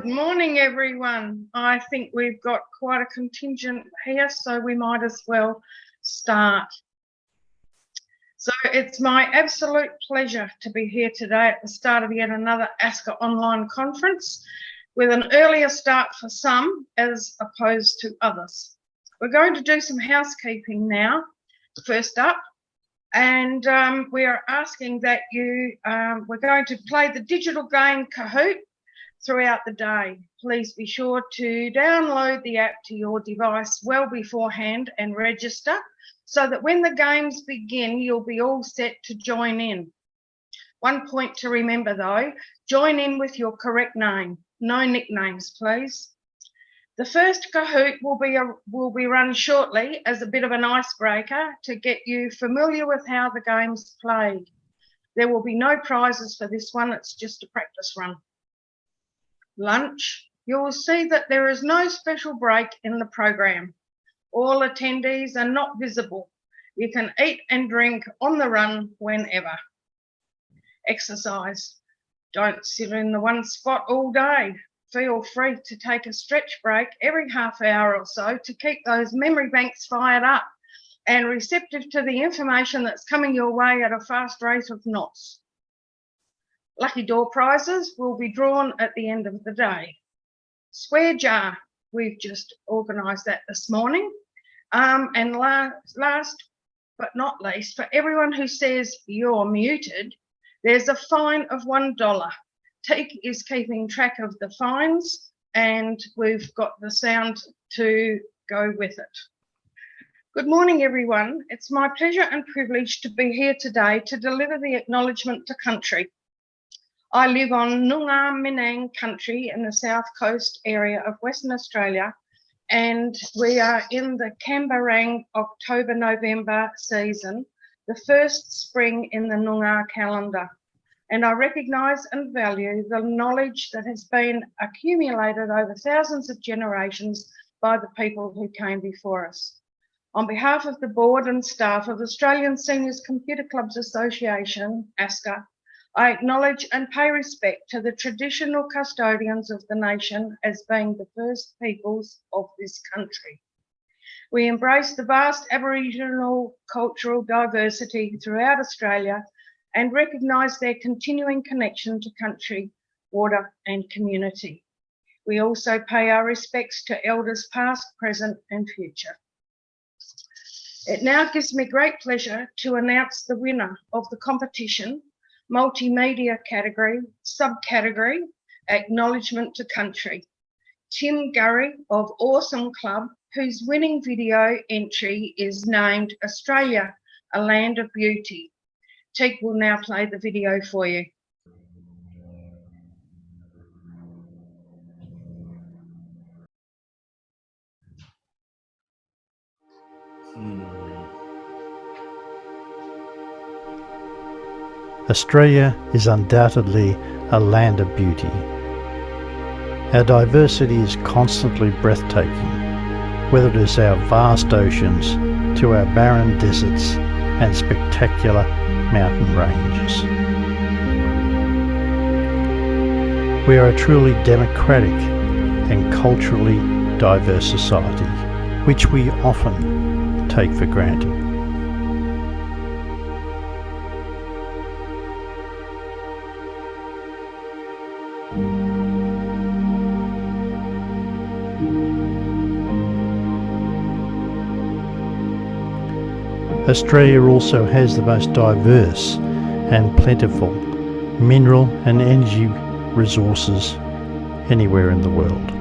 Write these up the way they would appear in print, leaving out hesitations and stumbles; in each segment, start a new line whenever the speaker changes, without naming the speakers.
morning, everyone. I think we've got quite a contingent here, so we might as well start. So it's my absolute pleasure to be here today at the start of yet another ASCCA online conference with an earlier start for some as opposed to others. We're going to do some housekeeping now, first up, and we are asking that we're going to play the digital game Kahoot throughout the day. Please be sure to download the app to your device well beforehand and register so that when the games begin, you'll be all set to join in. One point to remember though, join in with your correct name. No nicknames, please. The first Kahoot will be run shortly as a bit of an icebreaker to get you familiar with how the game's played. There will be no prizes for this one, it's just a practice run. Lunch, you will see that there is no special break in the program. All attendees are not visible. You can eat and drink on the run whenever. Exercise, don't sit in the one spot all day. Feel free to take a stretch break every half hour or so to keep those memory banks fired up and receptive to the information that's coming your way at a fast rate of knots. Lucky door prizes will be drawn at the end of the day. Swear jar, we've just organised that this morning. And last but not least, for everyone who says you're muted, there's a fine of $1. Teak is keeping track of the fines and we've got the sound to go with it. Good morning, everyone. It's my pleasure and privilege to be here today to deliver the acknowledgement to country. I live on Noongar Minang country in the south coast area of Western Australia, and we are in the Camberang October-November season, the first spring in the Noongar calendar. And I recognise and value the knowledge that has been accumulated over thousands of generations by the people who came before us. On behalf of the board and staff of Australian Seniors Computer Clubs Association, ASCCA, I acknowledge and pay respect to the traditional custodians of the nation as being the first peoples of this country. We embrace the vast Aboriginal cultural diversity throughout Australia and recognise their continuing connection to country, water and community. We also pay our respects to elders past, present and future. It now gives me great pleasure to announce the winner of the competition, multimedia category, subcategory, acknowledgement to country. Tim Gorrie of Awesome Club, whose winning video entry is named Australia, a Land of Beauty. Teak will now play the video for you.
Australia is undoubtedly a land of beauty. Our diversity is constantly breathtaking, whether it is our vast oceans to our barren deserts and spectacular mountain ranges. We are a truly democratic and culturally diverse society, which we often take for granted. Australia also has the most diverse and plentiful mineral and energy resources anywhere in the world.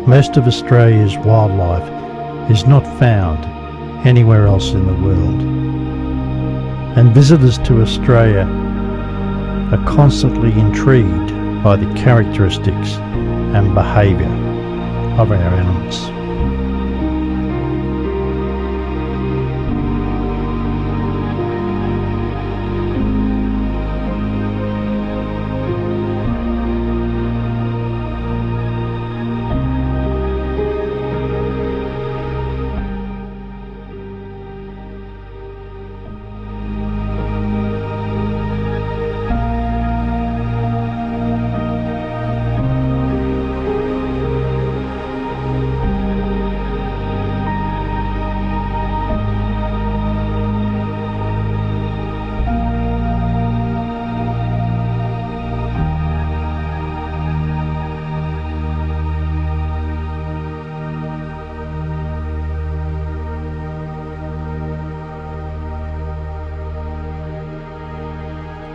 Most of Australia's wildlife is not found anywhere else in the world, and visitors to Australia are constantly intrigued by the characteristics and behaviour of our animals.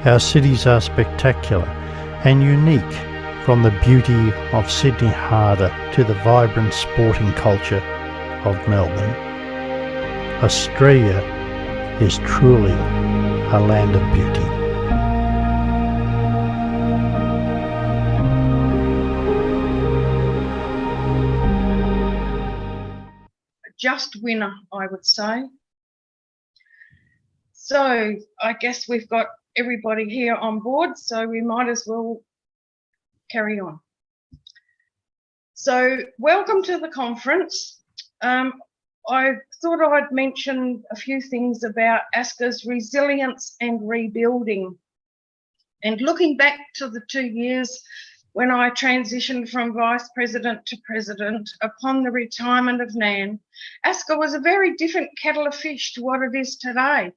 Our cities are spectacular and unique, from the beauty of Sydney Harbour to the vibrant sporting culture of Melbourne. Australia is truly a land of beauty.
A just winner, I would say. So I guess we've got everybody here on board, so we might as well carry on. So welcome to the conference. I thought I'd mention a few things about ASCCA's resilience and rebuilding. And looking back to the 2 years when I transitioned from Vice President to President upon the retirement of Nan, ASCCA was a very different kettle of fish to what it is today.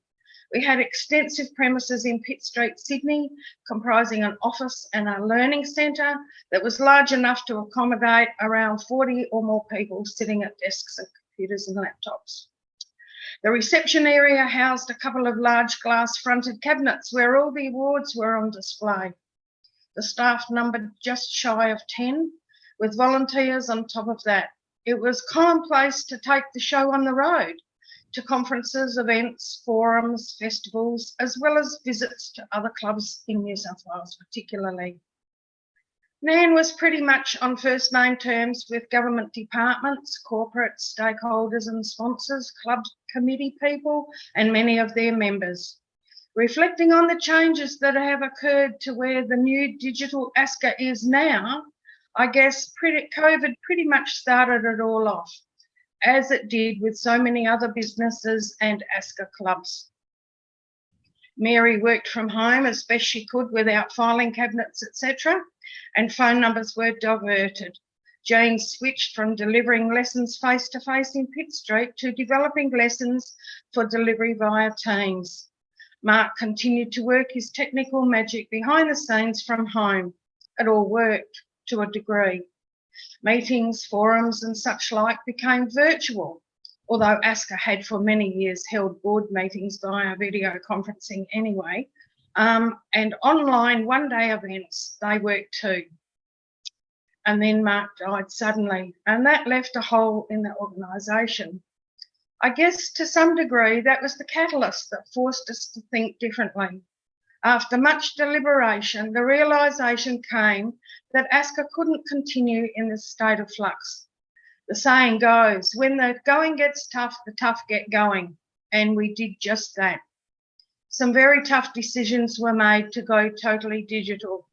We had extensive premises in Pitt Street, Sydney, comprising an office and a learning centre that was large enough to accommodate around 40 or more people sitting at desks and computers and laptops. The reception area housed a couple of large glass-fronted cabinets where all the awards were on display. The staff numbered just shy of 10, with volunteers on top of that. It was commonplace to take the show on the road, to conferences, events, forums, festivals, as well as visits to other clubs in New South Wales particularly. Nan was pretty much on first name terms with government departments, corporate stakeholders and sponsors, club committee people, and many of their members. Reflecting on the changes that have occurred to where the new digital ASCCA is now, I guess COVID pretty much started it all off, as it did with so many other businesses and ASCCA clubs. Mary worked from home as best she could without filing cabinets, etc., and phone numbers were diverted. Jane switched from delivering lessons face-to-face in Pitt Street to developing lessons for delivery via Teams. Mark continued to work his technical magic behind the scenes from home. It all worked to a degree. Meetings, forums and such like became virtual, although ASCCA had for many years held board meetings via video conferencing anyway, and online one-day events, they worked too. And then Mark died suddenly, and that left a hole in the organisation. I guess to some degree that was the catalyst that forced us to think differently. After much deliberation, the realisation came that ASCCA couldn't continue in this state of flux. The saying goes, when the going gets tough, the tough get going, and we did just that. Some very tough decisions were made to go totally digital.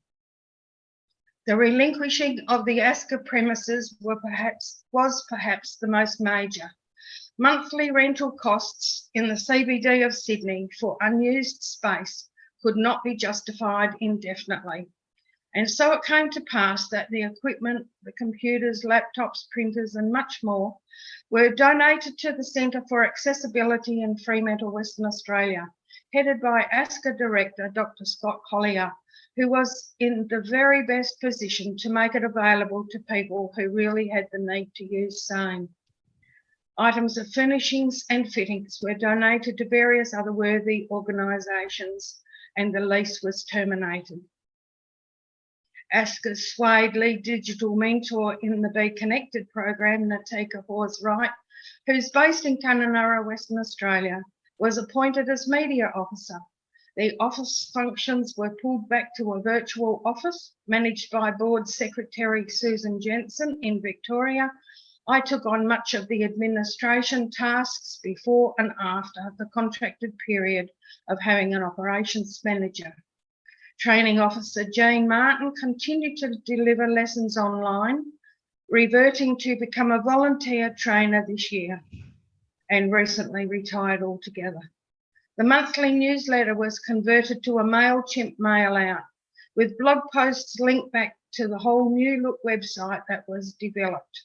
The relinquishing of the ASCCA premises was perhaps the most major. Monthly rental costs in the CBD of Sydney for unused space could not be justified indefinitely. And so it came to pass that the equipment, the computers, laptops, printers and much more were donated to the Centre for Accessibility in Fremantle, Western Australia, headed by ASCCA Director Dr. Scott Hollier, who was in the very best position to make it available to people who really had the need to use same. Items of furnishings and fittings were donated to various other worthy organisations, and the lease was terminated. ASCCA's swayed lead digital mentor in the Be Connected program, Natika Hawes-Wright, who's based in Kununurra, Western Australia, was appointed as media officer. The office functions were pulled back to a virtual office managed by Board Secretary Susan Jensen in Victoria. I took on much of the administration tasks before and after the contracted period of having an operations manager. Training Officer Jane Martin continued to deliver lessons online, reverting to become a volunteer trainer this year, and recently retired altogether. The monthly newsletter was converted to a MailChimp mail out, with blog posts linked back to the whole new look website that was developed.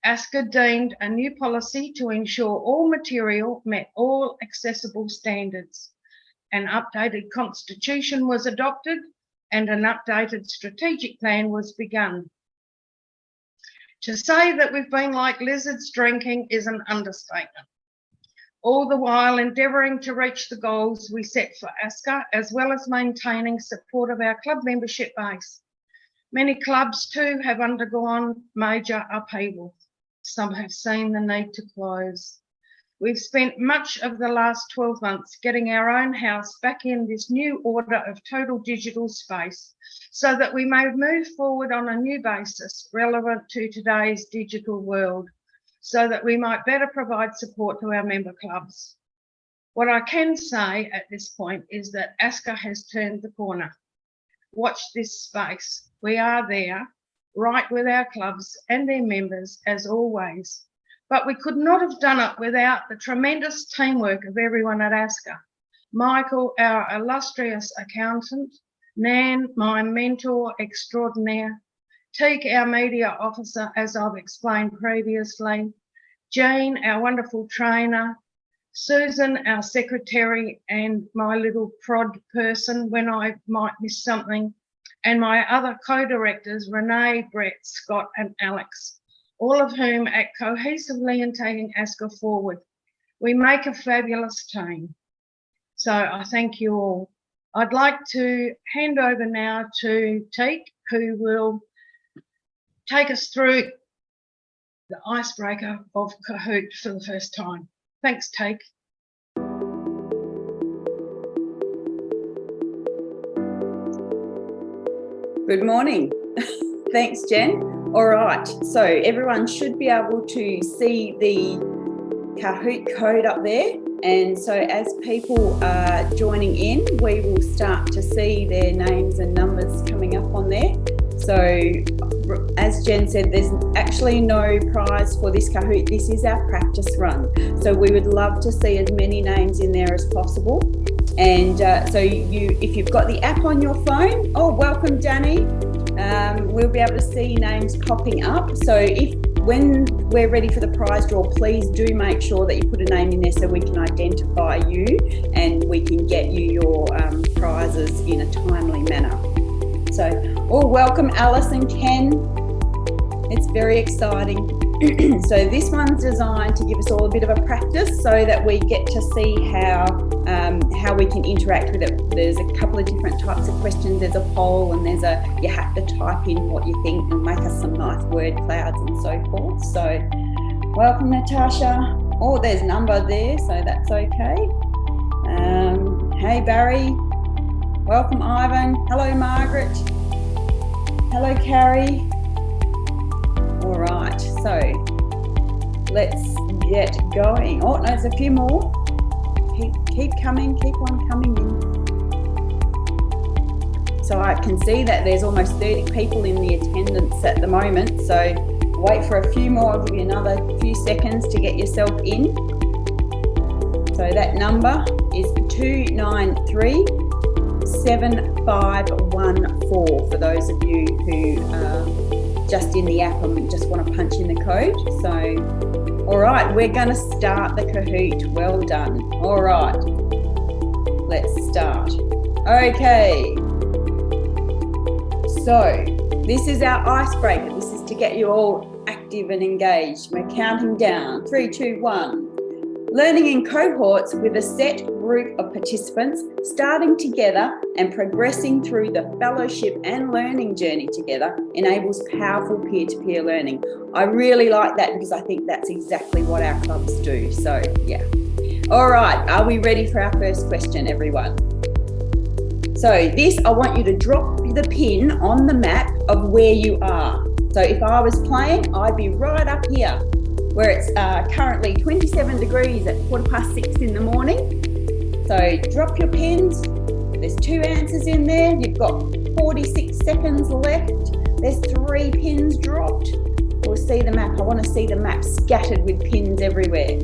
ASCCA deemed a new policy to ensure all material met all accessible standards. An updated constitution was adopted and an updated strategic plan was begun. To say that we've been like lizards drinking is an understatement. All the while endeavouring to reach the goals we set for ASCCA, as well as maintaining support of our club membership base. Many clubs too have undergone major upheaval. Some have seen the need to close. We've spent much of the last 12 months getting our own house back in this new order of total digital space so that we may move forward on a new basis relevant to today's digital world, so that we might better provide support to our member clubs. What I can say at this point is that ASCCA has turned the corner. Watch this space. We are there, right with our clubs and their members as always. But we could not have done it without the tremendous teamwork of everyone at ASCCA. Michael, our illustrious accountant, Nan, my mentor extraordinaire, Teak, our media officer, as I've explained previously, Jane, our wonderful trainer, Susan, our secretary, and my little prod person when I might miss something, and my other co-directors, Renee, Brett, Scott, and Alex, all of whom act cohesively in taking ASCCA forward. We make a fabulous team. So I thank you all. I'd like to hand over now to Teak, who will take us through the icebreaker of Kahoot for the first time. Thanks, Teak.
Good morning. Thanks, Jen. All right, so everyone should be able to see the Kahoot code up there. And so as people are joining in, we will start to see their names and numbers coming up on there. So as Jen said, there's actually no prize for this Kahoot. This is our practice run. So we would love to see as many names in there as possible. And so if you've got the app on your phone, oh, welcome, Danny. We'll be able to see names popping up. So when we're ready for the prize draw, please do make sure that you put a name in there so we can identify you and we can get you your prizes in a timely manner. So, welcome Alice and Ken. It's very exciting. So this one's designed to give us all a bit of a practice so that we get to see how we can interact with it. There's a couple of different types of questions. There's a poll and you have to type in what you think and make us some nice word clouds and so forth. So welcome, Natasha. Oh, there's number there, so that's okay. Hey, Barry. Welcome, Ivan. Hello, Margaret. Hello, Carrie. All right, so let's get going. Oh, no, there's a few more. Keep coming, keep on coming in. So I can see that there's almost 30 people in the attendance at the moment. So wait for a few more. I'll give you another few seconds to get yourself in. So that number is 293-7514 for those of you who are just in the app and just want to punch in the code. So, all right, we're going to start the Kahoot. Well done. All right, let's start. Okay. So this is our icebreaker. This is to get you all active and engaged. We're counting down. 3, 2, 1. Learning in cohorts with a set group of participants, starting together and progressing through the fellowship and learning journey together enables powerful peer-to-peer learning. I really like that because I think that's exactly what our clubs do. So, yeah. All right, are we ready for our first question, everyone? So this, I want you to drop the pin on the map of where you are. So if I was playing, I'd be right up here where it's currently 27 degrees at 6:15 in the morning. So drop your pins. There's 2 answers in there. You've got 46 seconds left. There's 3 pins dropped. We'll see the map. I want to see the map scattered with pins everywhere.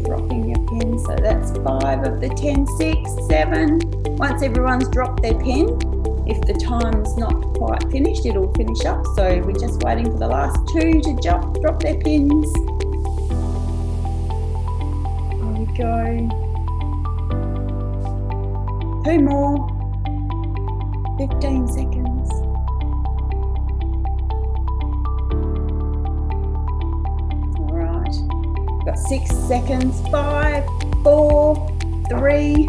Dropping your pins. So that's 5 of the 10, 6, 7. Once everyone's dropped their pin, if the time's not quite finished, it'll finish up. So we're just waiting for the last 2 to drop their pins. There we go. 2 more. 15 seconds. All right. Got 6 seconds. 5, 4, 3,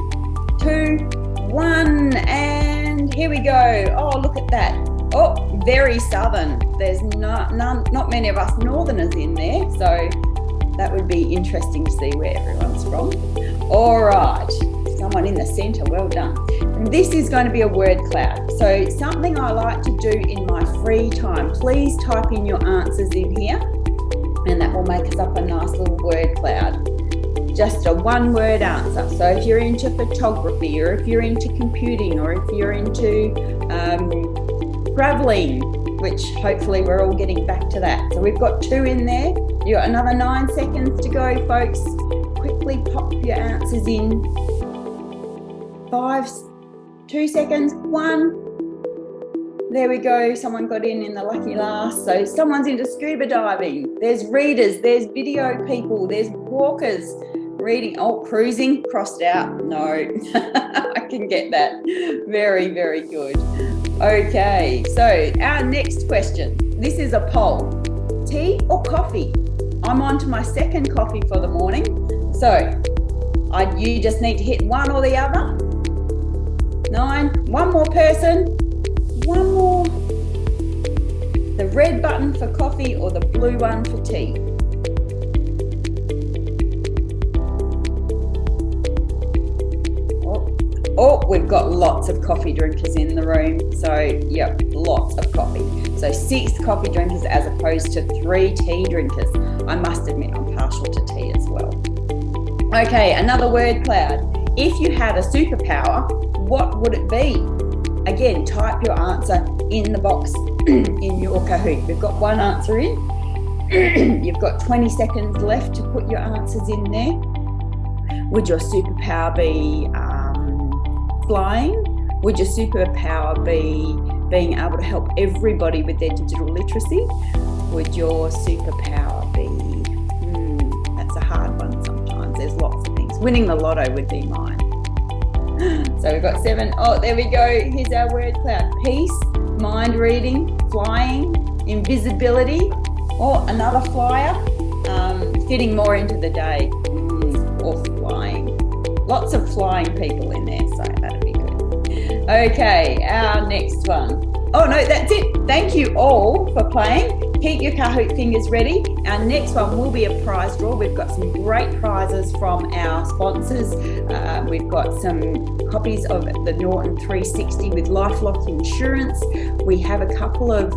2, 1, and here we go. Oh, look at that. Oh, very southern. There's not many of us northerners in there, so that would be interesting to see where everyone's from. All right, someone in the centre, well done. And this is going to be a word cloud. So something I like to do in my free time, please type in your answers in here, and that will make us up a nice little word cloud. Just a 1-word answer. So if you're into photography, or if you're into computing, or if you're into traveling, which hopefully we're all getting back to that. So we've got 2 in there. You've got another 9 seconds to go, folks. Quickly pop your answers in. 5, 2 seconds, 1. There we go. Someone got in the lucky last. So someone's into scuba diving. There's readers, there's video people, there's walkers. Reading, oh, cruising, crossed out. No, I can get that. Very, very good. Okay, so our next question. This is a poll. Tea or coffee? I'm on to my 2nd coffee for the morning. So you just need to hit one or the other. 9, 1 more person. 1 more. The red button for coffee or the blue one for tea? Oh, we've got lots of coffee drinkers in the room. So, yep, lots of coffee. So 6 coffee drinkers as opposed to 3 tea drinkers. I must admit I'm partial to tea as well. Okay, another word cloud. If you had a superpower, what would it be? Again, type your answer in the box in your Kahoot. We've got 1 answer in. You've got 20 seconds left to put your answers in there. Would your superpower be flying? Would your superpower be being able to help everybody with their digital literacy? Would your superpower be, that's a hard one sometimes, there's lots of things. Winning the lotto would be mine. So we've got 7, oh, there we go, here's our word cloud. Peace, mind reading, flying, invisibility, or another flyer, fitting more into the day, or flying. Lots of flying people in there, so that'll be good. Okay, our next one. Oh no, that's it. Thank you all for playing. Keep your Kahoot fingers ready. Our next one will be a prize draw. We've got some great prizes from our sponsors. We've got some copies of the Norton 360 with LifeLock insurance. We have a couple of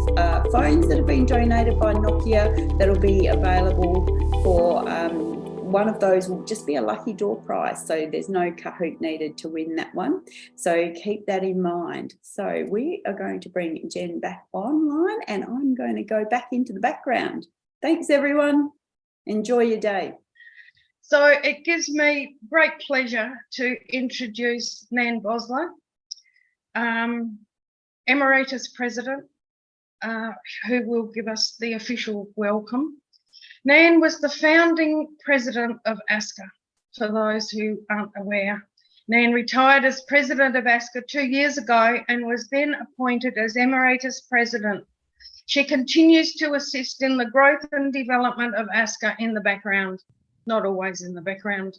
phones that have been donated by Nokia that'll be available for one of those will just be a lucky draw prize, so there's no Kahoot needed to win that one. So keep that in mind. So we are going to bring Jen back online, and I'm going to go back into the background. Thanks, everyone. Enjoy your day.
So it gives me great pleasure to introduce Nan Bosler, Emeritus President, who will give us the official welcome. Nan was the founding president of ASCCA, for those who aren't aware. Nan retired as president of ASCCA 2 years ago and was then appointed as Emeritus President. She continues to assist in the growth and development of ASCCA in the background, not always in the background.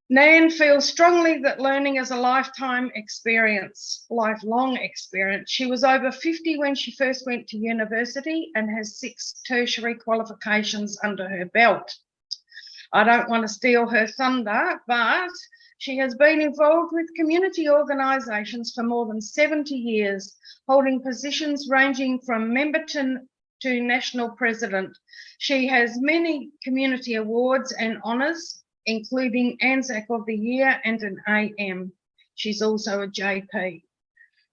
Nan feels strongly that learning is a lifetime experience, lifelong experience. She was over 50 when she first went to university and has 6 tertiary qualifications under her belt. I don't want to steal her thunder, but she has been involved with community organisations for more than 70 years, holding positions ranging from member to national president. She has many community awards and honours, including ANZAC of the Year and an AM. She's also a JP.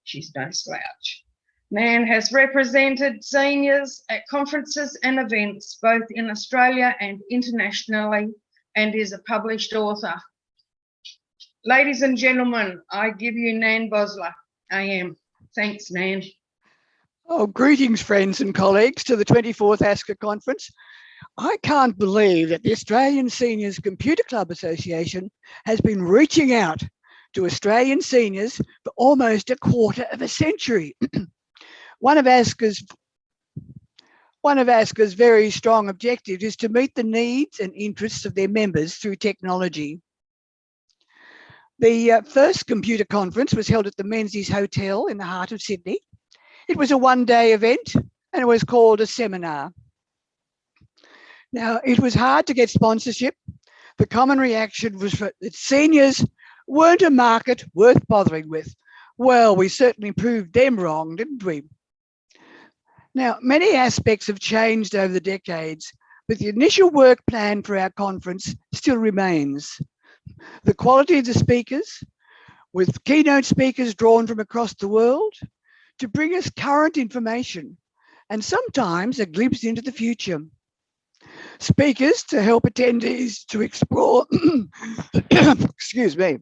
She's no slouch. Nan has represented seniors at conferences and events, both in Australia and internationally, and is a published author. Ladies and gentlemen, I give you Nan Bosler, AM. Thanks, Nan.
Oh, greetings, friends and colleagues, to the 24th ASCCA conference. I can't believe that the Australian Seniors Computer Club Association has been reaching out to Australian seniors for almost a quarter of a century. One of ASCCA's very strong objectives is to meet the needs and interests of their members through technology. The first computer conference was held at the Menzies Hotel in the heart of Sydney. It was a one-day event and it was called a seminar. Now, it was hard to get sponsorship. The common reaction was that seniors weren't a market worth bothering with. Well, we certainly proved them wrong, didn't we? Now, many aspects have changed over the decades, but the initial work plan for our conference still remains. The quality of the speakers, with keynote speakers drawn from across the world, to bring us current information and sometimes a glimpse into the future. Speakers to help attendees to explore, excuse me,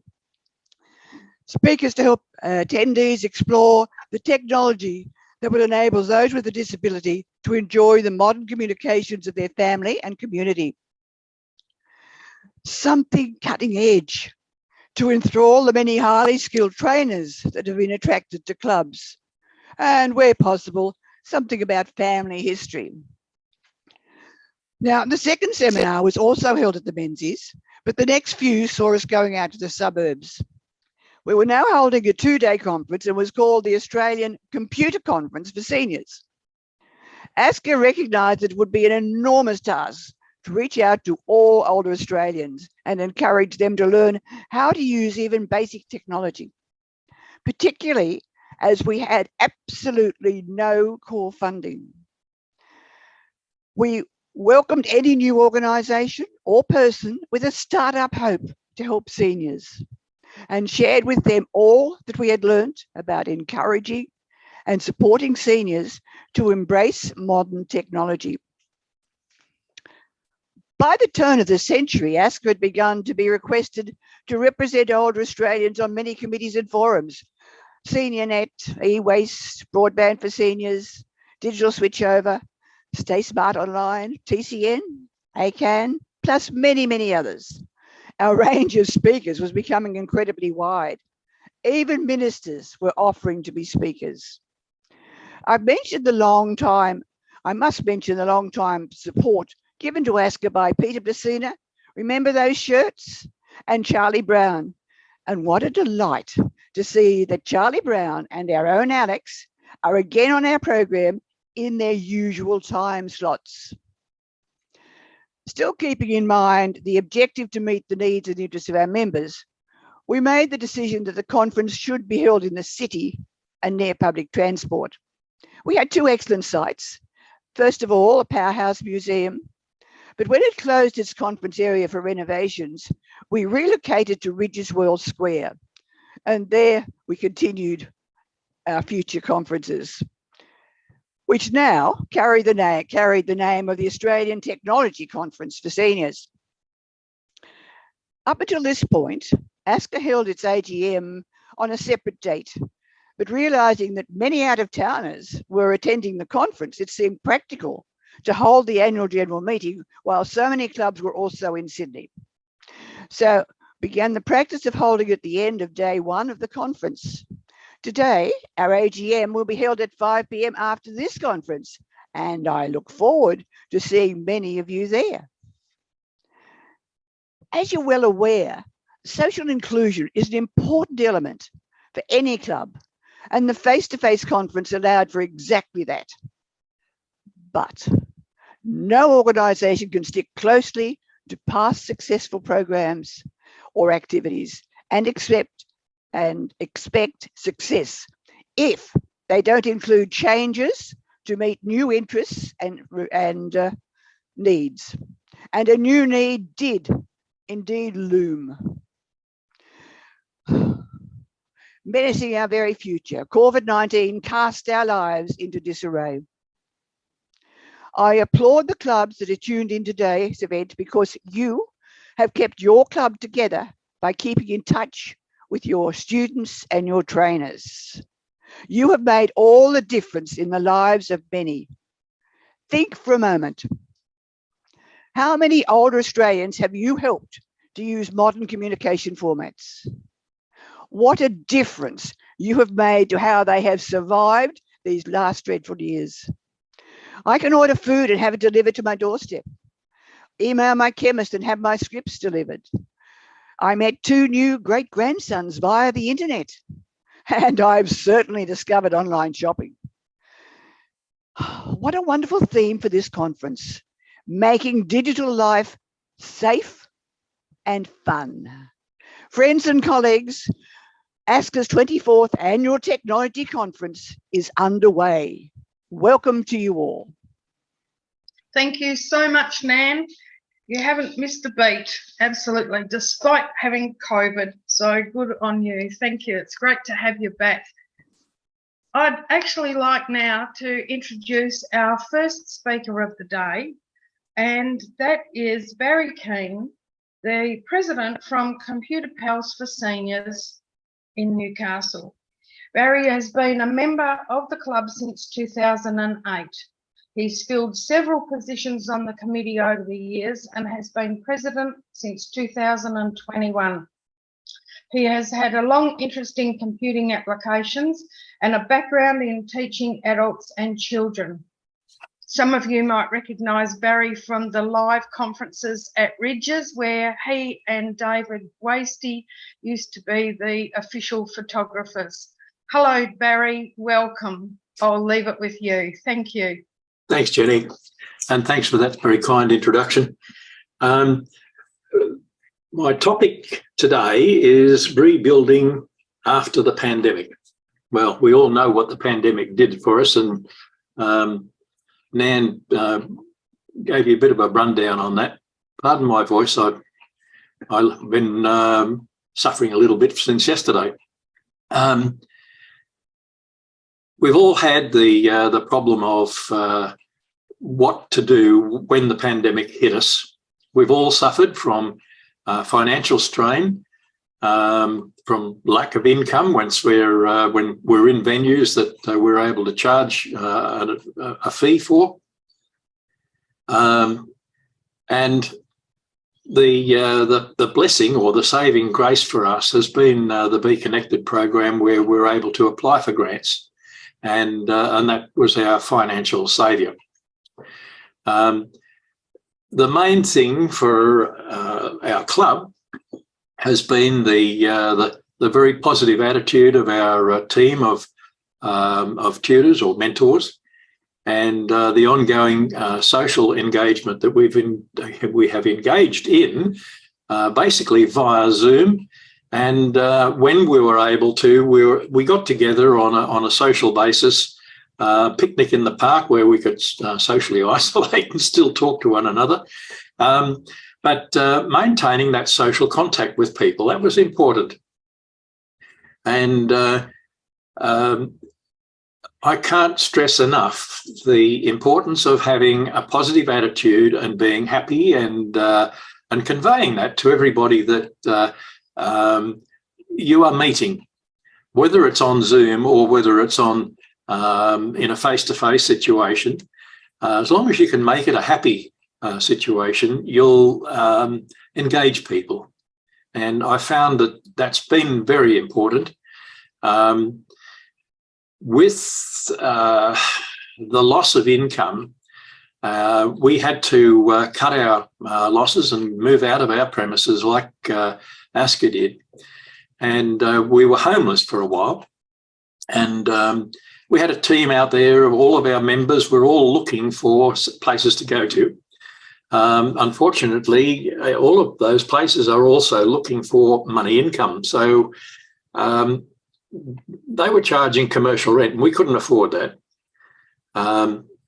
speakers to help attendees explore the technology that will enable those with a disability to enjoy the modern communications of their family and community. Something cutting edge to enthrall the many highly skilled trainers that have been attracted to clubs. And where possible, something about family history. Now, the second seminar was also held at the Menzies, but the next few saw us going out to the suburbs. We were now holding a 2-day conference and was called the Australian Computer Conference for Seniors. ASCCA recognised that it would be an enormous task to reach out to all older Australians and encourage them to learn how to use even basic technology, particularly as we had absolutely no core funding. We welcomed any new organisation or person with a startup hope to help seniors and shared with them all that we had learnt about encouraging and supporting seniors to embrace modern technology. By the turn of the century, ASCCA had begun to be requested to represent older Australians on many committees and forums: SeniorNet, e-waste, broadband for seniors, digital switchover, Stay Smart Online, TCN, ACAN, plus many, many others. Our range of speakers was becoming incredibly wide. Even ministers were offering to be speakers. I must mention the long time support given to ASCCA by Peter Scenna. Remember those shirts? And Charlie Brown. And what a delight to see that Charlie Brown and our own Alex are again on our program in their usual time slots. Still keeping in mind the objective to meet the needs and interests of our members, we made the decision that the conference should be held in the city and near public transport. We had 2 excellent sites. First of all, a powerhouse museum, but when it closed its conference area for renovations, we relocated to Ridges World Square, and there we continued our future conferences, which now carried the name of the Australian Technology Conference for Seniors. Up until this point, ASCCA held its AGM on a separate date, but realising that many out-of-towners were attending the conference, it seemed practical to hold the annual general meeting while so many clubs were also in Sydney. So began the practice of holding at the end of day 1 of the conference. Today, our AGM will be held at 5 p.m. after this conference, and I look forward to seeing many of you there. As you're well aware, social inclusion is an important element for any club, and the face-to-face conference allowed for exactly that. But no organisation can stick closely to past successful programs or activities and expect success if they don't include changes to meet new interests and needs. And a new need did indeed loom, menacing our very future. COVID-19 cast our lives into disarray. I applaud the clubs that are tuned in today's event because you have kept your club together by keeping in touch with your students and your trainers. You have made all the difference in the lives of many. Think for a moment. How many older Australians have you helped to use modern communication formats? What a difference you have made to how they have survived these last dreadful years. I can order food and have it delivered to my doorstep, email my chemist and have my scripts delivered. I met 2 new great-grandsons via the internet, and I've certainly discovered online shopping. What a wonderful theme for this conference, making digital life safe and fun. Friends and colleagues, ASCCA's 24th Annual Technology Conference is underway. Welcome to you all.
Thank you so much, Nan. You haven't missed a beat, absolutely, despite having COVID. So good on you. Thank you. It's great to have you back. I'd actually like now to introduce our first speaker of the day, and that is Barry Keane, the president from Computer Pals for Seniors in Newcastle. Barry has been a member of the club since 2008. He's filled several positions on the committee over the years and has been president since 2021. He has had a long interest in computing applications and a background in teaching adults and children. Some of you might recognise Barry from the live conferences at Ridges, where he and David Wasty used to be the official photographers. Hello, Barry. Welcome. I'll leave it with you. Thank you.
Thanks, Jenny, and thanks for that very kind introduction. My topic today is rebuilding after the pandemic. Well, we all know what the pandemic did for us, and Nan gave you a bit of a rundown on that. Pardon my voice, I've been suffering a little bit since yesterday. We've all had the problem of what to do when the pandemic hit us. We've all suffered from financial strain, from lack of income when we're in venues that we're able to charge a fee for, and the blessing or the saving grace for us has been the Be Connected program, where we're able to apply for grants, and that was our financial saviour. The main thing for our club has been the very positive attitude of our team of tutors or mentors, and the ongoing social engagement that we have engaged in, basically via Zoom. And when we were able to, we got together on a social basis, picnic in the park where we could socially isolate and still talk to one another. But maintaining that social contact with people, that was important. And I can't stress enough the importance of having a positive attitude and being happy, and conveying that to everybody that you are meeting, whether it's on Zoom or whether it's on in a face-to-face situation. As long as you can make it a happy situation, you'll engage people. And I found that that's been very important. With the loss of income, we had to cut our losses and move out of our premises like ASCCA did. And we were homeless for a while. And we had a team out there of all of our members. We're all looking for places to go to. unfortunately, all of those places are also looking for money income. So they were charging commercial rent, and we couldn't afford that.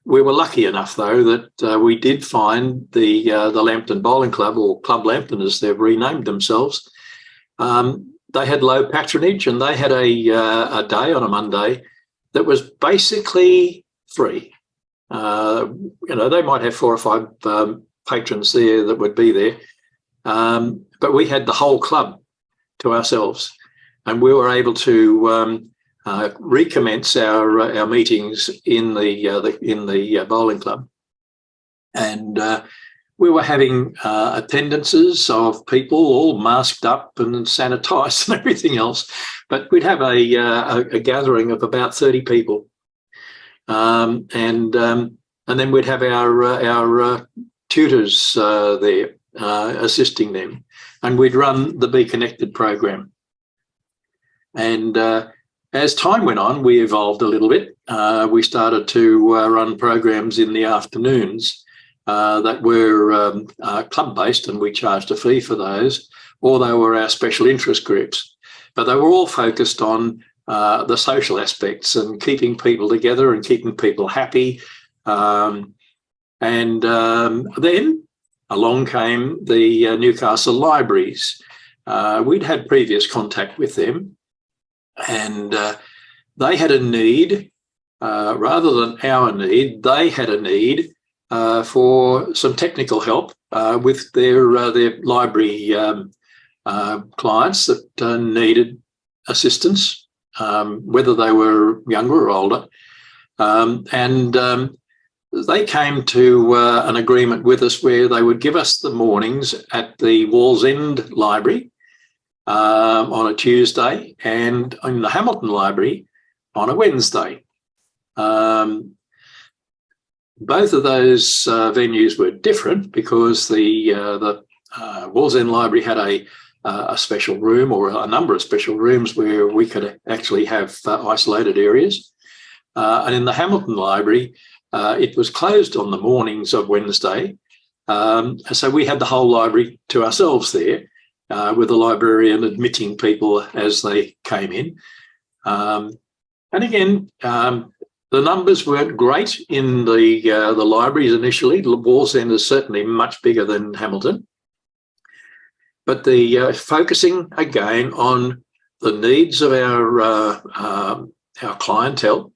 We were lucky enough, though, that we did find the Lambton Bowling Club, or Club Lambton as they've renamed themselves. They had low patronage, and they had a day on a Monday that was basically free. They might have 4 or 5 patrons there that would be there, but we had the whole club to ourselves, and we were able to recommence our meetings in the bowling club, and we were having attendances of people all masked up and sanitised and everything else, but we'd have a gathering of about 30 people, and then we'd have our tutors there assisting them, and we'd run the Be Connected program. And as time went on, we evolved a little bit. We started to run programs in the afternoons that were club-based, and we charged a fee for those, or they were our special interest groups. But they were all focused on the social aspects and keeping people together and keeping people happy. Then along came the Newcastle libraries. We'd had previous contact with them, and they had a need, rather than our need, they had a need for some technical help with their library clients that needed assistance, whether they were younger or older. They came to an agreement with us where they would give us the mornings at the Wallsend Library on a Tuesday, and in the Hamilton Library on a Wednesday. Both of those venues were different because the Wallsend Library had a special room, or a number of special rooms, where we could actually have isolated areas. And in the Hamilton Library, it was closed on the mornings of Wednesday. So we had the whole library to ourselves there, with the librarian admitting people as they came in. And again, the numbers weren't great in the libraries initially. Wallsend is certainly much bigger than Hamilton. But the focusing again on the needs of our clientele,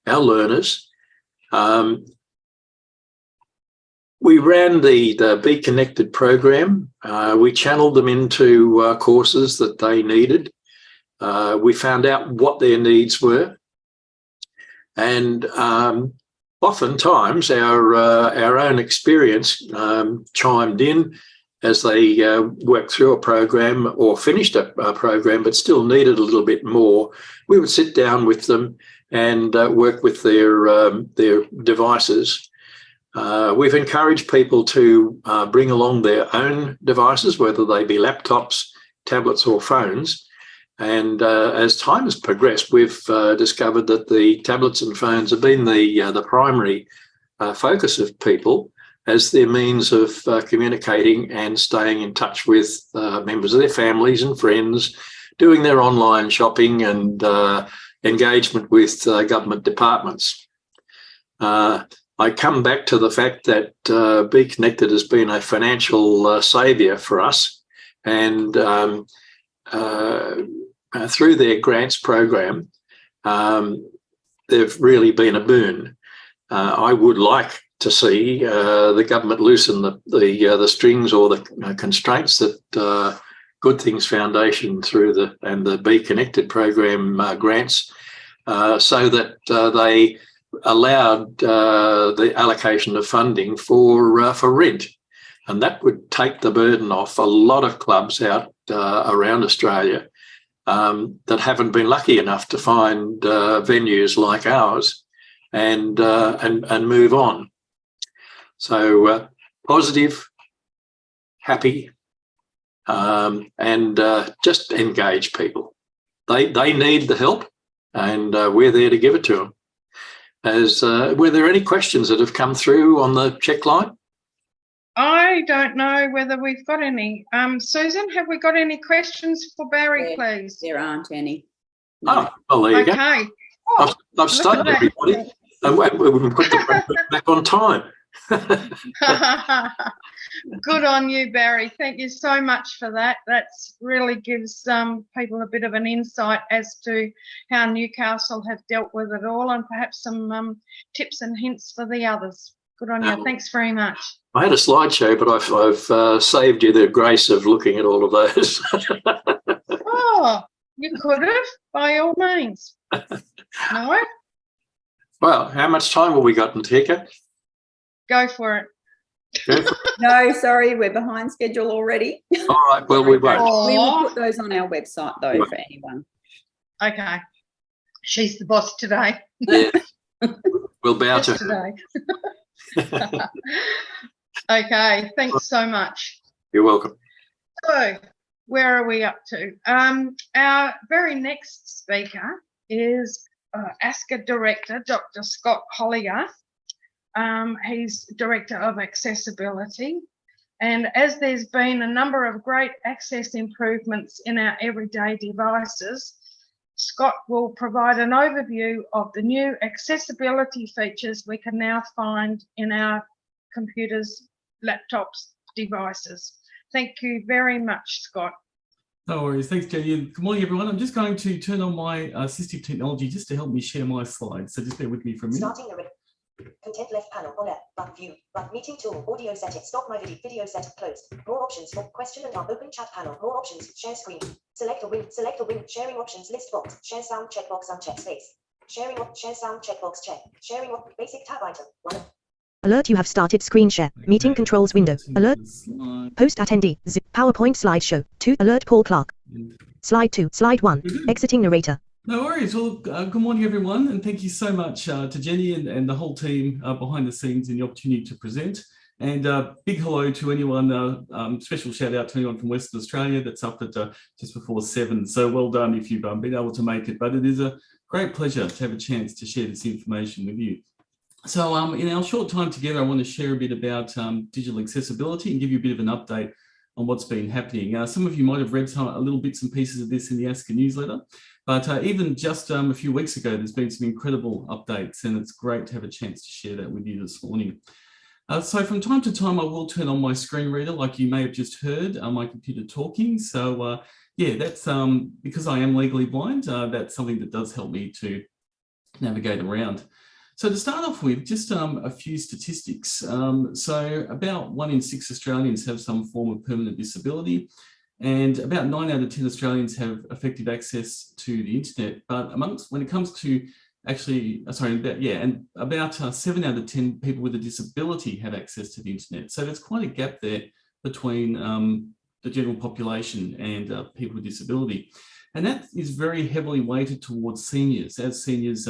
our learners. We ran the Be Connected program. We channeled them into courses that they needed. We found out what their needs were. And oftentimes our own experience chimed in as they worked through a program or finished a program but still needed a little bit more. We would sit down with them and work with their devices. We've encouraged people to bring along their own devices, whether they be laptops, tablets or phones. And as time has progressed, we've discovered that the tablets and phones have been the primary focus of people as their means of communicating and staying in touch with members of their families and friends, doing their online shopping and engagement with government departments. I come back to the fact that Be Connected has been a financial saviour for us, and through their grants program, they've really been a boon. I would like to see the government loosen the strings or the constraints that Good Things Foundation through the Be Connected program grants, so that they allowed the allocation of funding for rent, and that would take the burden off a lot of clubs out around Australia that haven't been lucky enough to find venues like ours and move on. So positive, happy, and just engage people. They need the help, and we're there to give it to them. Were there any questions that have come through on the check line?
I don't know whether we've got any. Susan, have we got any questions for Barry, please?
There aren't any. No.
Oh, well, there you go.
Okay.
I've stunned everybody. And we put the program back on time.
Good on you, Barry. Thank you so much for that. That really gives people a bit of an insight as to how Newcastle have dealt with it all, and perhaps some tips and hints for the others. Good on you. Thanks very much.
I had a slideshow, but I've saved you the grace of looking at all of those.
Oh, you could have, by all means. No?
Well, how much time have we got, Natika?
Go for it.
No, sorry, we're behind schedule already.
All right, well, we won't.
We will put those on our website, though, for anyone.
Okay. She's the boss today.
Yeah. We'll bow to her.
Today. Okay, thanks so much.
You're welcome.
So, where are we up to? Our very next speaker is ASCCA Director, Dr. Scott Hollier. He's Director of Accessibility. And as there's been a number of great access improvements in our everyday devices, Scott will provide an overview of the new accessibility features we can now find in our computers, laptops, devices. Thank you very much, Scott.
No worries. Thanks, Jenny. Good morning, everyone. I'm just going to turn on my assistive technology just to help me share my slides. So just bear with me for a minute.
Starting the content left panel on left, but view, but meeting tool, audio settings, stop my video set, closed. More options for question and open chat panel, more options, share screen. Select a win, sharing options list box, share sound checkbox uncheck space. Share sound checkbox check. Sharing basic tab item, 1.
Alert, you have started screen share. Meeting controls window. Alert. Post attendee. PowerPoint slideshow. 2. Alert Paul Clark. Slide 2. Slide 1. Exiting narrator.
No worries. Well, good morning, everyone. And thank you so much to Jenny and the whole team behind the scenes and the opportunity to present. And big hello to anyone, special shout out to anyone from Western Australia that's up at just before 7. So well done if you've been able to make it. But it is a great pleasure to have a chance to share this information with you. So in our short time together, I want to share a bit about digital accessibility and give you a bit of an update on what's been happening. Some of you might have read a little bits and pieces of this in the ASCCA newsletter, but even just a few weeks ago, there's been some incredible updates, and it's great to have a chance to share that with you this morning. So from time to time, I will turn on my screen reader, like you may have just heard, my computer talking. So yeah, that's because I am legally blind, that's something that does help me to navigate around. So to start off with, just a few statistics. So about 1 in 6 Australians have some form of permanent disability, and about 9 out of 10 Australians have effective access to the internet. But when it comes to actually, about 7 out of 10 people with a disability have access to the internet. So there's quite a gap there between the general population and people with disability. And that is very heavily weighted towards seniors. As seniors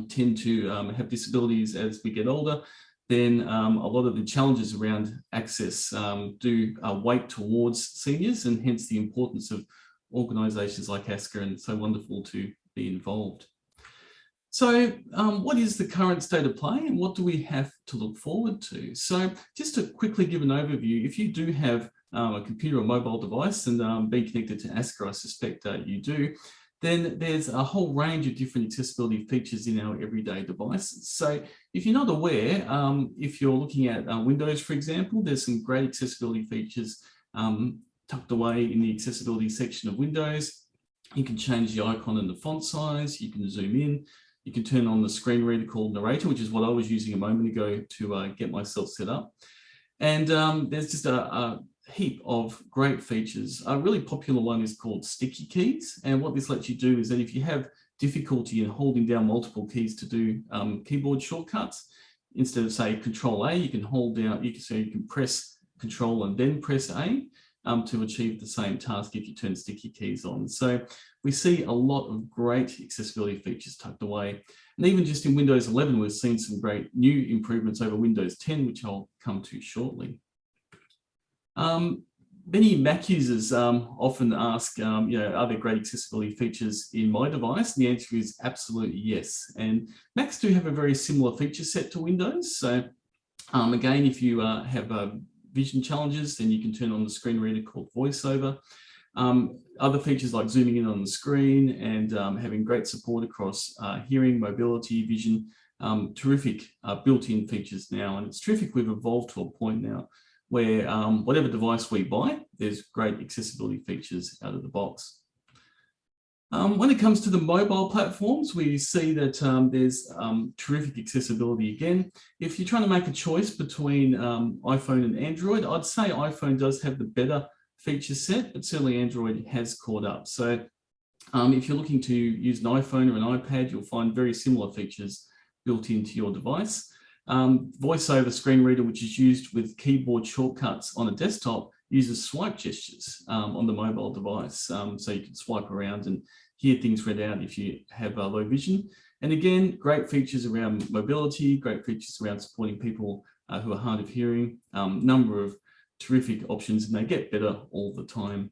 tend to have disabilities as we get older, then a lot of the challenges around access do weight towards seniors, and hence the importance of organisations like ASCCA, and it's so wonderful to be involved. So what is the current state of play, and what do we have to look forward to? So just to quickly give an overview, if you do have a computer or mobile device and being connected to ASCCA, I suspect you do, then there's a whole range of different accessibility features in our everyday devices. So if you're not aware, if you're looking at Windows, for example, there's some great accessibility features tucked away in the accessibility section of Windows. You can change the icon and the font size, you can zoom in, you can turn on the screen reader called Narrator, which is what I was using a moment ago to get myself set up. And there's just a heap of great features. A really popular one is called sticky keys. And what this lets you do is that if you have difficulty in holding down multiple keys to do keyboard shortcuts, instead of say Control A, you can hold down, you can press Control and then press A to achieve the same task if you turn sticky keys on. So we see a lot of great accessibility features tucked away. And even just in Windows 11, we've seen some great new improvements over Windows 10, which I'll come to shortly. Many Mac users often ask, are there great accessibility features in my device? And the answer is absolutely yes. And Macs do have a very similar feature set to Windows. So Again, if you have vision challenges, then you can turn on the screen reader called VoiceOver. Other features like zooming in on the screen and having great support across hearing, mobility, vision, terrific built-in features now. And it's terrific we've evolved to a point now where whatever device we buy, there's great accessibility features out of the box. When it comes to the mobile platforms, we see that there's terrific accessibility again. If you're trying to make a choice between iPhone and Android, I'd say iPhone does have the better feature set, but certainly Android has caught up. So if you're looking to use an iPhone or an iPad, you'll find very similar features built into your device. VoiceOver screen reader, which is used with keyboard shortcuts on a desktop, uses swipe gestures on the mobile device. So you can swipe around and hear things read out if you have low vision. And again, great features around mobility, great features around supporting people who are hard of hearing, number of terrific options, and they get better all the time.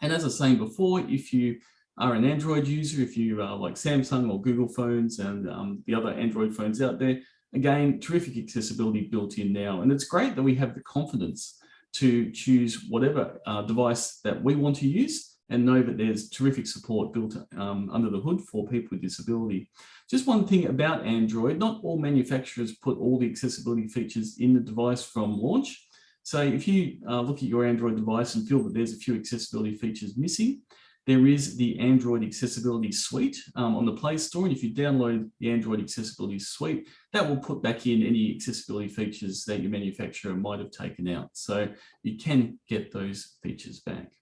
And as I was saying before, if you are an Android user, if you are like Samsung or Google phones and the other Android phones out there, again, terrific accessibility built in now. And it's great that we have the confidence to choose whatever device that we want to use and know that there's terrific support built under the hood for people with disability. Just one thing about Android, not all manufacturers put all the accessibility features in the device from launch. So if you look at your Android device and feel that there's a few accessibility features missing, there is the Android Accessibility Suite on the Play Store. And if you download the Android Accessibility Suite, that will put back in any accessibility features that your manufacturer might have taken out. So you can get those features back.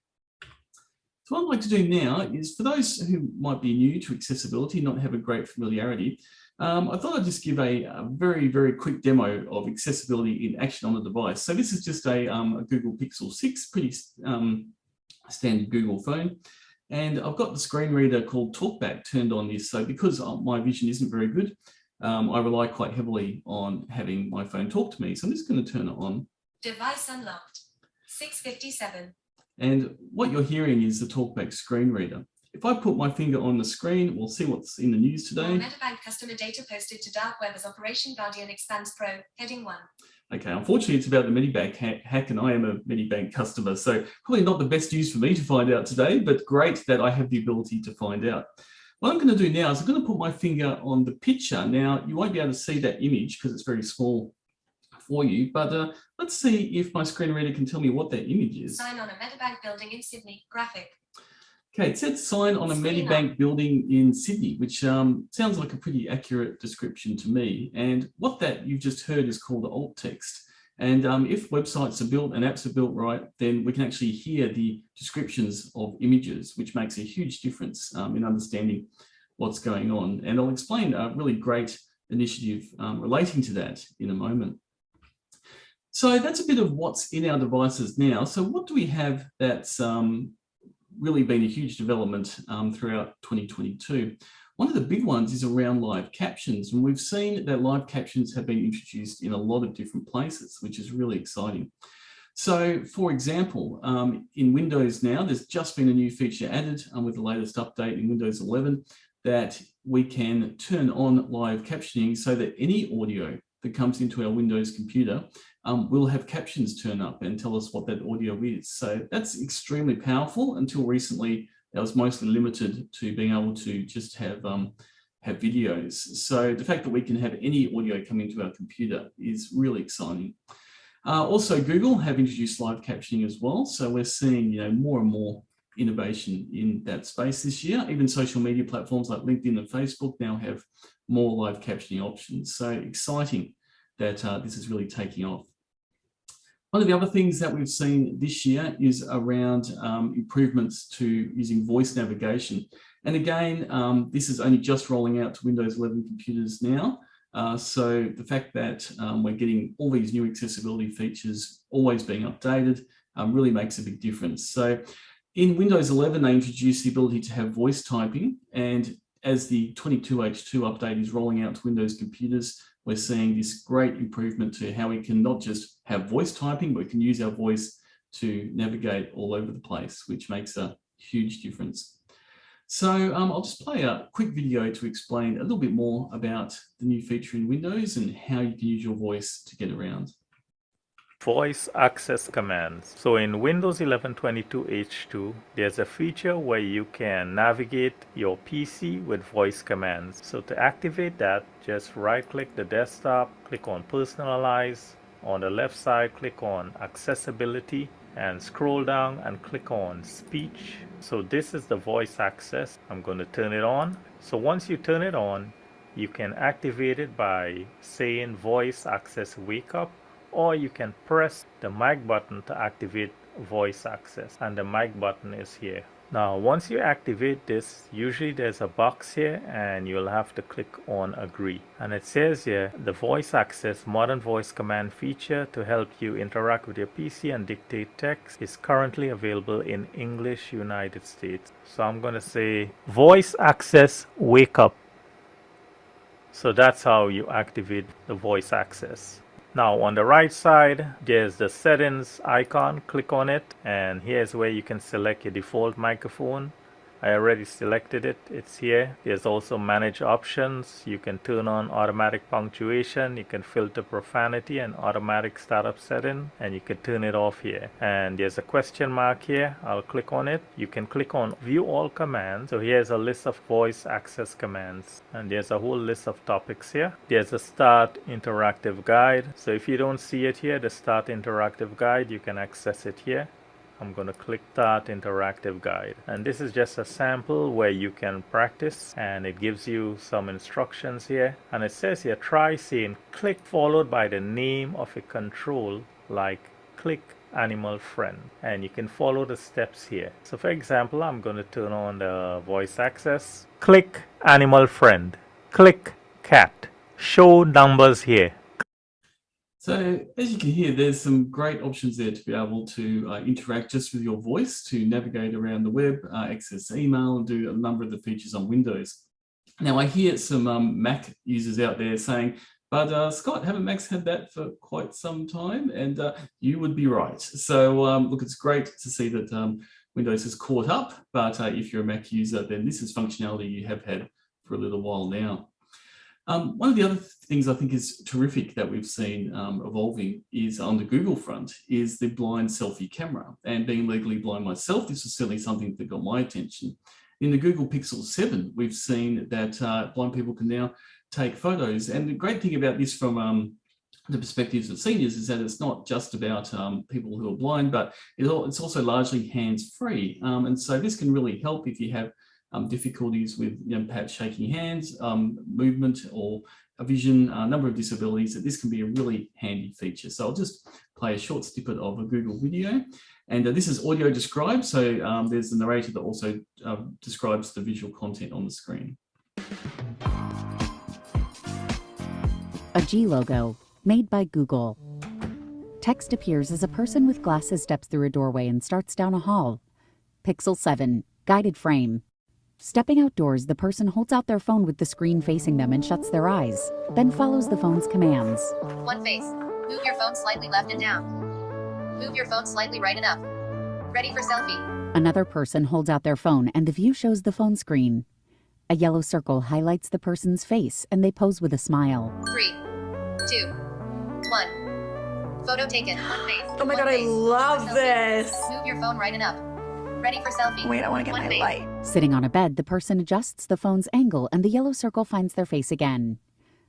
So what I'd like to do now is, for those who might be new to accessibility, not have a great familiarity, I thought I'd just give a very, very quick demo of accessibility in action on the device. So this is just a Google Pixel 6, pretty standard Google phone. And I've got the screen reader called TalkBack turned on this. So because my vision isn't very good, I rely quite heavily on having my phone talk to me. So I'm just going to turn it on.
Device unlocked. 6:57.
And what you're hearing is the TalkBack screen reader. If I put my finger on the screen, we'll see what's in the news today.
MetaBank customer data posted to dark web as Operation Guardian expands Pro, heading 1.
Okay, unfortunately, it's about the Medibank hack, and I am a Medibank customer, so probably not the best news for me to find out today, but great that I have the ability to find out. What I'm going to do now is I'm going to put my finger on the picture. Now, you won't be able to see that image because it's very small for you, but let's see if my screen reader can tell me what that image is.
Sign on a Medibank building in Sydney, graphic.
Okay, it said sign on a Medibank building in Sydney, which sounds like a pretty accurate description to me. And what that you've just heard is called alt text. And if websites are built and apps are built right, then we can actually hear the descriptions of images, which makes a huge difference in understanding what's going on. And I'll explain a really great initiative relating to that in a moment. So that's a bit of what's in our devices now. So what do we have that's really been a huge development throughout 2022. One of the big ones is around live captions, and we've seen that live captions have been introduced in a lot of different places, which is really exciting. So, for example, in Windows now, there's just been a new feature added with the latest update in Windows 11 that we can turn on live captioning so that any audio that comes into our Windows computer will have captions turn up and tell us what that audio is. So that's extremely powerful. Until recently, that was mostly limited to being able to just have videos. So the fact that we can have any audio come into our computer is really exciting. Also, Google have introduced live captioning as well. So we're seeing more and more innovation in that space this year. Even social media platforms like LinkedIn and Facebook now have more live captioning options. So exciting that this is really taking off. One of the other things that we've seen this year is around improvements to using voice navigation. And again, this is only just rolling out to Windows 11 computers now. So the fact that we're getting all these new accessibility features always being updated really makes a big difference. So in Windows 11, they introduced the ability to have voice typing. And as the 22H2 update is rolling out to Windows computers, we're seeing this great improvement to how we can not just have voice typing, but we can use our voice to navigate all over the place, which makes a huge difference. So I'll just play a quick video to explain a little bit more about the new feature in Windows and how you can use your voice to get around.
Voice access commands. So in Windows 11 22H2, there's a feature where you can navigate your PC with voice commands. So to activate that, just right-click the desktop, click on Personalize. On the left side, click on Accessibility and scroll down and click on Speech. So this is the voice access. I'm going to turn it on. So once you turn it on, you can activate it by saying Voice Access Wake Up, or you can press the mic button to activate voice access, and the mic button is here. Now once you activate this, usually there's a box here and you'll have to click on agree, and it says here the voice access modern voice command feature to help you interact with your PC and dictate text is currently available in English United States. So I'm going to say voice access wake up. So that's how you activate the voice access. Now on the right side, there's the settings icon. Click on it and here's where you can select your default microphone. I already selected it, it's here. There's also manage options. You can turn on automatic punctuation, you can filter profanity and automatic startup setting, and you can turn it off here. And there's a question mark here. I'll click on it. You can click on view all commands. So here's a list of voice access commands, and there's a whole list of topics here. There's a start interactive guide. So if you don't see it here, the start interactive guide, you can access it here. I'm going to click Start Interactive Guide, and this is just a sample where you can practice, and it gives you some instructions here, and it says here try saying click followed by the name of a control like click animal friend, and you can follow the steps here. So for example, I'm going to turn on the voice access. Click animal friend, click cat, show numbers here.
So as you can hear, there's some great options there to be able to interact just with your voice, to navigate around the web, access email, and do a number of the features on Windows. Now I hear some Mac users out there saying, but Scott, haven't Macs had that for quite some time? And you would be right. So look, it's great to see that Windows has caught up, but if you're a Mac user, then this is functionality you have had for a little while now. One of the other things I think is terrific that we've seen evolving is on the Google front is the blind selfie camera. And being legally blind myself, this was certainly something that got my attention. In the Google Pixel 7, we've seen that blind people can now take photos. And the great thing about this from the perspectives of seniors is that it's not just about people who are blind, but it's also largely hands-free. And so this can really help if you have difficulties with perhaps shaking hands, movement, or a vision, a number of disabilities, that this can be a really handy feature. So I'll just play a short snippet of a Google video. And this is audio described, so there's the narrator that also describes the visual content on the screen.
A G logo made by Google. Text appears as a person with glasses steps through a doorway and starts down a hall. Pixel 7, guided frame. Stepping outdoors, the person holds out their phone with the screen facing them and shuts their eyes, then follows the phone's commands.
One face. Move your phone slightly left and down. Move your phone slightly right and up. Ready for selfie.
Another person holds out their phone and the view shows the phone screen. A yellow circle highlights the person's face and they pose with a smile.
3, 2, 1. Photo taken. One face.
Oh my God, I love this.
Move your phone right and up. Ready for selfie.
Wait, I want to get my light.
Sitting on a bed, the person adjusts the phone's angle and the yellow circle finds their face again.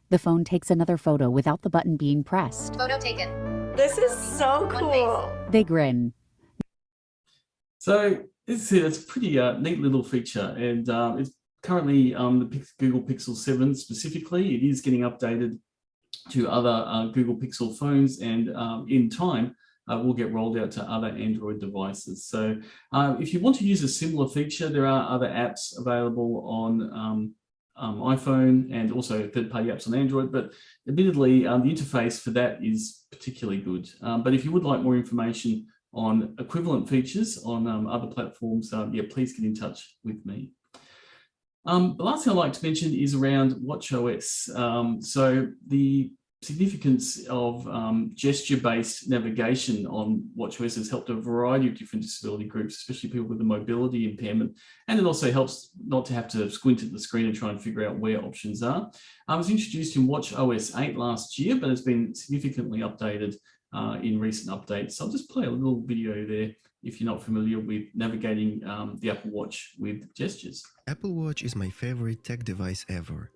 The phone takes another photo without the button being pressed.
Photo taken.
This is so cool.
They grin.
So it's a pretty neat little feature, and it's currently the Google Pixel 7 specifically. It is getting updated to other Google Pixel phones, and in time will get rolled out to other Android devices. So if you want to use a similar feature, there are other apps available on iPhone and also third-party apps on Android, but admittedly, the interface for that is particularly good. But if you would like more information on equivalent features on other platforms, yeah, please get in touch with me. The last thing I'd like to mention is around watchOS. So the significance of gesture-based navigation on watchOS has helped a variety of different disability groups, especially people with a mobility impairment. And it also helps not to have to squint at the screen and try and figure out where options are. It was introduced in watchOS 8 last year, but it's been significantly updated in recent updates. So I'll just play a little video there if you're not familiar with navigating the Apple Watch with gestures.
Apple Watch is my favorite tech device ever.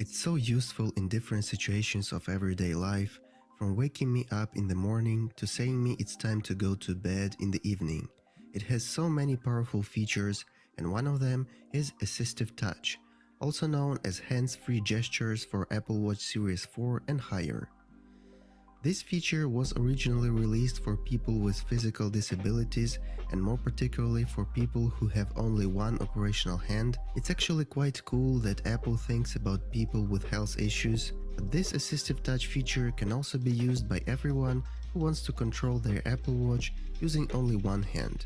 It's so useful in different situations of everyday life, from waking me up in the morning to saying me it's time to go to bed in the evening. It has so many powerful features, and one of them is assistive touch, also known as hands-free gestures for Apple Watch Series 4 and higher. This feature was originally released for people with physical disabilities and more particularly for people who have only one operational hand. It's actually quite cool that Apple thinks about people with health issues, but this assistive touch feature can also be used by everyone who wants to control their Apple Watch using only one hand.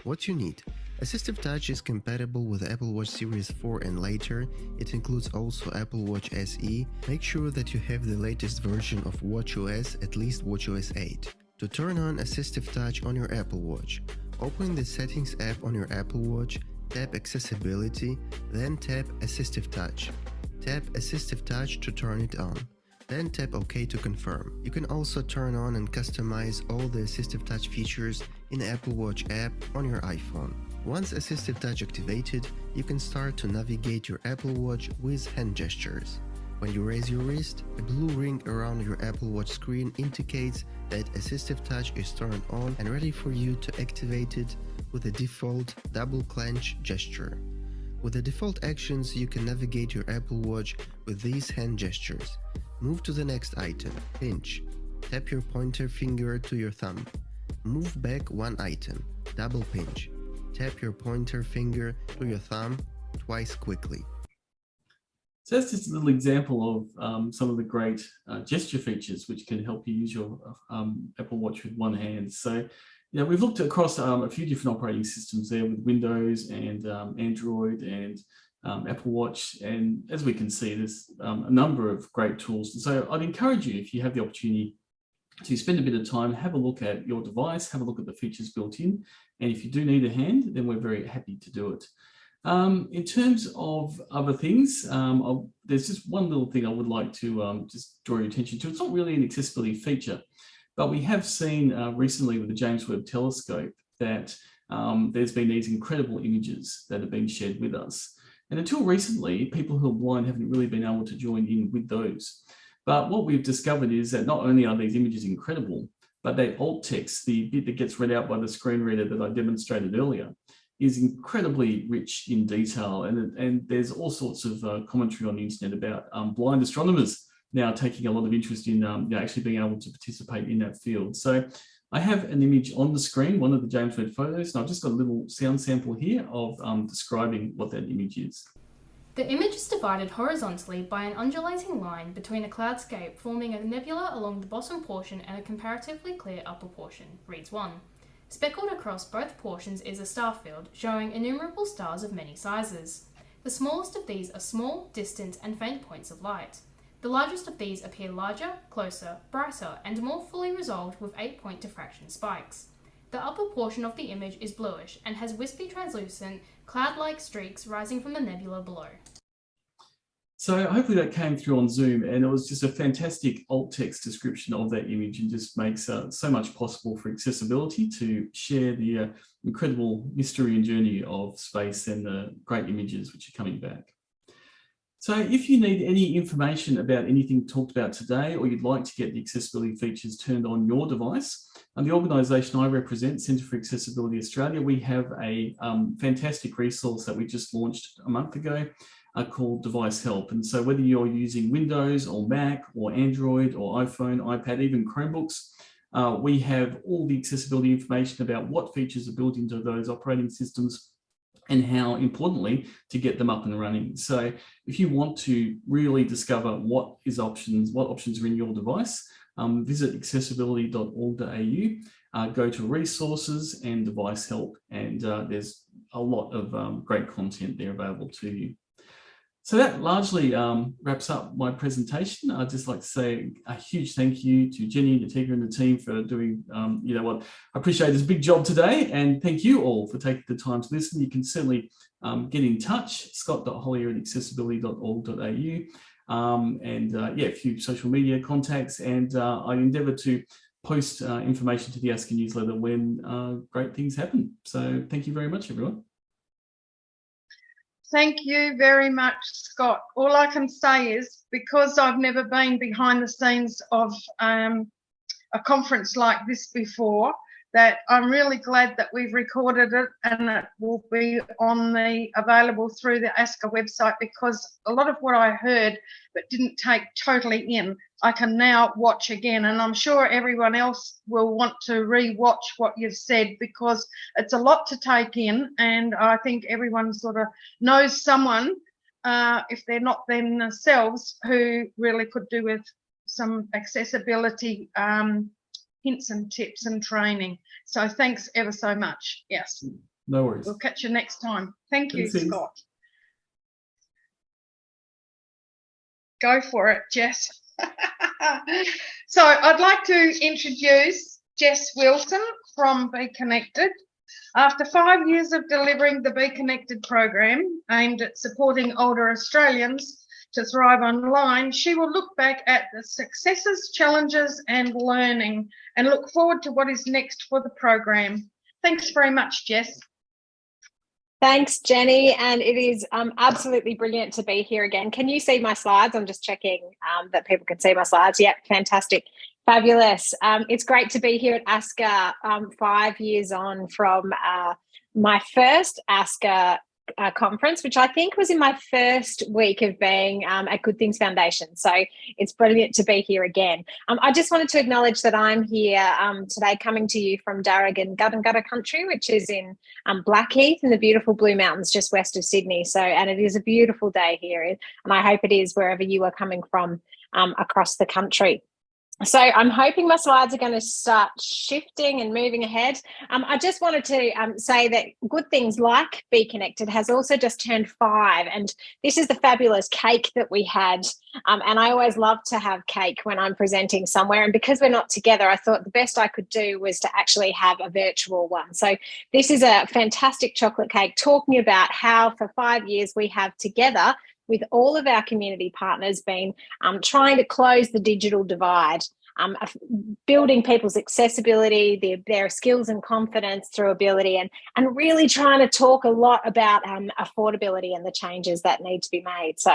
What you need: assistive touch is compatible with Apple Watch Series 4 and later. It includes also Apple Watch SE. Make sure that you have the latest version of watchOS, at least watchOS 8. To turn on assistive touch on your Apple Watch, open the Settings app on your Apple Watch, tap Accessibility, then tap Assistive Touch. Tap Assistive Touch to turn it on. Then tap OK to confirm. You can also turn on and customize all the assistive touch features in the Apple Watch app on your iPhone. Once assistive touch activated, you can start to navigate your Apple Watch with hand gestures. When you raise your wrist, a blue ring around your Apple Watch screen indicates that assistive touch is turned on and ready for you to activate it with the default double clench gesture. With the default actions, you can navigate your Apple Watch with these hand gestures. Move to the next item, pinch. Tap your pointer finger to your thumb. Move back one item, double pinch. Tap your pointer finger to your thumb twice quickly.
So that's just a little example of some of the great gesture features which can help you use your Apple Watch with one hand. So we've looked across a few different operating systems there with Windows and Android and Apple Watch, and as we can see, there's a number of great tools. And so I'd encourage you, if you have the opportunity, to spend a bit of time, have a look at your device, have a look at the features built in, and if you do need a hand, then we're very happy to do it. In terms of other things, there's just one little thing I would like to just draw your attention to. It's not really an accessibility feature, but we have seen recently with the James Webb Telescope that there's been these incredible images that have been shared with us. And until recently, people who are blind haven't really been able to join in with those. But what we've discovered is that not only are these images incredible, but they alt text, the bit that gets read out by the screen reader that I demonstrated earlier, is incredibly rich in detail. And there's all sorts of commentary on the internet about blind astronomers now taking a lot of interest in actually being able to participate in that field. So I have an image on the screen, one of the James Webb photos, and I've just got a little sound sample here of describing what that image is.
The image is divided horizontally by an undulating line between a cloudscape forming a nebula along the bottom portion and a comparatively clear upper portion, reads 1. Speckled across both portions is a star field showing innumerable stars of many sizes. The smallest of these are small, distant and faint points of light. The largest of these appear larger, closer, brighter and more fully resolved with 8-point diffraction spikes. The upper portion of the image is bluish and has wispy translucent, cloud-like streaks rising from the nebula below.
So hopefully that came through on Zoom, and it was just a fantastic alt text description of that image, and just makes so much possible for accessibility to share the incredible mystery and journey of space and the great images which are coming back. So if you need any information about anything talked about today, or you'd like to get the accessibility features turned on your device, and the organisation I represent, Centre for Accessibility Australia, we have a fantastic resource that we just launched a month ago called Device Help. And so whether you're using Windows or Mac or Android or iPhone, iPad, even Chromebooks, we have all the accessibility information about what features are built into those operating systems and how, importantly, to get them up and running. So if you want to really discover what options are in your device, visit accessibility.org.au, go to resources and device help, and there's a lot of great content there available to you. So that largely wraps up my presentation. I'd just like to say a huge thank you to Jenny, Natika and the team for doing, you know what, I appreciate this big job today, and thank you all for taking the time to listen. You can certainly get in touch, scott.hollier@accessibility.org.au, yeah, a few social media contacts, and I endeavour to post information to the ASCCA newsletter when great things happen. So thank you very much, everyone.
Thank you very much, Scott. All I can say is, because I've never been behind the scenes of a conference like this before, that I'm really glad that we've recorded it and it will be available through the ASCCA website, because a lot of what I heard but didn't take totally in, I can now watch again, and I'm sure everyone else will want to re-watch what you've said, because it's a lot to take in, and I think everyone sort of knows someone, if they're not themselves, who really could do with some accessibility hints and tips and training. So thanks ever so much. Yes.
No worries.
We'll catch you next time. Thank you, Scott. Go for it, Jess. So I'd like to introduce Jess Wilson from Be Connected. After 5 years of delivering the Be Connected program aimed at supporting older Australians to thrive online, she will look back at the successes, challenges and learning, and look forward to what is next for the program. Thanks very much, Jess.
Thanks, Jenny, and it is absolutely brilliant to be here again. Can you see my slides? I'm just checking that people can see my slides. Yep, fantastic. Fabulous. It's great to be here at ASCCA 5 years on from my first ASCCA conference, which I think was in my first week of being at Good Things Foundation. So it's brilliant to be here again. I just wanted to acknowledge that I'm here today coming to you from Darug Gutta country, which is in Blackheath in the beautiful Blue Mountains just west of Sydney. So, and it is a beautiful day here, and I hope it is wherever you are coming from across the country. So I'm hoping my slides are going to start shifting and moving ahead. I just wanted to say that Good Things like Be Connected has also just turned 5, and this is the fabulous cake that we had. And I always love to have cake when I'm presenting somewhere, and because we're not together, I thought the best I could do was to actually have a virtual one. So this is a fantastic chocolate cake talking about how for 5 years we have together with all of our community partners been trying to close the digital divide, building people's accessibility, their skills and confidence through ability, and really trying to talk a lot about affordability and the changes that need to be made. So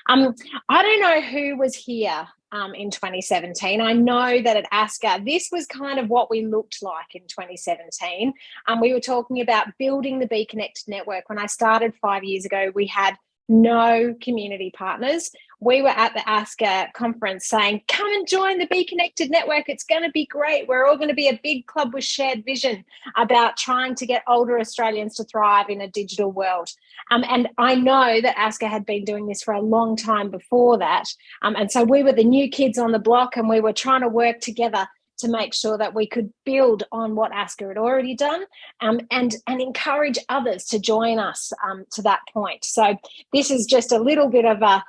I don't know who was here in 2017. I know that at ASCCA, this was kind of what we looked like in 2017. We were talking about building the Be Connected network. When I started 5 years ago, we had no community partners. We were at the ASCCA conference saying, come and join the Be Connected network. It's going to be great. We're all going to be a big club with shared vision about trying to get older Australians to thrive in a digital world. And I know that ASCCA had been doing this for a long time before that. And so we were the new kids on the block, and we were trying to work together to make sure that we could build on what ASCCA had already done, and encourage others to join us to that point. So this is just a little bit of a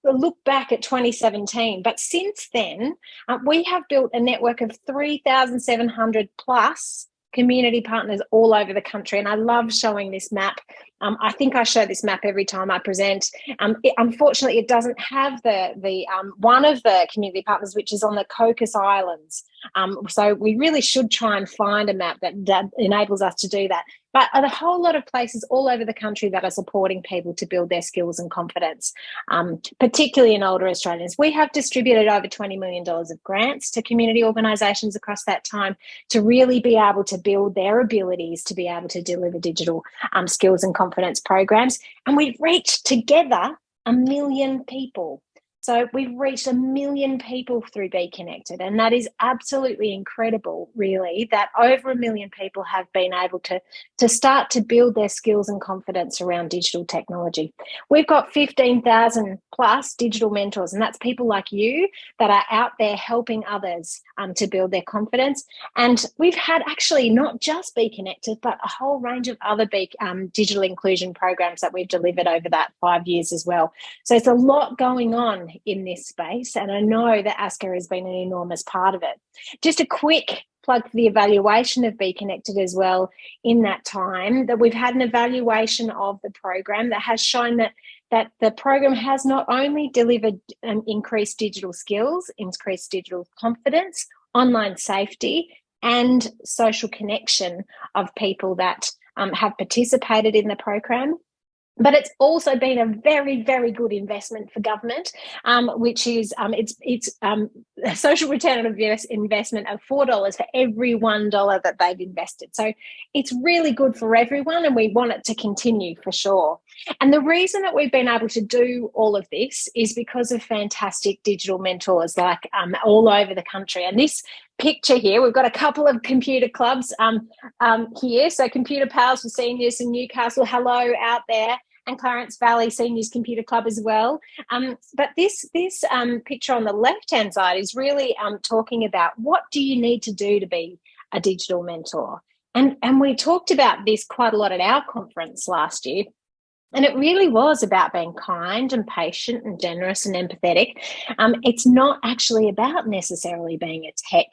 look back at 2017. But since then, we have built a network of 3,700 plus community partners all over the country. And I love showing this map. I think I show this map every time I present. Unfortunately, it doesn't have the one of the community partners, which is on the Cocos Islands. So we really should try and find a map that enables us to do that. But a whole lot of places all over the country that are supporting people to build their skills and confidence, particularly in older Australians. We have distributed over $20 million of grants to community organisations across that time to really be able to build their abilities to be able to deliver digital skills and confidence programs. And we've reached together 1 million people. So we've reached 1 million people through Be Connected, and that is absolutely incredible, really, that over 1 million people have been able to start to build their skills and confidence around digital technology. We've got 15,000 plus digital mentors, and that's people like you that are out there helping others to build their confidence. And we've had actually not just Be Connected, but a whole range of other digital inclusion programs that we've delivered over that 5 years as well. So it's a lot going on in this space, and I know that ASCCA has been an enormous part of it. Just a quick plug for the evaluation of Be Connected as well. In that time, that we've had an evaluation of the program that has shown that the program has not only delivered increased digital skills, increased digital confidence, online safety, and social connection of people that have participated in the program, but it's also been a very, very good investment for government, which is it's a social return on investment of $4 for every $1 that they've invested. So it's really good for everyone, and we want it to continue for sure. And the reason that we've been able to do all of this is because of fantastic digital mentors like all over the country. And this picture here, we've got a couple of computer clubs here. So Computer Pals for Seniors in Newcastle, hello out there, and Clarence Valley Seniors Computer Club as well. But this picture on the left-hand side is really talking about what do you need to do to be a digital mentor. And we talked about this quite a lot at our conference last year. And it really was about being kind and patient and generous and empathetic. It's not actually about necessarily being a tech,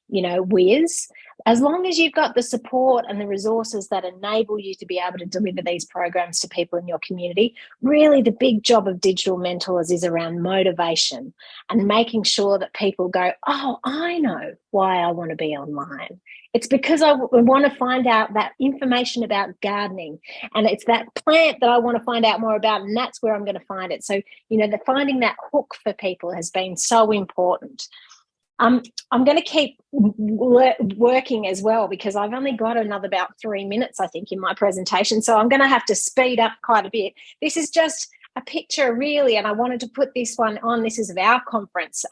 whiz. As long as you've got the support and the resources that enable you to be able to deliver these programs to people in your community, really the big job of digital mentors is around motivation and making sure that people go, oh, I know why I want to be online. It's because I want to find out that information about gardening, and it's that plant that I want to find out more about, and that's where I'm going to find it. So, finding that hook for people has been so important. I'm going to keep working as well because I've only got about 3 minutes, I think, in my presentation. So I'm going to have to speed up quite a bit. This is just a picture, really, and I wanted to put this one on. This is of our conference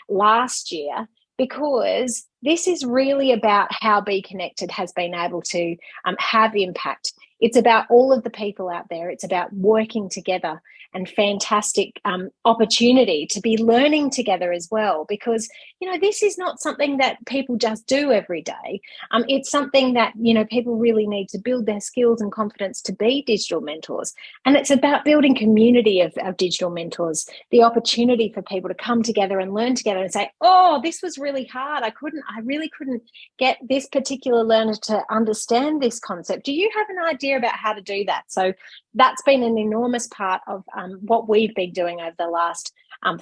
last year, because this is really about how Be Connected has been able to have impact. It's about all of the people out there. It's about working together and fantastic opportunity to be learning together as well, because, this is not something that people just do every day. It's something that, people really need to build their skills and confidence to be digital mentors. And it's about building community of digital mentors, the opportunity for people to come together and learn together and say, oh, this was really hard. I really couldn't get this particular learner to understand this concept. Do you have an idea about how to do that? So that's been an enormous part of what we've been doing over the last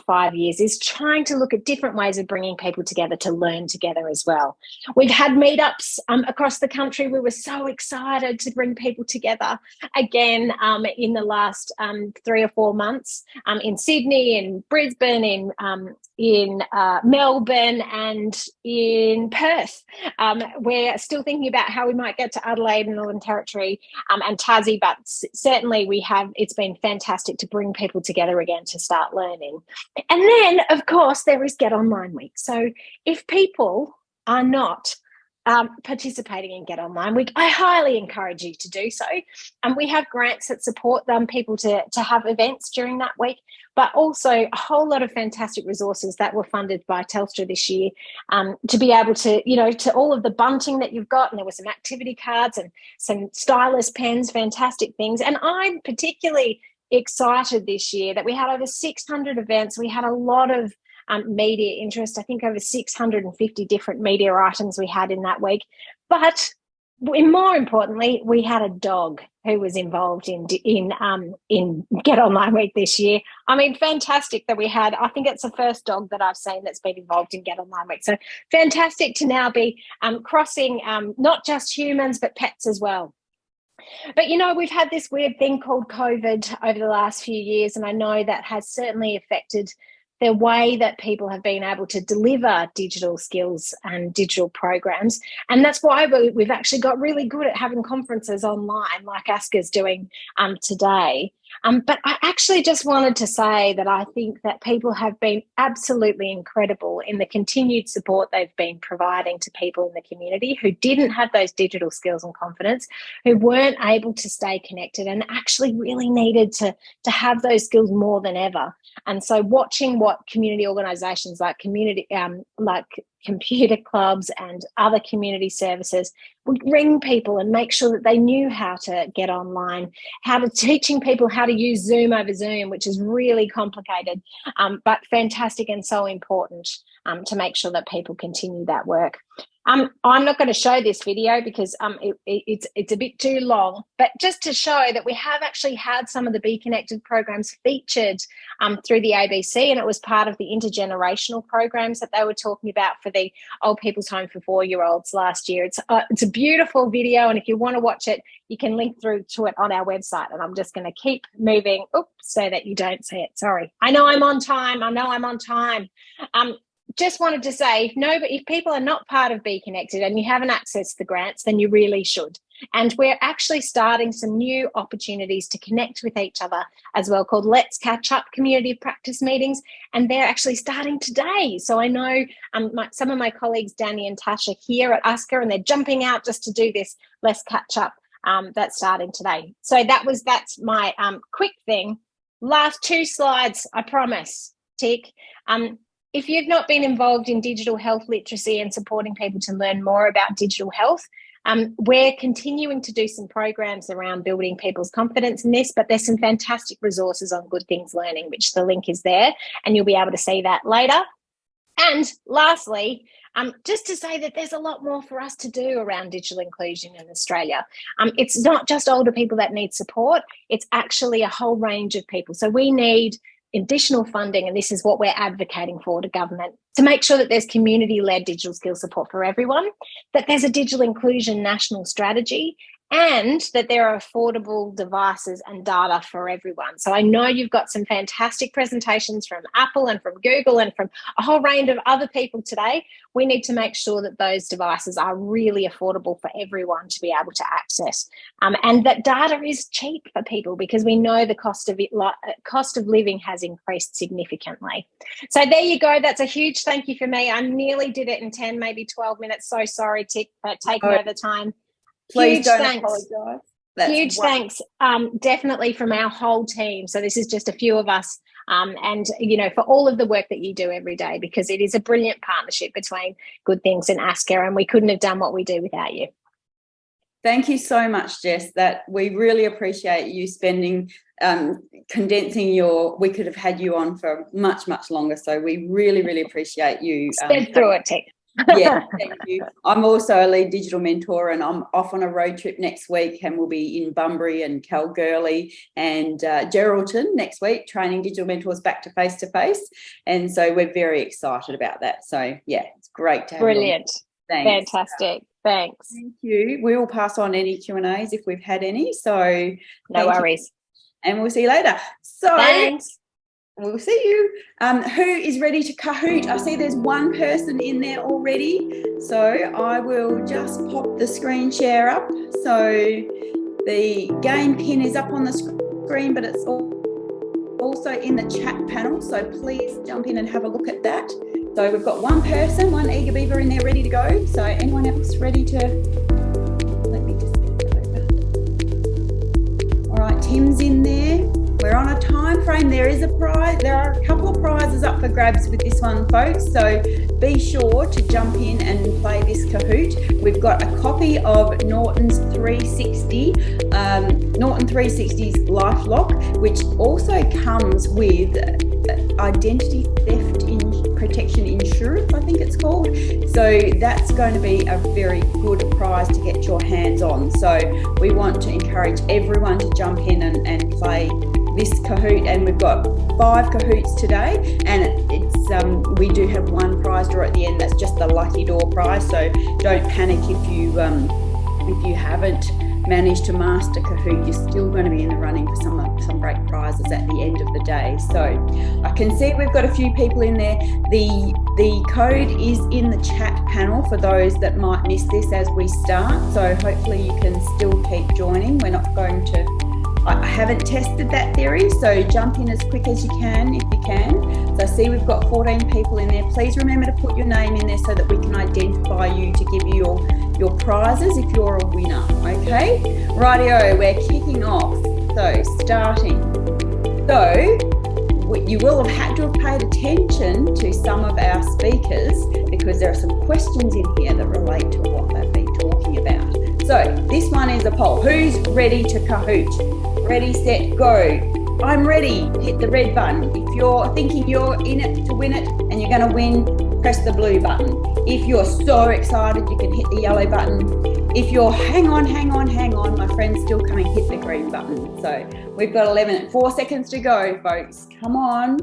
5 years, is trying to look at different ways of bringing people together to learn together as well. We've had meetups across the country. We were so excited to bring people together again in the last 3 or 4 months in Sydney, in Brisbane, in Melbourne, and in Perth. We're still thinking about how we might get to Adelaide and Northern Territory and Tassie, but certainly it's been fantastic to bring people together again to start learning. And then, of course, there is Get Online Week. So if people are not participating in Get Online Week, I highly encourage you to do so. And we have grants that support people to have events during that week, but also a whole lot of fantastic resources that were funded by Telstra this year to be able to, to all of the bunting that you've got. And there were some activity cards and some stylus pens, fantastic things. And I'm particularly excited this year that we had over 600 events. We had a lot of media interest. I think over 650 different media items we had in that week. But more importantly, we had a dog who was involved in Get Online Week this year. I mean, fantastic that we had. I think it's the first dog that I've seen that's been involved in Get Online Week. So fantastic to now be crossing not just humans but pets as well. But, we've had this weird thing called COVID over the last few years, and I know that has certainly affected the way that people have been able to deliver digital skills and digital programs. And that's why we've actually got really good at having conferences online like ASCCA's doing today. But I actually just wanted to say that I think that people have been absolutely incredible in the continued support they've been providing to people in the community who didn't have those digital skills and confidence, who weren't able to stay connected and actually really needed to have those skills more than ever. And so watching what community organisations like computer clubs and other community services would ring people and make sure that they knew how to get online, teaching people how to use Zoom over Zoom, which is really complicated, but fantastic and so important to make sure that people continue that work. I'm not going to show this video because it's a bit too long, but just to show that we have actually had some of the Be Connected programs featured through the ABC, and it was part of the intergenerational programs that they were talking about for the Old People's Home for 4-year-olds last year. It's a beautiful video, and if you want to watch it, you can link through to it on our website. And I'm just going to keep moving so that you don't see it. Sorry. I know I'm on time. Just wanted to say, if people are not part of Be Connected and you haven't accessed the grants, then you really should. And we're actually starting some new opportunities to connect with each other as well, called Let's Catch Up community practice meetings. And they're actually starting today. So I know some of my colleagues, Danny and Tasha, here at ASCCA, and they're jumping out just to do this Let's Catch Up. That's starting today. So that's my quick thing. Last 2 slides, I promise. Tick. If you've not been involved in digital health literacy and supporting people to learn more about digital health, we're continuing to do some programs around building people's confidence in this, but there's some fantastic resources on Good Things Learning, which the link is there, and you'll be able to see that later. And lastly, just to say that there's a lot more for us to do around digital inclusion in Australia. It's not just older people that need support, it's actually a whole range of people. So we need additional funding, and this is what we're advocating for to government, to make sure that there's community-led digital skills support for everyone, that there's a digital inclusion national strategy, and that there are affordable devices and data for everyone. So I know you've got some fantastic presentations from Apple and from Google and from a whole range of other people today. We need to make sure that those devices are really affordable for everyone to be able to access, and that data is cheap for people, because we know the cost of living has increased significantly. So there you go. That's a huge thank you for me. I nearly did it in 10, maybe 12 minutes. So sorry, Tick, for taking over time.
Please don't apologise.
Huge thanks, definitely from our whole team. So this is just a few of us, and for all of the work that you do every day, because it is a brilliant partnership between Good Things and ASCCA, and we couldn't have done what we do without you.
Thank you so much, Jess. That we really appreciate you spending, condensing we could have had you on for much, much longer. So we really, really appreciate you.
Sped through it, Tick.
Yeah, thank you. I'm also a lead digital mentor, and I'm off on a road trip next week, and we'll be in Bunbury and Kalgoorlie and Geraldton next week, training digital mentors back to face-to-face. And so we're very excited about that. So, yeah, it's great to have you on.
Brilliant. Thanks. Fantastic. Thanks.
Thank you. We will pass on any Q&As if we've had any. So
no worries.
And we'll see you later. So
thanks.
We'll see you. Who is ready to Kahoot? I see there's one person in there already. So I will just pop the screen share up. So the game pin is up on the screen, but it's also in the chat panel. So please jump in and have a look at that. So we've got one person, one eager beaver in there ready to go. So anyone else ready to? Let me just get over. All right, Tim's in there. We're on a time frame. There is a prize. There are a couple of prizes up for grabs with this one, folks. So be sure to jump in and play this Kahoot. We've got a copy of Norton's 360, Norton 360's LifeLock, which also comes with identity theft protection insurance, I think it's called. So that's going to be a very good prize to get your hands on. So we want to encourage everyone to jump in and play this Kahoot, and we've got 5 Kahoots today, and it's we do have one prize draw at the end. That's just the lucky door prize, so don't panic if you haven't managed to master Kahoot. You're still going to be in the running for some great prizes at the end of the day. So I can see we've got a few people in there. The code is in the chat panel for those that might miss this as we start, so hopefully you can still keep joining. We're not going to I haven't tested that theory, so jump in as quick as you can if you can. So I see we've got 14 people in there. Please remember to put your name in there so that we can identify you to give you your prizes if you're a winner, okay? Rightio, we're kicking off. So starting. So you will have had to have paid attention to some of our speakers because there are some questions in here that relate to what they've been talking about. So this one is a poll. Who's ready to Kahoot? Ready, set, go. I'm ready. Hit the red button. If you're thinking you're in it to win it and you're going to win, press the blue button. If you're so excited, you can hit the yellow button. If you're hang on, my friend's still coming, hit the green button. So we've got 4 seconds to go, folks. Come on.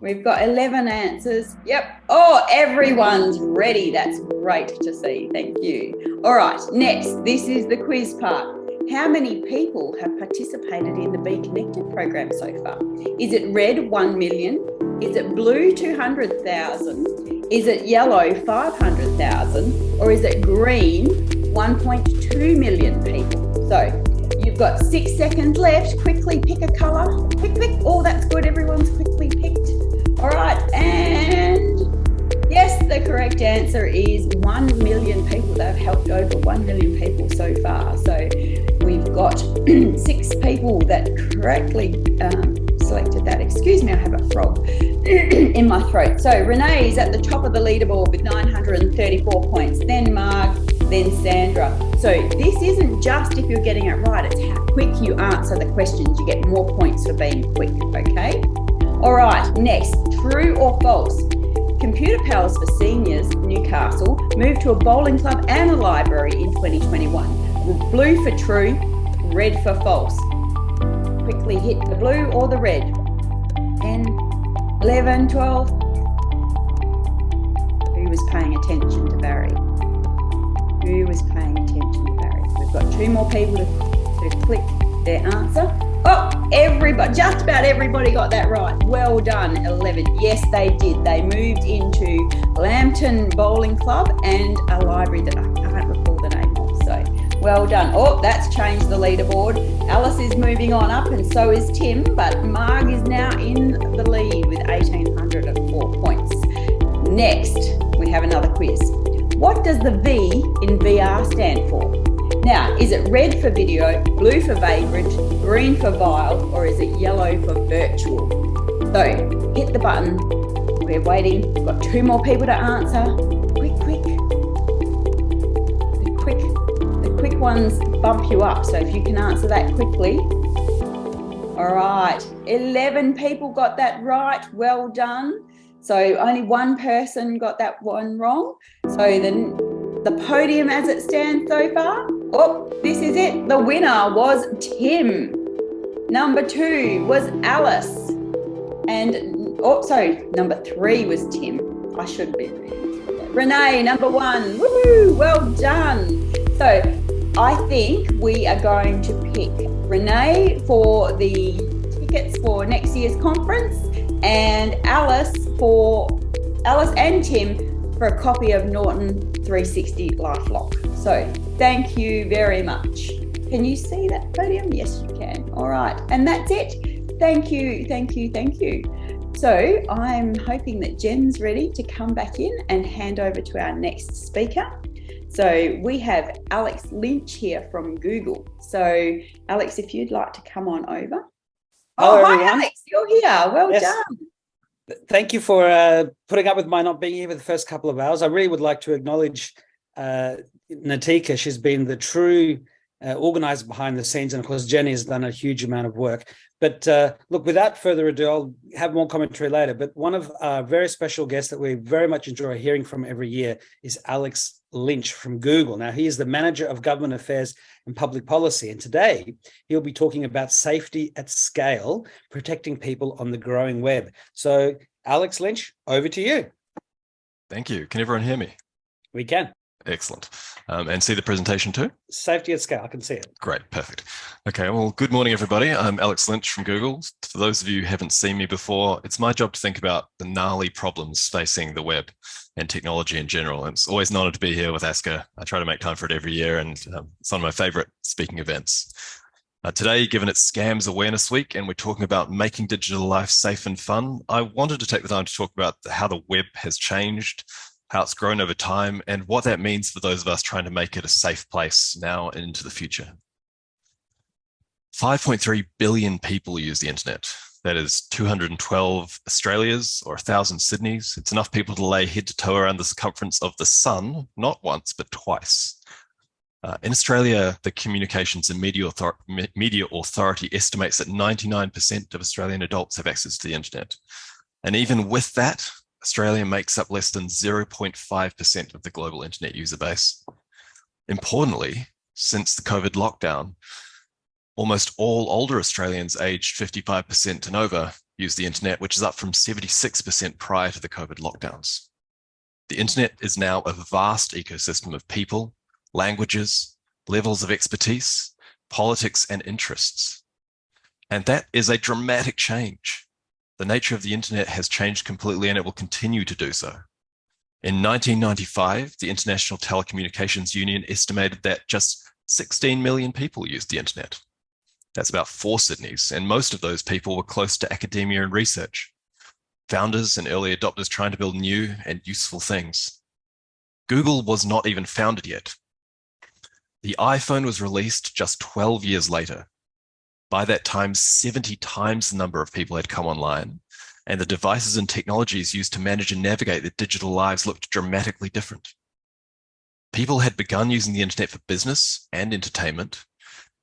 We've got 11 answers. Yep. Oh, everyone's ready. That's great to see. Thank you. All right, next, this is the quiz part. How many people have participated in the Be Connected program so far? Is it red, 1 million? Is it blue, 200,000? Is it yellow, 500,000? Or is it green, 1.2 million people? So you've got 6 seconds left. Quickly pick a colour. Quick. Oh, that's good. Everyone's quickly picked. All right, and yes, the correct answer is 1 million people. They've helped over 1 million people so far. So we've got 6 people that correctly selected that. Excuse me, I have a frog in my throat. So Renee is at the top of the leaderboard with 934 points, then Marg, then Sandra. So this isn't just if you're getting it right, it's how quick you answer the questions. You get more points for being quick, okay? All right, next, true or false? Computer Pals for Seniors, Newcastle, moved to a bowling club and a library in 2021. Blue for true, red for false. Quickly hit the blue or the red. 10, 11, 12. Who was paying attention to Barry? Who was paying attention to Barry? We've got 2 more people to click their answer. Oh, just about everybody got that right. Well done, 11. Yes, they did. They moved into Lambton Bowling Club and a library that I can't recall the name of. So well done. Oh, that's changed the leaderboard. Alice is moving on up and so is Tim, but Marg is now in the lead with 1,804 points. Next, we have another quiz. What does the V in VR stand for? Now, is it red for video, blue for vagrant, green for vile, or is it yellow for virtual? So, hit the button. We're waiting. We've got 2 more people to answer. Quick. The quick ones bump you up, so if you can answer that quickly. All right, 11 people got that right. Well done. So only 1 person got that one wrong. So the podium as it stands so far. Oh, this is it. The winner was Tim. Number 2 was Alice. And, number 3 was Tim. I should be. Renee, number 1. Woo, well done. So I think we are going to pick Renee for the tickets for next year's conference and Alice and Tim for a copy of Norton 360 LifeLock. So thank you very much. Can you see that podium? Yes, you can. All right. And that's it. Thank you. So I'm hoping that Jen's ready to come back in and hand over to our next speaker. So we have Alex Lynch here from Google. So Alex, if you'd like to come on over.
Hello,
hi
everyone.
Alex, you're here. Well
Yes.
done.
Thank you for putting up with my not being here for the first couple of hours. I really would like to acknowledge Natika. She's been the true organizer behind the scenes. And of course, Jenny has done a huge amount of work. But look, without further ado, I'll have more commentary later. But one of our very special guests that we very much enjoy hearing from every year is Alex Lynch from Google. Now, he is the Manager of Government Affairs and Public Policy. And today he'll be talking about safety at scale, protecting people on the growing web. So Alex Lynch, over to you.
Thank you. Can everyone hear me?
We can.
Excellent. And see the presentation too?
Safety at scale, I can see it.
Great, perfect. Okay, well, good morning, everybody. I'm Alex Lynch from Google. For those of you who haven't seen me before, it's my job to think about the gnarly problems facing the web and technology in general. And it's always an honor to be here with ASCCA. I try to make time for it every year, and it's one of my favorite speaking events. Today, given it's Scams Awareness Week and we're talking about making digital life safe and fun, I wanted to take the time to talk about how the web has changed, how it's grown over time, and what that means for those of us trying to make it a safe place now and into the future. 5.3 billion people use the internet. That is 212 Australias or 1,000 Sydneys. It's enough people to lay head to toe around the circumference of the sun, not once, but twice. In Australia, the Communications and Media Authority estimates that 99% of Australian adults have access to the internet. And even with that, Australia makes up less than 0.5% of the global internet user base. Importantly, since the COVID lockdown, almost all older Australians aged 55% and over use the internet, which is up from 76% prior to the COVID lockdowns. The internet is now a vast ecosystem of people, languages, levels of expertise, politics, and interests. And that is a dramatic change. The nature of the internet has changed completely, and it will continue to do so. In 1995, the International Telecommunications Union estimated that just 16 million people used the internet. That's about 4 Sydneys, and most of those people were close to academia and research. Founders and early adopters trying to build new and useful things. Google was not even founded yet. The iPhone was released just 12 years later. By that time, 70 times the number of people had come online, and the devices and technologies used to manage and navigate their digital lives looked dramatically different. People had begun using the internet for business and entertainment,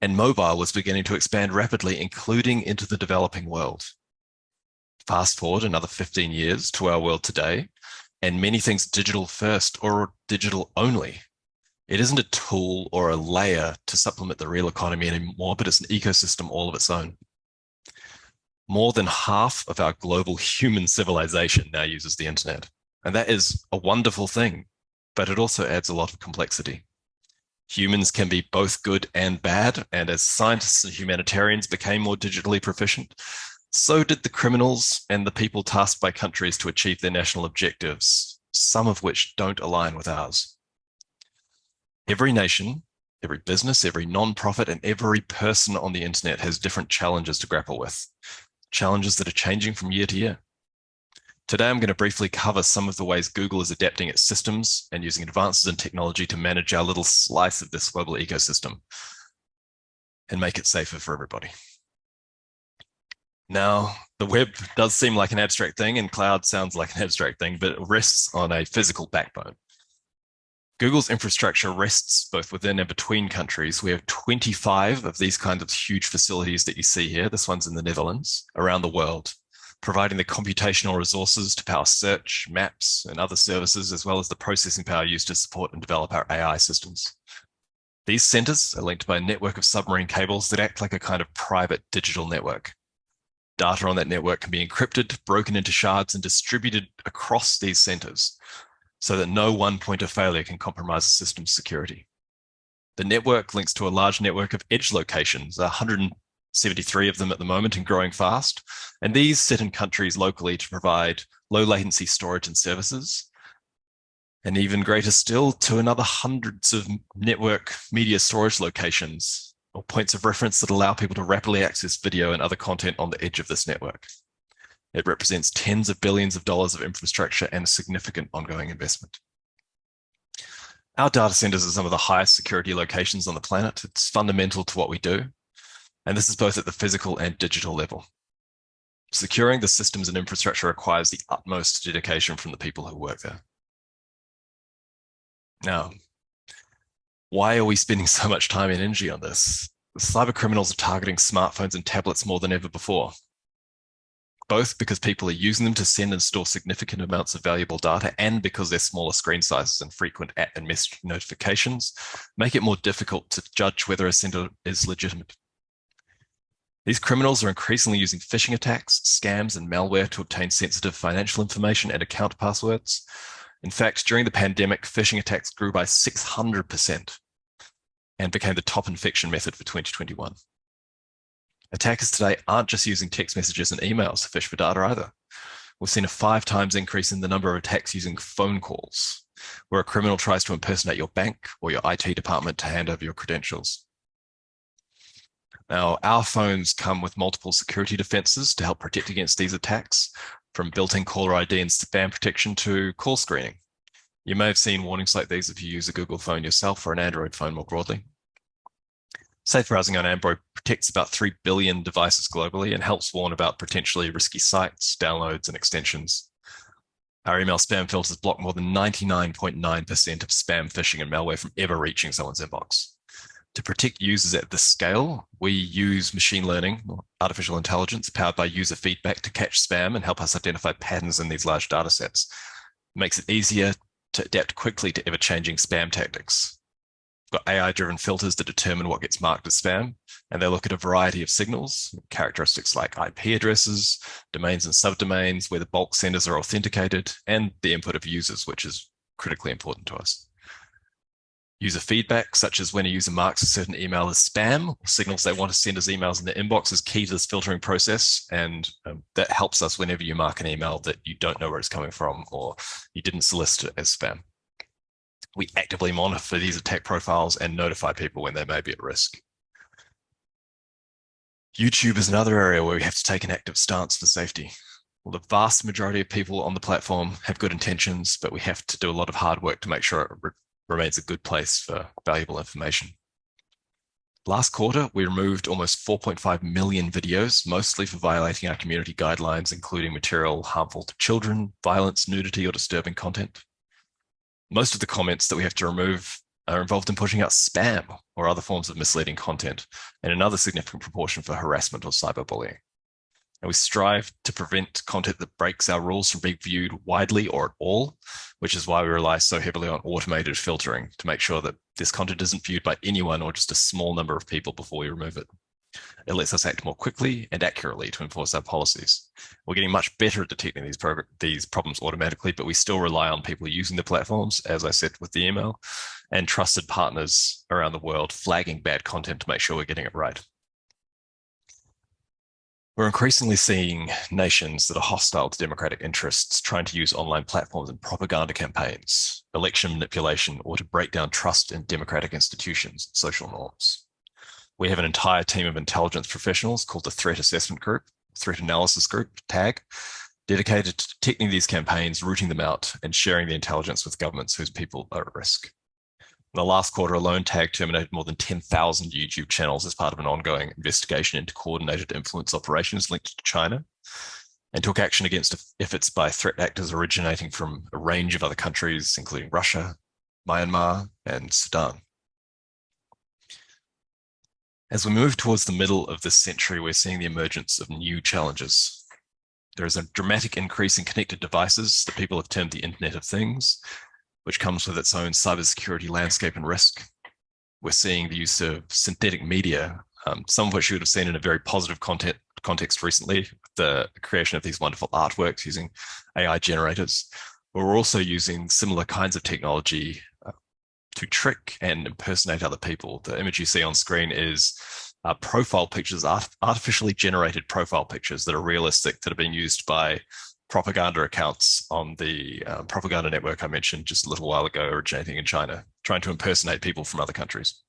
and mobile was beginning to expand rapidly, including into the developing world. Fast forward another 15 years to our world today, and many things digital first or digital only. It isn't a tool or a layer to supplement the real economy anymore, but it's an ecosystem all of its own. More than half of our global human civilization now uses the internet. And that is a wonderful thing, but it also adds a lot of complexity. Humans can be both good and bad, and as scientists and humanitarians became more digitally proficient, so did the criminals and the people tasked by countries to achieve their national objectives, some of which don't align with ours. Every nation, every business, every non-profit, and every person on the internet has different challenges to grapple with, challenges that are changing from year to year. Today, I'm going to briefly cover some of the ways Google is adapting its systems and using advances in technology to manage our little slice of this global ecosystem and make it safer for everybody. Now, the web does seem like an abstract thing, and cloud sounds like an abstract thing, but it rests on a physical backbone. Google's infrastructure rests both within and between countries. We have 25 of these kinds of huge facilities that you see here. This one's in the Netherlands, around the world, providing the computational resources to power search, maps, and other services, as well as the processing power used to support and develop our AI systems. These centers are linked by a network of submarine cables that act like a kind of private digital network. Data on that network can be encrypted, broken into shards, and distributed across these centers, so that no one point of failure can compromise the system's security. The network links to a large network of edge locations, 173 of them at the moment and growing fast. And these sit in countries locally to provide low latency storage and services. And even greater still, to another hundreds of network media storage locations or points of reference that allow people to rapidly access video and other content on the edge of this network. It represents tens of billions of dollars of infrastructure and a significant ongoing investment. Our data centers are some of the highest security locations on the planet. It's fundamental to what we do. And this is both at the physical and digital level. Securing the systems and infrastructure requires the utmost dedication from the people who work there. Now, why are we spending so much time and energy on this? The cyber criminals are targeting smartphones and tablets more than ever before. Both because people are using them to send and store significant amounts of valuable data, and because their smaller screen sizes and frequent app and message notifications make it more difficult to judge whether a sender is legitimate. These criminals are increasingly using phishing attacks, scams, and malware to obtain sensitive financial information and account passwords. In fact, during the pandemic, phishing attacks grew by 600% and became the top infection method for 2021. Attackers today aren't just using text messages and emails to fish for data either. We've seen a 5 times increase in the number of attacks using phone calls, where a criminal tries to impersonate your bank or your IT department to hand over your credentials. Now, our phones come with multiple security defenses to help protect against these attacks, from built-in caller ID and spam protection to call screening. You may have seen warnings like these if you use a Google phone yourself or an Android phone more broadly. Safe browsing on Android protects about 3 billion devices globally and helps warn about potentially risky sites, downloads, and extensions. Our email spam filters block more than 99.9% of spam, phishing, and malware from ever reaching someone's inbox. To protect users at this scale, we use machine learning, or artificial intelligence, powered by user feedback to catch spam and help us identify patterns in these large data sets. It makes it easier to adapt quickly to ever-changing spam tactics. We've got AI-driven filters that determine what gets marked as spam, and they look at a variety of signals, characteristics like IP addresses, domains and subdomains, where the bulk senders are authenticated, and the input of users, which is critically important to us. User feedback, such as when a user marks a certain email as spam, or signals they want to send as emails in their inbox, is key to this filtering process, and that helps us whenever you mark an email that you don't know where it's coming from or you didn't solicit it as spam. We actively monitor these attack profiles and notify people when they may be at risk. YouTube is another area where we have to take an active stance for safety. Well, the vast majority of people on the platform have good intentions, but we have to do a lot of hard work to make sure it remains a good place for valuable information. Last quarter, we removed almost 4.5 million videos, mostly for violating our community guidelines, including material harmful to children, violence, nudity, or disturbing content. Most of the comments that we have to remove are involved in pushing out spam or other forms of misleading content, and another significant proportion for harassment or cyberbullying. And we strive to prevent content that breaks our rules from being viewed widely or at all, which is why we rely so heavily on automated filtering to make sure that this content isn't viewed by anyone or just a small number of people before we remove it. It lets us act more quickly and accurately to enforce our policies. We're getting much better at detecting these problems automatically, but we still rely on people using the platforms, as I said with the email, and trusted partners around the world flagging bad content to make sure we're getting it right. We're increasingly seeing nations that are hostile to democratic interests trying to use online platforms in propaganda campaigns, election manipulation, or to break down trust in democratic institutions and social norms. We have an entire team of intelligence professionals called the Threat Assessment Group, Threat Analysis Group, TAG, dedicated to detecting these campaigns, rooting them out, and sharing the intelligence with governments whose people are at risk. In the last quarter alone, TAG terminated more than 10,000 YouTube channels as part of an ongoing investigation into coordinated influence operations linked to China, and took action against efforts by threat actors originating from a range of other countries, including Russia, Myanmar, and Sudan. As we move towards the middle of this century, we're seeing the emergence of new challenges. There is a dramatic increase in connected devices that people have termed the Internet of Things, which comes with its own cybersecurity landscape and risk. We're seeing the use of synthetic media, some of which you would have seen in a very positive context recently, the creation of these wonderful artworks using AI generators. But we're also using similar kinds of technology to trick and impersonate other people. The image you see on screen is profile pictures, artificially generated profile pictures that are realistic, that are being used by propaganda accounts on the propaganda network I mentioned just a little while ago, originating in China, trying to impersonate people from other countries.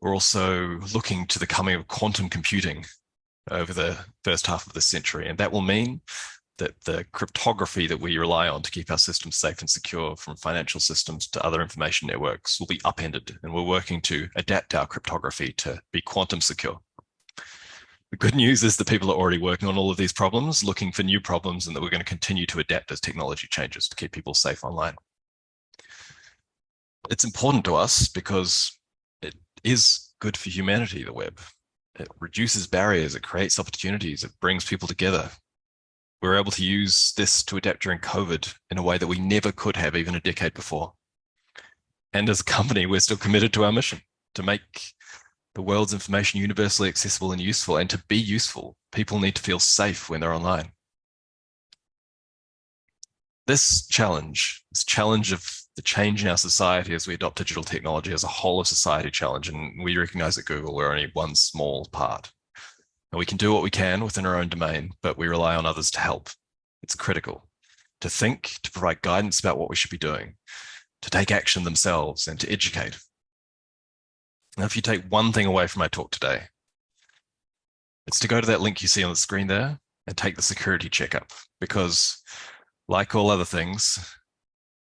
We're also looking to the coming of quantum computing over the first half of this century, and that will mean that the cryptography that we rely on to keep our systems safe and secure, from financial systems to other information networks, will be upended, and we're working to adapt our cryptography to be quantum secure. The good news is that people are already working on all of these problems, looking for new problems, and that we're going to continue to adapt as technology changes to keep people safe online. It's important to us because it is good for humanity, the web. It reduces barriers, it creates opportunities, it brings people together. We're able to use this to adapt during COVID in a way that we never could have even a decade before. And as a company, we're still committed to our mission to make the world's information universally accessible and useful. And to be useful, people need to feel safe when they're online. This challenge of the change in our society as we adopt digital technology as a whole of society challenge, and we recognize at Google we're only one small part. And we can do what we can within our own domain, but we rely on others to help. It's critical to think, to provide guidance about what we should be doing, to take action themselves, and to educate. Now, if you take one thing away from my talk today, it's to go to that link you see on the screen there and take the security checkup, because like all other things,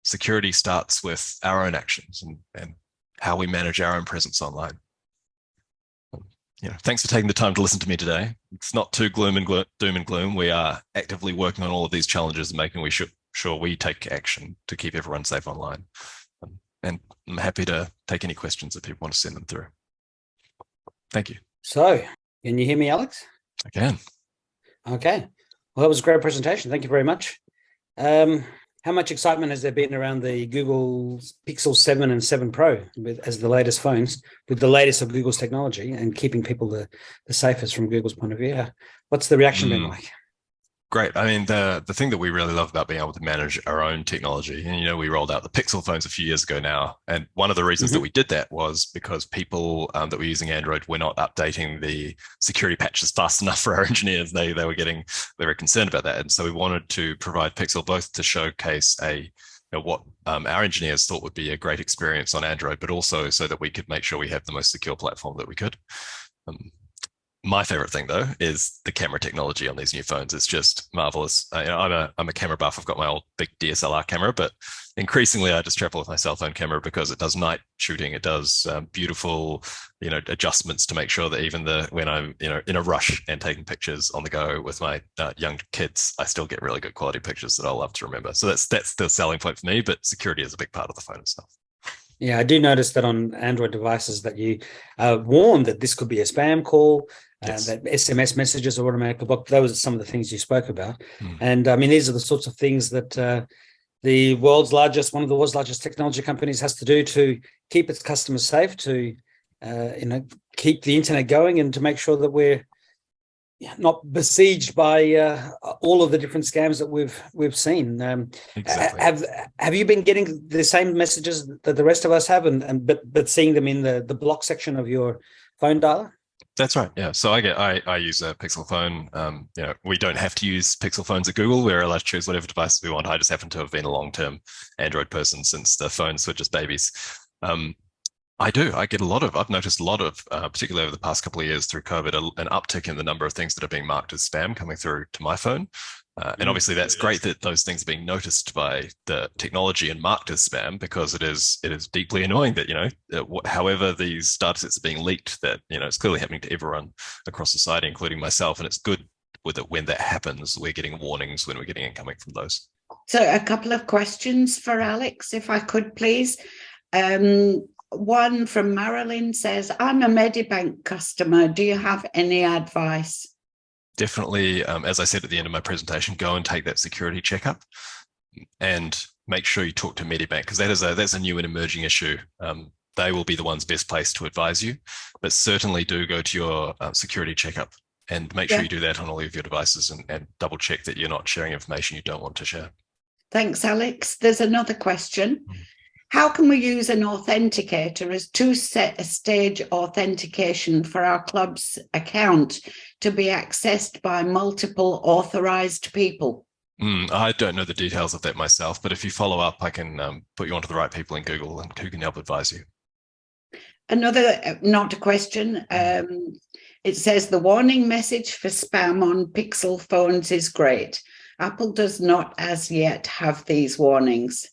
security starts with our own actions and how we manage our own presence online. Thanks for taking the time to listen to me today. It's not too doom and gloom. We are actively working on all of these challenges and making sure we take action to keep everyone safe online. And I'm happy to take any questions if people want to send them through. Thank you.
So, can you hear me, Alex?
I can.
Okay. Well, that was a great presentation. Thank you very much. How much excitement has there been around the Google Pixel 7 and 7 Pro as the latest phones with the latest of Google's technology and keeping people the safest from Google's point of view? What's the reaction been like?
Great. I mean, the thing that we really love about being able to manage our own technology, and we rolled out the Pixel phones a few years ago now, and one of the reasons that we did that was because people that were using Android were not updating the security patches fast enough for our engineers. They were getting very concerned about that, and so we wanted to provide Pixel both to showcase what our engineers thought would be a great experience on Android, but also so that we could make sure we have the most secure platform that we could. My favorite thing, though, is the camera technology on these new phones. It's just marvelous. I'm a camera buff. I've got my old big DSLR camera, but increasingly I just travel with my cell phone camera because it does night shooting. It does beautiful, adjustments to make sure that even when I'm, in a rush and taking pictures on the go with my young kids, I still get really good quality pictures that I'll love to remember. So that's the selling point for me. But security is a big part of the phone itself.
Yeah, I do notice that on Android devices that you warn that this could be a spam call. Yes. That SMS messages are automatically blocked. Those are some of the things you spoke about. And I mean, these are the sorts of things that one of the world's largest technology companies has to do to keep its customers safe, to keep the internet going, and to make sure that we're not besieged by all of the different scams that we've seen. Exactly. Have you been getting the same messages that the rest of us have, but seeing them in the block section of your phone dialer?
That's right. Yeah. So I use a Pixel phone. We don't have to use Pixel phones at Google. We're allowed to choose whatever device we want. I just happen to have been a long-term Android person since the phones were just babies. I get I've noticed a lot of, particularly over the past couple of years through COVID, an uptick in the number of things that are being marked as spam coming through to my phone. And obviously that's great that those things are being noticed by the technology and marked as spam, because it is deeply annoying that, however these data sets are being leaked, that, it's clearly happening to everyone across society, including myself. And it's good with it when that happens. We're getting warnings when we're getting incoming from those.
So a couple of questions for Alex, if I could, please. One from Marilyn says, I'm a Medibank customer. Do you have any advice?
Definitely, as I said at the end of my presentation, go and take that security checkup and make sure you talk to Medibank, because that's a new and emerging issue. They will be the ones best placed to advise you, but certainly do go to your security checkup and make sure you do that on all of your devices and double check that you're not sharing information you don't want to share.
Thanks, Alex. There's another question. How can we use an authenticator as two-stage authentication for our club's account to be accessed by multiple authorized people?
I don't know the details of that myself, but if you follow up, I can put you onto the right people in Google and who can help advise you.
Another, not a question. It says the warning message for spam on Pixel phones is great. Apple does not as yet have these warnings.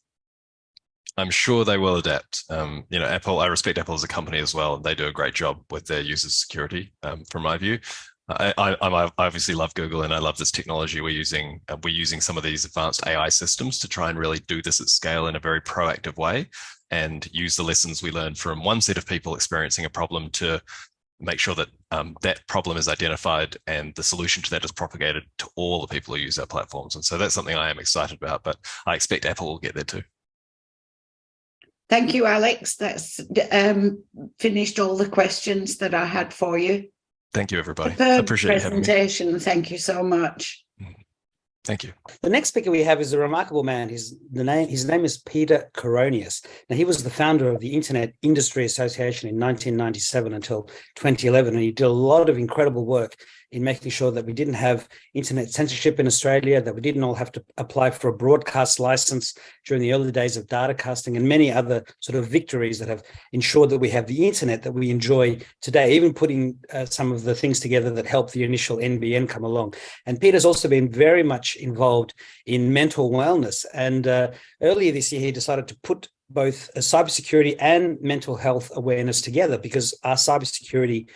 I'm sure they will adapt. Apple, I respect Apple as a company as well. They do a great job with their users' security, from my view. I obviously love Google and I love this technology we're using. We're using some of these advanced AI systems to try and really do this at scale in a very proactive way and use the lessons we learned from one set of people experiencing a problem to make sure that that problem is identified and the solution to that is propagated to all the people who use our platforms. And so that's something I am excited about, but I expect Apple will get there too.
Thank you, Alex. That's finished all the questions that I had for you.
Thank you, everybody. I appreciate you having me.
Presentation. Thank you so much.
Thank you.
The next speaker we have is a remarkable man. His name is Peter Coroneos. Now, he was the founder of the Internet Industry Association in 1997 until 2011, and he did a lot of incredible work in making sure that we didn't have internet censorship in Australia, that we didn't all have to apply for a broadcast license during the early days of datacasting, and many other sort of victories that have ensured that we have the internet that we enjoy today, even putting some of the things together that helped the initial NBN come along. And Peter's also been very much involved in mental wellness. And earlier this year, he decided to put both cybersecurity and mental health awareness together, because our cybersecurity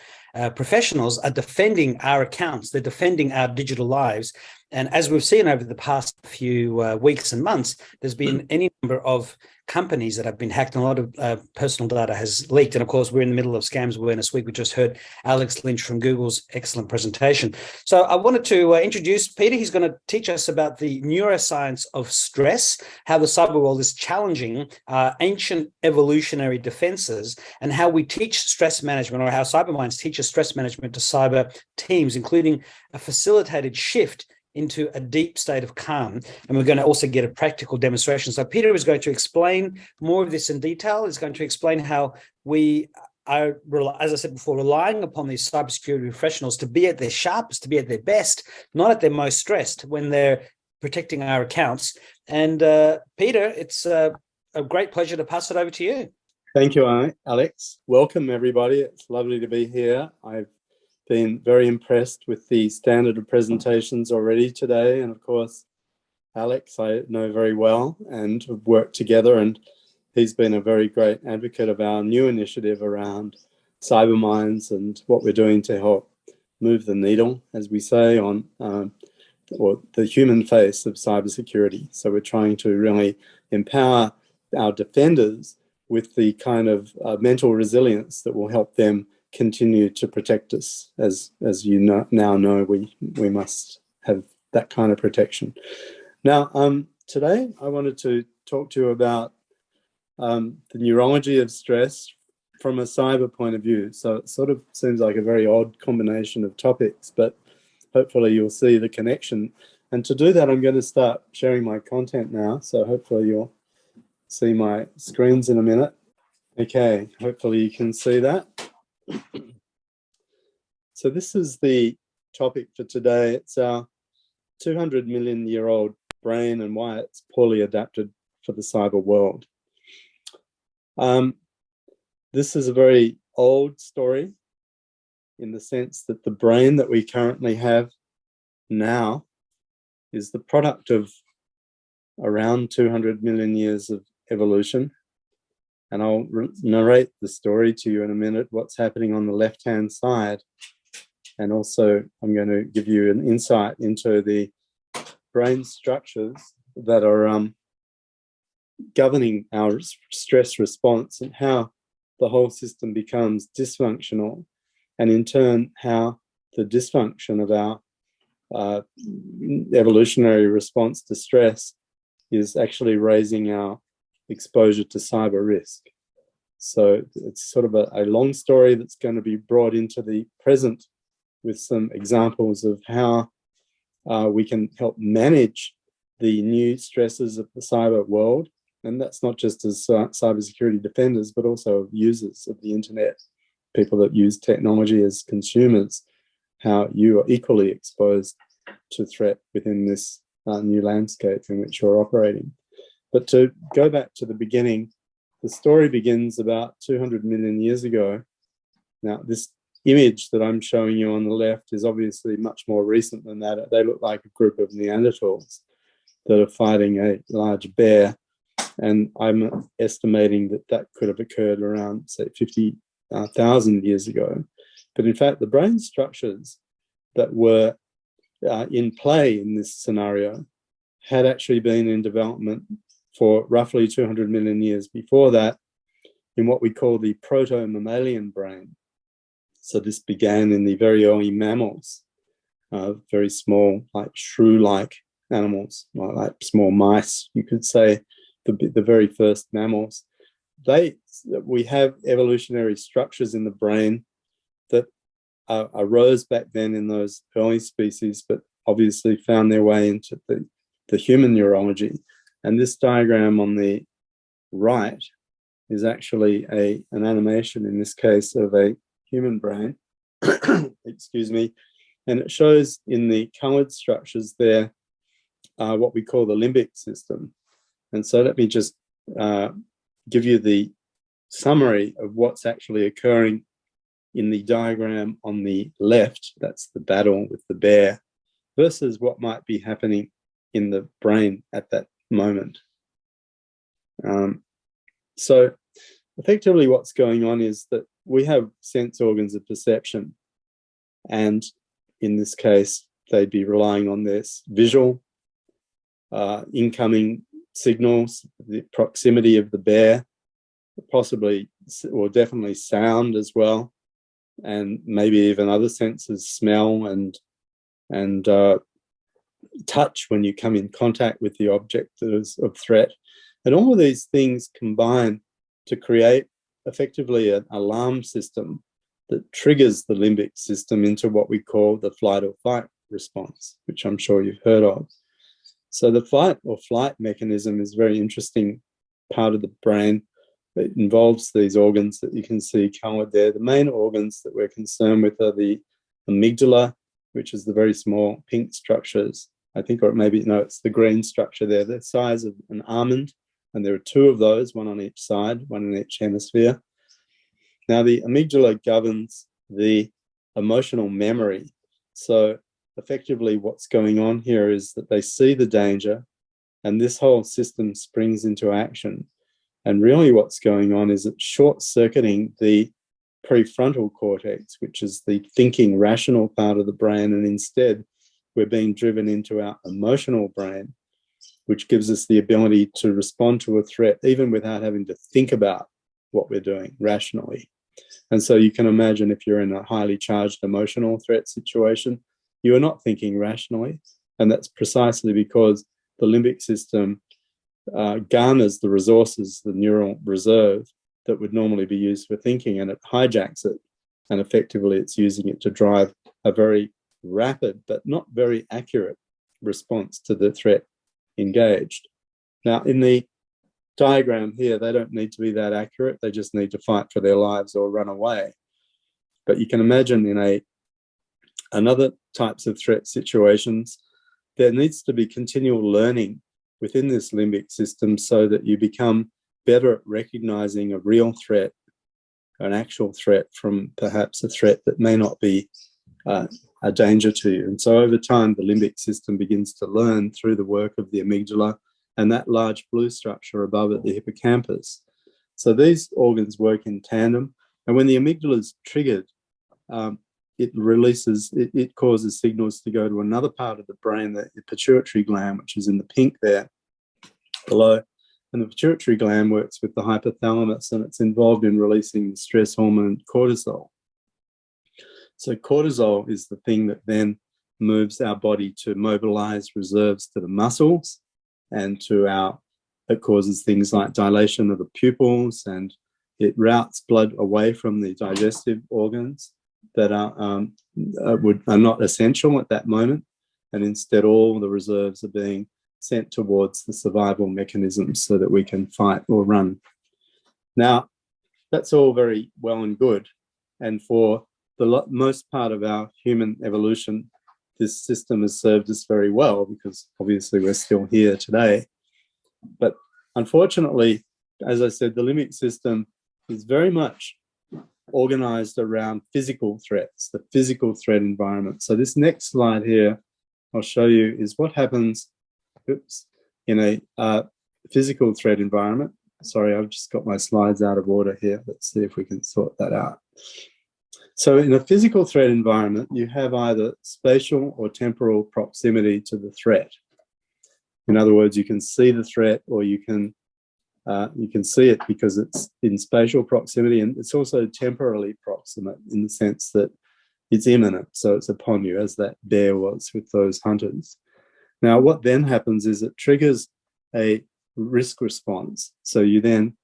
professionals are defending our accounts, they're defending our digital lives. And as we've seen over the past few weeks and months, there's been any number of companies that have been hacked, and a lot of personal data has leaked. And of course, we're in the middle of Scams Awareness Week. We just heard Alex Lynch from Google's excellent presentation. So I wanted to introduce Peter. He's going to teach us about the neuroscience of stress, how the cyber world is challenging ancient evolutionary defenses, and how we teach stress management, or how Cyberminds teaches stress management to cyber teams, including a facilitated shift into a deep state of calm. And we're going to also get a practical demonstration. So Peter is going to explain more of this in detail. He's going to explain how we are, as I said before, relying upon these cybersecurity professionals to be at their sharpest, to be at their best, not at their most stressed when they're protecting our accounts. And Peter, it's a great pleasure to pass it over to you.
Thank you, Alex. Welcome, everybody. It's lovely to be here. I've been very impressed with the standard of presentations already today. And of course, Alex, I know very well and have worked together, and he's been a very great advocate of our new initiative around Cyberminds and what we're doing to help move the needle, as we say, on or the human face of cybersecurity. So we're trying to really empower our defenders with the kind of mental resilience that will help them continue to protect us. As you now know, we must have that kind of protection. Now, today I wanted to talk to you about the neurology of stress from a cyber point of view. So it sort of seems like a very odd combination of topics, but hopefully you'll see the connection. And to do that, I'm going to start sharing my content now. So hopefully you'll see my screens in a minute. Okay, hopefully you can see that. So this is the topic for today. It's our 200 million year old brain and why it's poorly adapted for the cyber world. This is a very old story in the sense that the brain that we currently have now is the product of around 200 million years of evolution. And I'll narrate the story to you in a minute, what's happening on the left-hand side. And also I'm going to give you an insight into the brain structures that are governing our stress response and how the whole system becomes dysfunctional, and in turn, how the dysfunction of our evolutionary response to stress is actually raising our exposure to cyber risk. So it's sort of a long story that's going to be brought into the present with some examples of how we can help manage the new stresses of the cyber world. And that's not just as cybersecurity defenders, but also users of the internet, people that use technology as consumers, how you are equally exposed to threat within this new landscape in which you're operating. But to go back to the beginning, the story begins about 200 million years ago. Now, this image that I'm showing you on the left is obviously much more recent than that. They look like a group of Neanderthals that are fighting a large bear. And I'm estimating that that could have occurred around, say, 50,000 years ago. But in fact, the brain structures that were in play in this scenario had actually been in development for roughly 200 million years before that in what we call the proto-mammalian brain. So this began in the very early mammals, very small, like shrew-like animals, like small mice, you could say, the very first mammals. We have evolutionary structures in the brain that arose back then in those early species, but obviously found their way into the human neurology. And this diagram on the right is actually an animation, in this case, of a human brain, excuse me, And it shows in the coloured structures there what we call the limbic system. And so let me just give you the summary of what's actually occurring in the diagram on the left. That's the battle with the bear, versus what might be happening in the brain at that moment. So effectively what's going on is that we have sense organs of perception, and in this case they'd be relying on their visual, incoming signals, the proximity of the bear, possibly or definitely sound as well, and maybe even other senses, smell and touch when you come in contact with the object that is of threat. And all of these things combine to create effectively an alarm system that triggers the limbic system into what we call the flight or fight response, which I'm sure you've heard of. So the fight or flight mechanism is a very interesting part of the brain. It involves these organs that you can see coloured there. The main organs that we're concerned with are the amygdala, which is the very small pink structures, I think, or maybe, no, it's the green structure there, the size of an almond. And there are two of those, one on each side, one in each hemisphere. Now, the amygdala governs the emotional memory. So effectively what's going on here is that they see the danger and this whole system springs into action. And really what's going on is it's short-circuiting the prefrontal cortex, which is the thinking, rational part of the brain, and instead we're being driven into our emotional brain, which gives us the ability to respond to a threat even without having to think about what we're doing rationally. And so you can imagine if you're in a highly charged emotional threat situation, you are not thinking rationally. And that's precisely because the limbic system garners the resources, the neural reserve that would normally be used for thinking, and it hijacks it. And effectively it's using it to drive a very rapid but not very accurate response to the threat engaged. Now, in the diagram here, they don't need to be that accurate. They just need to fight for their lives or run away. But you can imagine in another types of threat situations, there needs to be continual learning within this limbic system so that you become better at recognizing a real threat, an actual threat, from perhaps a threat that may not be a danger to you. And so over time, the limbic system begins to learn through the work of the amygdala and that large blue structure above it, the hippocampus. So these organs work in tandem. And when the amygdala is triggered, it causes signals to go to another part of the brain, the pituitary gland, which is in the pink there below. And the pituitary gland works with the hypothalamus, and it's involved in releasing the stress hormone cortisol. So cortisol is the thing that then moves our body to mobilize reserves to the muscles and it causes things like dilation of the pupils, and it routes blood away from the digestive organs that are not essential at that moment. And instead, all the reserves are being sent towards the survival mechanisms so that we can fight or run. Now, that's all very well and good. And for the most part of our human evolution, this system has served us very well because obviously we're still here today. But unfortunately, as I said, the limbic system is very much organized around physical threats, the physical threat environment. So this next slide here, I'll show you, is what happens in a physical threat environment. Sorry, I've just got my slides out of order here. Let's see if we can sort that out. So in a physical threat environment, you have either spatial or temporal proximity to the threat. In other words, you can see the threat, or you can see it because it's in spatial proximity, and it's also temporally proximate in the sense that it's imminent, so it's upon you, as that bear was with those hunters. Now, what then happens is it triggers a risk response. So you then,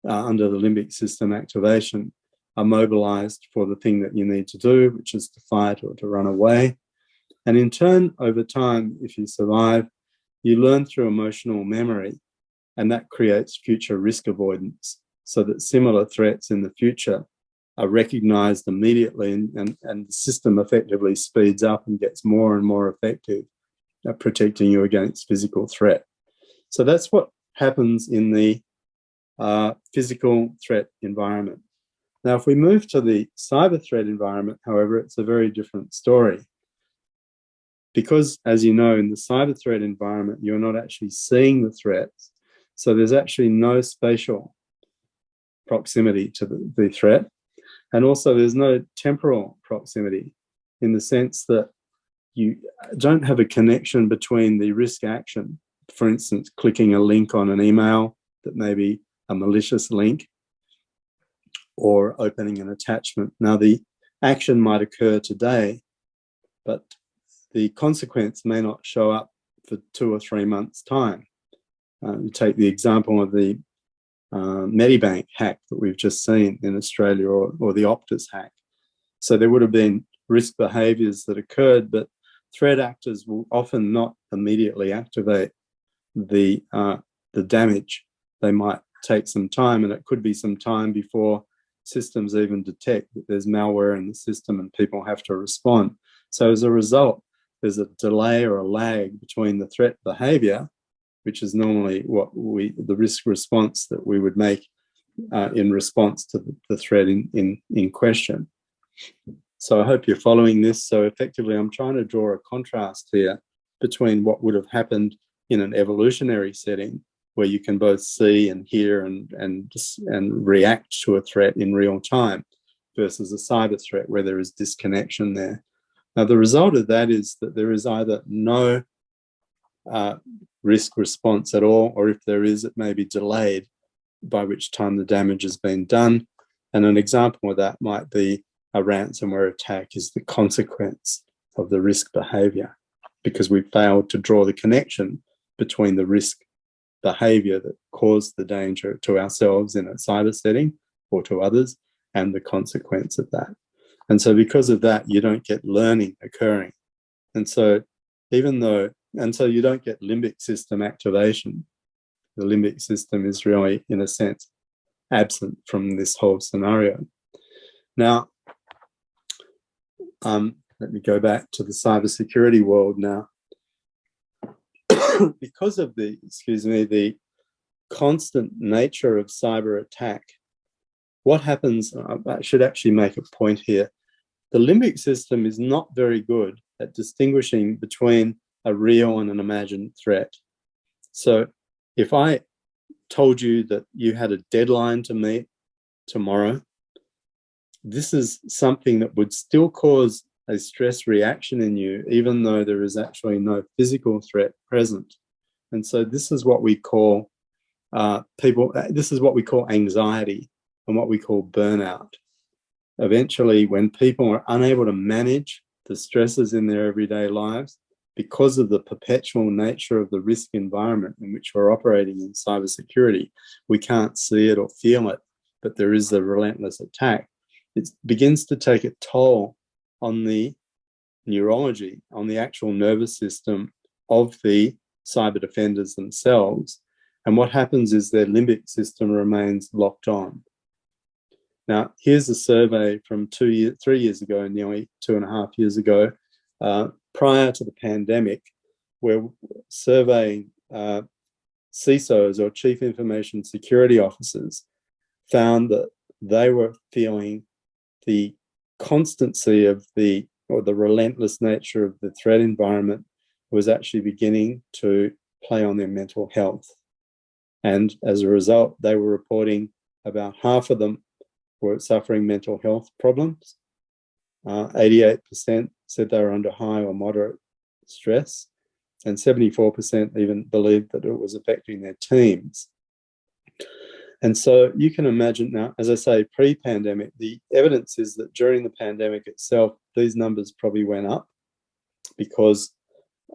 under the limbic system activation, are mobilized for the thing that you need to do, which is to fight or to run away. And in turn, over time, if you survive, you learn through emotional memory, and that creates future risk avoidance, so that similar threats in the future are recognized immediately, and the system effectively speeds up and gets more and more effective at protecting you against physical threat. So that's what happens in the physical threat environment. Now, if we move to the cyber threat environment, however, it's a very different story. Because, as you know, in the cyber threat environment, you're not actually seeing the threats. So there's actually no spatial proximity to the threat. And also there's no temporal proximity, in the sense that you don't have a connection between the risk action, for instance, clicking a link on an email that may be a malicious link, or opening an attachment. Now, the action might occur today, but the consequence may not show up for 2 or 3 months' time. You take the example of the Medibank hack that we've just seen in Australia, or the Optus hack. So there would have been risk behaviours that occurred, but threat actors will often not immediately activate the damage. They might take some time, and it could be some time before systems even detect that there's malware in the system and people have to respond. So as a result, there's a delay or a lag between the threat behaviour, which is normally the risk response that we would make in response to the threat in question. So I hope you're following this. So effectively, I'm trying to draw a contrast here between what would have happened in an evolutionary setting, where you can both see and hear and react to a threat in real time, versus a cyber threat where there is disconnection there. Now, the result of that is that there is either no risk response at all, or if there is, it may be delayed, by which time the damage has been done. And an example of that might be a ransomware attack is the consequence of the risk behavior, because we failed to draw the connection between the risk behavior that caused the danger to ourselves in a cyber setting or to others, and the consequence of that. And so because of that, you don't get learning occurring. And so you don't get limbic system activation. The limbic system is really, in a sense, absent from this whole scenario. Now, let me go back to the cybersecurity world now. Because of the constant nature of cyber attack, what happens, I should actually make a point here. The limbic system is not very good at distinguishing between a real and an imagined threat. So if I told you that you had a deadline to meet tomorrow, this is something that would still cause a stress reaction in you, even though there is actually no physical threat present. And so this is what we call anxiety and what we call burnout. Eventually, when people are unable to manage the stresses in their everyday lives because of the perpetual nature of the risk environment in which we're operating in cybersecurity, we can't see it or feel it, but there is a relentless attack. It begins to take a toll on the neurology, on the actual nervous system of the cyber defenders themselves. And what happens is their limbic system remains locked on. Now, here's a survey from 3 years ago, nearly 2.5 years ago, prior to the pandemic, where surveying CISOs, or Chief Information Security Officers, found that they were feeling the constancy of the relentless nature of the threat environment was actually beginning to play on their mental health. And as a result, they were reporting about half of them were suffering mental health problems. 88% said they were under high or moderate stress, and 74% even believed that it was affecting their teams. And so you can imagine now, as I say, pre-pandemic, the evidence is that during the pandemic itself, these numbers probably went up because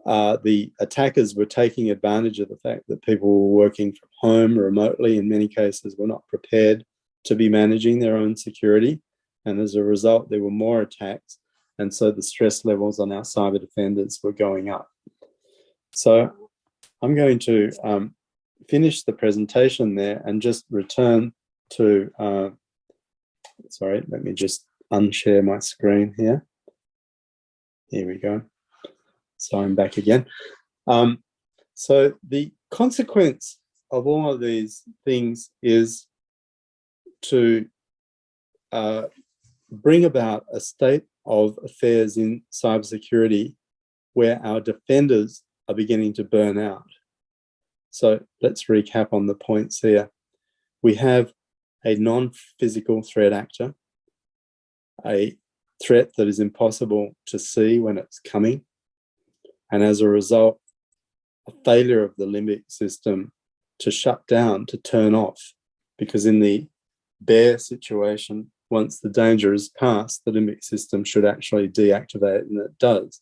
the attackers were taking advantage of the fact that people were working from home remotely. In many cases, were not prepared to be managing their own security. And as a result, there were more attacks. And so the stress levels on our cyber defenders were going up. So I'm going to finish the presentation there and just return to Sorry, let me just unshare my screen here. Here we go. So I'm back again. So the consequence of all of these things is to bring about a state of affairs in cybersecurity where our defenders are beginning to burn out. So let's recap on the points here. We have a non-physical threat actor, a threat that is impossible to see when it's coming, and as a result, a failure of the limbic system to shut down, to turn off, because in the bare situation, once the danger is past, the limbic system should actually deactivate, and it does.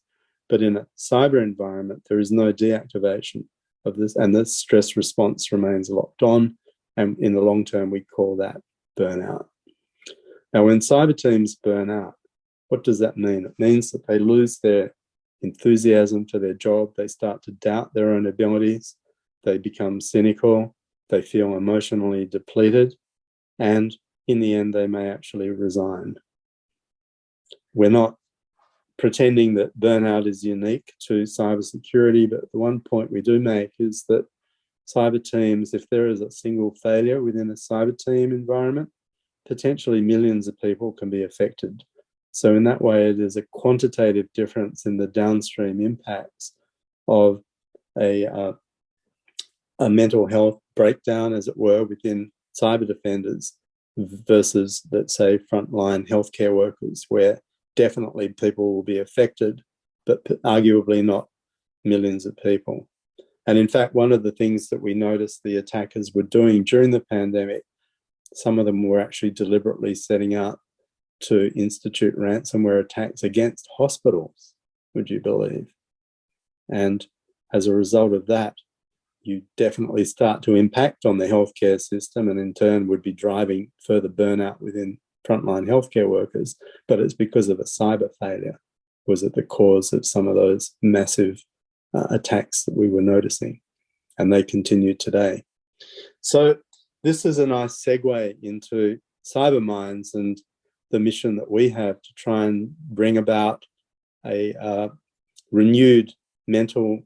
But in a cyber environment, there is no deactivation of this, and the stress response remains locked on, and in the long term, we call that burnout. Now, when cyber teams burn out, what does that mean? It means that they lose their enthusiasm for their job, they start to doubt their own abilities, they become cynical, they feel emotionally depleted, and in the end, they may actually resign. We're not pretending that burnout is unique to cybersecurity, but the one point we do make is that cyber teams, if there is a single failure within a cyber team environment, potentially millions of people can be affected. So in that way, there's a quantitative difference in the downstream impacts of a mental health breakdown, as it were, within cyber defenders versus, let's say, frontline healthcare workers, where definitely people will be affected, but arguably not millions of people. And in fact, one of the things that we noticed the attackers were doing during the pandemic, some of them were actually deliberately setting out to institute ransomware attacks against hospitals, would you believe? And as a result of that, you definitely start to impact on the healthcare system, and in turn would be driving further burnout within frontline healthcare workers. But it's because of a cyber failure was at the cause of some of those massive attacks that we were noticing, and they continue today. So this is a nice segue into Cyber Minds and the mission that we have to try and bring about a renewed mental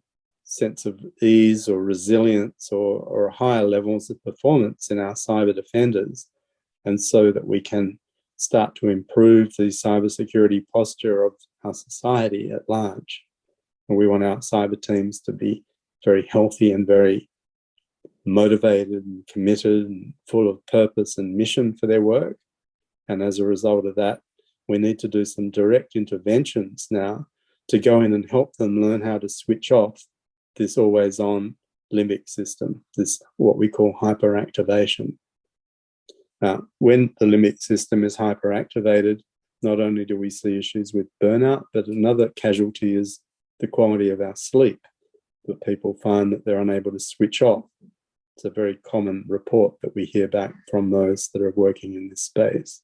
sense of ease or resilience or higher levels of performance in our cyber defenders, and so that we can start to improve the cybersecurity posture of our society at large. And we want our cyber teams to be very healthy and very motivated and committed and full of purpose and mission for their work. And as a result of that, we need to do some direct interventions now to go in and help them learn how to switch off this always-on limbic system, this what we call hyperactivation. Now, when the limbic system is hyperactivated, not only do we see issues with burnout, but another casualty is the quality of our sleep, that people find that they're unable to switch off. It's a very common report that we hear back from those that are working in this space.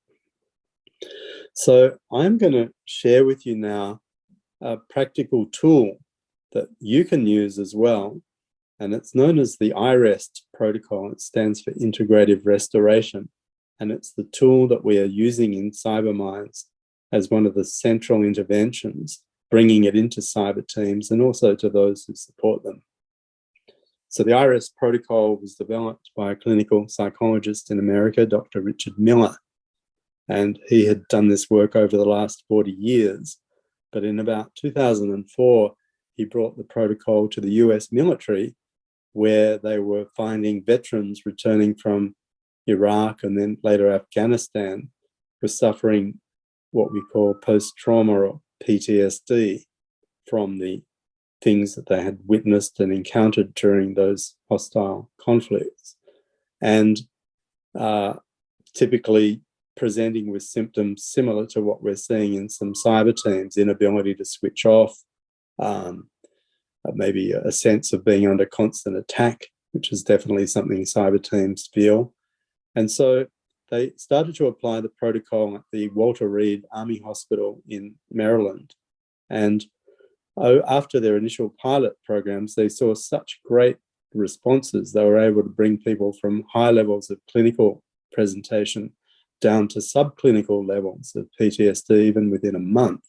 So I'm going to share with you now a practical tool that you can use as well, and it's known as the iRest protocol. It stands for Integrative Restoration, and it's the tool that we are using in Cyber Minds as one of the central interventions, bringing it into cyber teams and also to those who support them. So the iRest protocol was developed by a clinical psychologist in America, Dr. Richard Miller, and he had done this work over the last 40 years. But in about 2004, he brought the protocol to the US military, where they were finding veterans returning from Iraq and then later Afghanistan were suffering what we call post-trauma or PTSD from the things that they had witnessed and encountered during those hostile conflicts, and typically presenting with symptoms similar to what we're seeing in some cyber teams: inability to switch off, maybe a sense of being under constant attack, which is definitely something cyber teams feel. And so they started to apply the protocol at the Walter Reed Army Hospital in Maryland. And after their initial pilot programs, they saw such great responses. They were able to bring people from high levels of clinical presentation down to subclinical levels of PTSD even within a month,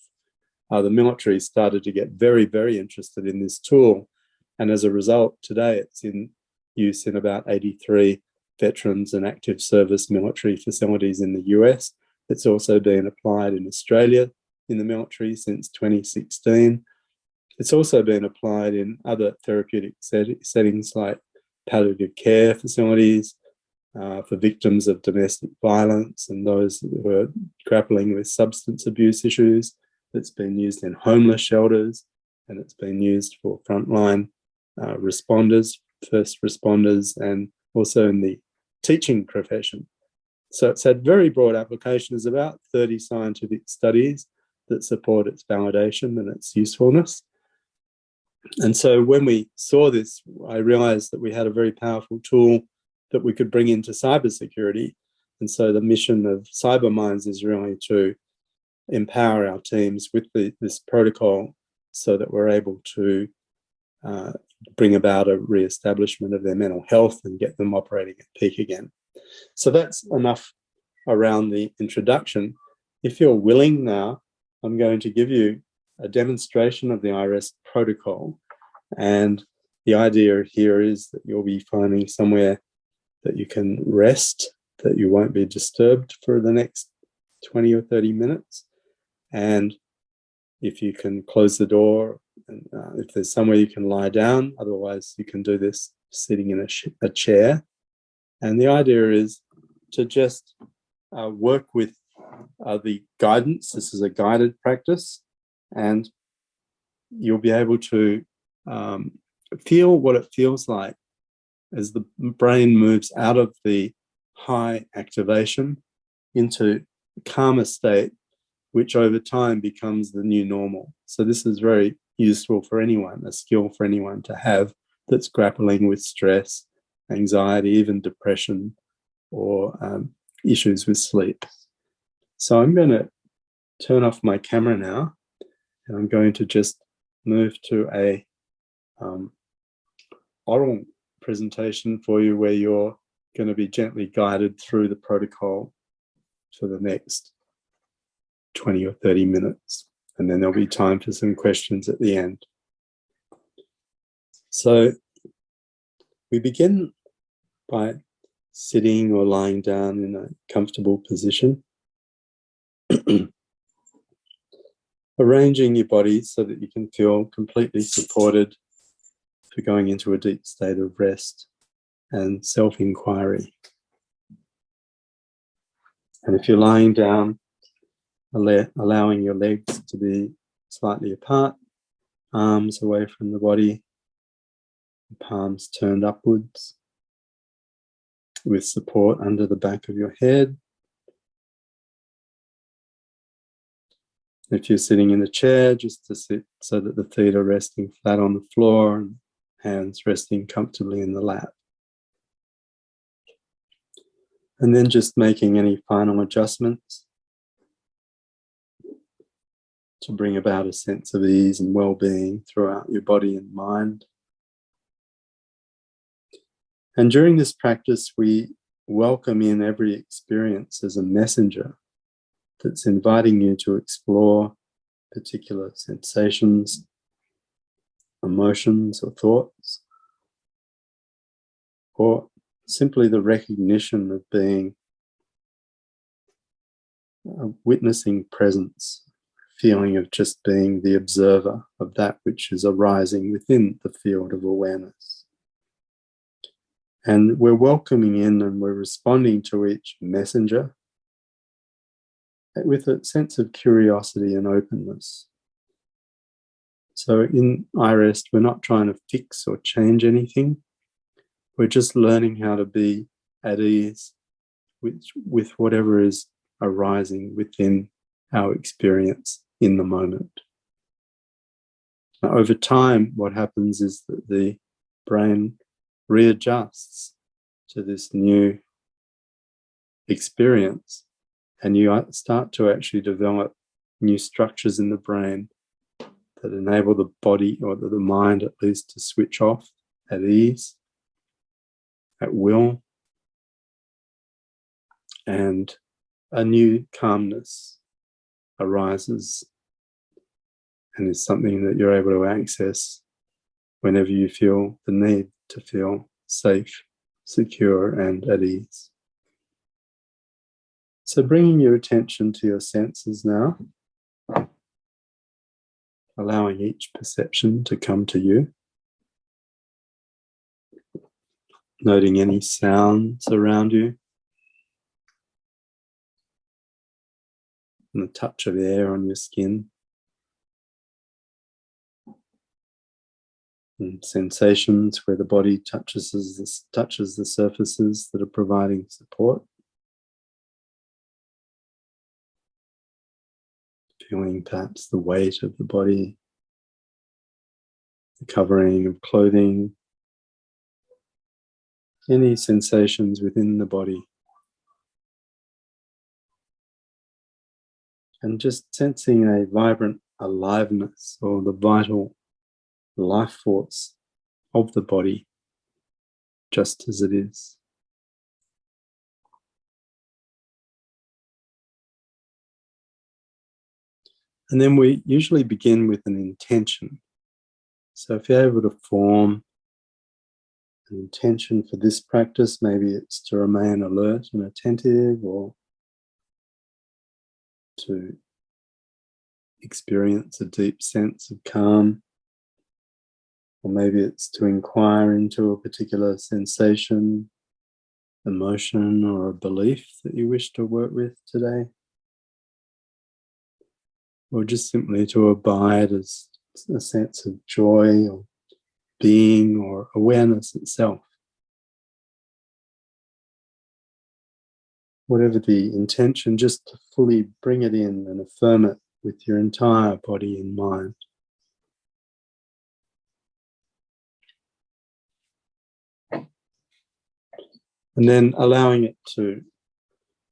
the military started to get very, very interested in this tool. And as a result, today it's in use in about 83 veterans and active service military facilities in the US. It's also been applied in Australia in the military since 2016. It's also been applied in other therapeutic settings like palliative care facilities for victims of domestic violence and those who are grappling with substance abuse issues. It's been used in homeless shelters, and it's been used for frontline responders, first responders, and also in the teaching profession. So it's had very broad application. There's about 30 scientific studies that support its validation and its usefulness. And so when we saw this, I realized that we had a very powerful tool that we could bring into cybersecurity. And so the mission of CyberMinds is really to empower our teams with this protocol so that we're able to bring about a re-establishment of their mental health and get them operating at peak again. So that's enough around the introduction. If you're willing now, I'm going to give you a demonstration of the iRest protocol. And the idea here is that you'll be finding somewhere that you can rest, that you won't be disturbed for the next 20 or 30 minutes. And if you can close the door, and if there's somewhere you can lie down, otherwise you can do this sitting in a chair. And the idea is to just work with the guidance. This is a guided practice, and you'll be able to feel what it feels like as the brain moves out of the high activation into a calmer state, which over time becomes the new normal. So this is very useful for anyone, a skill for anyone to have that's grappling with stress, anxiety, even depression, or issues with sleep. So I'm going to turn off my camera now, and I'm going to just move to a oral presentation for you where you're going to be gently guided through the protocol for the next 20 or 30 minutes. And then there'll be time for some questions at the end. So we begin by sitting or lying down in a comfortable position. Arranging your body so that you can feel completely supported for going into a deep state of rest and self-inquiry. And if you're lying down, allowing your legs to be slightly apart, arms away from the body, palms turned upwards, with support under the back of your head. If you're sitting in a chair, just to sit so that the feet are resting flat on the floor and hands resting comfortably in the lap. And then just making any final adjustments to bring about a sense of ease and well-being throughout your body and mind. And during this practice, we welcome in every experience as a messenger that's inviting you to explore particular sensations, emotions, or thoughts, or simply the recognition of being a witnessing presence, feeling of just being the observer of that which is arising within the field of awareness. And we're welcoming in and we're responding to each messenger with a sense of curiosity and openness. So in iRest, we're not trying to fix or change anything. We're just learning how to be at ease with whatever is arising within our experience in the moment. Now, over time, what happens is that the brain readjusts to this new experience, and you start to actually develop new structures in the brain that enable the body, or the mind at least, to switch off at ease, at will, and a new calmness arises and is something that you're able to access whenever you feel the need to feel safe, secure, and at ease. So bringing your attention to your senses now, allowing each perception to come to you, noting any sounds around you, and the touch of air on your skin, and sensations where the body touches the surfaces that are providing support. Feeling perhaps the weight of the body, the covering of clothing, any sensations within the body. And just sensing a vibrant aliveness or the vital life force of the body just as it is. And then we usually begin with an intention. So if you're able to form an intention for this practice, maybe it's to remain alert and attentive, or to experience a deep sense of calm, or maybe it's to inquire into a particular sensation, emotion, or a belief that you wish to work with today, or just simply to abide as a sense of joy or being or awareness itself. Whatever the intention, just to fully bring it in and affirm it with your entire body and mind. And then allowing it to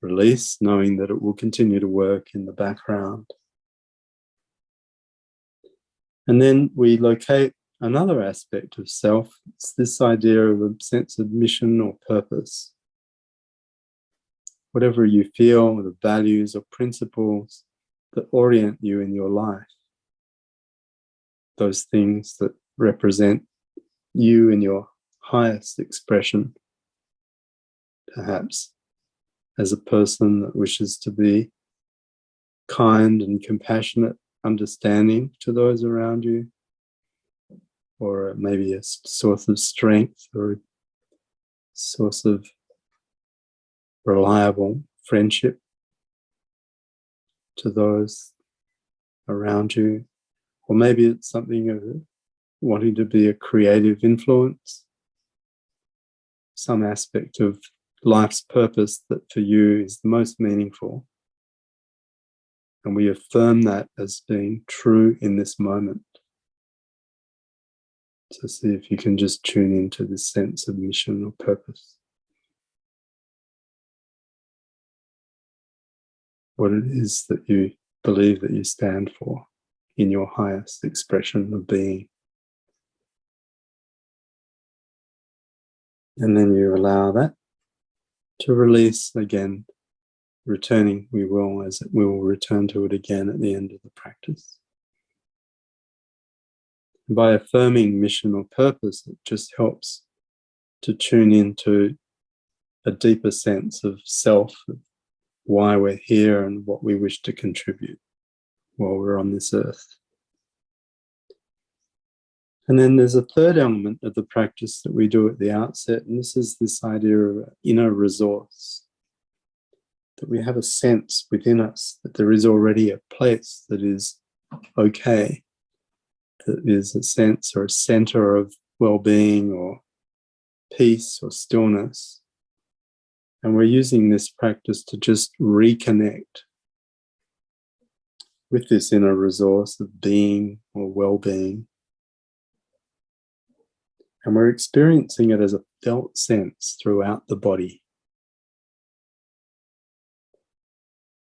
release, knowing that it will continue to work in the background. And then we locate another aspect of self. It's this idea of a sense of mission or purpose. Whatever you feel, the values or principles that orient you in your life. Those things that represent you in your highest expression. Perhaps as a person that wishes to be kind and compassionate, understanding to those around you, or maybe a source of strength or a source of reliable friendship to those around you, or maybe it's something of wanting to be a creative influence, some aspect of life's purpose that for you is the most meaningful. And we affirm that as being true in this moment. So see if you can just tune into this sense of mission or purpose. What it is that you believe that you stand for in your highest expression of being. And then you allow that to release again, returning, we will return to it again at the end of the practice. And by affirming mission or purpose, it just helps to tune into a deeper sense of self, of why we're here and what we wish to contribute while we're on this earth. And then there's a third element of the practice that we do at the outset, and this is this idea of inner resource. That we have a sense within us that there is already a place that is okay, that is a sense or a center of well-being or peace or stillness. And we're using this practice to just reconnect with this inner resource of being or well-being. And we're experiencing it as a felt sense throughout the body.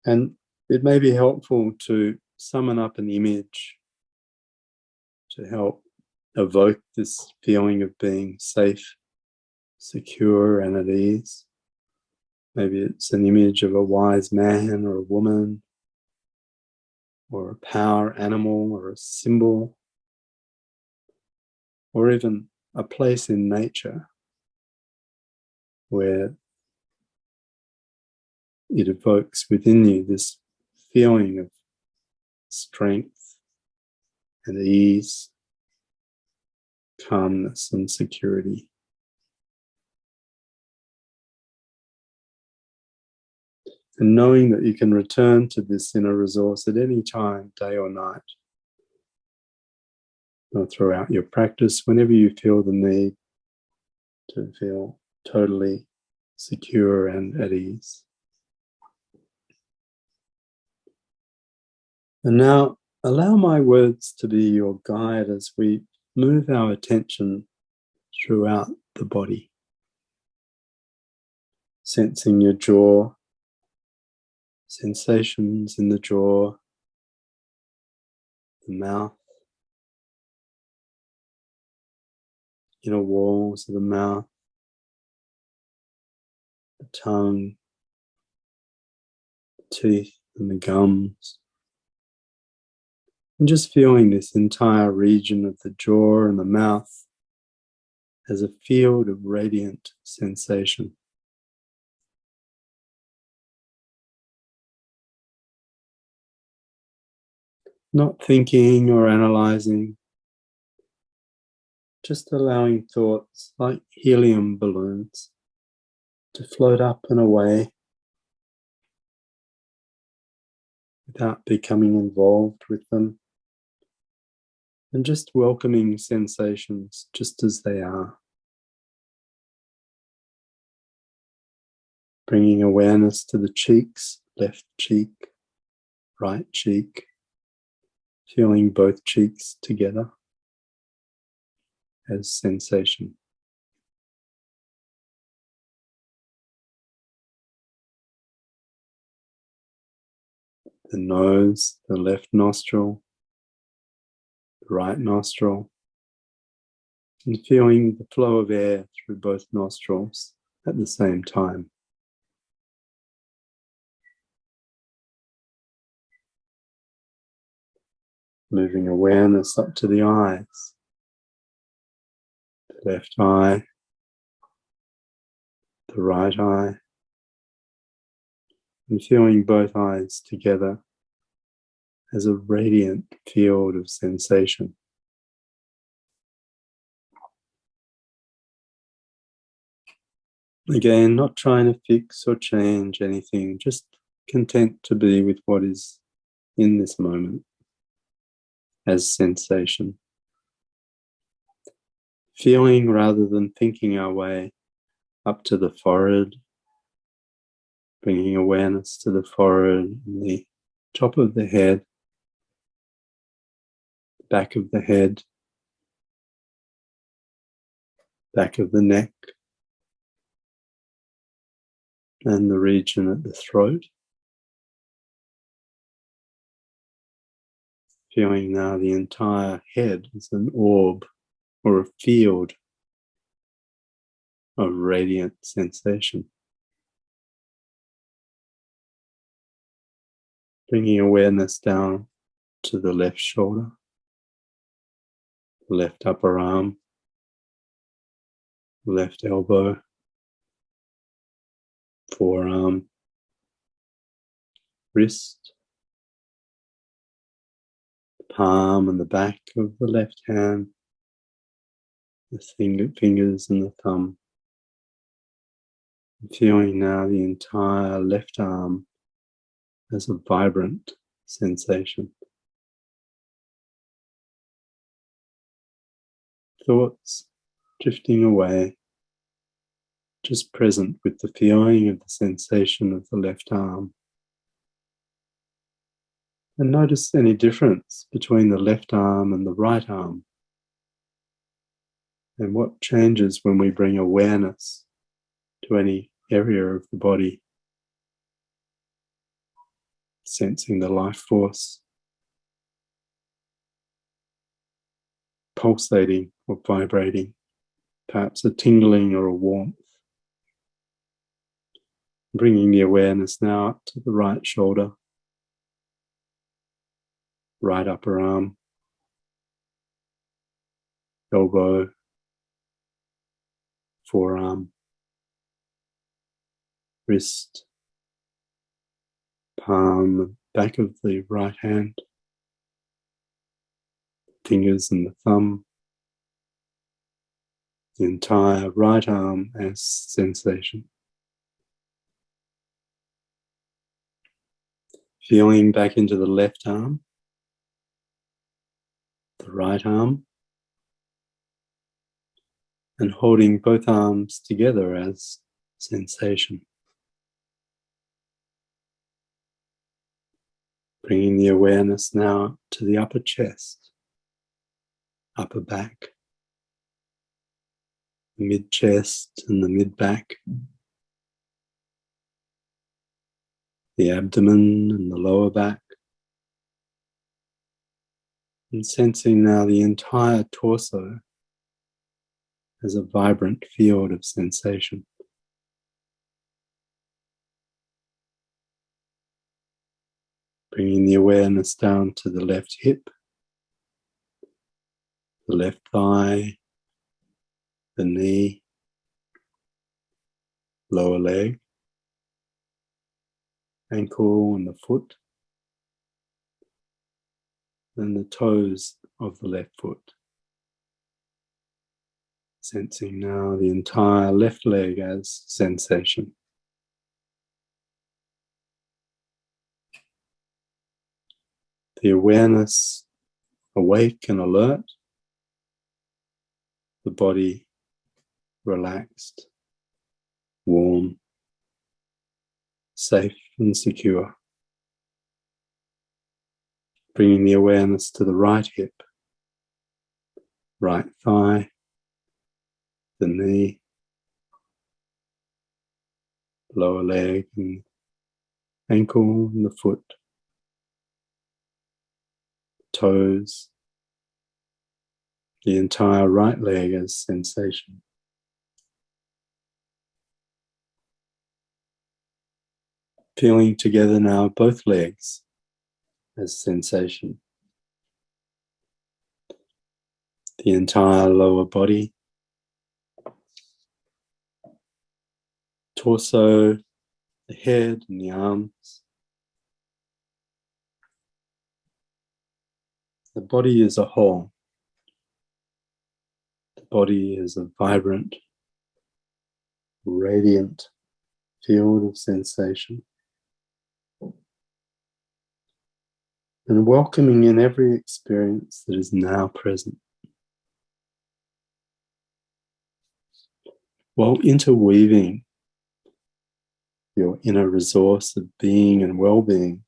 And it may be helpful to summon up an image to help evoke this feeling of being safe, secure, and at ease. Maybe it's an image of a wise man or a woman, or a power animal or a symbol, or even a place in nature where it evokes within you this feeling of strength and ease, calmness and security. And knowing that you can return to this inner resource at any time, day or night, or throughout your practice, whenever you feel the need to feel totally secure and at ease. And now allow my words to be your guide as we move our attention throughout the body, sensing your jaw, sensations in the jaw, the mouth, inner walls of the mouth, the tongue, the teeth and the gums. And just feeling this entire region of the jaw and the mouth as a field of radiant sensation. Not thinking or analyzing, just allowing thoughts like helium balloons to float up and away without becoming involved with them, and just welcoming sensations just as they are. Bringing awareness to the cheeks, left cheek, right cheek, feeling both cheeks together as sensation. The nose, the left nostril, the right nostril, and feeling the flow of air through both nostrils at the same time. Moving awareness up to the eyes, the left eye, the right eye, and feeling both eyes together as a radiant field of sensation. Again, not trying to fix or change anything, just content to be with what is in this moment as sensation. Feeling rather than thinking our way up to the forehead, bringing awareness to the forehead and the top of the head, back of the head, back of the neck, and the region at the throat. Feeling now the entire head as an orb or a field of radiant sensation. Bringing awareness down to the left shoulder, left upper arm, left elbow, forearm, wrist, palm and the back of the left hand, the fingers and the thumb. Feeling now the entire left arm as a vibrant sensation. Thoughts drifting away, just present with the feeling of the sensation of the left arm. And notice any difference between the left arm and the right arm. And what changes when we bring awareness to any area of the body. Sensing the life force pulsating or vibrating, perhaps a tingling or a warmth. Bringing the awareness now up to the right shoulder, right upper arm, elbow, forearm, wrist, palm, back of the right hand, fingers and the thumb, the entire right arm as sensation. Feeling back into the left arm, the right arm, and holding both arms together as sensation. Bringing the awareness now to the upper chest, upper back, the mid chest and the mid back, the abdomen and the lower back, and sensing now the entire torso as a vibrant field of sensation. Bringing the awareness down to the left hip, the left thigh, the knee, lower leg, ankle and the foot, and the toes of the left foot. Sensing now the entire left leg as sensation. The awareness awake and alert, the body relaxed, warm, safe and secure. Bringing the awareness to the right hip, right thigh, the knee, lower leg and ankle and the foot, toes, the entire right leg as sensation. Feeling together now both legs as sensation. The entire lower body, torso, the head and the arms. The body as a whole. The body is a vibrant, radiant field of sensation. And welcoming in every experience that is now present. While interweaving your inner resource of being and well-being,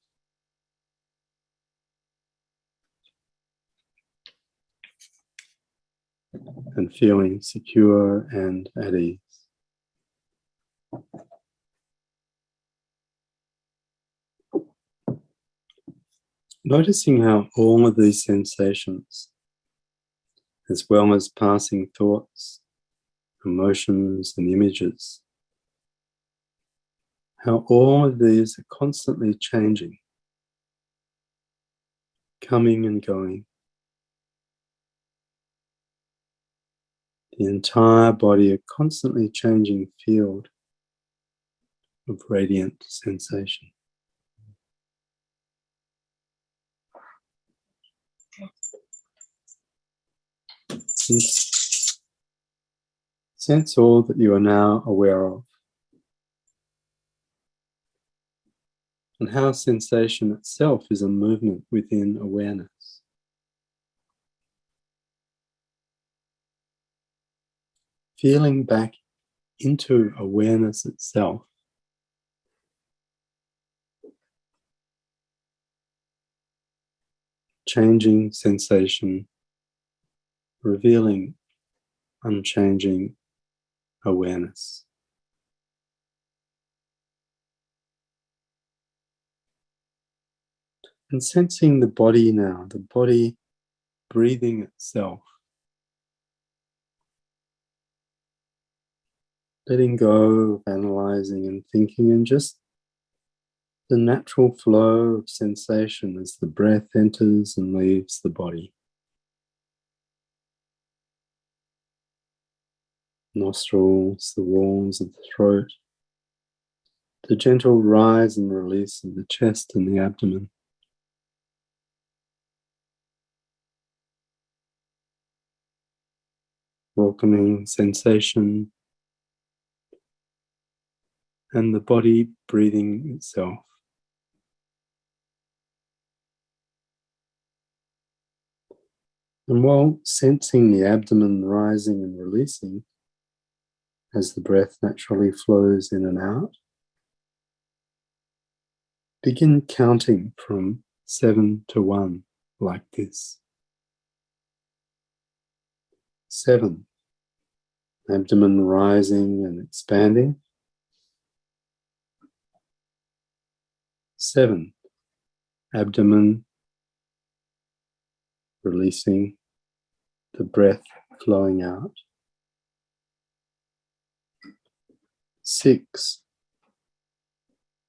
and feeling secure and at ease. Noticing how all of these sensations, as well as passing thoughts, emotions and images, how all of these are constantly changing, coming and going. The entire body a constantly changing field of radiant sensation. Sense all that you are now aware of, and how sensation itself is a movement within awareness. Feeling back into awareness itself, changing sensation, revealing unchanging awareness. And sensing the body now, the body breathing itself. Letting go of analyzing visualizing and thinking, and just the natural flow of sensation as the breath enters and leaves the body. Nostrils, the walls of the throat, the gentle rise and release of the chest and the abdomen. Welcoming sensation and the body breathing itself. And while sensing the abdomen rising and releasing as the breath naturally flows in and out, begin counting from 7 to 1 like this. 7, abdomen rising and expanding. 7, abdomen releasing, the breath flowing out. 6,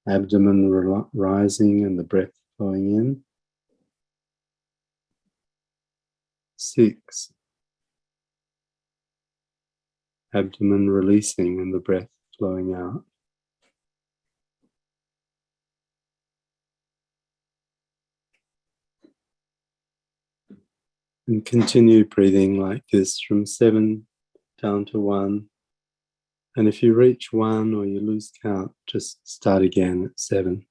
abdomen rising and the breath flowing in. 6, abdomen releasing and the breath flowing out. And continue breathing like this from 7 down to 1. And if you reach 1 or you lose count, just start again at 7.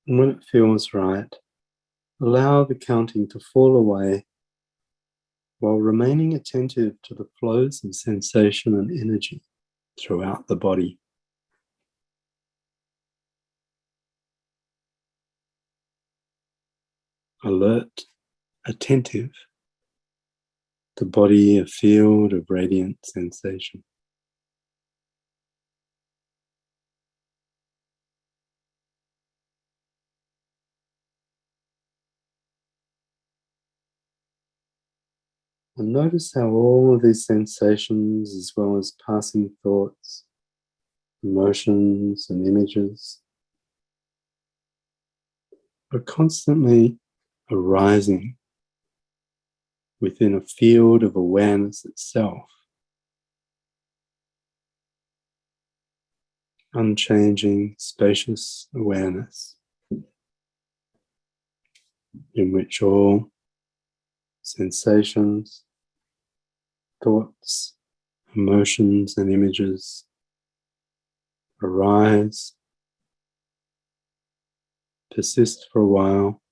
And when it feels right, allow the counting to fall away while remaining attentive to the flows of sensation and energy throughout the body. Alert, attentive, the body a field of radiant sensation. And notice how all of these sensations, as well as passing thoughts, emotions, and images, are constantly arising within a field of awareness itself, unchanging, spacious awareness, in which all sensations, thoughts, emotions, and images arise, persist for a while,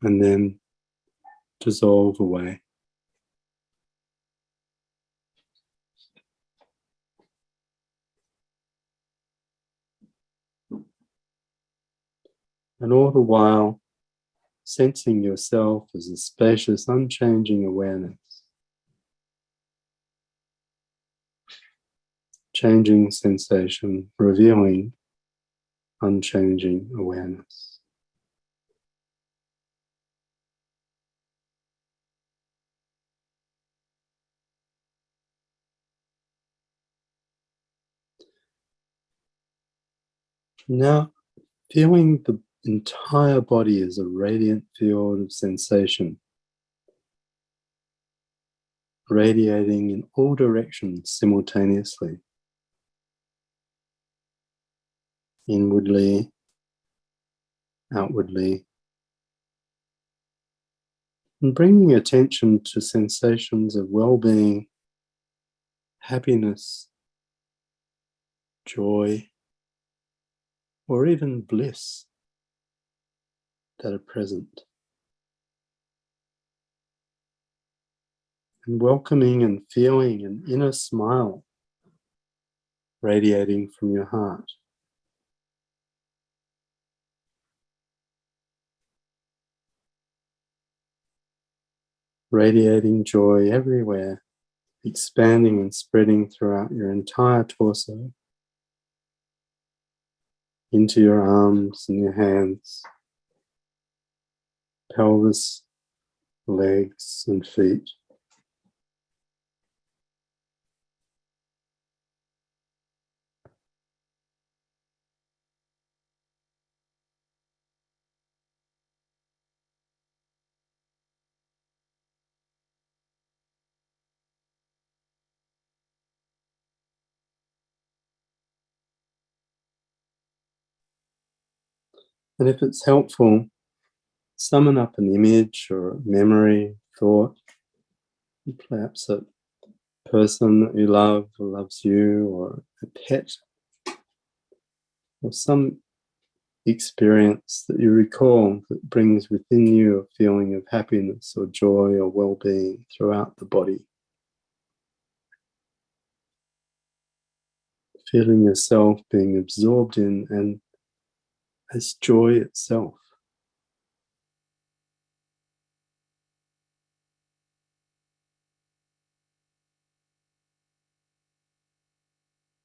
and then dissolve away. And all the while, sensing yourself as a spacious, unchanging awareness, changing sensation, revealing unchanging awareness. Now, feeling the entire body as a radiant field of sensation, radiating in all directions simultaneously, inwardly, outwardly, and bringing attention to sensations of well-being, happiness, joy, or even bliss that are present. And welcoming and feeling an inner smile radiating from your heart. Radiating joy everywhere, expanding and spreading throughout your entire torso, into your arms and your hands, pelvis, legs and feet. And if it's helpful, summon up an image or a memory, thought, perhaps a person that you love or loves you, or a pet, or some experience that you recall that brings within you a feeling of happiness or joy or well-being throughout the body. Feeling yourself being absorbed in and as joy itself.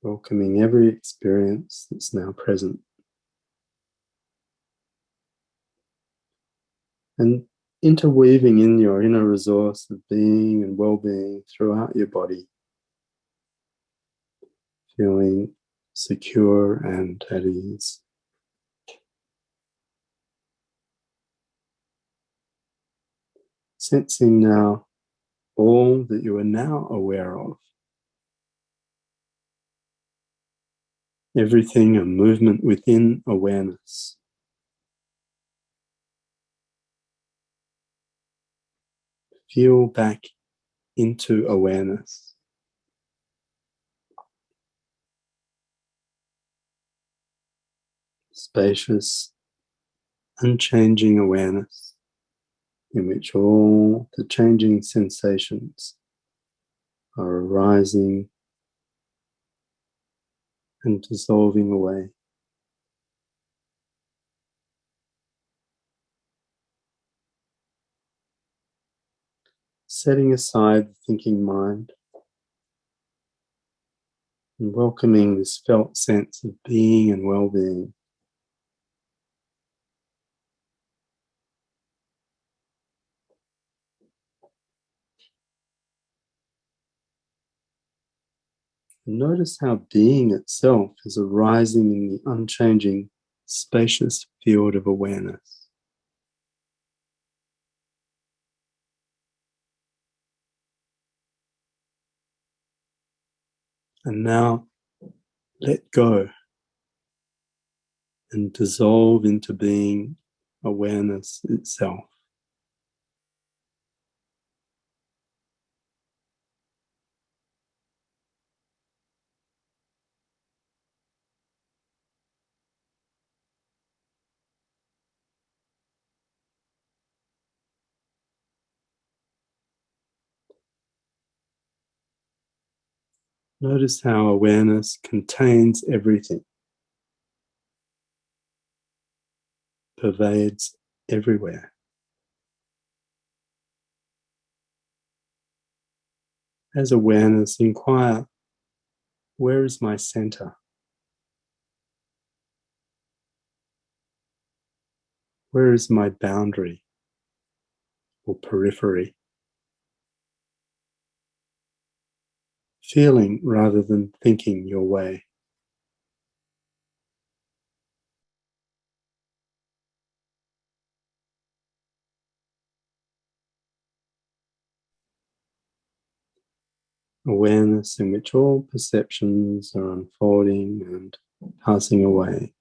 Welcoming every experience that's now present. And interweaving in your inner resource of being and well-being throughout your body. Feeling secure and at ease. Sensing now all that you are now aware of. Everything a movement within awareness. Feel back into awareness. Spacious, unchanging awareness in which all the changing sensations are arising and dissolving away. Setting aside the thinking mind and welcoming this felt sense of being and well-being. Notice how being itself is arising in the unchanging, spacious field of awareness. And now let go and dissolve into being awareness itself. Notice how awareness contains everything, pervades everywhere. As awareness, inquire, where is my center? Where is my boundary or periphery? Feeling rather than thinking your way. Awareness in which all perceptions are unfolding and passing away.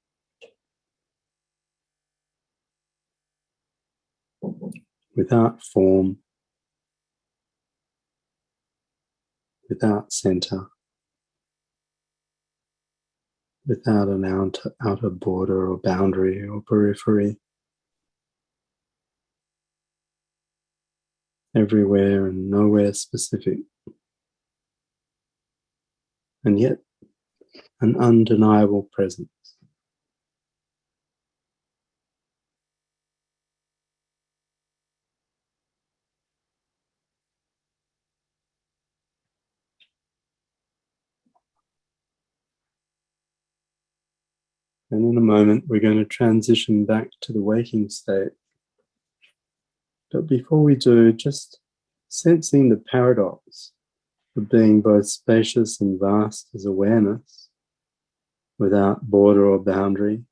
Without form, without center, without an outer border or boundary or periphery. Everywhere and nowhere specific. And yet, an undeniable presence. And in a moment, we're going to transition back to the waking state. But before we do, just sensing the paradox of being both spacious and vast as awareness, without border or boundary,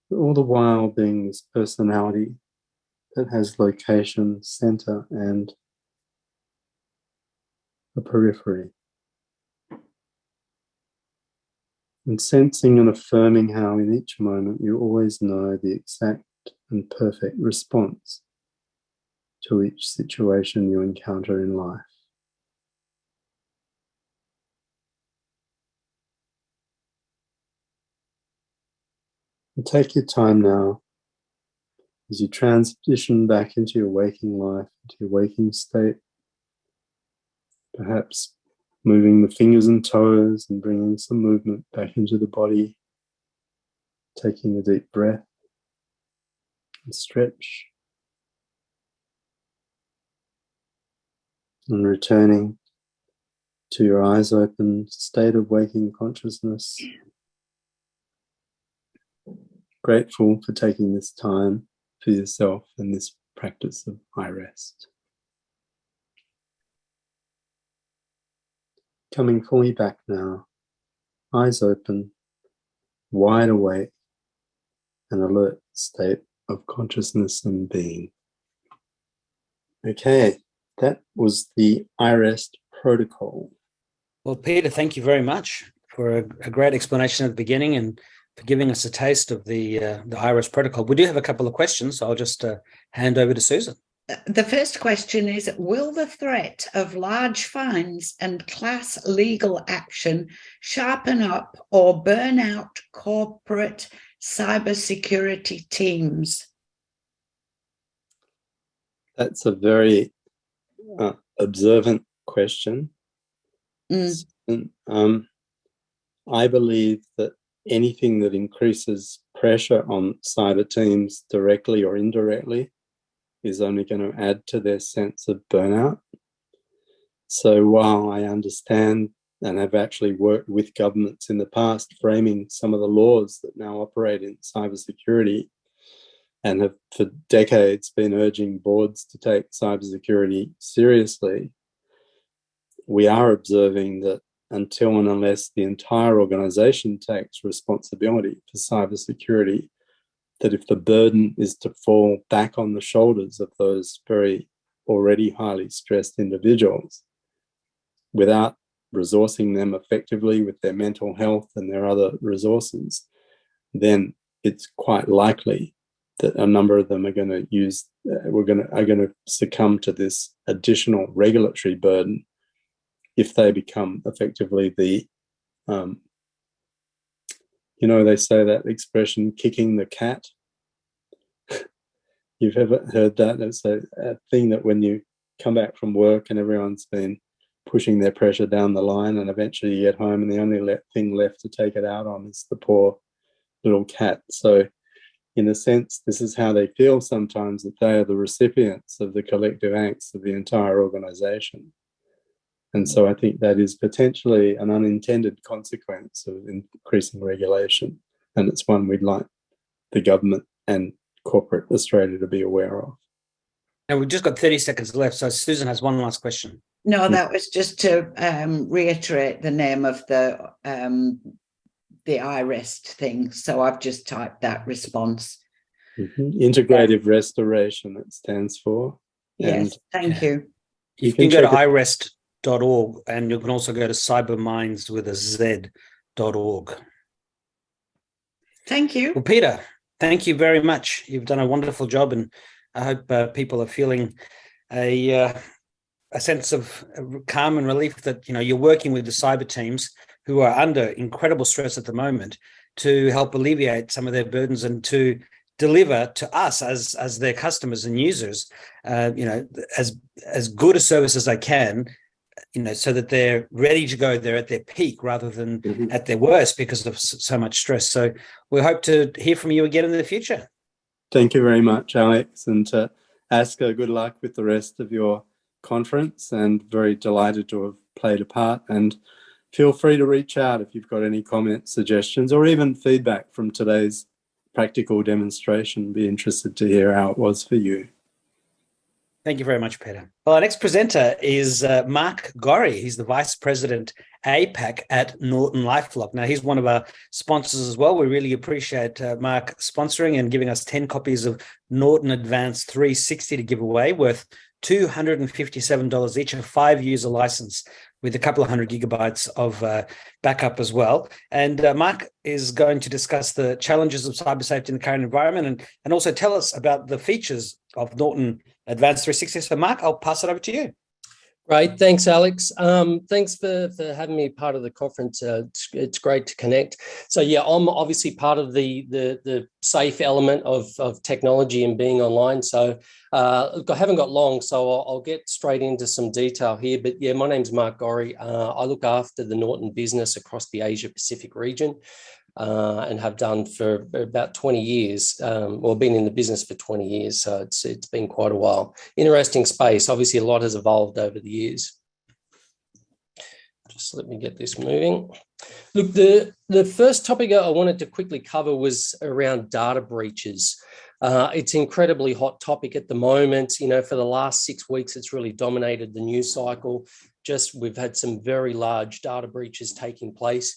but all the while being this personality that has location, center, and a periphery. And sensing and affirming how in each moment you always know the exact and perfect response to each situation you encounter in life. And take your time now as you transition back into your waking life, into your waking state, perhaps moving the fingers and toes and bringing some movement back into the body, taking a deep breath and stretch, and returning to your eyes open state of waking consciousness. Grateful for taking this time for yourself and this practice of iRest. Coming fully back now, eyes open, wide awake, an alert state of consciousness and being. Okay, that was the iRest protocol.
Well, Peter, thank you very much for a great explanation at the beginning and for giving us a taste of the iRest protocol. We do have a couple of questions, so I'll just hand over to Susan.
The first question is, will the threat of large fines and class legal action sharpen up or burn out corporate cybersecurity teams?
That's a very observant question. I believe that anything that increases pressure on cyber teams directly or indirectly is only going to add to their sense of burnout. So while I understand and have actually worked with governments in the past framing some of the laws that now operate in cybersecurity and have for decades been urging boards to take cybersecurity seriously, we are observing that until and unless the entire organization takes responsibility for cybersecurity, that if the burden is to fall back on the shoulders of those very already highly stressed individuals, without resourcing them effectively with their mental health and their other resources, then it's quite likely that a number of them are going to succumb to this additional regulatory burden if they become effectively the they say that expression, kicking the cat. You've ever heard that? It's a thing that when you come back from work and everyone's been pushing their pressure down the line, and eventually you get home and the only thing left to take it out on is the poor little cat. So in a sense, this is how they feel sometimes, that they are the recipients of the collective angst of the entire organization. And so I think that is potentially an unintended consequence of increasing regulation. And it's one we'd like the government and corporate Australia to be aware of.
And we've just got 30 seconds left. So Susan has one last question.
No, that was just to reiterate the name of the iRest thing. So I've just typed that response.
Integrative Restoration, it stands for.
Yes, thank you.
You can go to iRest.org, and you can also go to cyberminds.org.
Thank you.
Well, Peter, thank you very much. You've done a wonderful job, and I hope people are feeling a sense of calm and relief that you're working with the cyber teams who are under incredible stress at the moment to help alleviate some of their burdens and to deliver to us as their customers and users, as good a service as they can, so that they're ready to go, they're at their peak rather than at their worst because of so much stress. So we hope to hear from you again in the future.
Thank you very much, Alex, and to ASCCA, good luck with the rest of your conference, and very delighted to have played a part. And feel free to reach out if you've got any comments, suggestions, or even feedback from today's practical demonstration. Be interested to hear how it was for you.
Thank you very much, Peter. Well, our next presenter is Mark Gorrie. He's the Vice President APAC at NortonLifeLock. Now, he's one of our sponsors as well. We really appreciate Mark sponsoring and giving us 10 copies of Norton Advanced 360 to give away, worth $257 each, a 5-user license with a couple of 100 gigabytes of backup as well. And Mark is going to discuss the challenges of cyber safety in the current environment and also tell us about the features of Norton Advanced 360. So Mark, I'll pass it over to you.
Great, thanks, Alex. Thanks for having me part of the conference. It's great to connect. So yeah, I'm obviously part of the safe element of technology and being online. So I haven't got long, so I'll get straight into some detail here. But yeah, my name's Mark Gorrie. I look after the Norton business across the Asia Pacific region. And have done for about 20 years, or been in the business for 20 years. So it's been quite a while. Interesting space. Obviously, a lot has evolved over the years. Just let me get this moving. Look, the first topic I wanted to quickly cover was around data breaches. It's an incredibly hot topic at the moment. For the last 6 weeks, it's really dominated the news cycle. We've had some very large data breaches taking place.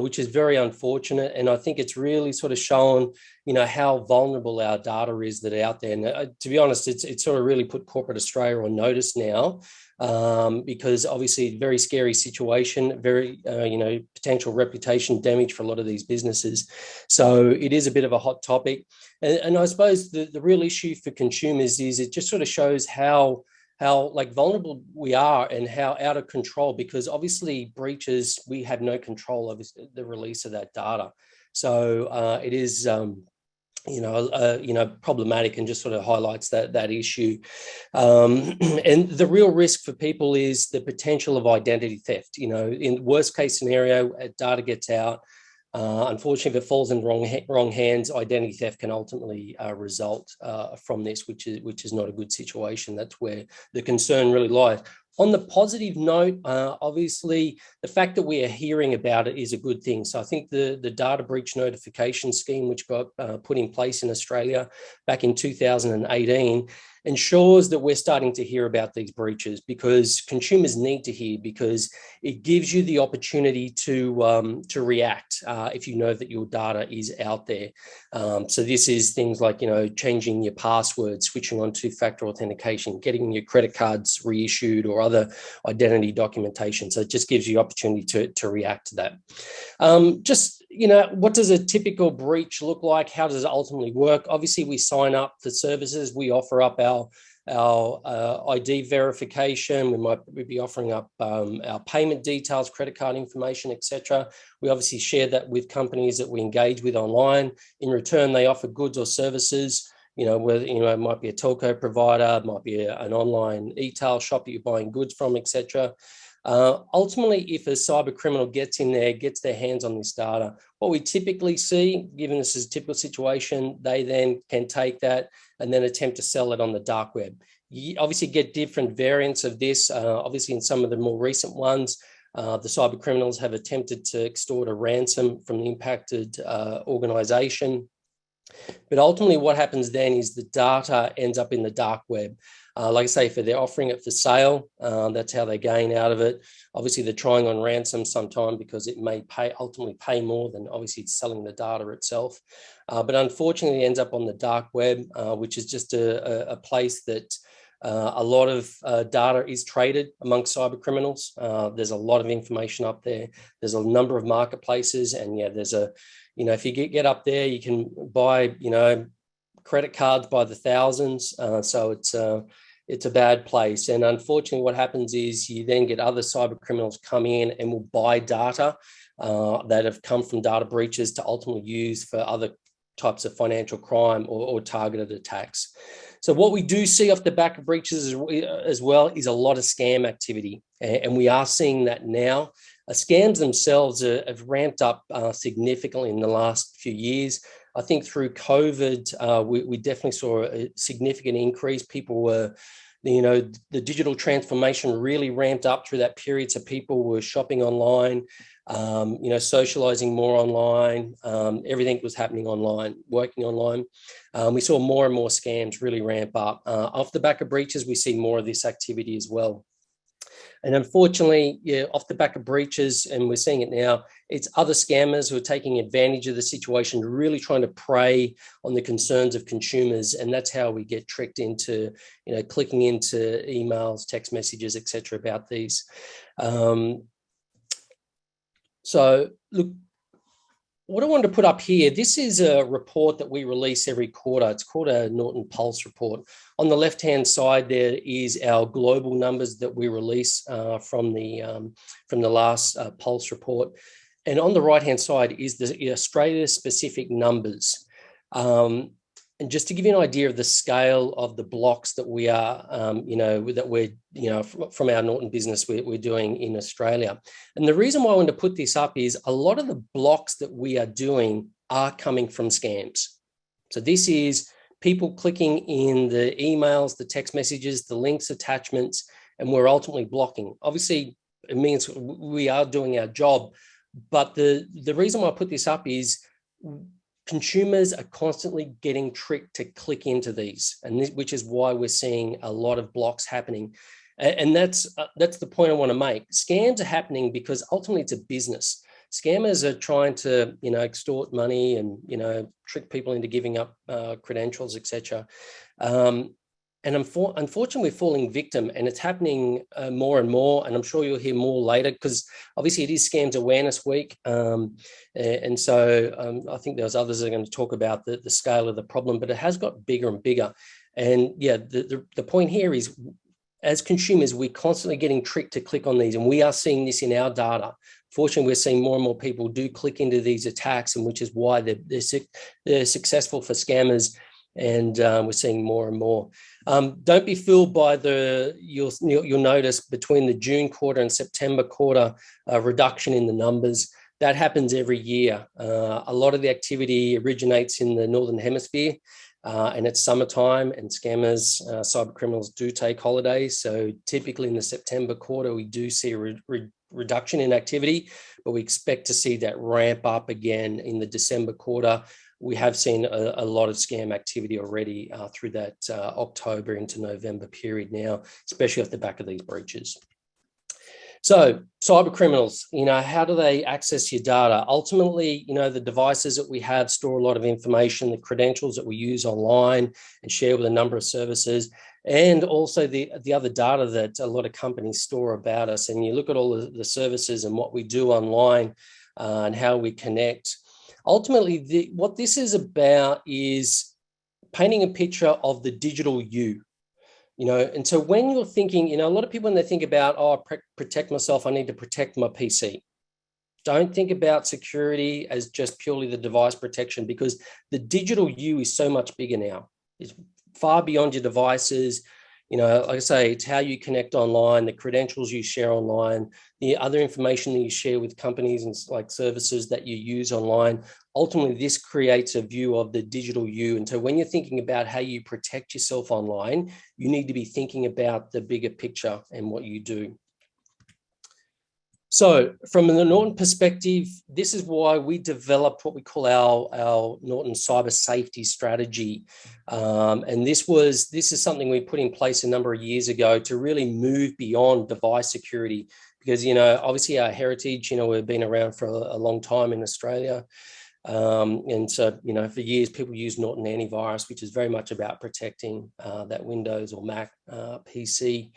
Which is very unfortunate. And I think it's really sort of shown, how vulnerable our data is that are out there. And to be honest, it's sort of really put corporate Australia on notice now, because obviously very scary situation, very, potential reputation damage for a lot of these businesses. So it is a bit of a hot topic. And I suppose the real issue for consumers is it just sort of shows how vulnerable we are and how out of control, because obviously breaches, we have no control over the release of that data. So it is, problematic, and just sort of highlights that issue. And the real risk for people is the potential of identity theft. In worst case scenario, data gets out. Unfortunately, if it falls in wrong hands, identity theft can ultimately result from this, which is not a good situation. That's where the concern really lies. On the positive note, obviously, the fact that we are hearing about it is a good thing. So I think the data breach notification scheme, which got put in place in Australia back in 2018, ensures that we're starting to hear about these breaches, because consumers need to hear, because it gives you the opportunity to react if you know that your data is out there. So this is things like, changing your password, switching on two-factor authentication, getting your credit cards reissued, or other identity documentation. So it just gives you opportunity to react to that. What does a typical breach look like? How does it ultimately work? Obviously, we sign up for services. We offer up our ID verification. We might be offering up our payment details, credit card information, etc. We obviously share that with companies that we engage with online. In return, they offer goods or services. Whether it might be a telco provider, it might be an online e-tail shop that you're buying goods from, etc. Ultimately, if a cyber criminal gets in there, gets their hands on this data, what we typically see, given this is a typical situation, they then can take that and then attempt to sell it on the dark web. You obviously get different variants of this. Obviously, in some of the more recent ones, the cyber criminals have attempted to extort a ransom from the impacted organisation. But ultimately, what happens then is the data ends up in the dark web. Like I say, if they're offering it for sale, that's how they gain out of it. Obviously, they're trying on ransom sometime because it may ultimately pay more than obviously selling the data itself. But unfortunately, it ends up on the dark web, which is just a place that a lot of data is traded amongst cyber criminals. There's a lot of information up there. There's a number of marketplaces, and yeah, there's if you get up there, you can buy, credit cards by the thousands. So it's a bad place. And unfortunately, what happens is you then get other cyber criminals come in and will buy data that have come from data breaches to ultimately use for other types of financial crime or targeted attacks. So what we do see off the back of breaches as well is a lot of scam activity, and we are seeing that now. Scams themselves have ramped up significantly in the last few years. I think through COVID, we definitely saw a significant increase. People were, the digital transformation really ramped up through that period. So people were shopping online, socializing more online. Everything was happening online, working online. We saw more and more scams really ramp up. Off the back of breaches, we see more of this activity as well. And unfortunately, off the back of breaches, and we're seeing it now, it's other scammers who are taking advantage of the situation, really trying to prey on the concerns of consumers. And that's how we get tricked into, clicking into emails, text messages, etc. about these. So look, what I wanted to put up here, this is a report that we release every quarter. It's called a Norton Pulse report. On the left-hand side, there is our global numbers that we release from the last Pulse report. And on the right-hand side is the Australia-specific numbers. And just to give you an idea of the scale of the blocks that we are, from our Norton business, we're doing in Australia. And the reason why I wanted to put this up is a lot of the blocks that we are doing are coming from scams. So this is people clicking in the emails, the text messages, the links, attachments, and we're ultimately blocking. Obviously, it means we are doing our job. But the reason why I put this up is consumers are constantly getting tricked to click into these, which is why we're seeing a lot of blocks happening. And that's the point I want to make. Scams are happening because ultimately it's a business. Scammers are trying to, extort money and, trick people into giving up credentials, etc. And unfortunately, we're falling victim, and it's happening more and more. And I'm sure you'll hear more later, because obviously it is Scams Awareness Week. And so I think there's others that are going to talk about the scale of the problem, but it has got bigger and bigger. And yeah, the point here is, as consumers, we're constantly getting tricked to click on these, and we are seeing this in our data. Fortunately, we're seeing more and more people do click into these attacks, and which is why they're successful for scammers. And we're seeing more and more. Don't be fooled by you'll notice between the June quarter and September quarter reduction in the numbers. That happens every year. A lot of the activity originates in the Northern Hemisphere, and it's summertime, and scammers, cyber criminals do take holidays. So typically in the September quarter, we do see a reduction in activity, but we expect to see that ramp up again in the December quarter. We have seen a lot of scam activity already through that October into November period now, especially off the back of these breaches. So cyber criminals, how do they access your data? Ultimately, the devices that we have store a lot of information, the credentials that we use online and share with a number of services, and also the other data that a lot of companies store about us. And you look at all the services and what we do online and how we connect. Ultimately, what this is about is painting a picture of the digital you, and so when you're thinking, a lot of people, when they think about, protect myself, I need to protect my PC. Don't think about security as just purely the device protection, because the digital you is so much bigger now. It's far beyond your devices. Like I say, it's how you connect online, the credentials you share online, the other information that you share with companies and like services that you use online. Ultimately, this creates a view of the digital you. And so when you're thinking about how you protect yourself online, you need to be thinking about the bigger picture and what you do. So from the Norton perspective, this is why we developed what we call our Norton cyber safety strategy. And this is something we put in place a number of years ago to really move beyond device security, because, obviously our heritage, we've been around for a long time in Australia. And so, for years, people use Norton antivirus, which is very much about protecting that Windows or Mac PC.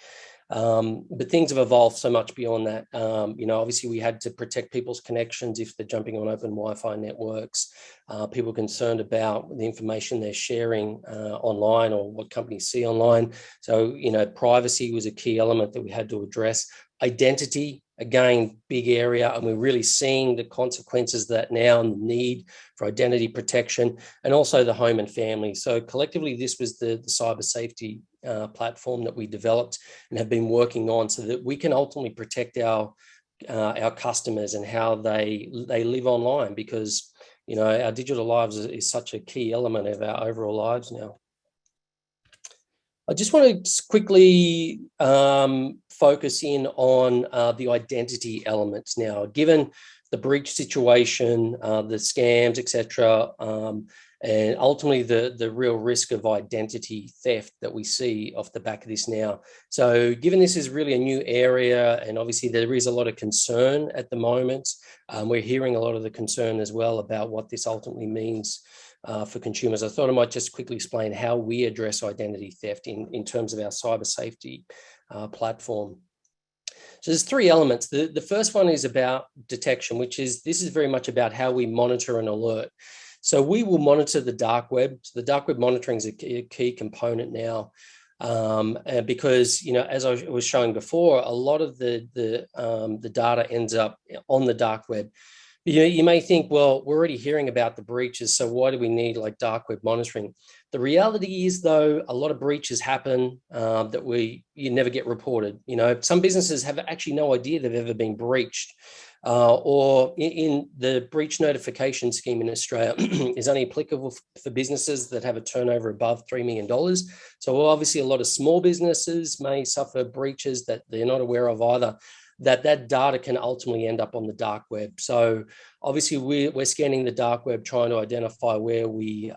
But things have evolved so much beyond that. Obviously we had to protect people's connections if they're jumping on open Wi-Fi networks. People concerned about the information they're sharing online or what companies see online. So, privacy was a key element that we had to address. Identity again, big area, and we're really seeing the consequences of that now and the need for identity protection, and also the home and family. So collectively, this was the cyber safety platform that we developed and have been working on so that we can ultimately protect our customers and how they live online, because our digital lives is such a key element of our overall lives now. I just want to quickly focus in on the identity elements now, given the breach situation, the scams, etc., and ultimately the real risk of identity theft that we see off the back of this now. So given this is really a new area, and obviously there is a lot of concern at the moment, we're hearing a lot of the concern as well about what this ultimately means for consumers. I thought I might just quickly explain how we address identity theft in terms of our cyber safety platform. So there's three elements. The first one is about detection, this is very much about how we monitor and alert. So we will monitor the dark web. So the dark web monitoring is a key component now, because as I was showing before, a lot of the data ends up on the dark web. You may think, well, we're already hearing about the breaches, so why do we need like dark web monitoring? The reality is, though, a lot of breaches happen that you never get reported. Some businesses have actually no idea they've ever been breached, or in the breach notification scheme in Australia is only applicable for businesses that have a turnover above $3 million. So obviously a lot of small businesses may suffer breaches that they're not aware of either. That data can ultimately end up on the dark web. So obviously we're scanning the dark web, trying to identify where we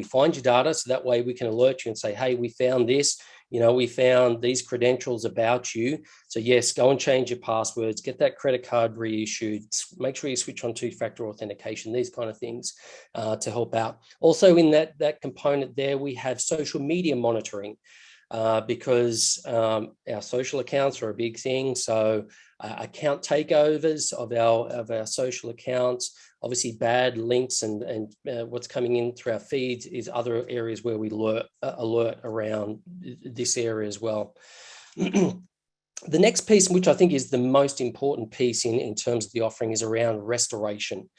find your data, so that way we can alert you and say, hey, we found this, we found these credentials about you. So yes, go and change your passwords, get that credit card reissued, make sure you switch on two-factor authentication, these kind of things to help out. Also in that component there, we have social media monitoring. Because our social accounts are a big thing. So account takeovers of our social accounts, obviously bad links and what's coming in through our feeds is other areas where we alert around this area as well. The next piece, which I think is the most important piece in terms of the offering, is around restoration.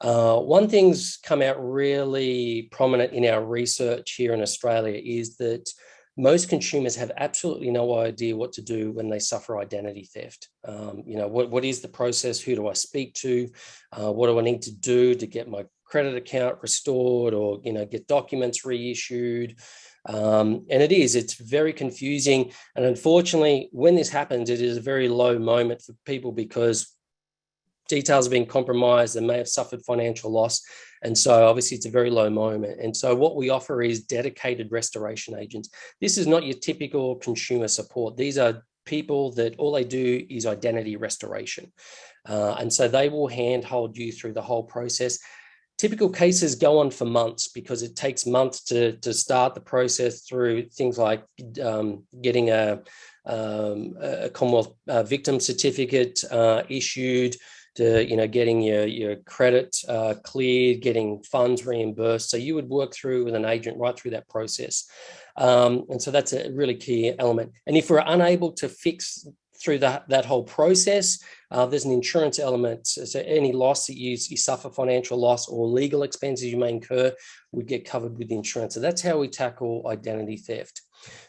One thing's come out really prominent in our research here in Australia is that most consumers have absolutely no idea what to do when they suffer identity theft. What is the process? Who do I speak to? What do I need to do to get my credit account restored, or get documents reissued? And it's very confusing. And unfortunately, when this happens, it is a very low moment for people because details have been compromised, they may have suffered financial loss. And so obviously it's a very low moment. And so what we offer is dedicated restoration agents. This is not your typical consumer support. These are people that all they do is identity restoration. And so they will handhold you through the whole process. Typical cases go on for months because it takes months to start the process through things like getting a Commonwealth victim certificate issued, to getting your credit cleared, getting funds reimbursed. So you would work through with an agent right through that process. And so that's a really key element. And if we're unable to fix through that whole process, there's an insurance element. So any loss that you suffer, financial loss or legal expenses you may incur, would get covered with insurance. So that's how we tackle identity theft.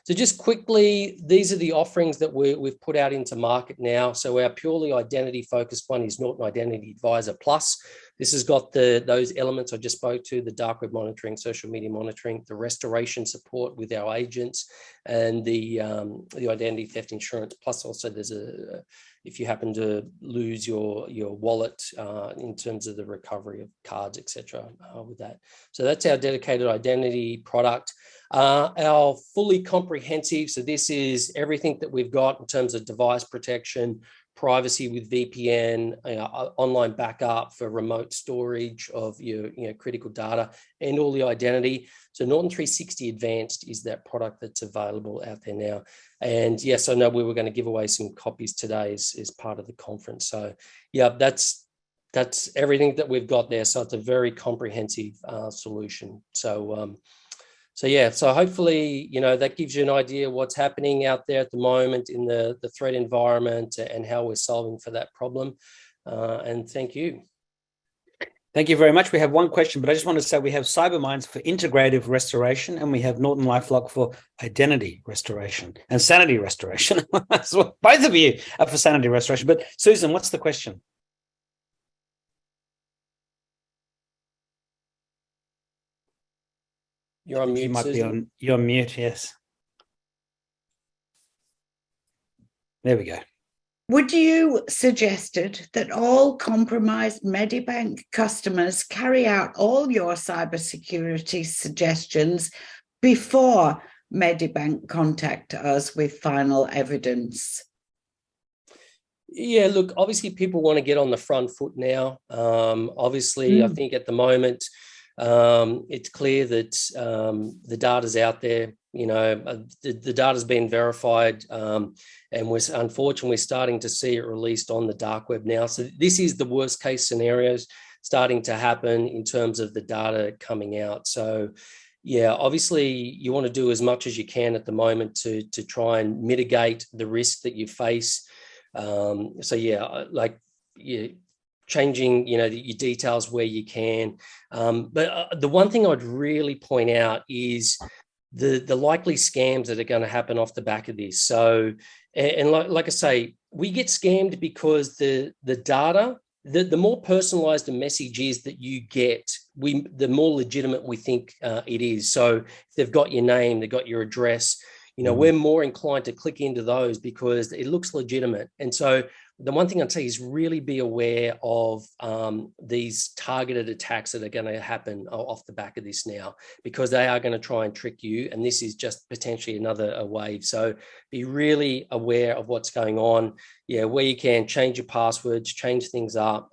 So just quickly, these are the offerings that we've put out into market now. So our purely identity focused one is Norton Identity Advisor Plus. This has got those elements I just spoke to, the dark web monitoring, social media monitoring, the restoration support with our agents, and the identity theft insurance. Plus also there's if you happen to lose your wallet in terms of the recovery of cards, etc. With that. So that's our dedicated identity product. Our fully comprehensive, so this is everything that we've got in terms of device protection, privacy with VPN, online backup for remote storage of your critical data, and all the identity. So Norton 360 Advanced is that product that's available out there now. And yes, I know we were going to give away some copies today as part of the conference. So yeah, that's everything that we've got there. So it's a very comprehensive solution. So So yeah, so hopefully, that gives you an idea of what's happening out there at the moment in the threat environment and how we're solving for that problem. And thank you.
Thank you very much. We have one question, but I just want to say we have CyberMinds for integrative restoration, and we have NortonLifeLock for identity restoration and sanity restoration. So both of you are for sanity restoration. But Susan, what's the question?
You're on mute,
You might
Susan.
be on. You're on mute. Yes. There we go.
Would you suggested that all compromised Medibank customers carry out all your cybersecurity suggestions before Medibank contact us with final evidence?
Yeah, look, obviously people want to get on the front foot now. I think at the moment, it's clear that the data's out there. The data's been verified, and we're starting to see it released on the dark web now. So this is the worst case scenarios starting to happen in terms of the data coming out. So yeah, obviously you want to do as much as you can at the moment to try and mitigate the risk that you face. Changing, your details where you can. But the one thing I'd really point out is the likely scams that are going to happen off the back of this. So, and like I say, we get scammed because the data, the more personalized the message is that you get, the more legitimate we think it is. So if they've got your name, they've got your address, we're more inclined to click into those because it looks legitimate. And so the one thing I'd say is really be aware of these targeted attacks that are going to happen off the back of this now, because they are going to try and trick you. And this is just potentially another wave. So be really aware of what's going on. Yeah, where you can change your passwords, change things up,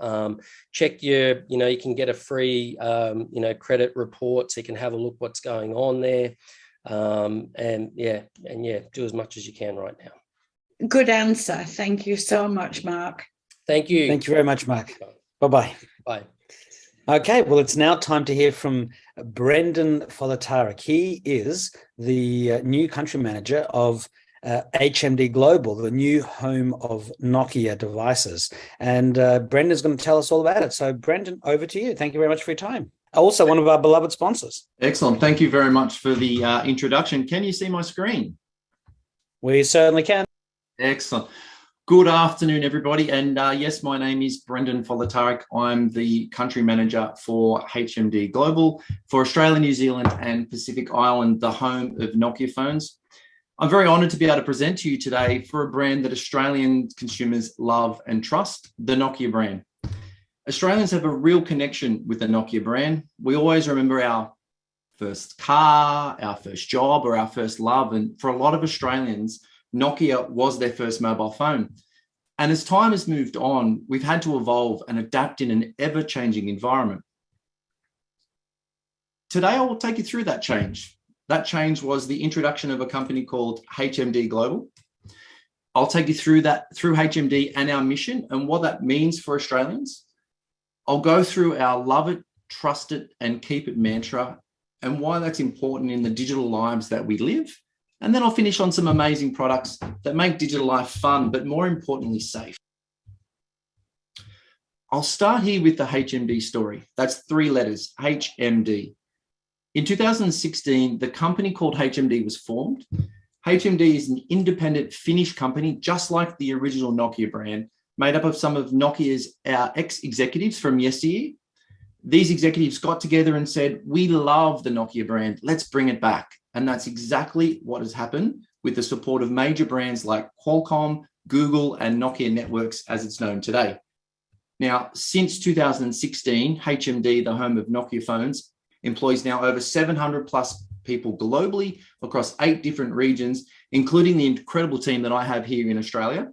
check your, you can get a free, credit report so you can have a look what's going on there. Do as much as you can right now.
Good answer. Thank you so much, Mark.
Thank you.
Thank you very much, Mark. Bye-bye.
Bye.
Okay, well, it's now time to hear from Brenden Folitarik. He is the new country manager of HMD Global, the new home of Nokia devices. And Brendan's going to tell us all about it. So, Brenden, over to you. Thank you very much for your time. Also, one of our beloved sponsors.
Excellent. Thank you very much for the introduction. Can you see my screen?
We certainly can.
Excellent. Good afternoon, everybody. And yes, my name is Brenden Folitarik. I'm the country manager for HMD Global for Australia, New Zealand and Pacific Island, the home of Nokia phones. I'm very honoured to be able to present to you today for a brand that Australian consumers love and trust, the Nokia brand. Australians have a real connection with the Nokia brand. We always remember our first car, our first job, or our first love. And for a lot of Australians, Nokia was their first mobile phone. And as time has moved on, we've had to evolve and adapt in an ever-changing environment. Today, I will take you through that change. That change was the introduction of a company called HMD Global. I'll take you through that, through HMD and our mission and what that means for Australians. I'll go through our love it, trust it, and keep it mantra and why that's important in the digital lives that we live. And then I'll finish on some amazing products that make digital life fun, but more importantly, safe. I'll start here with the HMD story. That's 3 letters, HMD. In 2016, the company called HMD was formed. HMD is an independent Finnish company, just like the original Nokia brand, made up of some of Nokia's ex-executives from yesteryear. These executives got together and said, we love the Nokia brand, let's bring it back. And that's exactly what has happened with the support of major brands like Qualcomm, Google, and Nokia Networks as it's known today. Now, since 2016, HMD, the home of Nokia phones, employs now over 700 plus people globally across 8 different regions, including the incredible team that I have here in Australia.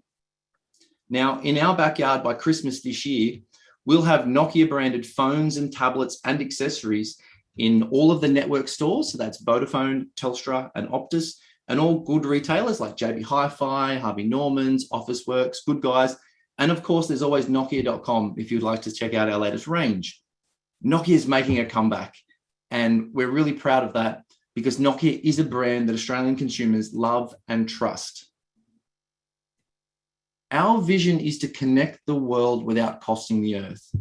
Now, in our backyard by Christmas this year, we'll have Nokia branded phones and tablets and accessories in all of the network stores. So that's Vodafone, Telstra and Optus, and all good retailers like JB Hi-Fi, Harvey Norman's, Officeworks, Good Guys. And of course, there's always Nokia.com if you'd like to check out our latest range. Nokia is making a comeback and we're really proud of that. because Nokia is a brand that Australian consumers love and trust. Our vision is to connect the world without costing the earth.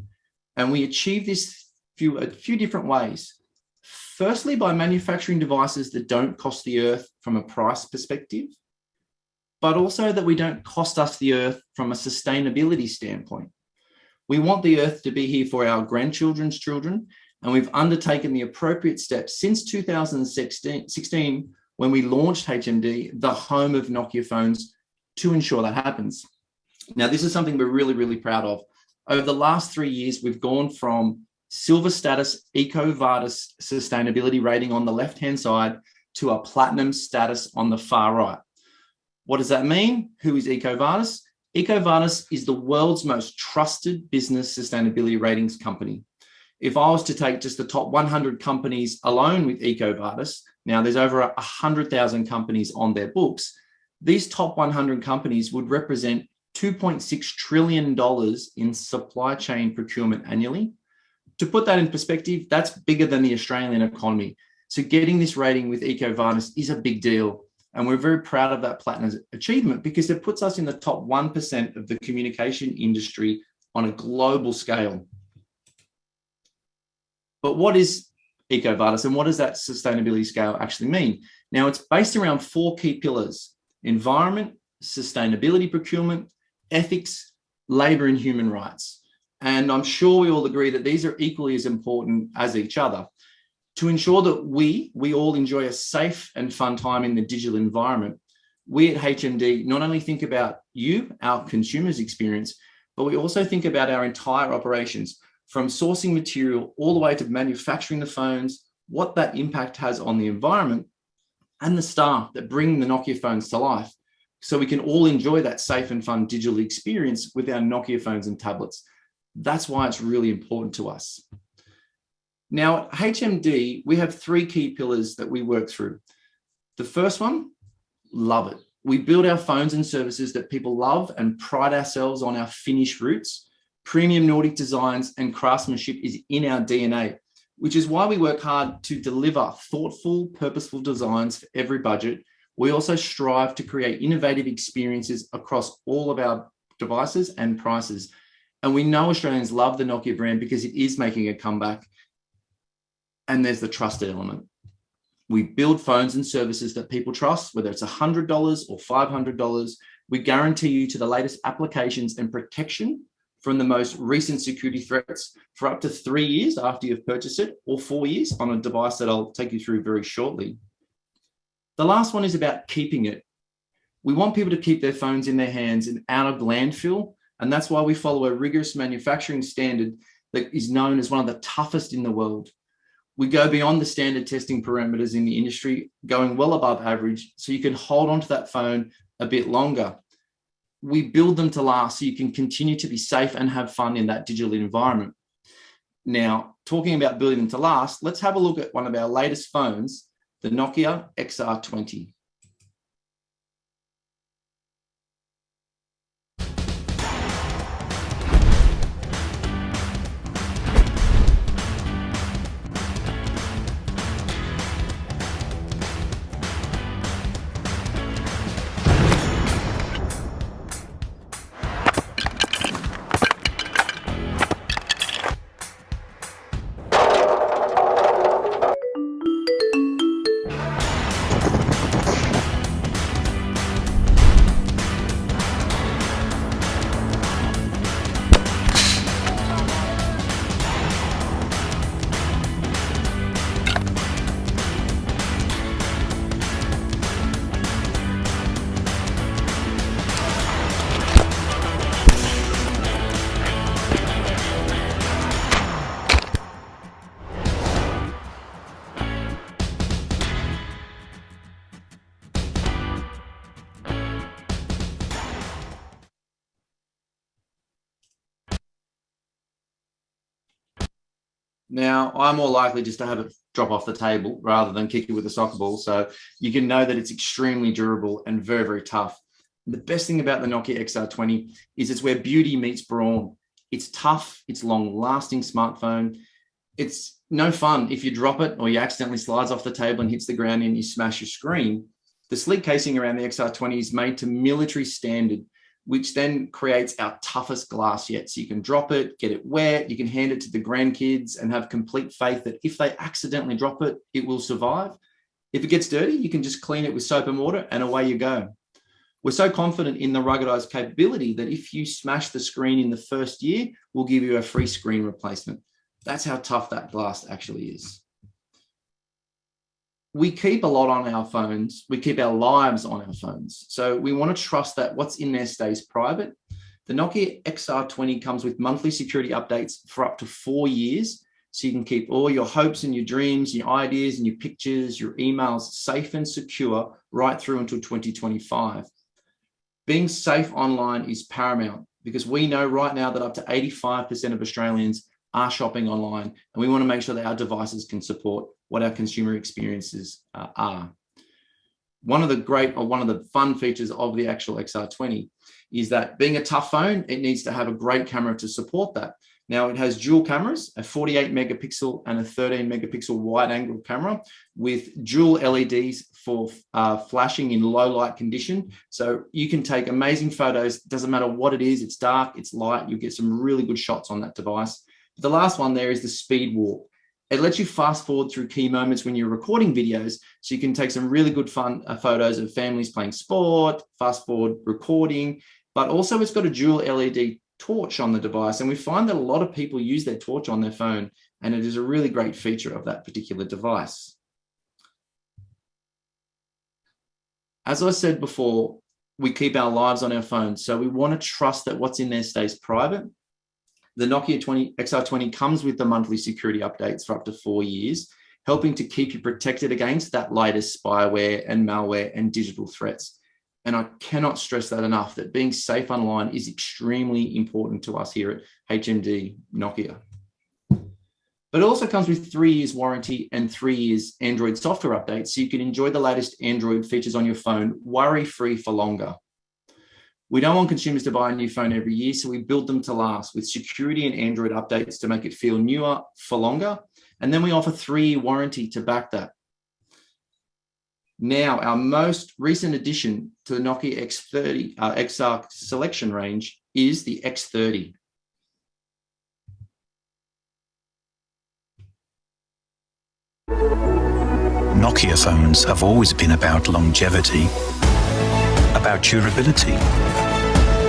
And we achieve this a few different ways. Firstly, by manufacturing devices that don't cost the earth from a price perspective, but also that we don't cost us the earth from a sustainability standpoint. We want the earth to be here for our grandchildren's children, and we've undertaken the appropriate steps since 2016 when we launched HMD, the home of Nokia phones, to ensure that happens. Now, this is something we're really, really proud of. Over the last 3 years, we've gone from silver status EcoVadis sustainability rating on the left-hand side to a platinum status on the far right. What does that mean? Who is EcoVadis? EcoVadis is the world's most trusted business sustainability ratings company. If I was to take just the top 100 companies alone with EcoVadis, now there's over 100,000 companies on their books, these top 100 companies would represent $2.6 trillion in supply chain procurement annually. To put that in perspective, that's bigger than the Australian economy. So getting this rating with EcoVadis is a big deal. And we're very proud of that platinum achievement because it puts us in the top 1% of the communication industry on a global scale. But what is EcoVadis and what does that sustainability scale actually mean? Now, it's based around 4 key pillars: environment, sustainability procurement, ethics, labour and human rights. And I'm sure we all agree that these are equally as important as each other. To ensure that we all enjoy a safe and fun time in the digital environment, we at HMD not only think about you, our consumers' experience, but we also think about our entire operations, from sourcing material all the way to manufacturing the phones, what that impact has on the environment, and the staff that bring the Nokia phones to life, so we can all enjoy that safe and fun digital experience with our Nokia phones and tablets. That's why it's really important to us. Now, at HMD, we have 3 key pillars that we work through. The first one, love it. We build our phones and services that people love and pride ourselves on our Finnish roots. Premium Nordic designs and craftsmanship is in our DNA, which is why we work hard to deliver thoughtful, purposeful designs for every budget. We also strive to create innovative experiences across all of our devices and prices. And we know Australians love the Nokia brand because it is making a comeback. And there's the trusted element. We build phones and services that people trust, whether it's $100 or $500. We guarantee you to the latest applications and protection from the most recent security threats for up to 3 years after you've purchased it, or 4 years on a device that I'll take you through very shortly. The last one is about keeping it. We want people to keep their phones in their hands and out of landfill. And that's why we follow a rigorous manufacturing standard that is known as one of the toughest in the world. We go beyond the standard testing parameters in the industry, going well above average, so you can hold onto that phone a bit longer. We build them to last so you can continue to be safe and have fun in that digital environment. Now, talking about building them to last, let's have a look at one of our latest phones, the Nokia XR20. Now, I'm more likely just to have it drop off the table rather than kick it with a soccer ball. So you can know that it's extremely durable and very, very tough. The best thing about the Nokia XR20 is it's where beauty meets brawn. It's tough, it's long-lasting smartphone. It's no fun if you drop it or you accidentally slides off the table and hits the ground and you smash your screen. The sleek casing around the XR20 is made to military standard, which then creates our toughest glass yet. So you can drop it, get it wet, you can hand it to the grandkids and have complete faith that if they accidentally drop it, it will survive. If it gets dirty, you can just clean it with soap and water and away you go. We're so confident in the ruggedized capability that if you smash the screen in the first year, we'll give you a free screen replacement. That's how tough that glass actually is. We keep a lot on our phones. We keep our lives on our phones. So we want to trust that what's in there stays private. The Nokia XR20 comes with monthly security updates for up to 4 years. So you can keep all your hopes and your dreams, your ideas and your pictures, your emails safe and secure right through until 2025. Being safe online is paramount because we know right now that up to 85% of Australians are shopping online, and we want to make sure that our devices can support what our consumer experiences are. One of the fun features of the actual XR20 is that being a tough phone, it needs to have a great camera to support that. Now it has dual cameras, a 48 megapixel and a 13 megapixel wide angle camera with dual LEDs for flashing in low light condition. So you can take amazing photos. Doesn't matter what it is, it's dark, it's light, you get some really good shots on that device. The last one there is the speed warp. It lets you fast forward through key moments when you're recording videos. So you can take some really good fun photos of families playing sport, fast forward recording, but also it's got a dual LED torch on the device. And we find that a lot of people use their torch on their phone, and it is a really great feature of that particular device. As I said before, we keep our lives on our phones. So we want to trust that what's in there stays private. The Nokia XR20 comes with the monthly security updates for up to 4 years, helping to keep you protected against that latest spyware and malware and digital threats. And I cannot stress that enough, that being safe online is extremely important to us here at HMD Nokia. But it also comes with 3 years warranty and 3 years Android software updates, so you can enjoy the latest Android features on your phone worry-free for longer. We don't want consumers to buy a new phone every year, so we build them to last with security and Android updates to make it feel newer for longer. And then we offer 3-year warranty to back that. Now, our most recent addition to the Nokia X30 XR selection range is the X30.
Nokia phones have always been about longevity, about durability,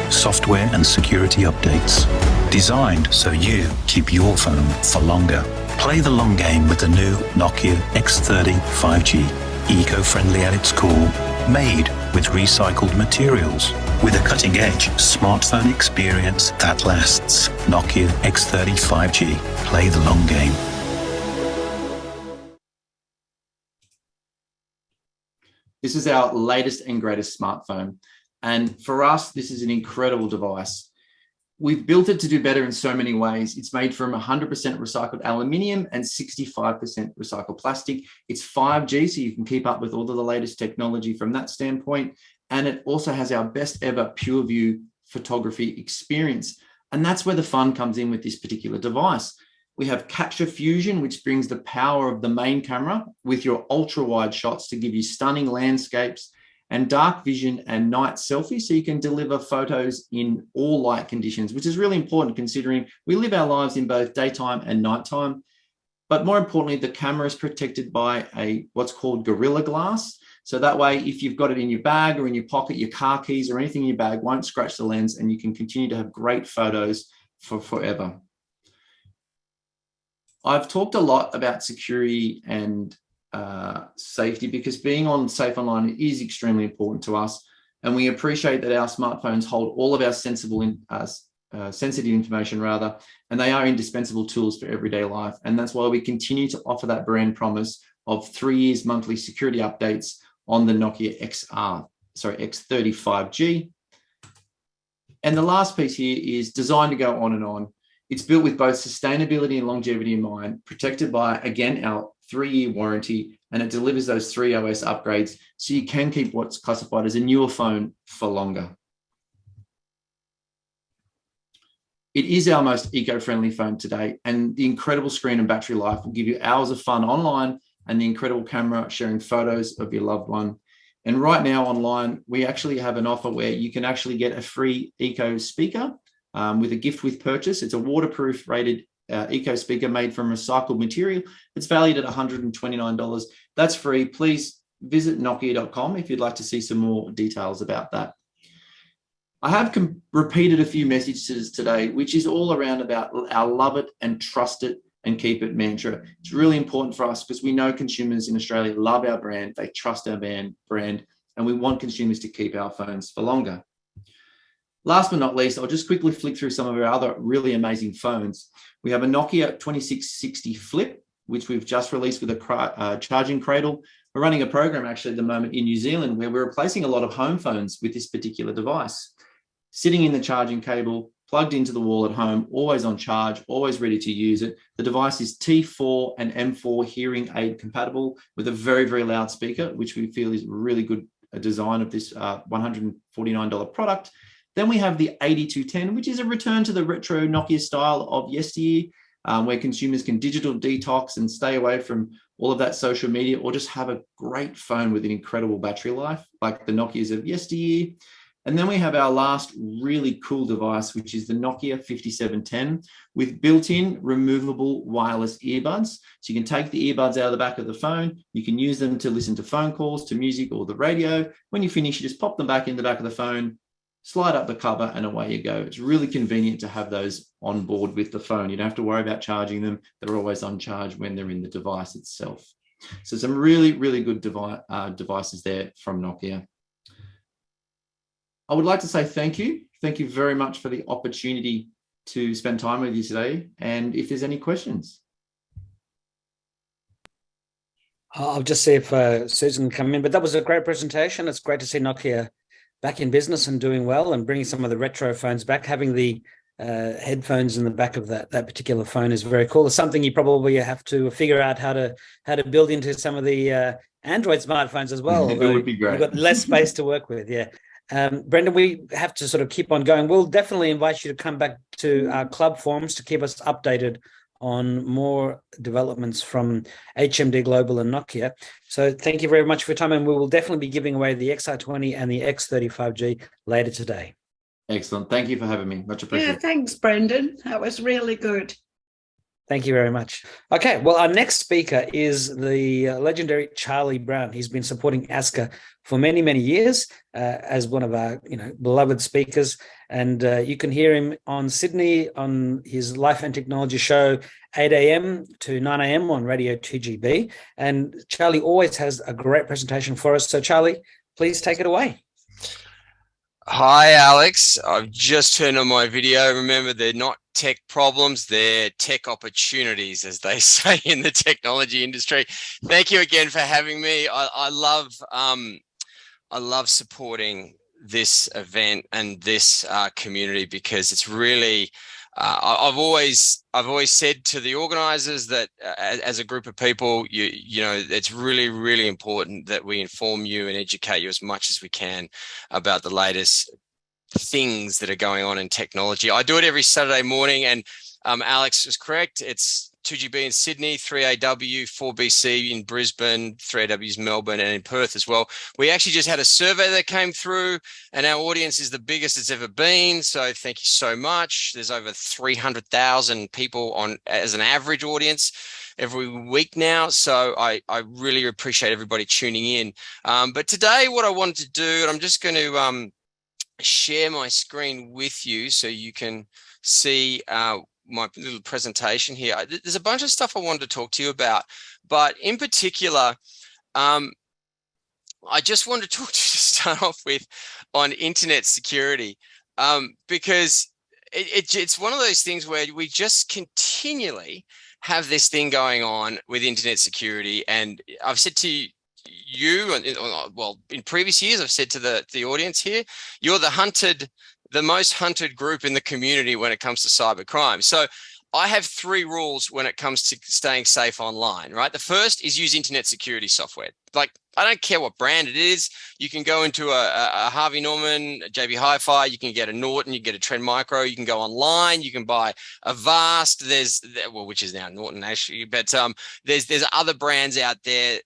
software and security updates, designed so you keep your phone for longer. Play the long game with the new Nokia X30 5G. Eco-friendly at its core, made with recycled materials, with a cutting-edge smartphone experience that lasts. Nokia X30 5G. Play the long game.
This is our latest and greatest smartphone. And for us, this is an incredible device. We've built it to do better in so many ways. It's made from 100% recycled aluminium and 65% recycled plastic. It's 5G, so you can keep up with all of the latest technology from that standpoint. And it also has our best ever pure view photography experience. And that's where the fun comes in with this particular device. We have capture fusion, which brings the power of the main camera with your ultra wide shots to give you stunning landscapes, and dark vision and night selfie, so you can deliver photos in all light conditions, which is really important considering we live our lives in both daytime and nighttime. But more importantly, the camera is protected by what's called Gorilla Glass. So that way, if you've got it in your bag or in your pocket, your car keys or anything in your bag won't scratch the lens, and you can continue to have great photos for forever. I've talked a lot about security and safety because being safe online is extremely important to us, and we appreciate that our smartphones hold all of our sensitive information and they are indispensable tools for everyday life. And that's why we continue to offer that brand promise of 3 years monthly security updates on the Nokia X30 5G. And the last piece here is designed to go on and on. It's built with both sustainability and longevity in mind, protected by, again, our 3-year warranty, and it delivers those 3 OS upgrades so you can keep what's classified as a newer phone for longer. It is our most eco-friendly phone to date, and the incredible screen and battery life will give you hours of fun online, and the incredible camera sharing photos of your loved one. And right now online, we actually have an offer where you can actually get a free eco speaker with a gift with purchase. It's a waterproof rated eco speaker made from recycled material. It's valued at $129. That's free. Please visit nokia.com if you'd like to see some more details about that. I have repeated a few messages today, which is all around about our love it and trust it and keep it mantra. It's really important for us because we know consumers in Australia love our brand, they trust our brand, and we want consumers to keep our phones for longer. Last but not least, I'll just quickly flick through some of our other really amazing phones. We have a Nokia 2660 Flip, which we've just released with a charging cradle. We're running a program actually at the moment in New Zealand where we're replacing a lot of home phones with this particular device. Sitting in the charging cable, plugged into the wall at home, always on charge, always ready to use it. The device is T4 and M4 hearing aid compatible with a very, very loud speaker, which we feel is a really good design of this $149 product. Then we have the 8210, which is a return to the retro Nokia style of yesteryear, where consumers can digital detox and stay away from all of that social media, or just have a great phone with an incredible battery life, like the Nokias of yesteryear. And then we have our last really cool device, which is the Nokia 5710 with built-in removable wireless earbuds. So you can take the earbuds out of the back of the phone. You can use them to listen to phone calls, to music or the radio. When you finish, you just pop them back in the back of the phone, slide up the cover, and away you go. It's really convenient to have those on board with the phone. You don't have to worry about charging them. They're always on charge when they're in the device itself. So some really, really good devices there from Nokia. I would like to say thank you. Thank you very much for the opportunity to spend time with you today. And if there's any questions.
I'll just see if Susan can come in, but that was a great presentation. It's great to see Nokia back in business and doing well and bringing some of the retro phones back. Having the headphones in the back of that particular phone is very cool. It's something you probably have to figure out how to build into some of the Android smartphones as well.
It would be great.
You've got less space to work with, yeah. Brenden, we have to sort of keep on going. We'll definitely invite you to come back to our club forums to keep us updated on more developments from HMD Global and Nokia. So thank you very much for your time, and we will definitely be giving away the XR20 and the X30 5G later today.
Excellent. Thank you for having me. Much appreciated.
Yeah, thanks, Brenden. That was really good.
Thank you very much. Okay, well, our next speaker is the legendary Charlie Brown. He's been supporting ASCCA for many, many years as one of our, beloved speakers. And you can hear him on Sydney on his Life and Technology show, 8 a.m. to 9 a.m. on Radio 2GB. And Charlie always has a great presentation for us. So, Charlie, please take it away.
Hi, Alex. I've just turned on my video. Remember, they're not tech problems, they're tech opportunities, as they say in the technology industry. Thank you again for having me. I love supporting this event and this community because it's really I've always said to the organizers that as a group of people, it's really, really important that we inform you and educate you as much as we can about the latest things that are going on in technology. I do it every Saturday morning, and Alex is correct. It's 2GB in Sydney, 3AW, 4BC in Brisbane, 3AW's Melbourne, and in Perth as well. We actually just had a survey that came through, and our audience is the biggest it's ever been. So thank you so much. There's over 300,000 people on as an average audience every week now. So I really appreciate everybody tuning in. But today what I wanted to do, and I'm just going to share my screen with you so you can see my little presentation here. There's a bunch of stuff I wanted to talk to you about, but in particular, I just wanted to talk to you to start off with on internet security, because it's one of those things where we just continually have this thing going on with internet security. And I've said to you, well, in previous years, I've said to the audience here, you're the most hunted group in the community when it comes to cybercrime. So I have 3 rules when it comes to staying safe online, right? The first is use internet security software. Like, I don't care what brand it is. You can go into a Harvey Norman, a JB Hi-Fi, you can get a Norton, you get a Trend Micro, you can go online, you can buy a Vast, which is now Norton actually, but there's other brands out there.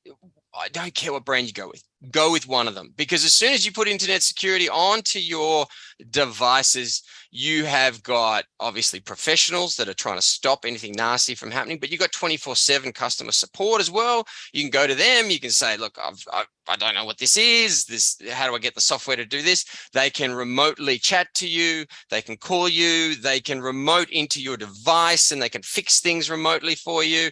I don't care what brand you go with. Go with one of them, because as soon as you put internet security onto your devices, you have got obviously professionals that are trying to stop anything nasty from happening, but you've got 24/7 customer support as well. You can go to them. You can say, look, I don't know what this is. How do I get the software to do this? They can remotely chat to you. They can call you. They can remote into your device and they can fix things remotely for you.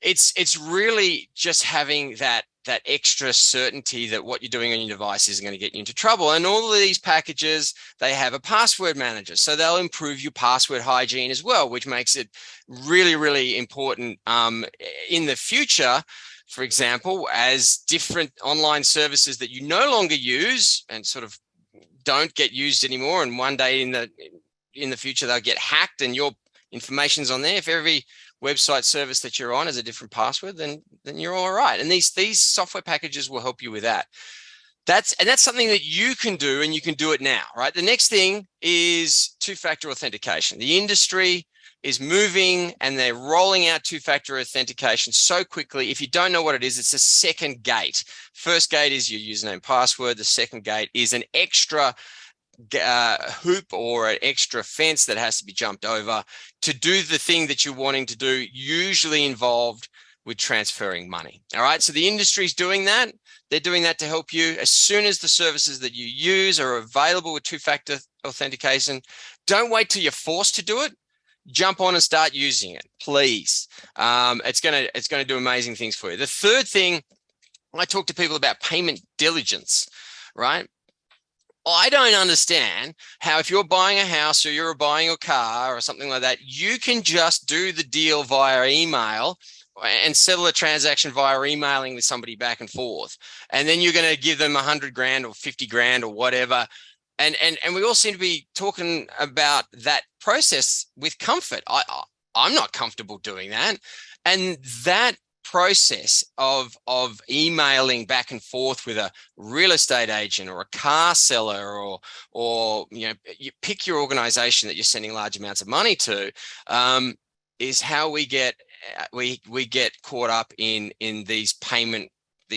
It's really just having that extra certainty that what you're doing on your device isn't going to get you into trouble. And all of these packages, they have a password manager, so they'll improve your password hygiene as well, which makes it really, really important in the future. For example, as different online services that you no longer use and sort of don't get used anymore, and one day in the future they'll get hacked and your information's on there. If every website service that you're on has a different password, then you're all right. And these software packages will help you with that. That's something that you can do, and you can do it now, right? The next thing is two-factor authentication. The industry is moving and they're rolling out two-factor authentication so quickly. If you don't know what it is, it's a second gate. First gate is your username password. The second gate is an extra hoop or an extra fence that has to be jumped over to do the thing that you're wanting to do, usually involved with transferring money. All right, so the industry's doing that. They're doing that to help you. As soon as the services that you use are available with two-factor authentication, don't wait till you're forced to do it. Jump on and start using it, please. It's gonna do amazing things for you. The third thing, I talk to people about payment diligence, right? I don't understand how, if you're buying a house or you're buying a car or something like that, you can just do the deal via email and settle a transaction via emailing with somebody back and forth. And then you're going to give them 100 grand or 50 grand or whatever. And we all seem to be talking about that process with comfort. I'm not comfortable doing that. And that process of emailing back and forth with a real estate agent or a car seller, or you pick your organization that you're sending large amounts of money to, is how we get caught up in these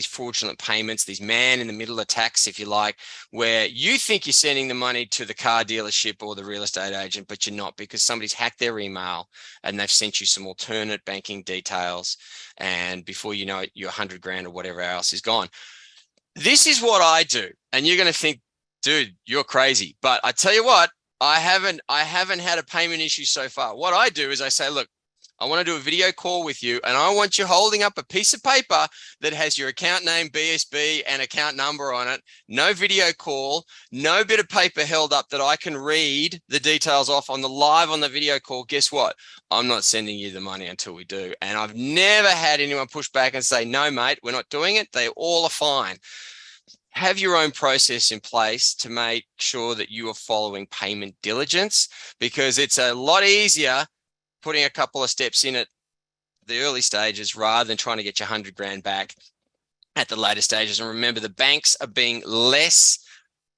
fraudulent payments, these man-in-the-middle attacks, if you like, where you think you're sending the money to the car dealership or the real estate agent, but you're not, because somebody's hacked their email and they've sent you some alternate banking details, and before you know it, your 100 grand or whatever else is gone. This is what I do, and you're going to think, dude, you're crazy. But I tell you what, I haven't had a payment issue so far. What I do is I say, look, I want to do a video call with you, and I want you holding up a piece of paper that has your account name, BSB, and account number on it. No video call, no bit of paper held up that I can read the details off on the video call. Guess what? I'm not sending you the money until we do. And I've never had anyone push back and say, no, mate, we're not doing it. They all are fine. Have your own process in place to make sure that you are following payment diligence, because it's a lot easier putting a couple of steps in at the early stages rather than trying to get your 100 grand back at the later stages. And remember, the banks are being less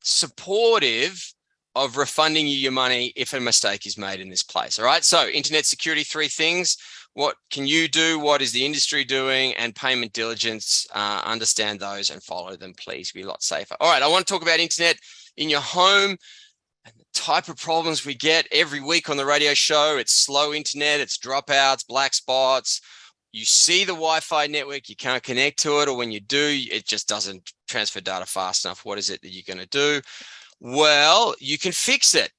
supportive of refunding you your money if a mistake is made in this place. All right, so internet security, 3 things. What can you do? What is the industry doing? And payment diligence, understand those and follow them, please. Be a lot safer. All right, I want to talk about internet in your home. And the type of problems we get every week on the radio show. It's slow internet, it's dropouts, black spots. You see the Wi-Fi network, you can't connect to it, or when you do, it just doesn't transfer data fast enough. What is it that you're going to do? Well, you can fix it.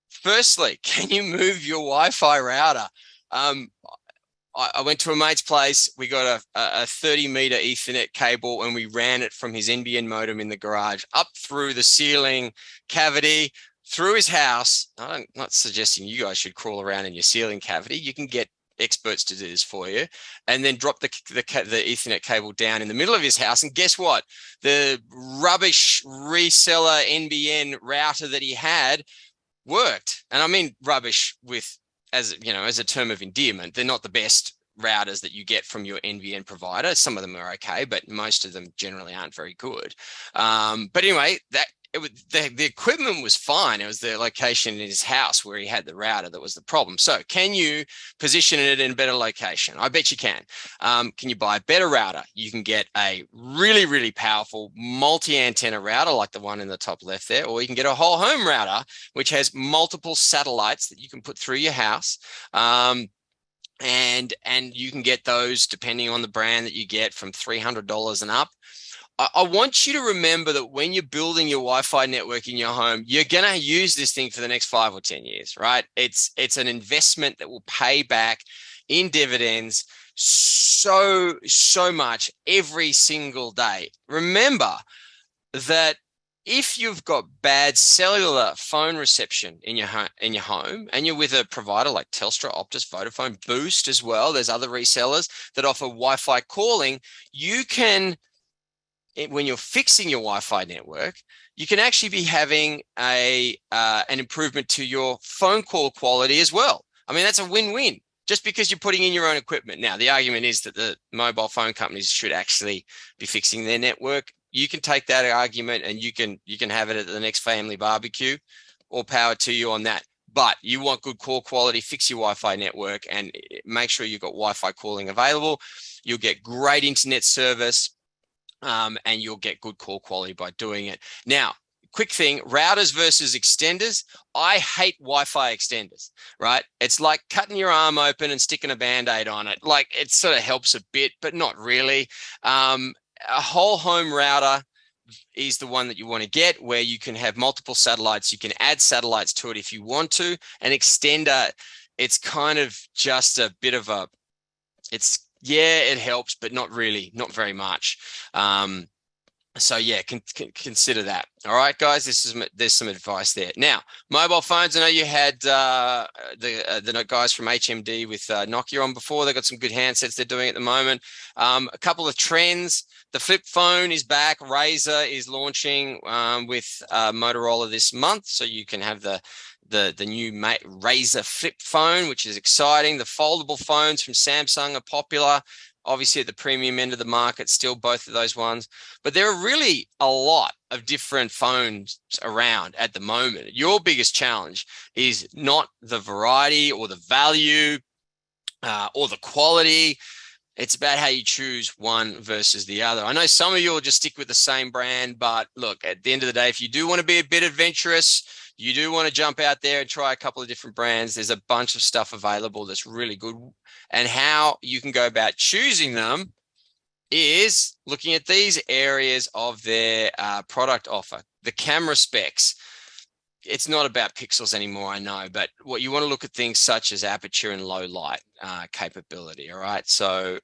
Firstly, can you move your Wi-Fi router? I went to a mate's place. We got a 30-meter Ethernet cable, and we ran it from his NBN modem in the garage up through the ceiling cavity, through his house. I'm not suggesting you guys should crawl around in your ceiling cavity. You can get experts to do this for you, and then drop the Ethernet cable down in the middle of his house. And guess what? The rubbish reseller NBN router that he had worked. And I mean rubbish with as you know, as a term of endearment, they're not the best routers that you get from your NVN provider. Some of them are okay, but most of them generally aren't very good. But anyway, the equipment was fine. It was the location in his house where he had the router that was the problem. So can you position it in a better location? I bet you can. Can you buy a better router? You can get a really, really powerful multi-antenna router like the one in the top left there, or you can get a whole home router, which has multiple satellites that you can put through your house. And you can get those depending on the brand that you get from $300 and up. I want you to remember that when you're building your Wi-Fi network in your home, you're going to use this thing for the next 5 or 10 years, right? It's an investment that will pay back in dividends so much every single day. Remember that if you've got bad cellular phone reception in your home and you're with a provider like Telstra, Optus, Vodafone, Boost as well, there's other resellers that offer Wi-Fi calling, you can, when you're fixing your Wi-Fi network, you can actually be having an improvement to your phone call quality as well. I mean, that's a win-win just because you're putting in your own equipment. Now, the argument is that the mobile phone companies should actually be fixing their network. You can take that argument and you can have it at the next family barbecue. All power to you on that. But you want good call quality, fix your Wi-Fi network and make sure you've got Wi-Fi calling available. You'll get great internet service. And you'll get good call quality by doing it. Now, quick thing, routers versus extenders. I hate Wi-Fi extenders, right? It's like cutting your arm open and sticking a Band-Aid on it. Like it sort of helps a bit, but not really. A whole home router is the one that you want to get where you can have multiple satellites. You can add satellites to it if you want to. An extender, it's kind of just a bit of a, yeah, it helps, but not really, not very much. So yeah, consider that. All right, guys, there's some advice there. Now, mobile phones. I know you had the guys from HMD with Nokia on before. They've got some good handsets they're doing at the moment. A couple of trends. The flip phone is back. Razer is launching with Motorola this month, so you can have the new Razer flip phone, which is exciting. The foldable phones from Samsung are popular. Obviously at the premium end of the market, still both of those ones. But there are really a lot of different phones around at the moment. Your biggest challenge is not the variety or the value or the quality. It's about how you choose one versus the other. I know some of you will just stick with the same brand, but look, at the end of the day, if you do want to be a bit adventurous, you do want to jump out there and try a couple of different brands, there's a bunch of stuff available that's really good. And how you can go about choosing them is looking at these areas of their product offer. The camera specs. It's not about pixels anymore, I know, but what you want to look at things such as aperture and low light capability. All right. So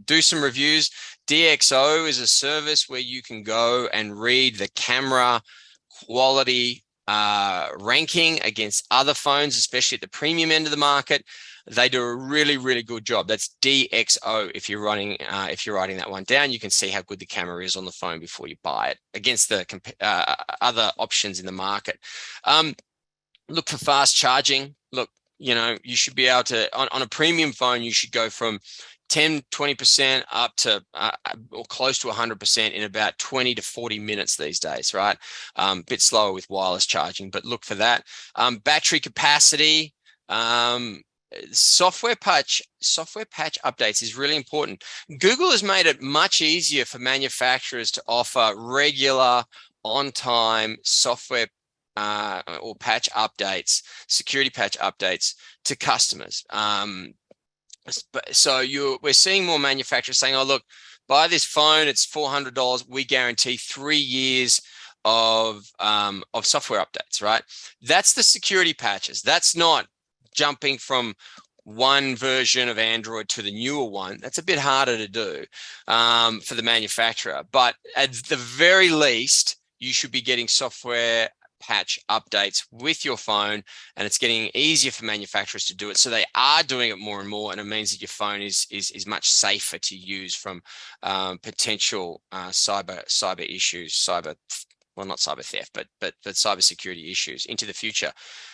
do some reviews. DxO is a service where you can go and read the camera quality ranking against other phones, especially at the premium end of the market. They do a really, really good job. That's DxO. If you're writing that one down, you can see how good the camera is on the phone before you buy it against the other options in the market. Look for fast charging. Look, you should be able to, on a premium phone, you should go from 10, 20% up to or close to 100% in about 20 to 40 minutes these days, right? Bit slower with wireless charging, but look for that. Battery capacity, software patch updates is really important. Google has made it much easier for manufacturers to offer regular on-time software or patch updates, security patch updates to customers. So we're seeing more manufacturers saying, oh, look, buy this phone, it's $400. We guarantee 3 years of software updates, right? That's the security patches. That's not jumping from one version of Android to the newer one. That's a bit harder to do for the manufacturer. But at the very least, you should be getting software patch updates with your phone, and it's getting easier for manufacturers to do it. So they are doing it more and more, and it means that your phone is much safer to use from potential cyber issues, well, not cyber theft, but cybersecurity issues into the future.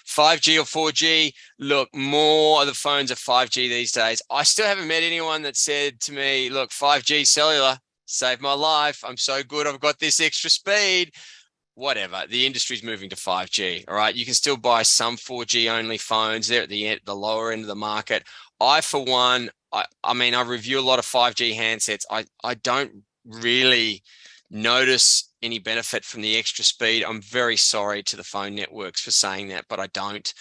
5G or 4G, look, more of the phones are 5G these days. I still haven't met anyone that said to me, look, 5G cellular saved my life. I'm so good. I've got this extra speed. Whatever. The industry's moving to 5G. All right. You can still buy some 4G only phones. They're at the lower end of the market. I, for one, I mean, I review a lot of 5G handsets. I don't really notice any benefit from the extra speed. I'm very sorry to the phone networks for saying that, but I don't.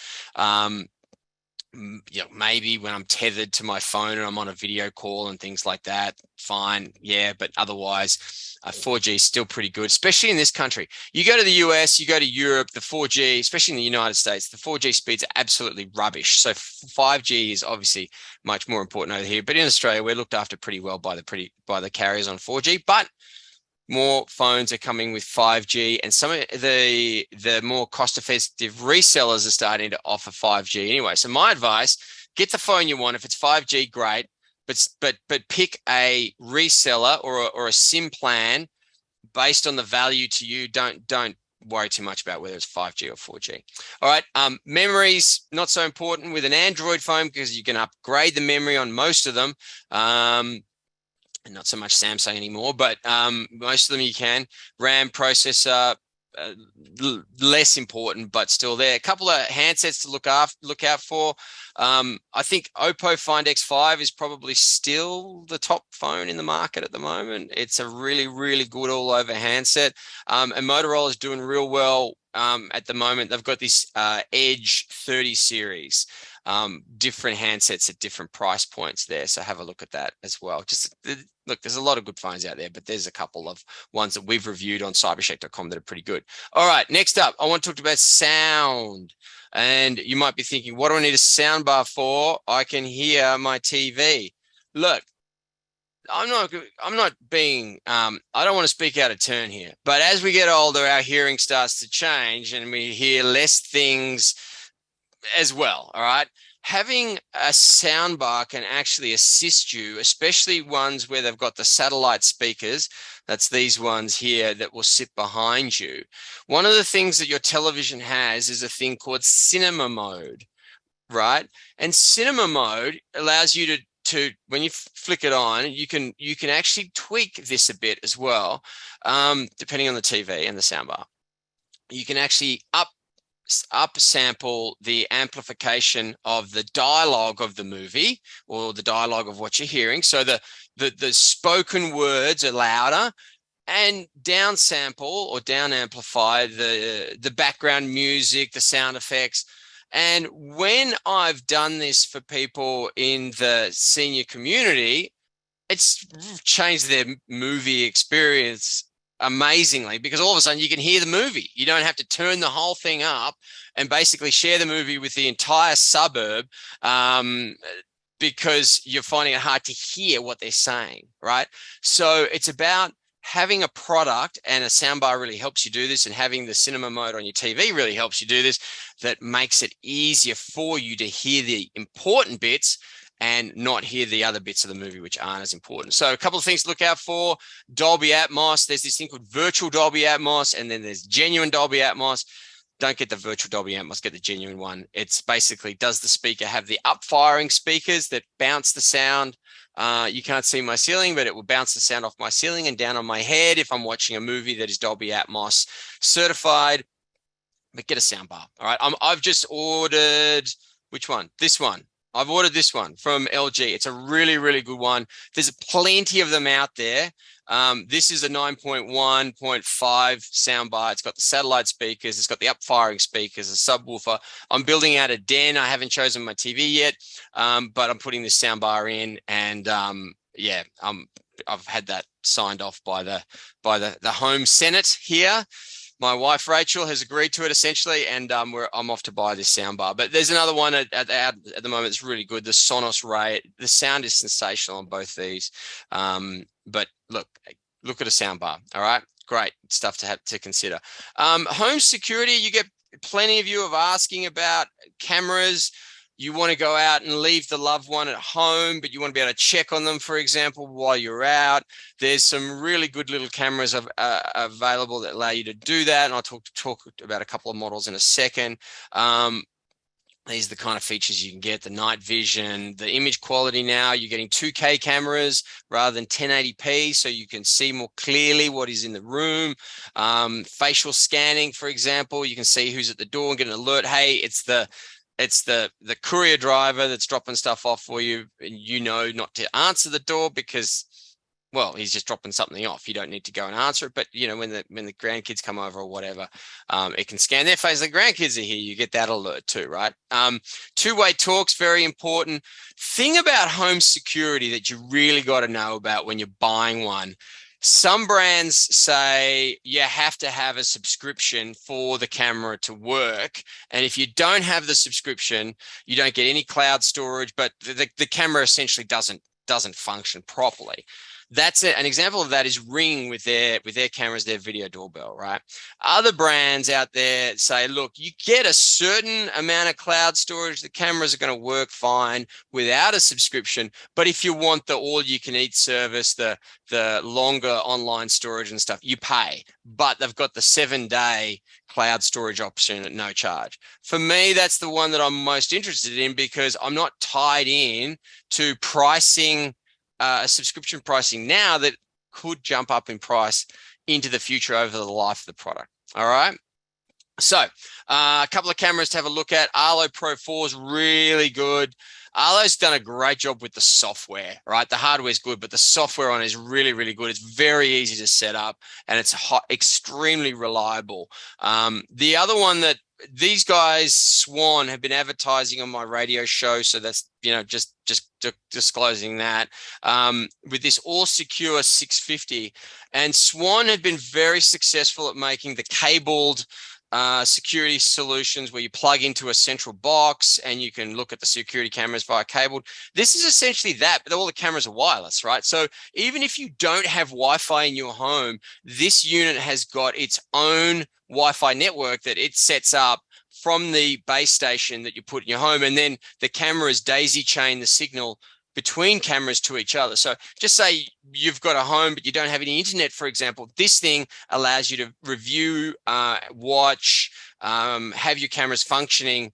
Maybe when I'm tethered to my phone and I'm on a video call and things like that, fine, yeah, but otherwise 4G is still pretty good, especially in this country. You go to the US, you go to Europe, the 4G, especially in the United States, the 4G speeds are absolutely rubbish. So 5G is obviously much more important over here, but in Australia, we're looked after pretty well by the carriers on 4G, but more phones are coming with 5G, and some of the more cost-effective resellers are starting to offer 5G anyway. So my advice, get the phone you want. If it's 5G, great, but pick a reseller or a SIM plan based on the value to you. Don't worry too much about whether it's 5G or 4G. All right, memories, not so important with an Android phone because you can upgrade the memory on most of them. Not so much Samsung anymore, but most of them you can. RAM, processor, less important, but still there. A couple of handsets to look out for. I think Oppo Find X5 is probably still the top phone in the market at the moment. It's a really, really good all-over handset. And Motorola is doing real well at the moment. They've got this Edge 30 series. Different handsets at different price points there. So have a look at that as well. Just look, there's a lot of good phones out there, but there's a couple of ones that we've reviewed on cybercheck.com that are pretty good. All right, next up, I want to talk about sound. And you might be thinking, what do I need a sound bar for? I can hear my TV. Look, I'm not being, I don't want to speak out of turn here, but as we get older, our hearing starts to change and we hear less things as well. All right. Having a soundbar can actually assist you, especially ones where they've got the satellite speakers. That's these ones here that will sit behind you. One of the things that your television has is a thing called cinema mode, right? And cinema mode allows you to when you flick it on, you can actually tweak this a bit as well, depending on the TV and the soundbar. You can actually upsample the amplification of the dialogue of the movie or the dialogue of what you're hearing. So the spoken words are louder, and downsample or down amplify the background music, the sound effects. And when I've done this for people in the senior community, it's changed their movie experience amazingly, because all of a sudden you can hear the movie. You don't have to turn the whole thing up and basically share the movie with the entire suburb because you're finding it hard to hear what they're saying, right? So it's about having a product, and a soundbar really helps you do this, and having the cinema mode on your TV really helps you do this, that makes it easier for you to hear the important bits and not hear the other bits of the movie which aren't as important. So a couple of things to look out for: Dolby Atmos. There's this thing called virtual Dolby Atmos, and then there's genuine Dolby Atmos. Don't get the virtual Dolby Atmos, get the genuine one. It's basically, does the speaker have the up-firing speakers that bounce the sound? You can't see my ceiling, but it will bounce the sound off my ceiling and down on my head if I'm watching a movie that is Dolby Atmos certified. But get a soundbar. All right, I've just ordered, which one? This one. I've ordered this one from LG. It's a really, really good one. There's plenty of them out there. This is a 9.1.5 soundbar. It's got the satellite speakers. It's got the up-firing speakers, a subwoofer. I'm building out a den. I haven't chosen my TV yet, but I'm putting this soundbar in, and yeah, I've had that signed off by the Home Senate here. My wife, Rachel, has agreed to it essentially, and I'm off to buy this soundbar. But there's another one at the moment that's really good, the Sonos Ray. The sound is sensational on both these. But look at a soundbar, all right? Great stuff to have to consider. Home security, you get plenty of you of asking about cameras. you want to go out and leave the loved one at home, but you want to be able to check on them, for example, while you're out. There's some really good little cameras available that allow you to do that. And I'll talk about a couple of models in a second. These are the kind of features you can get, the night vision, the image quality now. You're getting 2K cameras rather than 1080p, so you can see more clearly what is in the room. Facial scanning, for example, you can see who's at the door and get an alert. Hey, it's the courier driver that's dropping stuff off for you, and you know not to answer the door because, well, he's just dropping something off. You don't need to go and answer it. But, you know, when the grandkids come over or whatever, it can scan their face. The grandkids are here. You get that alert too, right? Two-way talk's very important. Thing about home security that you really got to know about when you're buying one. Some brands say you have to have a subscription for the camera to work. And if you don't have the subscription, you don't get any cloud storage, but the camera essentially doesn't function properly. That's it. An example of that is Ring with their cameras, their video doorbell, right? Other brands out there say, look, you get a certain amount of cloud storage, the cameras are going to work fine without a subscription. But if you want the all-you-can-eat service, the longer online storage and stuff, you pay. But they've got the 7-day cloud storage option at no charge. For me, that's the one that I'm most interested in because I'm not tied in to pricing, subscription pricing now that could jump up in price into the future over the life of the product. All right. So a couple of cameras to have a look at. Arlo Pro 4 is really good. Arlo's done a great job with the software, right? The hardware is good, but the software on it is really, really good. It's very easy to set up and it's extremely reliable. The other one that these guys, Swan, have been advertising on my radio show. So that's, you know, just disclosing that with this All Secure 650. And Swan had been very successful at making the cabled security solutions where you plug into a central box and you can look at the security cameras via cabled. This is essentially that, but all the cameras are wireless, right? So even if you don't have Wi-Fi in your home, this unit has got its own Wi-Fi network that it sets up from the base station that you put in your home, and then the cameras daisy chain the signal between cameras to each other. So just say you've got a home, but you don't have any internet, for example, this thing allows you to review, watch, have your cameras functioning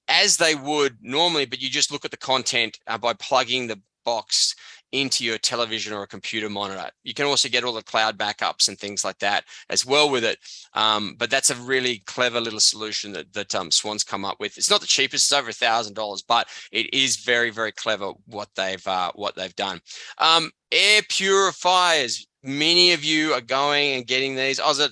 as they would normally, but you just look at the content by plugging the box into your television or a computer monitor. You can also get all the cloud backups and things like that as well with it. But that's a really clever little solution that Swan's come up with. It's not the cheapest; it's over $1,000, but it is very, very clever what they've done. Air purifiers. Many of you are going and getting these. I was at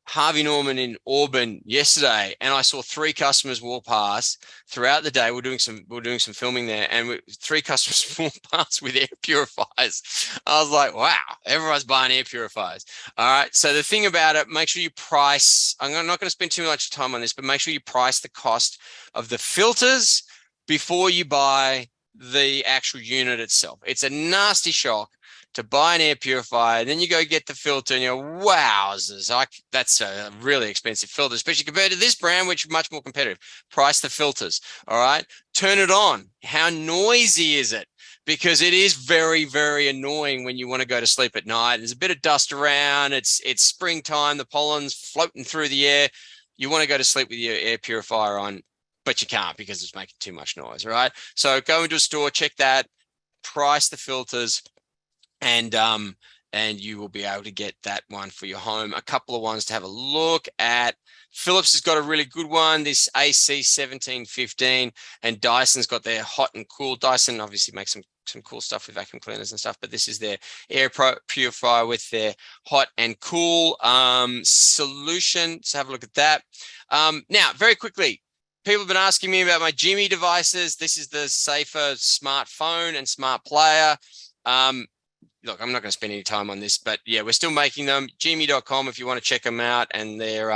Harvey Norman in Auburn yesterday, and I saw 3 customers walk past throughout the day. We're doing some filming there, and 3 customers walk past with air purifiers. I was like, wow, everyone's buying air purifiers. All right. So the thing about it, make sure you price. I'm not going to spend too much time on this, but make sure you price the cost of the filters before you buy the actual unit itself. It's a nasty shock to buy an air purifier, then you go get the filter and you're, wowzers, that's a really expensive filter, especially compared to this brand, which is much more competitive. Price the filters, all right? Turn it on. How noisy is it? Because it is very, very annoying when you want to go to sleep at night. There's a bit of dust around. It's springtime. The pollen's floating through the air. You want to go to sleep with your air purifier on, but you can't because it's making too much noise, all right? So go into a store, check that, price the filters, and you will be able to get that one for your home. A couple of ones to have a look at. Philips has got a really good one, this AC1715, and Dyson's got their hot and cool. Dyson obviously makes some cool stuff with vacuum cleaners and stuff, but this is their air purifier with their hot and cool solution. So have a look at that. Now, very quickly, people have been asking me about my Jimmy devices. This is the safer smartphone and smart player. Look, I'm not going to spend any time on this, but yeah, we're still making them. Jimmy.com if you want to check them out. And they're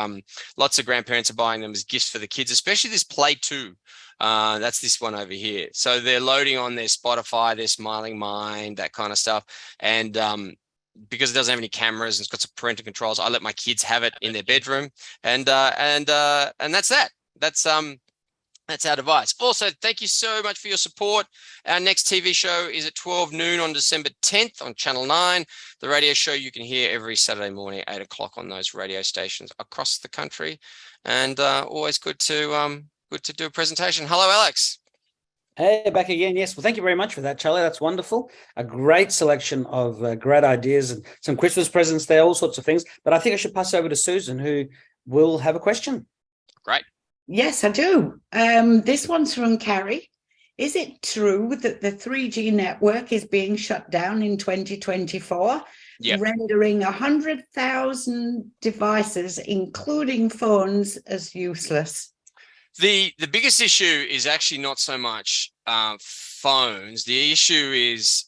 lots of grandparents are buying them as gifts for the kids, especially this Play 2. That's this one over here. So they're loading on their Spotify, their Smiling Mind, that kind of stuff. And because it doesn't have any cameras and it's got some parental controls, I let my kids have it in their bedroom. And that's that. That's our device. Also, thank you so much for your support. Our next TV show is at 12 noon on December 10th on Channel 9. The radio show you can hear every Saturday morning at 8 o'clock on those radio stations across the country. And always good to do a presentation. Hello, Alex.
Hey, back again. Yes. Well, thank you very much for that, Charlie. That's wonderful. A great selection of great ideas and some Christmas presents there, all sorts of things. But I think I should pass over to Susan, who will have a question.
Great.
Yes, I do. This one's from Carrie. Is it true that the 3G network is being shut down in 2024, rendering 100,000 devices, including phones, as useless?
The biggest issue is actually not so much phones. The issue is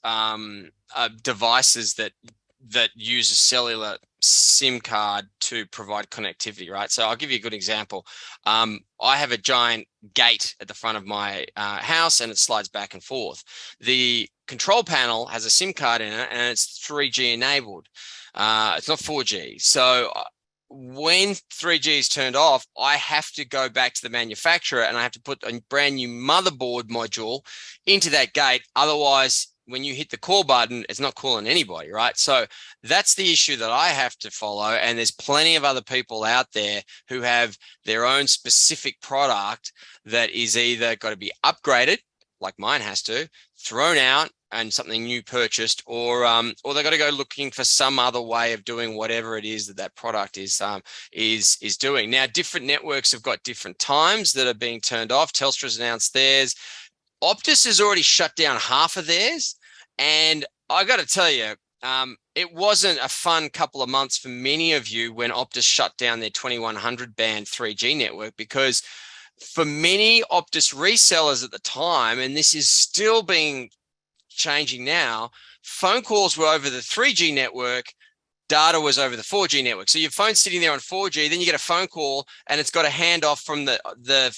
devices that use a cellular SIM card to provide connectivity, right? So I'll give you a good example. I have a giant gate at the front of my house and it slides back and forth. The control panel has a SIM card in it and it's 3G enabled. It's not 4G. So when 3G is turned off, I have to go back to the manufacturer and I have to put a brand new motherboard module into that gate. Otherwise, when you hit the call button, it's not calling anybody, right? So that's the issue that I have to follow. And there's plenty of other people out there who have their own specific product that is either got to be upgraded, like mine has to, thrown out and something new purchased, or they've got to go looking for some other way of doing whatever it is that product is doing. Now, different networks have got different times that are being turned off. Telstra's announced theirs. Optus has already shut down half of theirs. And I got to tell you, it wasn't a fun couple of months for many of you when Optus shut down their 2100 band 3G network, because for many Optus resellers at the time, and this is still changing now, phone calls were over the 3G network, data was over the 4G network. So your phone's sitting there on 4G, then you get a phone call and it's got a handoff from the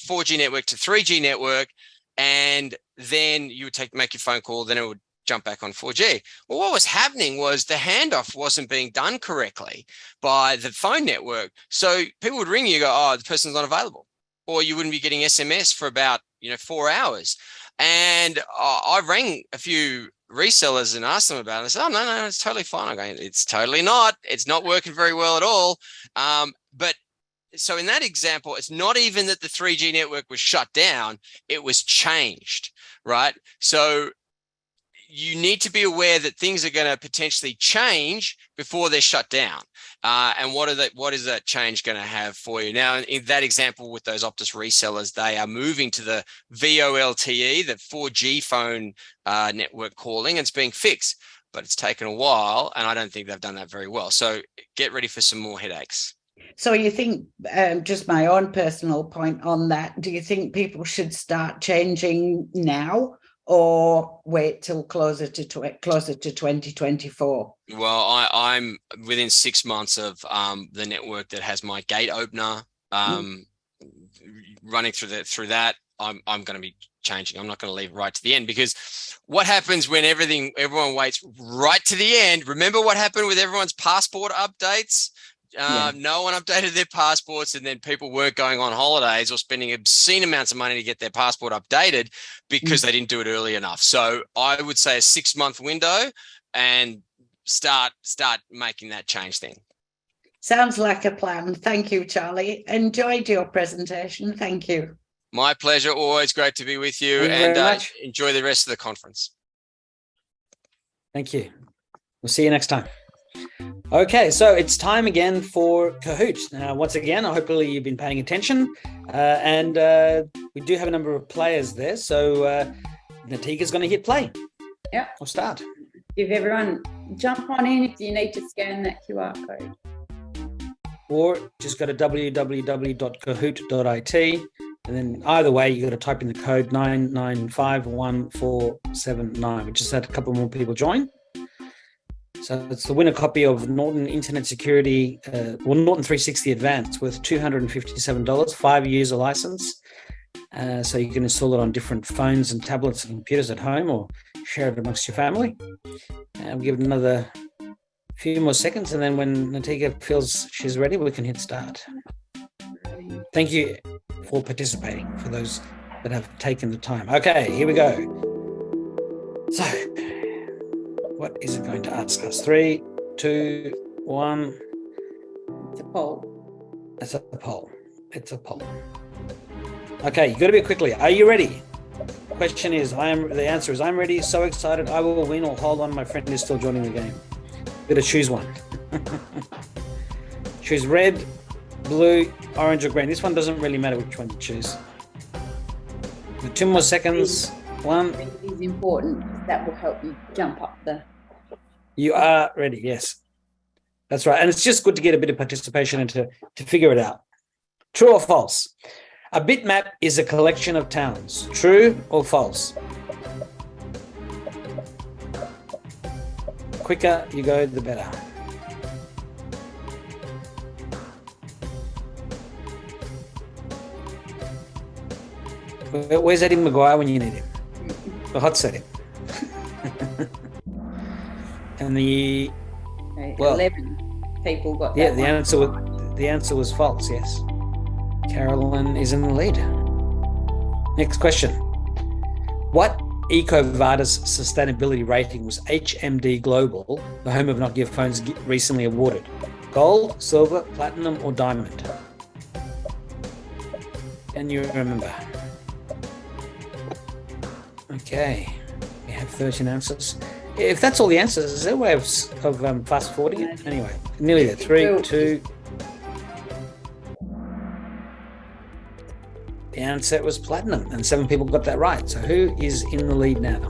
4G network to 3G network, and then you would make your phone call, then it would jump back on 4G. Well, what was happening was the handoff wasn't being done correctly by the phone network. So people would ring you, go, oh, the person's not available. Or you wouldn't be getting SMS for about 4 hours. And I rang a few resellers and asked them about it. I said, oh, no, it's totally fine. I'm going, it's totally not. It's not working very well at all. But so in that example, it's not even that the 3G network was shut down. It was changed, right? So you need to be aware that things are going to potentially change before they're shut down. And what is that change going to have for you? Now, in that example with those Optus resellers, they are moving to the VoLTE, the 4G phone network calling, and it's being fixed. But it's taken a while, and I don't think they've done that very well. So get ready for some more headaches.
So you think, just my own personal point on that, do you think people should start changing now, or wait till closer to 2024?
Well, I'm within 6 months of the network that has my gate opener running through that. I'm going to be changing. I'm not going to leave right to the end, because what happens when everyone waits right to the end? Remember what happened with everyone's passport updates? No one updated their passports, and then people weren't going on holidays or spending obscene amounts of money to get their passport updated because they didn't do it early enough. So I would say a 6-month window and start making that change then.
Sounds like a plan. Thank you, Charlie. Enjoyed your presentation. Thank you.
My pleasure. Always great to be with you, and enjoy the rest of the conference.
Thank you. We'll see you next time. Okay, so it's time again for Kahoot. Now, once again, hopefully you've been paying attention, and we do have a number of players there. So Natika's going to hit play.
Yeah.
Or start.
Give everyone, jump on in if you need to scan that QR code.
Or just go to www.kahoot.it, and then either way, you got to type in the code 9951479. We just had a couple more people join. So it's the winner copy of Norton Internet Security, Norton 360 Advanced, worth $257, 5 years of license. So you can install it on different phones and tablets and computers at home, or share it amongst your family. And we'll give it another few more seconds, and then when Natika feels she's ready, we can hit start. Thank you for participating, for those that have taken the time. Okay, here we go. So, what is it going to ask us? 3, 2, 1.
It's a poll.
It's a poll. It's a poll. Okay, you got to be quickly. Are you ready? Question is, the answer is I'm ready, so excited, I will win, or hold on, my friend is still joining the game. Better choose one. Choose red, blue, orange, or green. This one doesn't really matter which one you choose. 2 more seconds. 1.
It is important. That will help you jump up the...
You are ready, yes. That's right. And it's just good to get a bit of participation and to figure it out. True or false? A bitmap is a collection of towns. True or false? Quicker you go, the better. Where's Eddie Maguire when you need him? The hot setting. And the...
Okay,
well,
11 people got that.
Yeah,
one.
the answer was false, yes. Carolyn is in the lead. Next question. What EcoVadis sustainability rating was HMD Global, the home of Nokia phones, recently awarded? Gold, silver, platinum, or diamond? Can you remember? Okay, we have 13 answers. If that's all the answers, is there a way of fast forwarding it? Anyway, nearly there. 3, 2. The answer was platinum, and 7 people got that right. So who is in the lead now?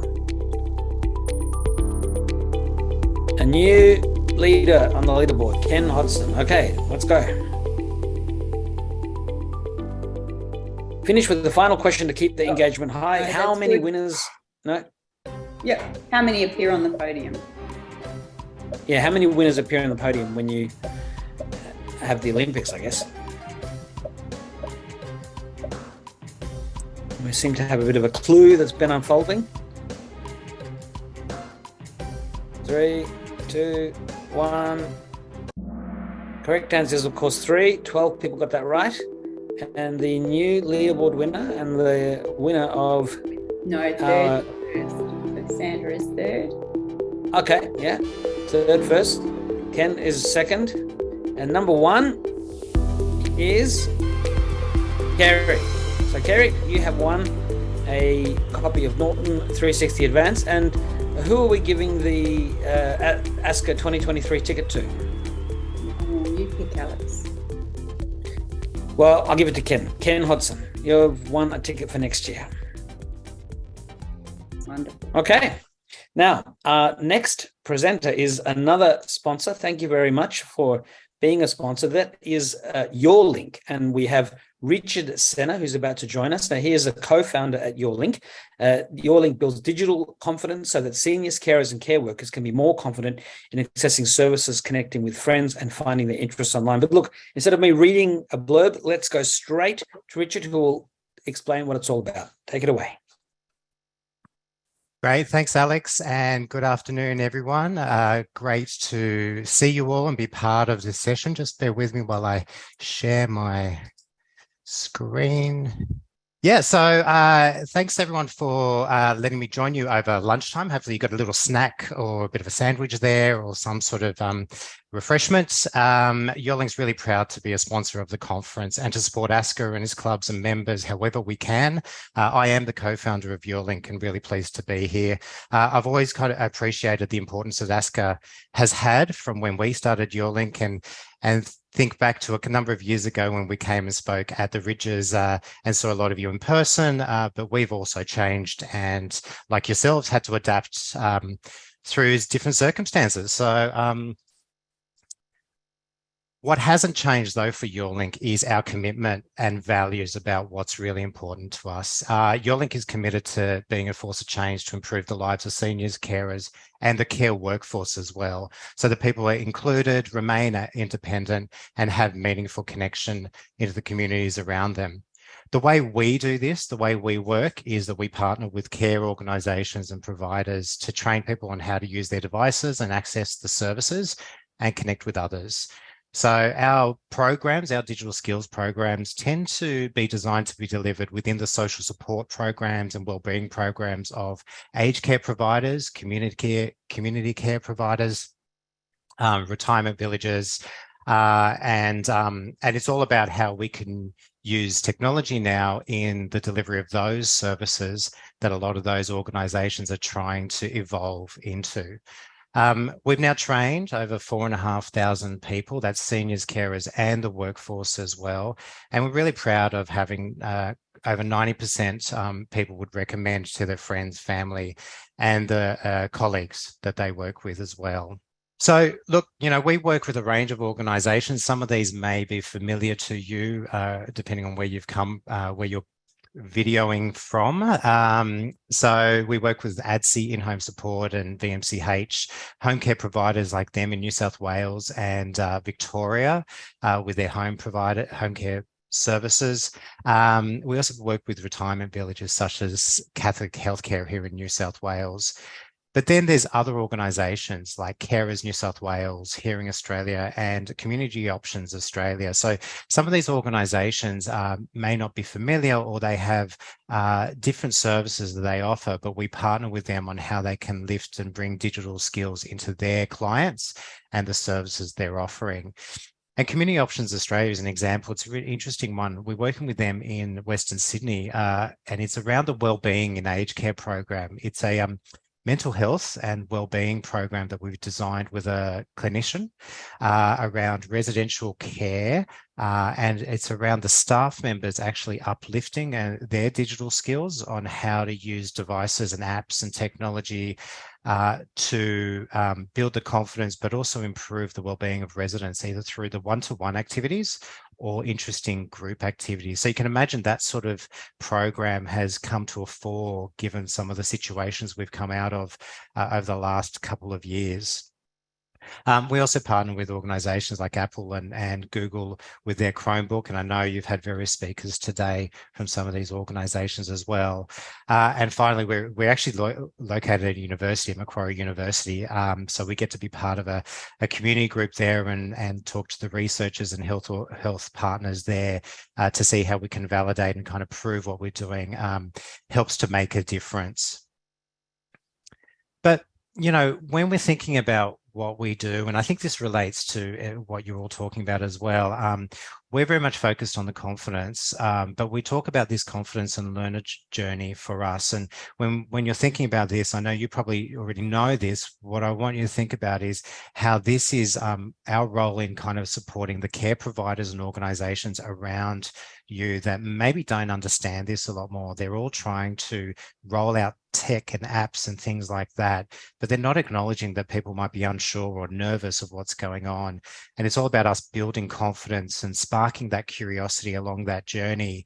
A new leader on the leaderboard, Ken Hodgson. Okay, let's go. Finish with the final question to keep the engagement high.
No,
how many
good.
winners? No?
Yep. How many appear on the podium?
Yeah, how many winners appear on the podium when you have the Olympics, I guess? We seem to have a bit of a clue that's been unfolding. 3, 2, 1. Correct answer is, of course, 3. 12 people got that right. And the new leaderboard winner and the winner of...
No, third first. So Sandra is third.
Okay, yeah. Third first. Ken is second. And number 1 is Kerry. So Kerry, you have won a copy of Norton 360 Advance. And who are we giving the ASCCA 2023 ticket to?
You pick, Alex.
Well, I'll give it to Ken. Ken Hodgson. You've won a ticket for next year.
Wonderful.
Okay. Now, our next presenter is another sponsor. Thank you very much for being a sponsor. That is YourLink. And we have Richard Scenna, who's about to join us. Now, he is a co-founder at YourLink. YourLink builds digital confidence so that seniors, carers, and care workers can be more confident in accessing services, connecting with friends, and finding their interests online. But look, instead of me reading a blurb, let's go straight to Richard, who will explain what it's all about. Take it away.
Great. Thanks, Alex. And good afternoon, everyone. Great to see you all and be part of this session. Just bear with me while I share my screen. Yeah, so thanks everyone for letting me join you over lunchtime. Hopefully you got a little snack or a bit of a sandwich there or some sort of refreshments. YourLink's really proud to be a sponsor of the conference and to support ASCCA and its clubs and members however we can. I am the co-founder of YourLink and really pleased to be here. I've always kind of appreciated the importance that ASCCA has had from when we started YourLink and think back to a number of years ago when we came and spoke at the Ridges and saw a lot of you in person, but we've also changed and, like yourselves, had to adapt through different circumstances. So what hasn't changed, though, for YourLink is our commitment and values about what's really important to us. YourLink is committed to being a force of change to improve the lives of seniors, carers, and the care workforce as well, so that people are included, remain independent, and have meaningful connection into the communities around them. The way we do this, the way we work, is that we partner with care organisations and providers to train people on how to use their devices and access the services and connect with others. So our programs, our digital skills programs, tend to be designed to be delivered within the social support programs and wellbeing programs of aged care providers, community care providers, retirement villages, and it's all about how we can use technology now in the delivery of those services that a lot of those organisations are trying to evolve into. We've now trained over 4,500 people, that's seniors, carers, and the workforce as well. And we're really proud of having over 90% people would recommend to their friends, family, and the colleagues that they work with as well. So look, we work with a range of organisations. Some of these may be familiar to you, depending on where you've come, where you're videoing from. So we work with ASCCA in-home support and VMCH, home care providers like them in New South Wales and Victoria with their home care services. We also work with retirement villages such as Catholic Healthcare here in New South Wales. But then there's other organisations like Carers New South Wales, Hearing Australia, and Community Options Australia. So some of these organisations may not be familiar, or they have different services that they offer, but we partner with them on how they can lift and bring digital skills into their clients and the services they're offering. And Community Options Australia is an example. It's a really interesting one. We're working with them in Western Sydney, and it's around the wellbeing in aged care program. It's a mental health and wellbeing program that we've designed with a clinician around residential care, and it's around the staff members actually uplifting their digital skills on how to use devices and apps and technology to build the confidence, but also improve the wellbeing of residents, either through the one-to-one activities or interesting group activities. So you can imagine that sort of program has come to a fore given some of the situations we've come out of over the last couple of years. We also partner with organisations like Apple and Google with their Chromebook, and I know you've had various speakers today from some of these organisations as well. And finally, we're actually located at a university, Macquarie University, so we get to be part of a community group there and talk to the researchers and health partners there to see how we can validate and kind of prove what we're doing helps to make a difference. But, when we're thinking about what we do, and I think this relates to what you're all talking about as well. We're very much focused on the confidence, but we talk about this confidence and learner journey for us. And when you're thinking about this, I know you probably already know this, what I want you to think about is how this is our role in kind of supporting the care providers and organizations around you that maybe don't understand this a lot more. They're all trying to roll out tech and apps and things like that, but they're not acknowledging that people might be unsure or nervous of what's going on. And it's all about us building confidence and sparking that curiosity along that journey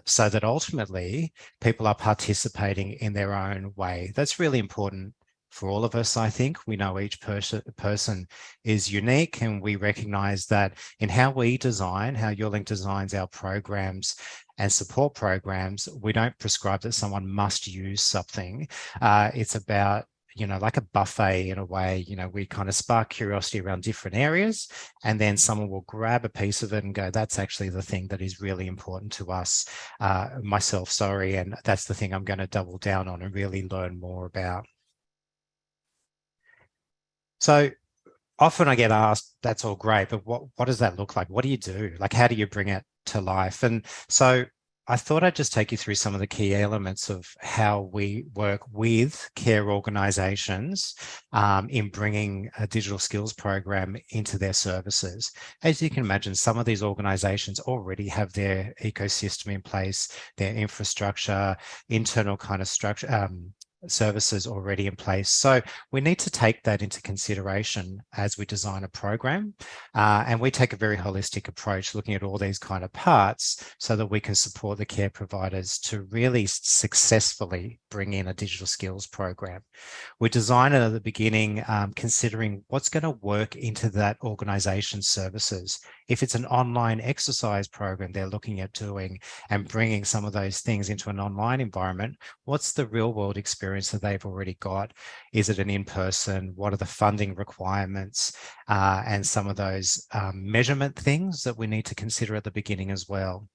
so that ultimately people are participating in their own way. That's really important for all of us, I think. We know each person is unique, and we recognize that in how we design, how YourLink designs our programs and support programs, we don't prescribe that someone must use something. It's about, like a buffet in a way. We kind of spark curiosity around different areas, and then someone will grab a piece of it and go, that's actually the thing that is really important to us, and that's the thing I'm going to double down on and really learn more about. So often I get asked, that's all great, but what does that look like? What do you do? Like, how do you bring it to life? And so I thought I'd just take you through some of the key elements of how we work with care organisations in bringing a digital skills program into their services. As you can imagine, some of these organisations already have their ecosystem in place, their infrastructure, internal kind of structure, services already in place. So we need to take that into consideration as we design a program. And we take a very holistic approach looking at all these kind of parts so that we can support the care providers to really successfully bring in a digital skills program. We design it at the beginning, considering what's going to work into that organization's services. If it's an online exercise program they're looking at doing and bringing some of those things into an online environment, what's the real world experience experience that they've already got? Is it an in-person? What are the funding requirements? And some of those measurement things that we need to consider at the beginning as well.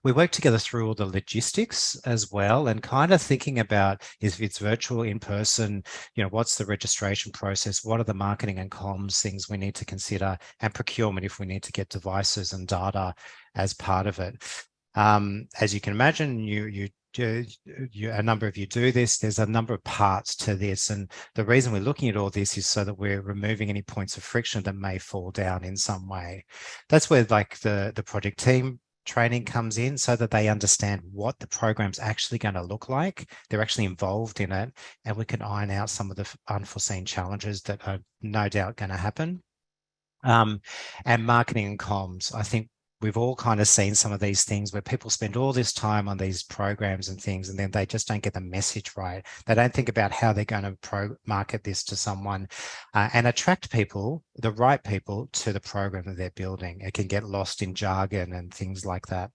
We work together through all the logistics as well, and kind of thinking about if it's virtual, in person, what's the registration process? What are the marketing and comms things we need to consider, and procurement if we need to get devices and data as part of it. As you can imagine, a number of you do this. There's a number of parts to this, and the reason we're looking at all this is so that we're removing any points of friction that may fall down in some way. That's where like the project team training comes in, so that they understand what the program's actually going to look like. They're actually involved in it, and we can iron out some of the unforeseen challenges that are no doubt going to happen. And marketing and comms, I think we've all kind of seen some of these things where people spend all this time on these programs and things, and then they just don't get the message right. They don't think about how they're going to market this to someone and attract people, the right people, to the program that they're building. It can get lost in jargon and things like that.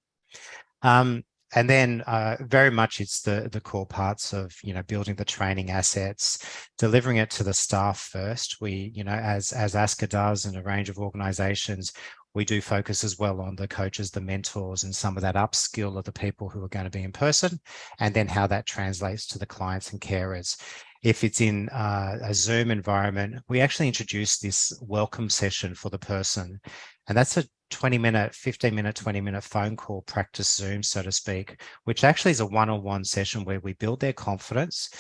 And then very much it's the core parts of, building the training assets, delivering it to the staff first. We, as ASCCA does, and a range of organizations, we do focus as well on the coaches, the mentors, and some of that upskill of the people who are going to be in person, and then how that translates to the clients and carers. If it's in a Zoom environment, we actually introduce this welcome session for the person. And that's a 20-minute, 15-minute, 20-minute phone call practice Zoom, so to speak, which actually is a one-on-one session where we build their confidence.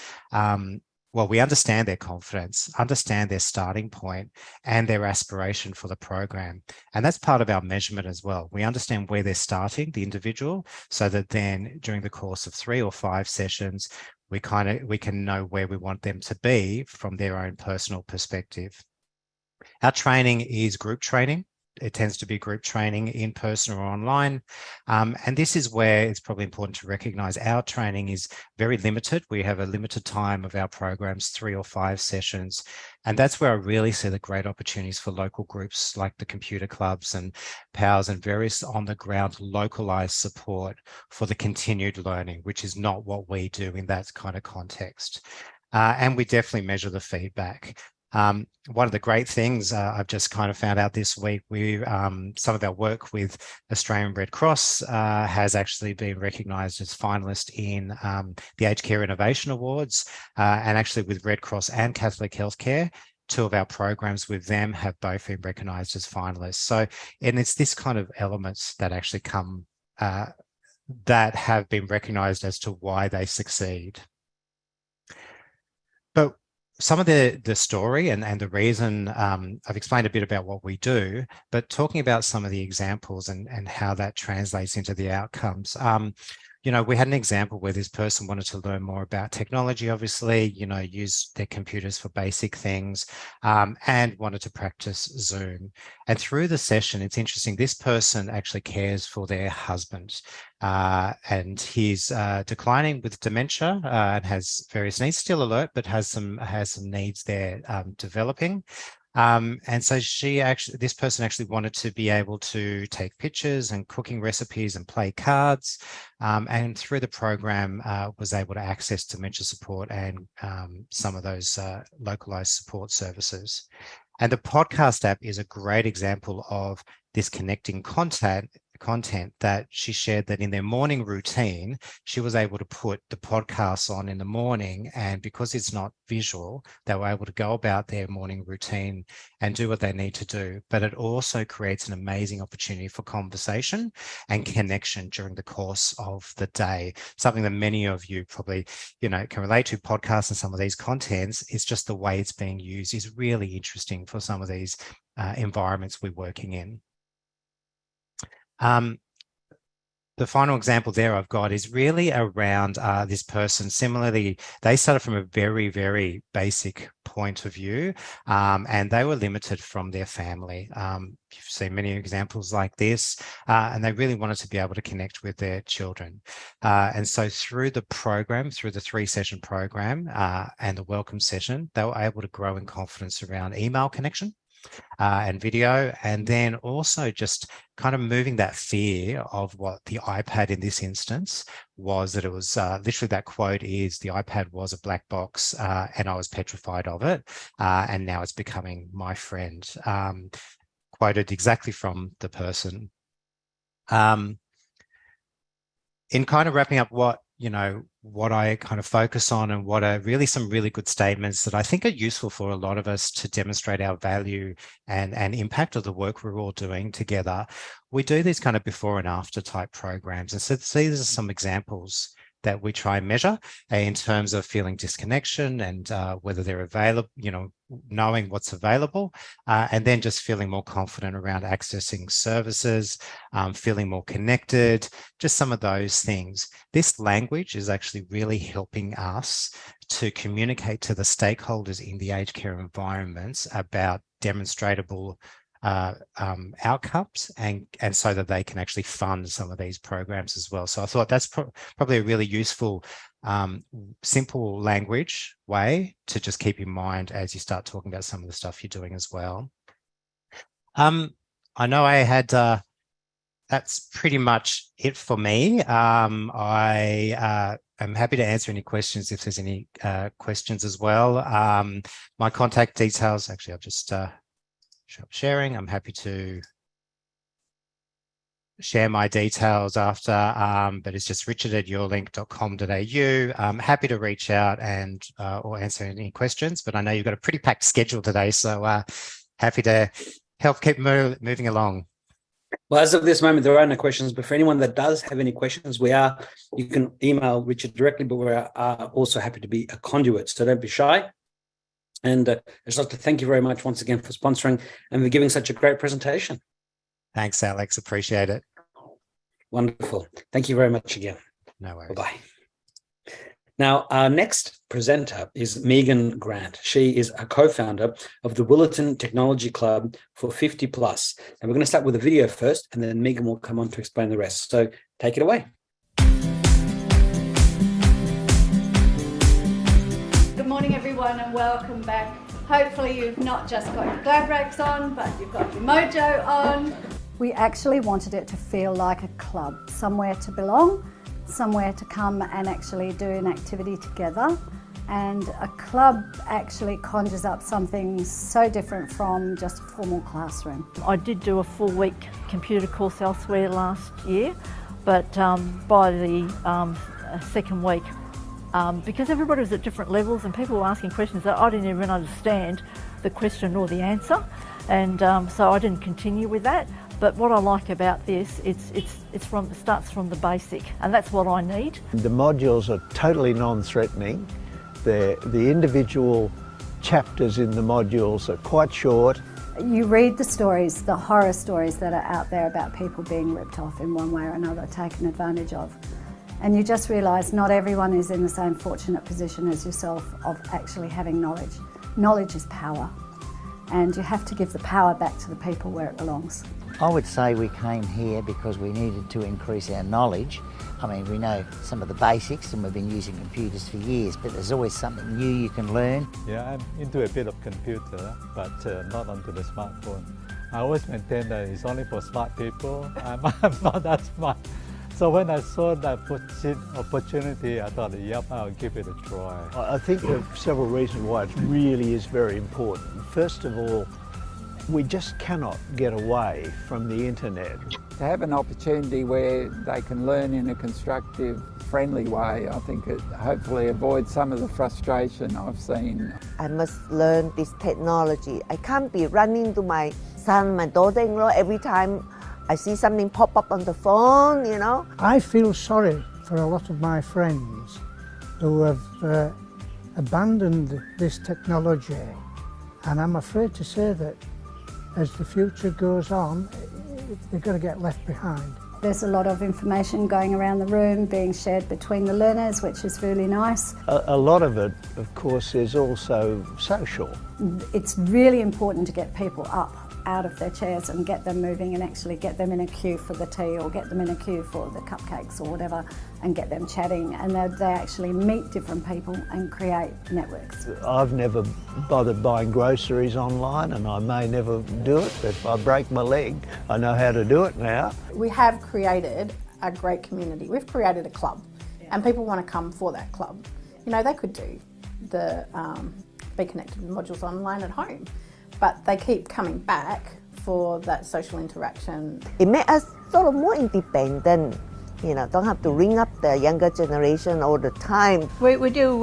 Well, we understand their confidence, understand their starting point and their aspiration for the program. And that's part of our measurement as well. We understand where they're starting, the individual, so that then during the course of 3 or 5 sessions, we can know where we want them to be from their own personal perspective. Our training is group training. It tends to be group training in person or online. And this is where it's probably important to recognize our training is very limited. We have a limited time of our programs, 3 or 5 sessions. And that's where I really see the great opportunities for local groups like the computer clubs and POWs and various on the ground localized support for the continued learning, which is not what we do in that kind of context. And we definitely measure the feedback. One of the great things I've just kind of found out this week, some of our work with Australian Red Cross has actually been recognised as finalist in the Aged Care Innovation Awards, and actually with Red Cross and Catholic Healthcare, 2 of our programs with them have both been recognised as finalists. So, and it's this kind of elements that actually come that have been recognised as to why they succeed. But some of the story and the reason, I've explained a bit about what we do, but talking about some of the examples and how that translates into the outcomes. We had an example where this person wanted to learn more about technology, obviously, use their computers for basic things, and wanted to practice Zoom. And through the session, it's interesting, this person actually cares for their husband, and he's declining with dementia and has various needs, still alert, but has some needs there developing. And so this person actually wanted to be able to take pictures and cooking recipes and play cards. And through the program was able to access dementia support and some of those localized support services. And the podcast app is a great example of this connecting content that she shared, that in their morning routine, she was able to put the podcasts on in the morning. And because it's not visual, they were able to go about their morning routine and do what they need to do. But it also creates an amazing opportunity for conversation and connection during the course of the day. Something that many of you probably, can relate to. Podcasts and some of these contents, it's just the way it's being used is really interesting for some of these environments we're working in. The final example there I've got is really around this person. Similarly, they started from a very, very basic point of view, and they were limited from their family. You've seen many examples like this, and they really wanted to be able to connect with their children. And so through the program, through the 3-session program and the welcome session, they were able to grow in confidence around email connection. and video, and then also just kind of moving that fear of what the iPad in this instance was, that it was literally, that quote is, the iPad was a black box and I was petrified of it, and now it's becoming my friend. Quoted exactly from the person. In kind of wrapping up what I kind of focus on, and what are really some really good statements that I think are useful for a lot of us to demonstrate our value and impact of the work we're all doing together. We do these kind of before and after type programs. And so these are some examples that we try and measure in terms of feeling disconnection and whether they're available, knowing what's available, and then just feeling more confident around accessing services, feeling more connected, just some of those things. This language is actually really helping us to communicate to the stakeholders in the aged care environments about demonstrratable outcomes, and so that they can actually fund some of these programs as well. So I thought that's probably a really useful, simple language way to just keep in mind as you start talking about some of the stuff you're doing as well. I know I had, that's pretty much it for me. I am happy to answer any questions if there's any questions as well. My contact details, actually, I'll just sharing. I'm happy to share my details after, but it's just richard@yourlink.com.au. I'm happy to reach out and or answer any questions, but I know you've got a pretty packed schedule today, so happy to help keep moving along.
Well, as of this moment, there are no questions, but for anyone that does have any questions, you can email Richard directly, but we're also happy to be a conduit, so don't be shy. And I'd just like to thank you very much once again for sponsoring and for giving such a great presentation.
Thanks, Alex. Appreciate it.
Wonderful. Thank you very much again.
No worries.
Bye-bye. Now, our next presenter is Megan Grant. She is a co-founder of the Willetton Technology Club for 50 plus. And we're going to start with a video first, and then Megan will come on to explain the rest. So take it away.
Good morning, everyone, and welcome back. Hopefully you've not just got your glad rags on, but you've got your mojo on.
We actually wanted it to feel like a club, somewhere to belong, somewhere to come and actually do an activity together. And a club actually conjures up something so different from just a formal classroom.
I did do a full week computer course elsewhere last year, but by the second week, because everybody was at different levels and people were asking questions that I didn't even understand the question or the answer, and so I didn't continue with that. But what I like about this, it starts from the basic, and that's what I need.
The modules are totally non-threatening. The individual chapters in the modules are quite short.
You read the stories, the horror stories that are out there about people being ripped off in one way or another, taken advantage of. And you just realise not everyone is in the same fortunate position as yourself of actually having knowledge. Knowledge is power, and you have to give the power back to the people where it belongs.
I would say we came here because we needed to increase our knowledge. I mean, we know some of the basics and we've been using computers for years, but there's always something new you can learn.
Yeah, I'm into a bit of computer, but not onto the smartphone. I always maintain that it's only for smart people. I'm not that smart. So when I saw that opportunity, I thought, yep, I'll give it a try.
I think there are several reasons why it really is very important. First of all, we just cannot get away from the internet.
To have an opportunity where they can learn in a constructive, friendly way, I think it hopefully avoids some of the frustration I've seen.
I must learn this technology. I can't be running to my son, my daughter-in-law every time I see something pop up on the phone, you know.
I feel sorry for a lot of my friends who have abandoned this technology, and I'm afraid to say that as the future goes on, they're going to get left behind.
There's a lot of information going around the room, being shared between the learners, which is really nice.
A lot of it, of course, is also social.
It's really important to get people up out of their chairs and get them moving and actually get them in a queue for the tea or get them in a queue for the cupcakes or whatever. and get them chatting, and they actually meet different people and create networks.
I've never bothered buying groceries online, and I may never do it, but if I break my leg, I know how to do it now.
We have created a great community. We've created a club, and people want to come for that club. You know, they could do the Be Connected with modules online at home, but they keep coming back for that social interaction.
It made us sort of more independent. You know, don't have to ring up the younger generation all the time.
We do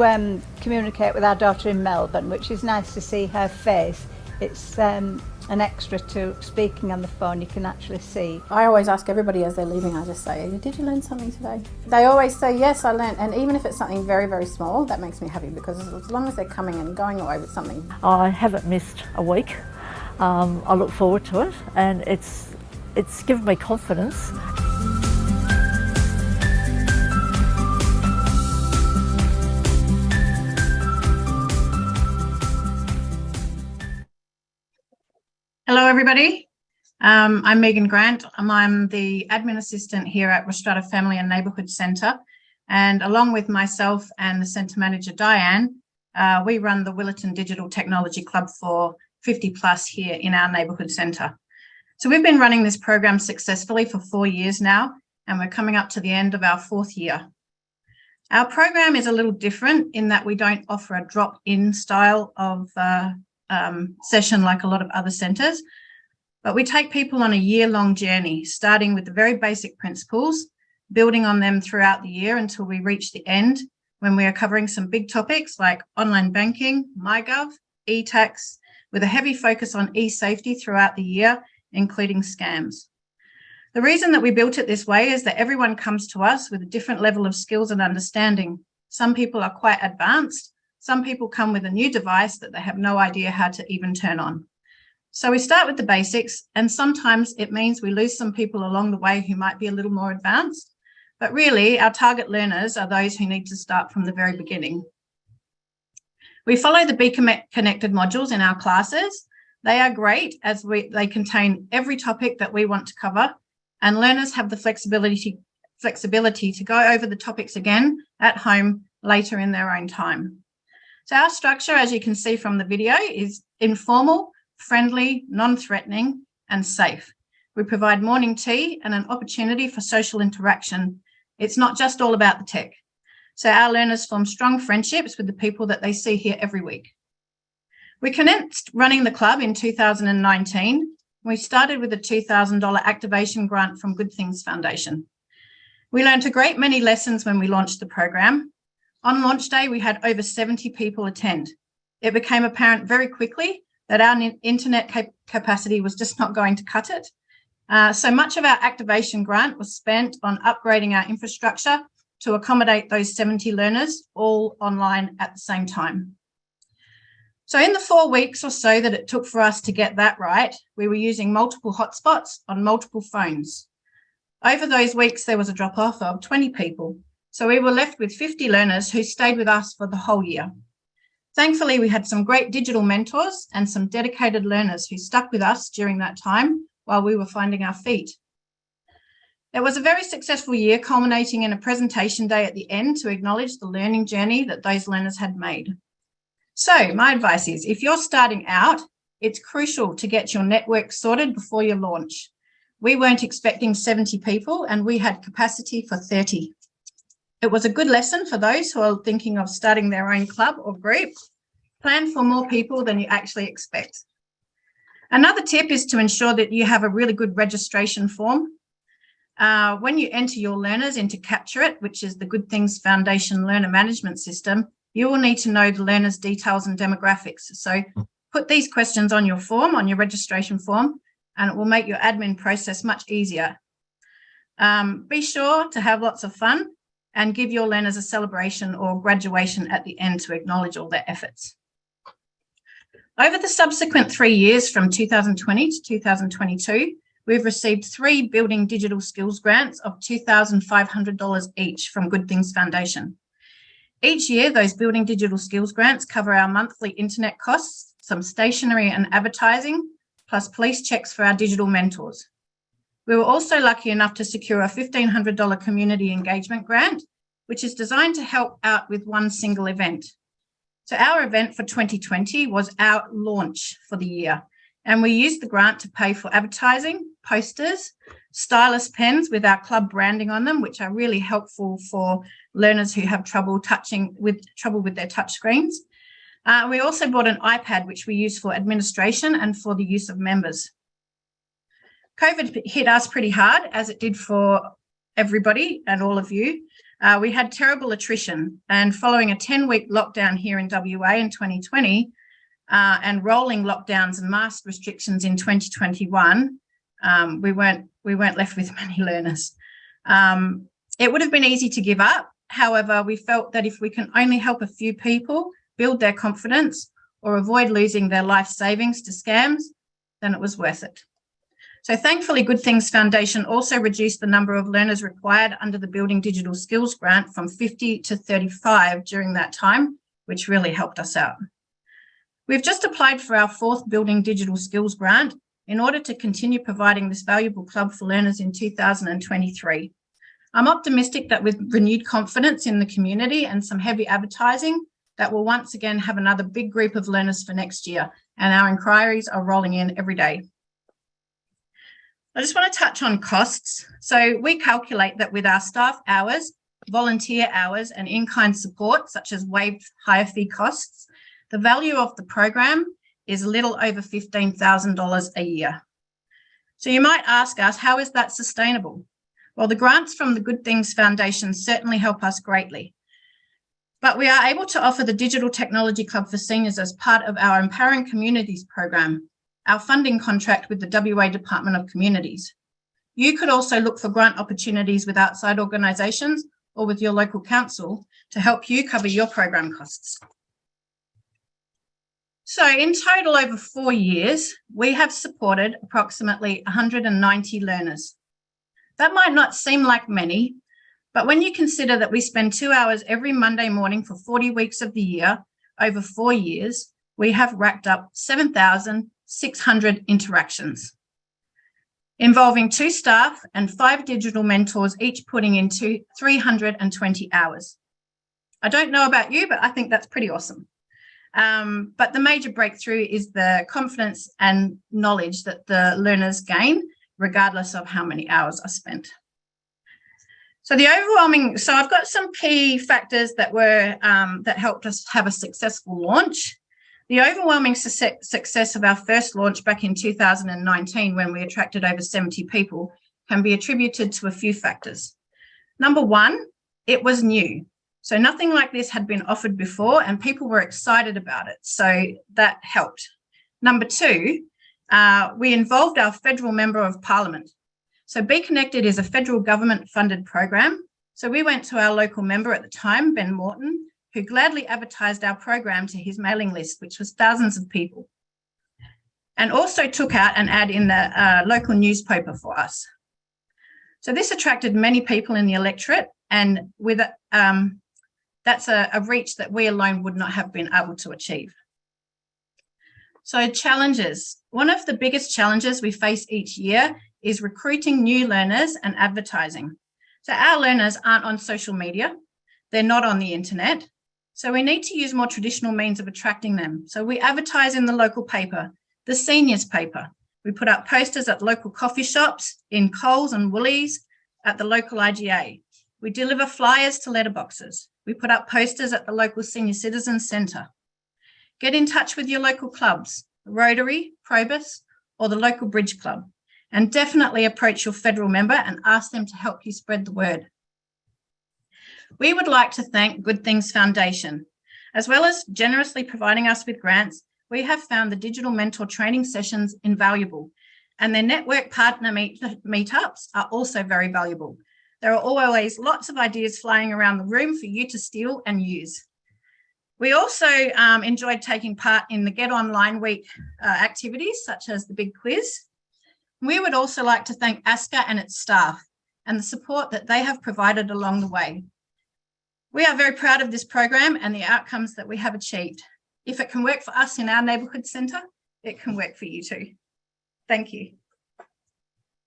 communicate with our daughter in Melbourne, which is nice to see her face. It's an extra to speaking on the phone, you can actually see.
I always ask everybody as they're leaving, I just say, did you learn something today? They always say, yes, I learned. And even if it's something very, very small, that makes me happy, because as long as they're coming and going away with something.
I haven't missed a week. I look forward to it, and it's given me confidence.
Hello, everybody. I'm Megan Grant. I'm the admin assistant here at Restrata Family and Neighbourhood Centre. And along with myself and the centre manager, Diane, we run the Willetton Digital Technology Club for 50 plus here in our neighbourhood centre. So we've been running this program successfully for 4 years now, and we're coming up to the end of our 4th year. Our program is a little different in that we don't offer a drop-in style of session like a lot of other centres, but we take people on a year-long journey, starting with the very basic principles, building on them throughout the year until we reach the end, when we are covering some big topics like online banking, MyGov, e-tax, with a heavy focus on e-safety throughout the year, including scams. The reason that we built it this way is that everyone comes to us with a different level of skills and understanding. Some people are quite advanced. Some people come with a new device that they have no idea how to even turn on. So we start with the basics, and sometimes it means we lose some people along the way who might be a little more advanced. But really, our target learners are those who need to start from the very beginning. We follow the Be Connected modules in our classes. They are great as they contain every topic that we want to cover, and learners have the flexibility to go over the topics again at home later in their own time. So our structure, as you can see from the video, is informal, friendly, non-threatening, and safe. We provide morning tea and an opportunity for social interaction. It's not just all about the tech. So our learners form strong friendships with the people that they see here every week. We commenced running the club in 2019. We started with a $2,000 activation grant from Good Things Foundation. We learned a great many lessons when we launched the program. On launch day, we had over 70 people attend. It became apparent very quickly that our internet capacity was just not going to cut it. So much of our activation grant was spent on upgrading our infrastructure to accommodate those 70 learners all online at the same time. So in the 4 weeks or so that it took for us to get that right, we were using multiple hotspots on multiple phones. Over those weeks, there was a drop-off of 20 people. So we were left with 50 learners who stayed with us for the whole year. Thankfully, we had some great digital mentors and some dedicated learners who stuck with us during that time while we were finding our feet. It was a very successful year, culminating in a presentation day at the end to acknowledge the learning journey that those learners had made. So my advice is, if you're starting out, it's crucial to get your network sorted before you launch. We weren't expecting 70 people, and we had capacity for 30. It was a good lesson for those who are thinking of starting their own club or group. Plan for more people than you actually expect. Another tip is to ensure that you have a really good registration form. When you enter your learners into Capture It, which is the Good Things Foundation learner management system, you will need to know the learners' details and demographics. So put these questions on your form, on your registration form, and it will make your admin process much easier. Be sure to have lots of fun and give your learners a celebration or graduation at the end to acknowledge all their efforts. Over the subsequent 3 years, from 2020 to 2022, we've received 3 Building Digital Skills grants of $2,500 each from Good Things Foundation. Each year, those Building Digital Skills grants cover our monthly internet costs, some stationery and advertising, plus police checks for our digital mentors. We were also lucky enough to secure a $1,500 community engagement grant, which is designed to help out with one single event. So our event for 2020 was our launch for the year, and we used the grant to pay for advertising, posters, stylus pens with our club branding on them, which are really helpful for learners who have trouble with their touch screens. We also bought an iPad, which we use for administration and for the use of members. COVID hit us pretty hard, as it did for everybody and all of you. We had terrible attrition, and following a 10-week lockdown here in WA in 2020 and rolling lockdowns and mask restrictions in 2021, we weren't left with many learners. It would have been easy to give up. However, we felt that if we can only help a few people build their confidence or avoid losing their life savings to scams, then it was worth it. So thankfully, Good Things Foundation also reduced the number of learners required under the Building Digital Skills Grant from 50 to 35 during that time, which really helped us out. We've just applied for our 4th Building Digital Skills Grant in order to continue providing this valuable club for learners in 2023. I'm optimistic that with renewed confidence in the community and some heavy advertising, that we'll once again have another big group of learners for next year, and our inquiries are rolling in every day. I just want to touch on costs. So we calculate that with our staff hours, volunteer hours, and in-kind support, such as waived hire fee costs, the value of the program is a little over $15,000 a year. So you might ask us, how is that sustainable? Well, the grants from the Good Things Foundation certainly help us greatly. But we are able to offer the Digital Technology Club for Seniors as part of our Empowering Communities program, our funding contract with the WA Department of Communities. You could also look for grant opportunities with outside organisations or with your local council to help you cover your program costs. So in total, over 4 years, we have supported approximately 190 learners. That might not seem like many, but when you consider that we spend 2 hours every Monday morning for 40 weeks of the year, over 4 years, we have racked up 7,600 interactions, involving 2 staff and 5 digital mentors, each putting in 320 hours. I don't know about you, but I think that's pretty awesome. But the major breakthrough is the confidence and knowledge that the learners gain, regardless of how many hours are spent. So I've got some key factors that helped us have a successful launch. The overwhelming success of our first launch back in 2019, when we attracted over 70 people, can be attributed to a few factors. Number one, it was new. So nothing like this had been offered before, and people were excited about it. So that helped. Number two, we involved our federal member of parliament. So Be Connected is a federal government funded program. So we went to our local member at the time, Ben Morton, who gladly advertised our program to his mailing list, which was thousands of people, and also took out an ad in the local newspaper for us. So this attracted many people in the electorate, and with that's a reach that we alone would not have been able to achieve. So challenges. One of the biggest challenges we face each year is recruiting new learners and advertising. So our learners aren't on social media. They're not on the internet. So we need to use more traditional means of attracting them. So we advertise in the local paper, the seniors paper. We put up posters at local coffee shops, in Coles and Woolies, at the local IGA. We deliver flyers to letterboxes. We put up posters at the local Senior Citizens Centre. Get in touch with your local clubs, Rotary, Probus, or the local Bridge Club, and definitely approach your federal member and ask them to help you spread the word. We would like to thank Good Things Foundation. As well as generously providing us with grants, we have found the digital mentor training sessions invaluable, and their network partner meetups are also very valuable. There are always lots of ideas flying around the room for you to steal and use. We also enjoyed taking part in the Get Online Week activities, such as the big quiz. We would also like to thank ASCCA and its staff and the support that they have provided along the way. We are very proud of this program and the outcomes that we have achieved. If it can work for us in our neighbourhood centre, it can work for you too. Thank you.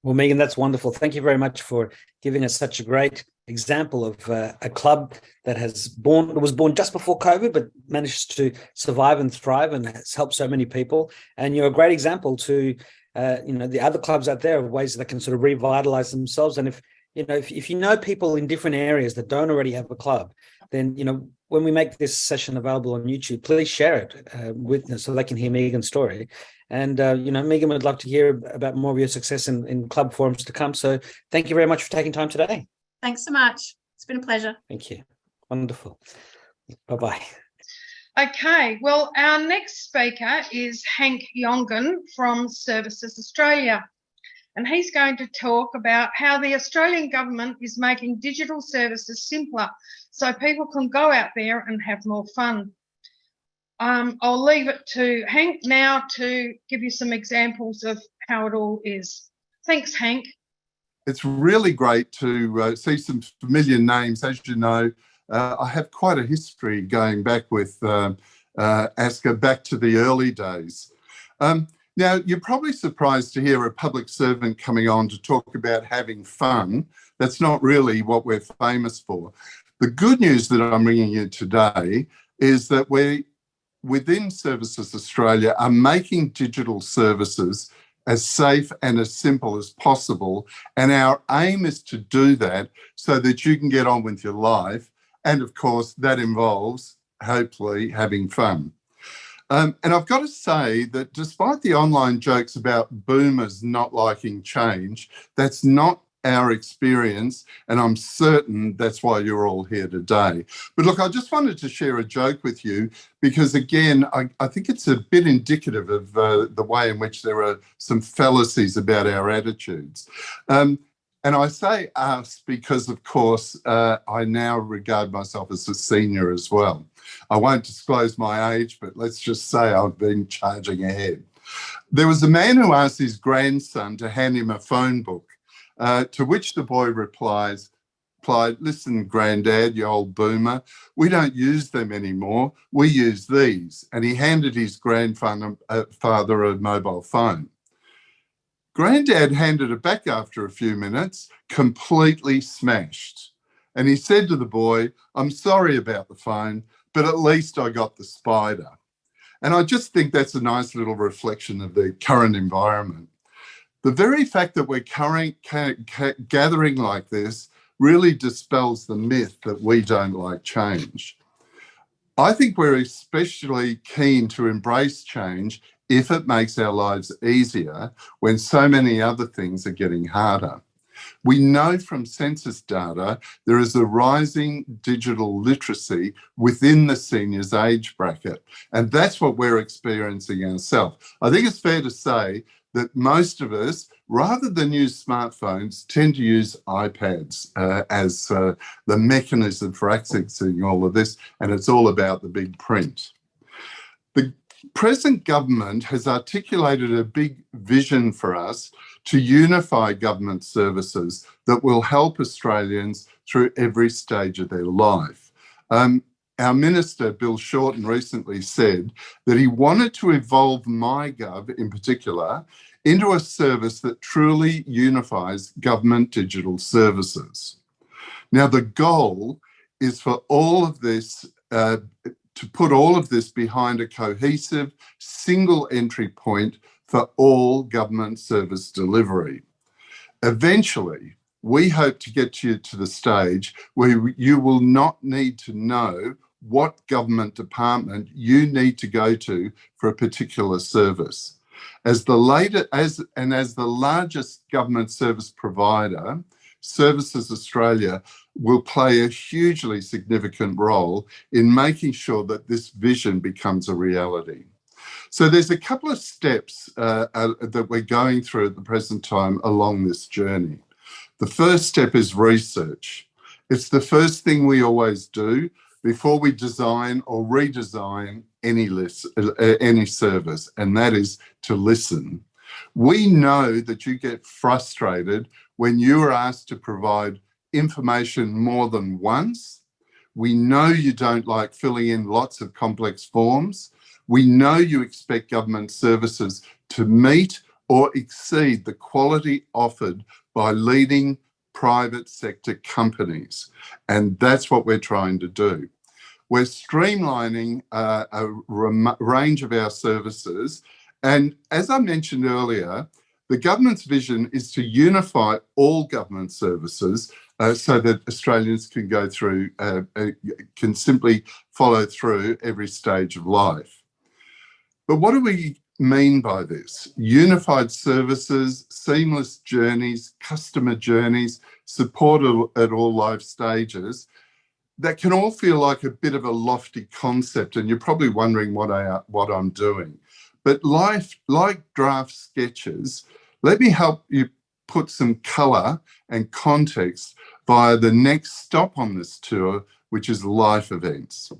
Well, Megan, that's wonderful. Thank you very much for giving us such a great example of a club that was born just before COVID, but managed to survive and thrive and has helped so many people. And you're a great example to the other clubs out there of ways that can sort of revitalize themselves. And if you know people in different areas that don't already have a club, then when we make this session available on YouTube, please share it so they can hear Megan's story. And Megan would love to hear about more of your success in club forums to come. So thank you very much for taking time today.
Thanks so much. It's been a pleasure.
Thank you. Wonderful. Bye-bye.
Okay, well, our next speaker is Hank Yongan from Services Australia, and he's going to talk about how the Australian government is making digital services simpler so people can go out there and have more fun. I'll leave it to Hank now to give you some examples of how it all is. Thanks, Hank.
It's really great to see some familiar names. As you know, I have quite a history going back with ASCCA back to the early days. Now, you're probably surprised to hear a public servant coming on to talk about having fun. That's not really what we're famous for. The good news that I'm bringing you today is that we, within Services Australia, are making digital services as safe and as simple as possible. And our aim is to do that so that you can get on with your life. And of course, that involves, hopefully, having fun. And I've got to say that despite the online jokes about boomers not liking change, that's not our experience, and I'm certain that's why you're all here today. But look, I just wanted to share a joke with you because, again, I think it's a bit indicative of the way in which there are some fallacies about our attitudes. And I say us because, of course, I now regard myself as a senior as well. I won't disclose my age, but let's just say I've been charging ahead. There was a man who asked his grandson to hand him a phone book. To which the boy replied, "Listen, Granddad, you old boomer, we don't use them anymore. We use these." And he handed his grandfather a mobile phone. Granddad handed it back after a few minutes, completely smashed. And he said to the boy, "I'm sorry about the phone, but at least I got the spider." And I just think that's a nice little reflection of the current environment. The very fact that we're gathering like this really dispels the myth that we don't like change. I think we're especially keen to embrace change if it makes our lives easier when so many other things are getting harder. We know from census data there is a rising digital literacy within the seniors age bracket, and that's what we're experiencing ourselves. I think it's fair to say that most of us, rather than use smartphones, tend to use iPads as the mechanism for accessing all of this, and it's all about the big print. The present government has articulated a big vision for us to unify government services that will help Australians through every stage of their life. Our Minister, Bill Shorten, recently said that he wanted to evolve MyGov in particular into a service that truly unifies government digital services. Now, the goal is for all of this, to put all of this behind a cohesive single entry point for all government service delivery. Eventually, we hope to get you to the stage where you will not need to know what government department you need to go to for a particular service. As the largest government service provider, Services Australia will play a hugely significant role in making sure that this vision becomes a reality. So there's a couple of steps that we're going through at the present time along this journey. The first step is research. It's the first thing we always do before we design or redesign any service, and that is to listen. We know that you get frustrated when you are asked to provide information more than once. We know you don't like filling in lots of complex forms. We know you expect government services to meet or exceed the quality offered by leading private sector companies. And that's what we're trying to do. We're streamlining a range of our services. And as I mentioned earlier, the government's vision is to unify all government services so that Australians can go through, can simply follow through every stage of life. But what do we mean by this? Unified services, seamless journeys, customer journeys, support at all life stages. That can all feel like a bit of a lofty concept, and you're probably wondering what I'm doing. But life, like draft sketches, let me help you put some colour and context via the next stop on this tour, which is life events.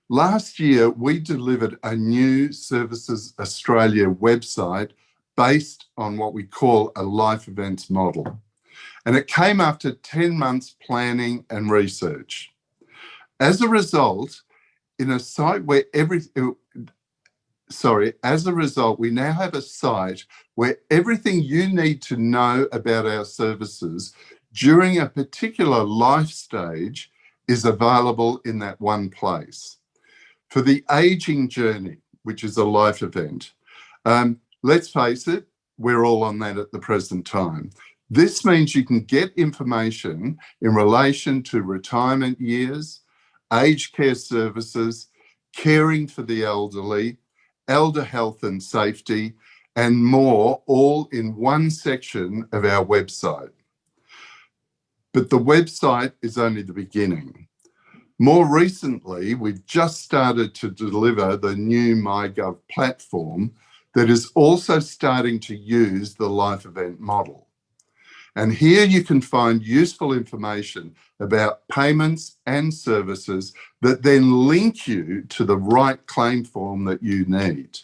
Last year, we delivered a new Services Australia website based on what we call a life events model. And it came after 10 months planning and research. As a result, in a site where we now have a site where everything you need to know about our services during a particular life stage is available in that one place. For the aging journey, which is a life event, let's face it, we're all on that at the present time. This means you can get information in relation to retirement years, aged care services, caring for the elderly, elder health and safety, and more, all in one section of our website. But the website is only the beginning. More recently, we've just started to deliver the new MyGov platform that is also starting to use the life event model. And here you can find useful information about payments and services that then link you to the right claim form that you need.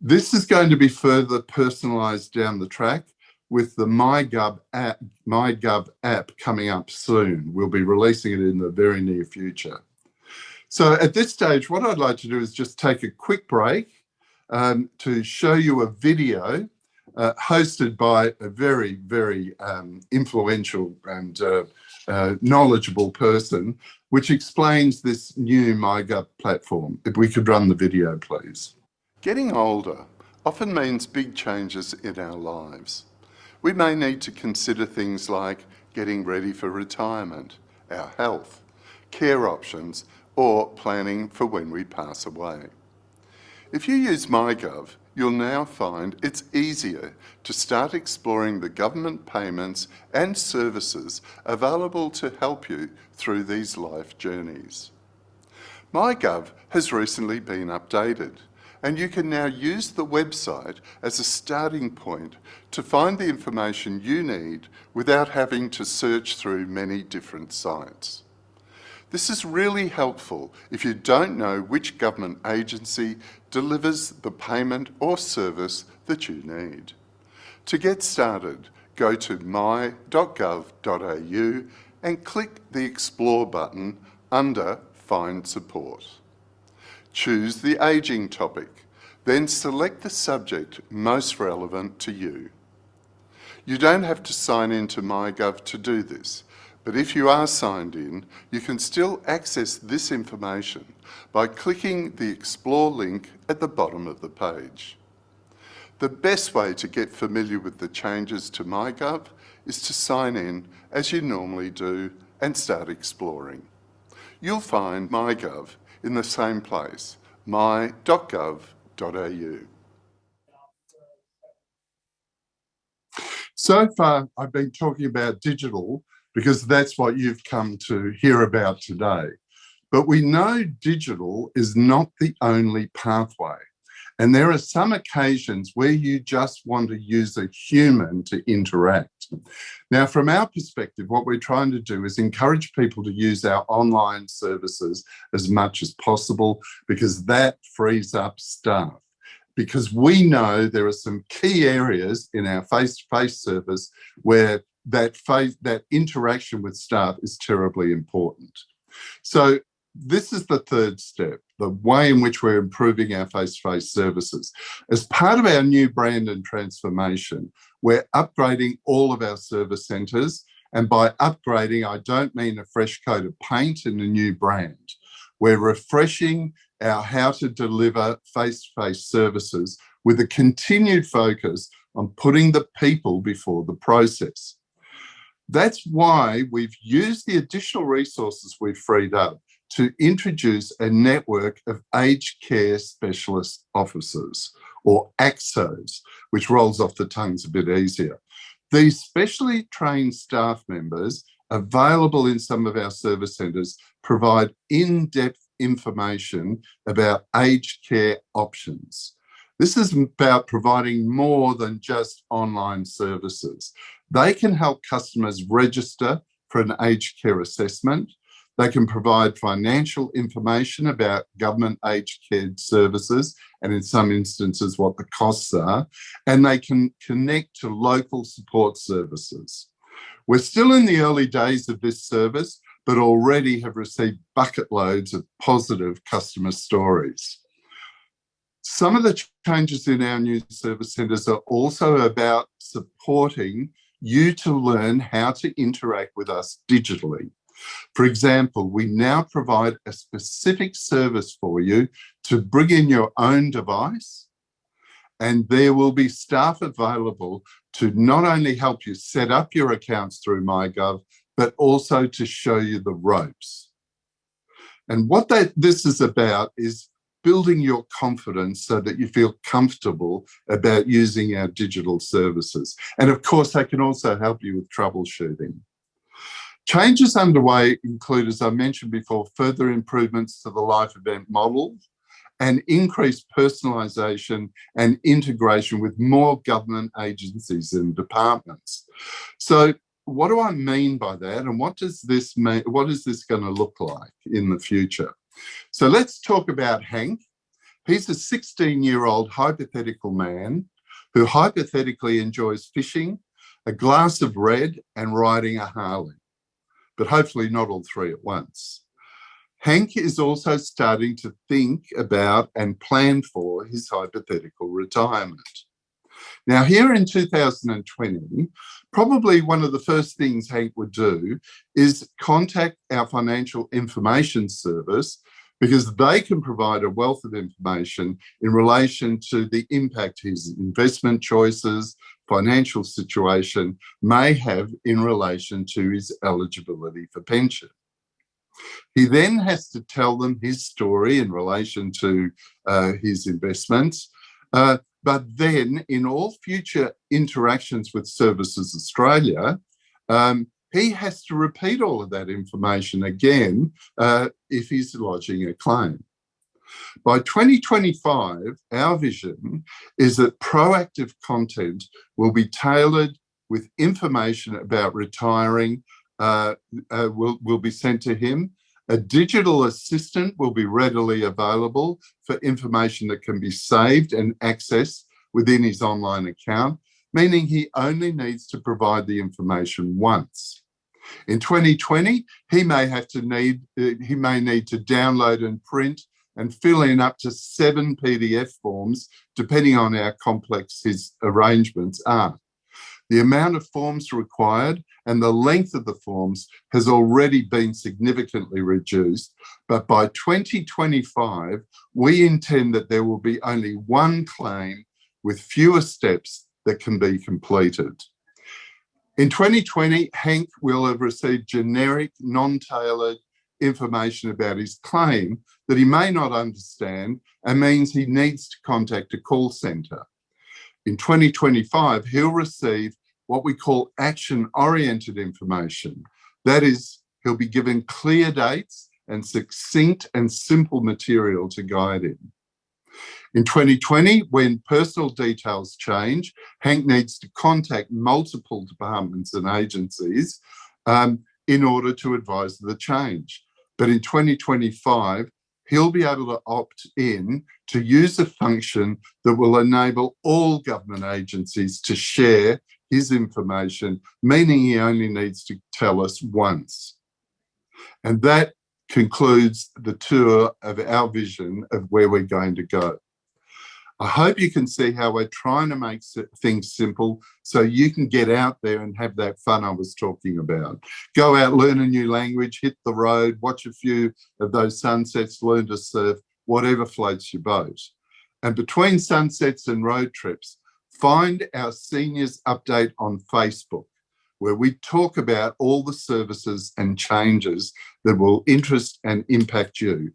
This is going to be further personalised down the track with the MyGov app coming up soon. We'll be releasing it in the very near future. So at this stage, what I'd like to do is just take a quick break to show you a video hosted by a very, very influential and knowledgeable person, which explains this new MyGov platform. If we could run the video, please. Getting older often means big changes in our lives. We may need to consider things like getting ready for retirement, our health, care options, or planning for when we pass away. If you use MyGov, you'll now find it's easier to start exploring the government payments and services available to help you through these life journeys. MyGov has recently been updated, and you can now use the website as a starting point to find the information you need without having to search through many different sites. This is really helpful if you don't know which government agency delivers the payment or service that you need. To get started, go to my.gov.au and click the Explore button under Find Support. Choose the ageing topic, then select the subject most relevant to you. You don't have to sign into MyGov to do this, but if you are signed in, you can still access this information by clicking the Explore link at the bottom of the page. The best way to get familiar with the changes to MyGov is to sign in as you normally do and start exploring. You'll find MyGov in the same place, my.gov.au. So far, I've been talking about digital because that's what you've come to hear about today. But we know digital is not the only pathway. And there are some occasions where you just want to use a human to interact. Now, from our perspective, what we're trying to do is encourage people to use our online services as much as possible, because that frees up staff. Because we know there are some key areas in our face-to-face service where that interaction with staff is terribly important. So this is the third step, the way in which we're improving our face-to-face services. As part of our new brand and transformation, we're upgrading all of our service centres. And by upgrading, I don't mean a fresh coat of paint and a new brand. We're refreshing our how to deliver face-to-face services with a continued focus on putting the people before the process. That's why we've used the additional resources we've freed up to introduce a network of aged care specialist officers, or ACSOs, which rolls off the tongues a bit easier. These specially trained staff members available in some of our service centres provide in-depth information about aged care options. This is about providing more than just online services. They can help customers register for an aged care assessment. They can provide financial information about government aged care services and in some instances what the costs are, and they can connect to local support services. We're still in the early days of this service, but already have received bucket loads of positive customer stories. Some of the changes in our new service centres are also about supporting you to learn how to interact with us digitally. For example, we now provide a specific service for you to bring in your own device, and there will be staff available to not only help you set up your accounts through MyGov, but also to show you the ropes. And what this is about is building your confidence so that you feel comfortable about using our digital services. And of course, they can also help you with troubleshooting. Changes underway include, as I mentioned before, further improvements to the life event model and increased personalisation and integration with more government agencies and departments. So what do I mean by that, and what does this mean? What is this going to look like in the future? So let's talk about Hank. He's a 16-year-old hypothetical man who hypothetically enjoys fishing, a glass of red, and riding a Harley, but hopefully not all three at once. Hank is also starting to think about and plan for his hypothetical retirement. Now, here in 2020, probably one of the first things Hank would do is contact our financial information service, because they can provide a wealth of information in relation to the impact his investment choices, financial situation may have in relation to his eligibility for pension. He then has to tell them his story in relation to his investments, but then in all future interactions with Services Australia, he has to repeat all of that information again if he's lodging a claim. By 2025, our vision is that proactive content will be tailored with information about retiring will be sent to him. A digital assistant will be readily available for information that can be saved and accessed within his online account, meaning he only needs to provide the information once. In 2020, he may need to download and print and fill in up to 7 PDF forms, depending on how complex his arrangements are. The amount of forms required and the length of the forms has already been significantly reduced, but by 2025, we intend that there will be only one claim with fewer steps that can be completed. In 2020, Hank will have received generic, non-tailored information about his claim that he may not understand and means he needs to contact a call centre. In 2025, he'll receive what we call action-oriented information. That is, he'll be given clear dates and succinct and simple material to guide him. In 2020, when personal details change, Hank needs to contact multiple departments and agencies in order to advise of the change. But in 2025, he'll be able to opt in to use a function that will enable all government agencies to share his information, meaning he only needs to tell us once. And that concludes the tour of our vision of where we're going to go. I hope you can see how we're trying to make things simple so you can get out there and have that fun I was talking about. Go out, learn a new language, hit the road, watch a few of those sunsets, learn to surf, whatever floats your boat. And between sunsets and road trips, find our seniors update on Facebook, where we talk about all the services and changes that will interest and impact you.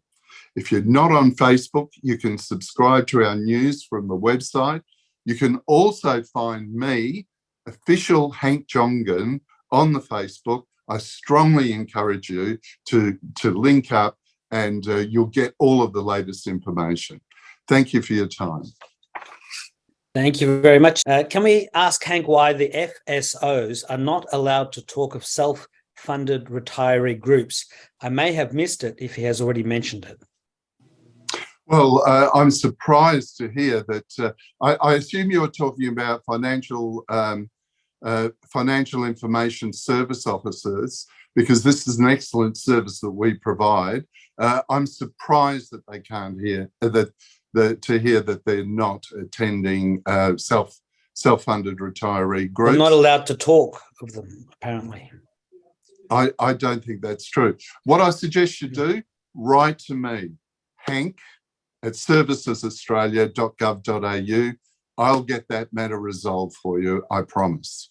If you're not on Facebook, you can subscribe to our news from the website. You can also find me, official Hank Jongen, on the Facebook. I strongly encourage you to link up, and you'll get all of the latest information. Thank you for your time.
Thank you very much. Can we ask Hank why the FSOs are not allowed to talk of self-funded retiree groups? I may have missed it if he has already mentioned it.
Well, I'm surprised to hear that. I assume you're talking about financial information service officers, because this is an excellent service that we provide. I'm surprised that they can't hear to hear that they're not attending self-funded retiree groups.
They're not allowed to talk of them, apparently.
I don't think that's true. What I suggest you do, write to me, hank@servicesaustralia.gov.au. I'll get that matter resolved for you, I promise.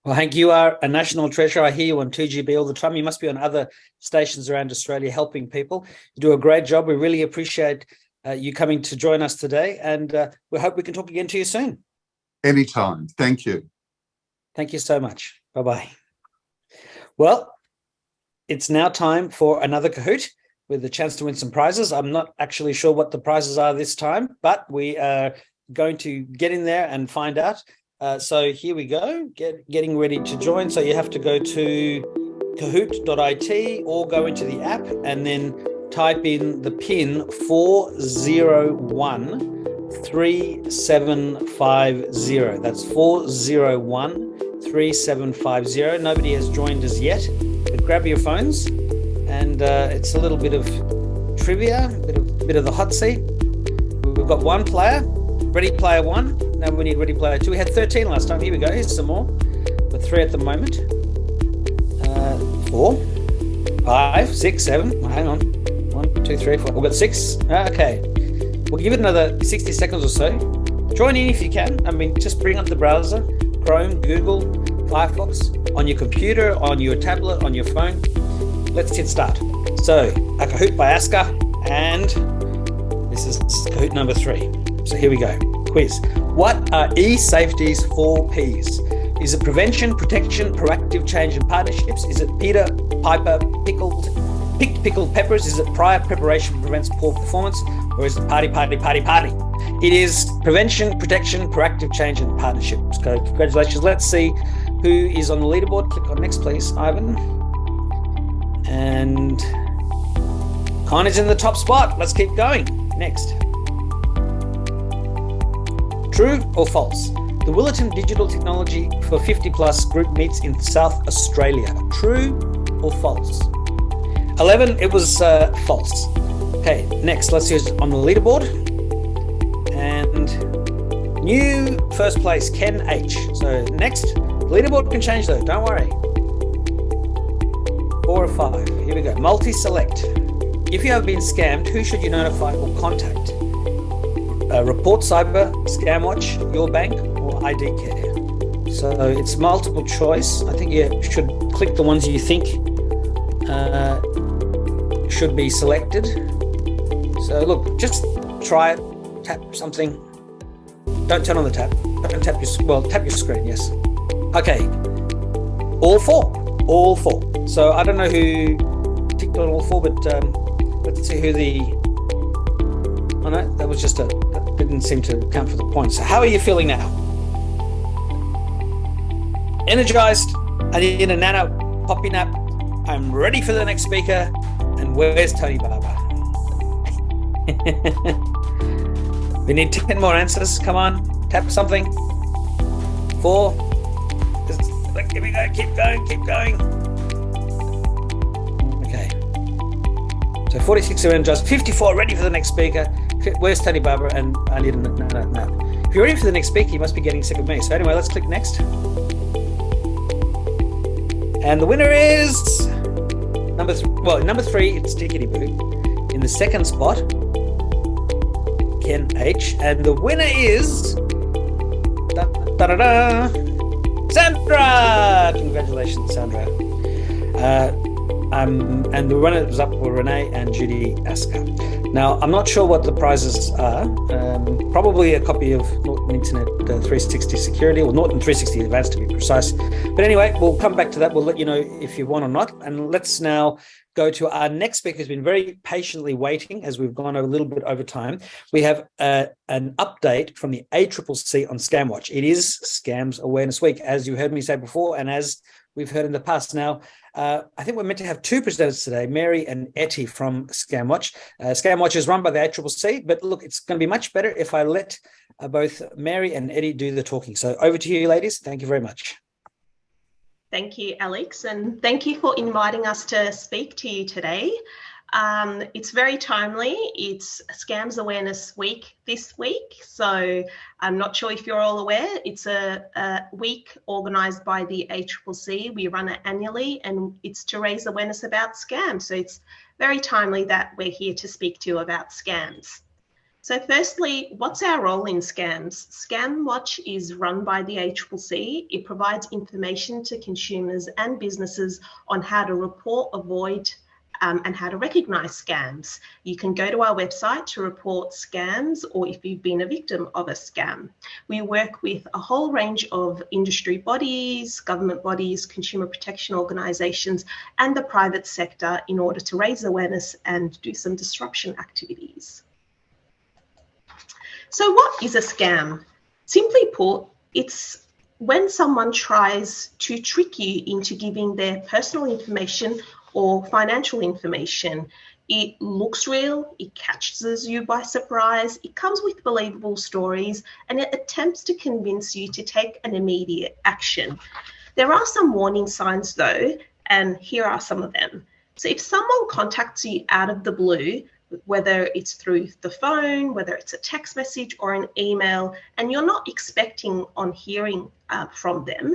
Well, Hank, you are a national treasure. I hear you on 2GB all the time. You must be on other stations around Australia helping people. You do a great job. We really appreciate you coming to join us today, and we hope we can talk again to you soon.
Anytime. Thank you.
Thank you so much. Bye-bye. Well, it's now time for another Kahoot with a chance to win some prizes. I'm not actually sure what the prizes are this time, but we are going to get in there and find out. So here we go, getting ready to join. So you have to go to kahoot.it or go into the app and then type in the PIN 4013750. That's 4013750. Nobody has joined us yet, but grab your phones, and it's a little bit of trivia, a bit of the hot seat. We've got one player, ready player one. Now we need ready player two. We had 13 last time. Here we go. Here's some more, but 3 at the moment. 4, 5, 6, 7. Hang on. 1, 2, 3, 4. We've got 6. Okay. We'll give it another 60 seconds or so. Join in if you can. I mean, just bring up the browser, Chrome, Google, Firefox, on your computer, on your tablet, on your phone. Let's hit start. So, a Kahoot by ASCCA, and this is Kahoot number 3. So here we go. Quiz. What are E-Safety's 4 Ps? Is it prevention, protection, proactive change and partnerships? Is it Peter, Piper, picked pickled peppers? Is it prior preparation prevents poor performance? Or is it party? It is prevention, protection, proactive change and partnerships. So congratulations. Let's see who is on the leaderboard. Click on next, please, Ivan. And Con is in the top spot. Let's keep going. Next. True or false? The Willetton Digital Technology for 50 Plus group meets in South Australia. True or false? 11, it was false. Okay, next, let's see who's on the leaderboard. And new first place, Ken H. So next, leaderboard can change though, don't worry. 4 or 5, here we go. Multi-select. If you have been scammed, who should you notify or contact? Report Cyber, Scamwatch, Your Bank, or ID Care. So it's multiple choice. I think you should click the ones you think should be selected. So look, just try it, tap something. Don't turn on the tap. Don't tap tap your screen, yes. Okay, all 4. So I don't know who ticked on all 4, but let's see who the, oh no, that was just that didn't seem to count for the points. So how are you feeling now? Energized? I need a nano poppy nap. I'm ready for the next speaker. And where's Tony Barber? We need 10 more answers. Come on, tap something. 4. Here we go. Keep going. Okay. So 46 are energized, 54 ready for the next speaker. Where's Tony Barbara? And I need no. If you're ready for the next speaker, you must be getting sick of me. So anyway, let's click next. And the winner is number 3, it's Tickety Boo. In the second spot, Ken H. And the winner is Sandra. Congratulations, Sandra. And the runners up were Renee and Judy Asker. Now, I'm not sure what the prizes are. Probably a copy of Norton Internet 360 Security, or Norton 360 Advanced to be precise. But anyway, we'll come back to that. We'll let you know if you won or not. And let's now go to our next speaker who's been very patiently waiting as we've gone a little bit over time. We have an update from the ACCC on ScamWatch. It is Scams Awareness Week, as you heard me say before, and as we've heard in the past. Now, I think we're meant to have 2 presenters today, Mary and Etty from ScamWatch. ScamWatch is run by the ACCC, but look, it's going to be much better if I let both Mary and Etty do the talking. So over to you, ladies. Thank you very much.
Thank you, Alex, and thank you for inviting us to speak to you today. It's very timely. It's Scams Awareness Week this week, so I'm not sure if you're all aware. It's a week organised by the ACCC. We run it annually, and it's to raise awareness about scams. So it's very timely that we're here to speak to you about scams. So firstly, what's our role in scams? ScamWatch is run by the ACCC. It provides information to consumers and businesses on how to report, avoid, and how to recognise scams. You can go to our website to report scams, or if you've been a victim of a scam. We work with a whole range of industry bodies, government bodies, consumer protection organisations, and the private sector in order to raise awareness and do some disruption activities. So what is a scam? Simply put, it's when someone tries to trick you into giving their personal information or financial information. It looks real, it catches you by surprise, it comes with believable stories, and it attempts to convince you to take an immediate action. There are some warning signs though, and here are some of them. So if someone contacts you out of the blue, whether it's through the phone, whether it's a text message or an email, and you're not expecting on hearing from them,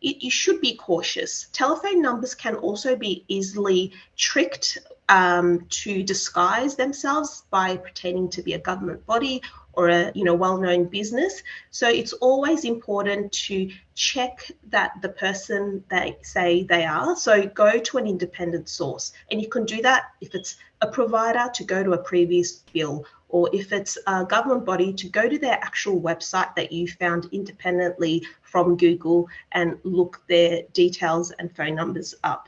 you should be cautious. Telephone numbers can also be easily tricked to disguise themselves by pretending to be a government body or a well-known business. So it's always important to check that the person they say they are. So go to an independent source, and you can do that if it's a provider, to go to a previous bill, or if it's a government body, to go to their actual website that you found independently from Google and look their details and phone numbers up.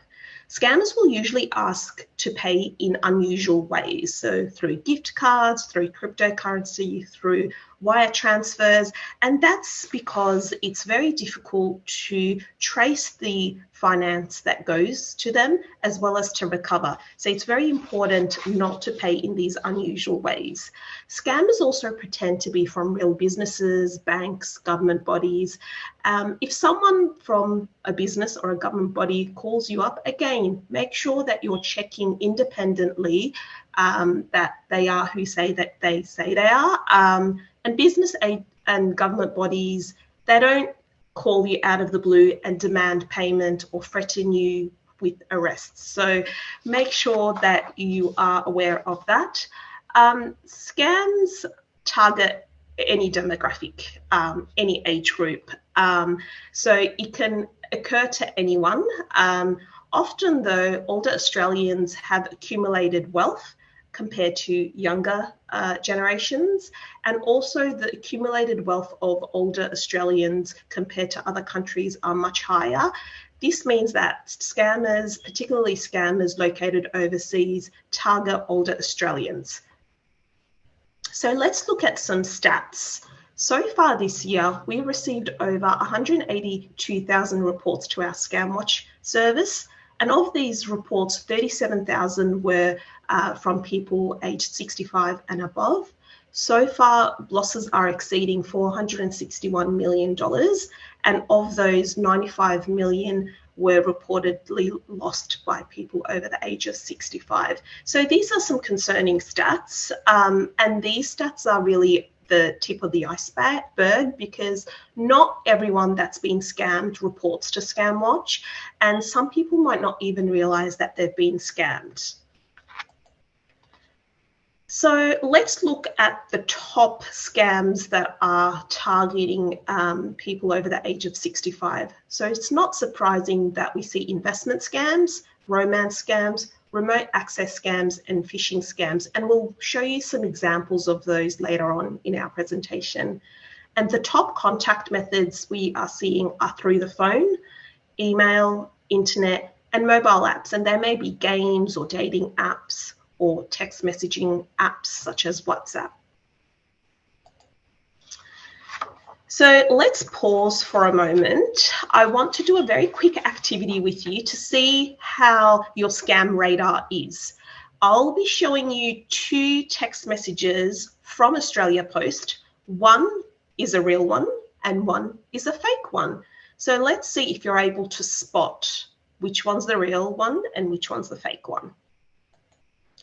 Scammers will usually ask to pay in unusual ways, so through gift cards, through cryptocurrency, through wire transfers, and that's because it's very difficult to trace the finance that goes to them as well as to recover. So it's very important not to pay in these unusual ways. Scammers also pretend to be from real businesses, banks, government bodies. If someone from a business or a government body calls you up, again, make sure that you're checking independently that they are who they say they are. And business and government bodies, they don't call you out of the blue and demand payment or threaten you with arrests. So make sure that you are aware of that. Scams target any demographic, any age group. So it can occur to anyone. Often though, older Australians have accumulated wealth compared to younger generations, and also the accumulated wealth of older Australians compared to other countries are much higher. This means that scammers, particularly scammers located overseas, target older Australians. So let's look at some stats. So far this year, we received over 182,000 reports to our ScamWatch service. And of these reports, 37,000 were from people aged 65 and above. So far, losses are exceeding $461 million. And of those, 95 million were reportedly lost by people over the age of 65. So these are some concerning stats, and these stats are really the tip of the iceberg, because not everyone that's been scammed reports to ScamWatch, and some people might not even realize that they've been scammed. So let's look at the top scams that are targeting people over the age of 65. So it's not surprising that we see investment scams, romance scams, remote access scams, and phishing scams. And we'll show you some examples of those later on in our presentation. And the top contact methods we are seeing are through the phone, email, internet, and mobile apps. And there may be games or dating apps or text messaging apps such as WhatsApp. So let's pause for a moment. I want to do a very quick activity with you to see how your scam radar is. I'll be showing you 2 text messages from Australia Post. One is a real one and one is a fake one. So let's see if you're able to spot which one's the real one and which one's the fake one.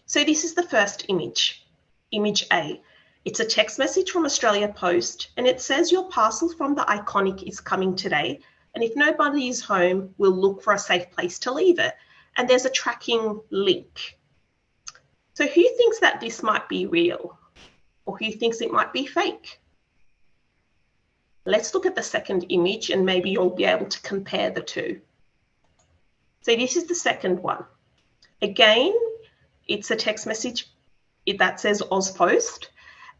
So this is the first image, image A. It's a text message from Australia Post, and it says your parcel from the Iconic is coming today, and if nobody is home, we'll look for a safe place to leave it. And there's a tracking link. So who thinks that this might be real, or who thinks it might be fake? Let's look at the second image, and maybe you'll be able to compare the two. So this is the second one. Again, it's a text message that says AusPost,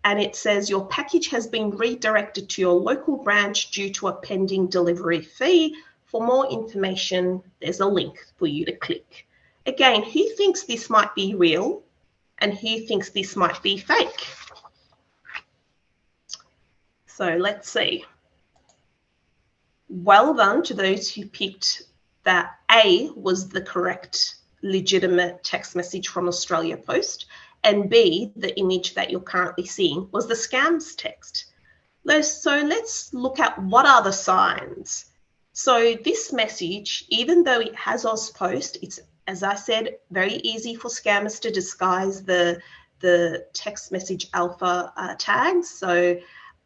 and it says your package has been redirected to your local branch due to a pending delivery fee. For more information, there's a link for you to click. Again, who thinks this might be real and who thinks this might be fake? So let's see. Well done to those who picked that A was the correct legitimate text message from Australia Post, and B, the image that you're currently seeing, was the scams text. So let's look at what are the signs. So this message, even though it has AusPost, it's, as I said, very easy for scammers to disguise the text message alpha tags. So,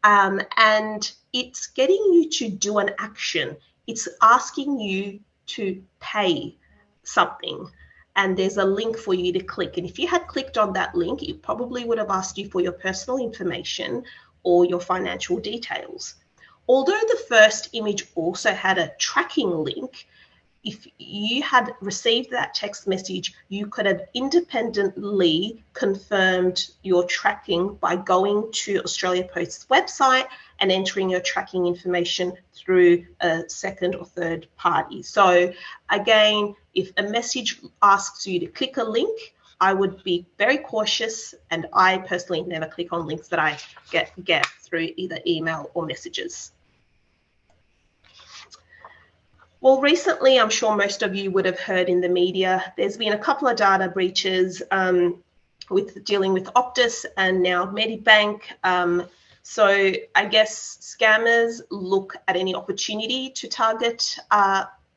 and it's getting you to do an action. It's asking you to pay something. And there's a link for you to click. And if you had clicked on that link, it probably would have asked you for your personal information or your financial details. Although the first image also had a tracking link, if you had received that text message, you could have independently confirmed your tracking by going to Australia Post's website and entering your tracking information through a second or third party. So again, if a message asks you to click a link, I would be very cautious, and I personally never click on links that I get through either email or messages. Well, recently, I'm sure most of you would have heard in the media, there's been a couple of data breaches with dealing with Optus and now Medibank. So I guess scammers look at any opportunity to target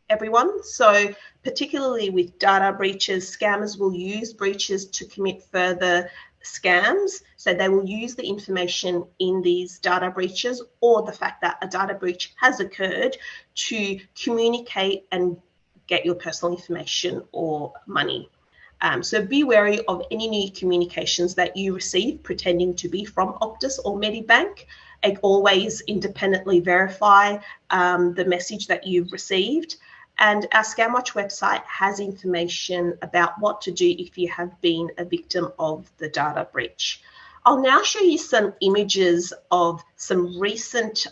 everyone. So particularly with data breaches, scammers will use breaches to commit further scams. So they will use the information in these data breaches or the fact that a data breach has occurred to communicate and get your personal information or money. So be wary of any new communications that you receive pretending to be from Optus or Medibank. Always independently verify the message that you've received. And our ScamWatch website has information about what to do if you have been a victim of the data breach. I'll now show you some images of some recent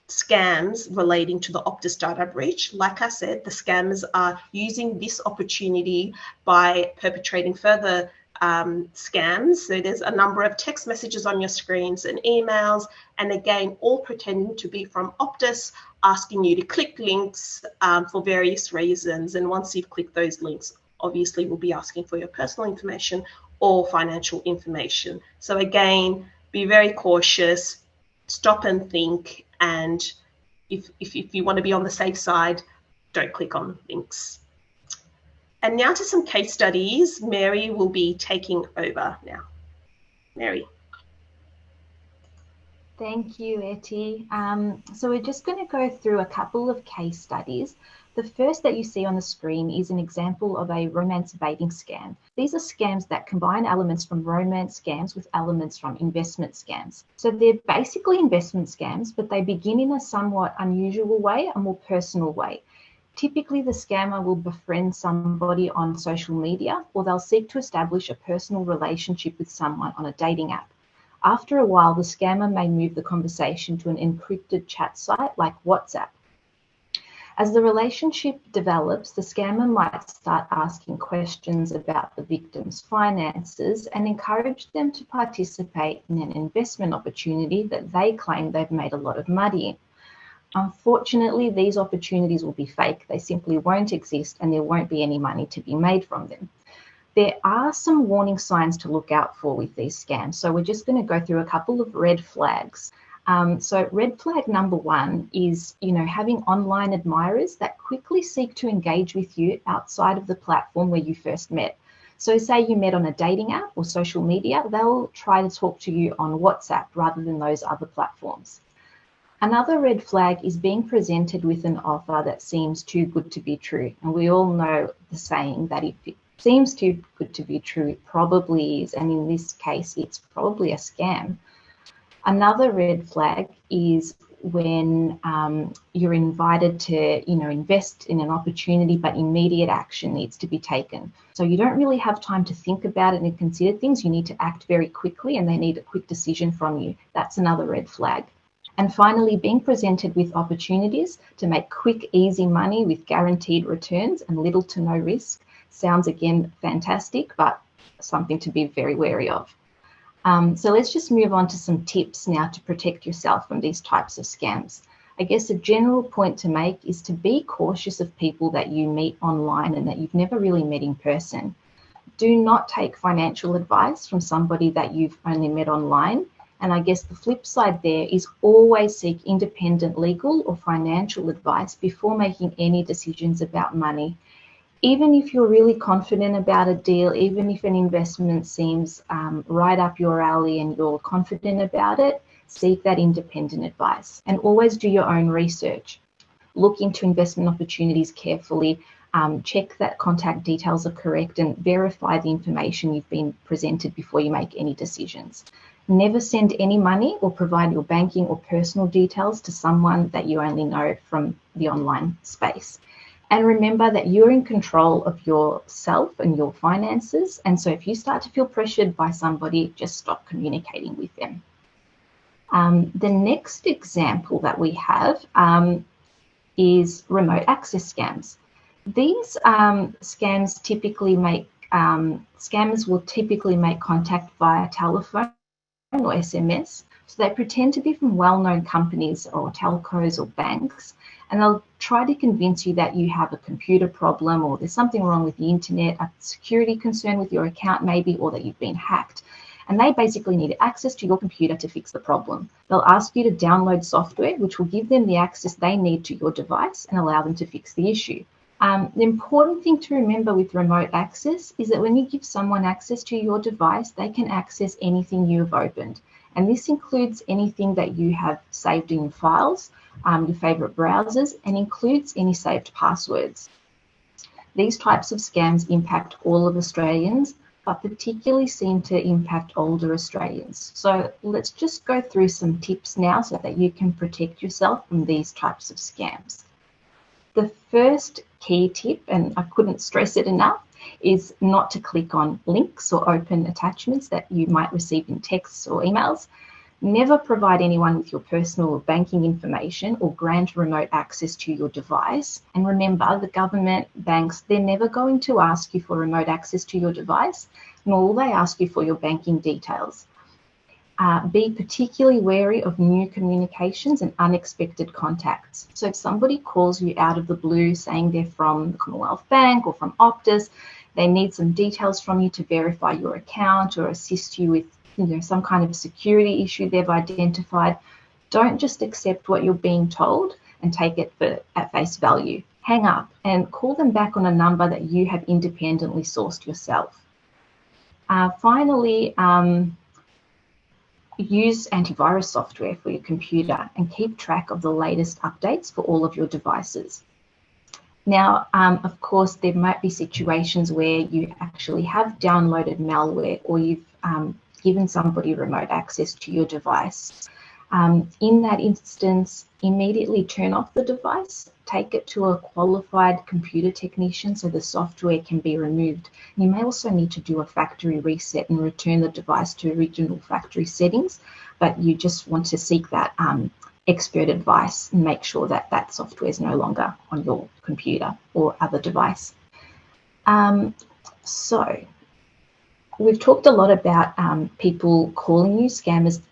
scams relating to the Optus data breach. Like I said, the scammers are using this opportunity by perpetrating further scams. So there's a number of text messages on your screens and emails, and again, all pretending to be from Optus, asking you to click links for various reasons. And once you've clicked those links, obviously we'll be asking for your personal information or financial information. So again, be very cautious, stop and think, and if you want to be on the safe side, don't click on links. And now to some case studies. Mary will be taking over now. Mary.
Thank you, Etty. So we're just going to go through a couple of case studies. The first that you see on the screen is an example of a romance baiting scam. These are scams that combine elements from romance scams with elements from investment scams. So they're basically investment scams, but they begin in a somewhat unusual way, a more personal way. Typically, the scammer will befriend somebody on social media, or they'll seek to establish a personal relationship with someone on a dating app. After a while, the scammer may move the conversation to an encrypted chat site like WhatsApp. As the relationship develops, the scammer might start asking questions about the victim's finances and encourage them to participate in an investment opportunity that they claim they've made a lot of money in. Unfortunately, these opportunities will be fake. They simply won't exist and there won't be any money to be made from them. There are some warning signs to look out for with these scams. So we're just going to go through a couple of red flags. So red flag number one is, having online admirers that quickly seek to engage with you outside of the platform where you first met. So say you met on a dating app or social media, they'll try to talk to you on WhatsApp rather than those other platforms. Another red flag is being presented with an offer that seems too good to be true. And we all know the saying that if it seems too good to be true, it probably is. And in this case, it's probably a scam. Another red flag is when you're invited to, invest in an opportunity, but immediate action needs to be taken. So you don't really have time to think about it and consider things. You need to act very quickly and they need a quick decision from you. That's another red flag. And finally, being presented with opportunities to make quick, easy money with guaranteed returns and little to no risk sounds, again, fantastic, but something to be very wary of. So let's just move on to some tips now to protect yourself from these types of scams. I guess a general point to make is to be cautious of people that you meet online and that you've never really met in person. Do not take financial advice from somebody that you've only met online. And I guess the flip side there is always seek independent legal or financial advice before making any decisions about money. Even if you're really confident about a deal, even if an investment seems right up your alley and you're confident about it, seek that independent advice and always do your own research. Look into investment opportunities carefully, check that contact details are correct and verify the information you've been presented before you make any decisions. Never send any money or provide your banking or personal details to someone that you only know from the online space. And remember that you're in control of yourself and your finances. And so if you start to feel pressured by somebody, just stop communicating with them. The next example that we have is remote access scams. These scams typically scammers will typically make contact via telephone or SMS. So they pretend to be from well-known companies or telcos or banks, and they'll try to convince you that you have a computer problem or there's something wrong with the internet, a security concern with your account maybe, or that you've been hacked. And they basically need access to your computer to fix the problem. They'll ask you to download software, which will give them the access they need to your device and allow them to fix the issue. The important thing to remember with remote access is that when you give someone access to your device, they can access anything you've opened. And this includes anything that you have saved in your files, your favorite browsers, and includes any saved passwords. These types of scams impact all of Australians, but particularly seem to impact older Australians. So let's just go through some tips now so that you can protect yourself from these types of scams. The first key tip, and I couldn't stress it enough, is not to click on links or open attachments that you might receive in texts or emails. Never provide anyone with your personal or banking information or grant remote access to your device. And remember, the government, banks, they're never going to ask you for remote access to your device, nor will they ask you for your banking details. Be particularly wary of new communications and unexpected contacts. So if somebody calls you out of the blue saying they're from the Commonwealth Bank or from Optus, they need some details from you to verify your account or assist you with some kind of security issue they've identified, don't just accept what you're being told and take it at face value. hang up and call them back on a number that you have independently sourced yourself. Finally, use antivirus software for your computer and keep track of the latest updates for all of your devices. Now, of course, there might be situations where you actually have downloaded malware or you've given somebody remote access to your device. In that instance, immediately turn off the device, take it to a qualified computer technician so the software can be removed. You may also need to do a factory reset and return the device to original factory settings, but you just want to seek that expert advice and make sure that that software is no longer on your computer or other device. So we've talked a lot about people calling you, scammers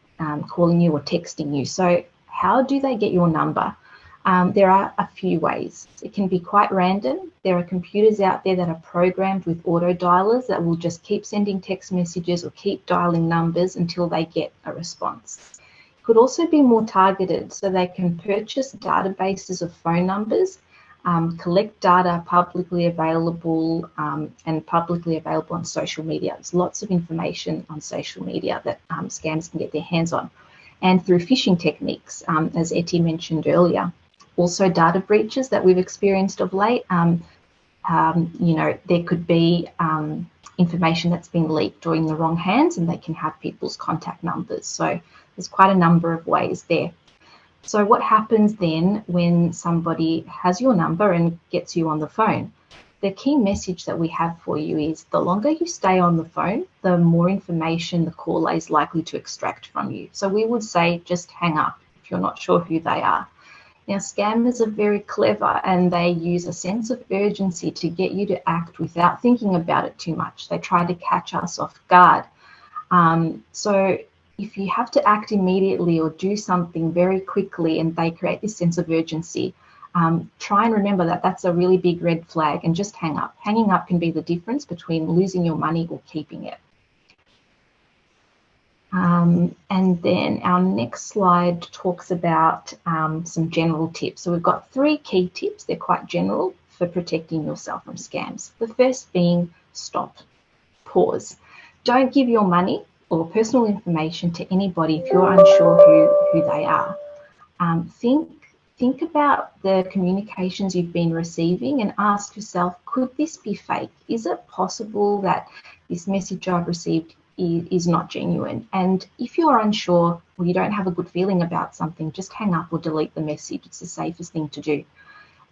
calling you or texting you. So how do they get your number? There are a few ways. It can be quite random. There are computers out there that are programmed with auto dialers that will just keep sending text messages or keep dialing numbers until they get a response. It could also be more targeted, so they can purchase databases of phone numbers, collect data publicly available and publicly available on social media. There's lots of information on social media that scammers can get their hands on. And through phishing techniques, as Etty mentioned earlier. Also data breaches that we've experienced of late. You know, there could be information that's been leaked or in the wrong hands, and they can have people's contact numbers. So there's quite a number of ways there. So what happens then when somebody has your number and gets you on the phone? The key message that we have for you is the longer you stay on the phone, the more information the caller is likely to extract from you. So we would say just hang up if you're not sure who they are. Now, scammers are very clever and they use a sense of urgency to get you to act without thinking about it too much. They try to catch us off guard. So if you have to act immediately or do something very quickly and they create this sense of urgency, try and remember that that's a really big red flag and just hang up. Hanging up can be the difference between losing your money or keeping it. And then our next slide talks about some general tips. So we've got 3 key tips. They're quite general for protecting yourself from scams. The first being stop, pause. Don't give your money or personal information to anybody if you're unsure who they are. Think about the communications you've been receiving and ask yourself, could this be fake? Is it possible that this message I've received is not genuine? And if you're unsure or you don't have a good feeling about something, just hang up or delete the message. It's the safest thing to do.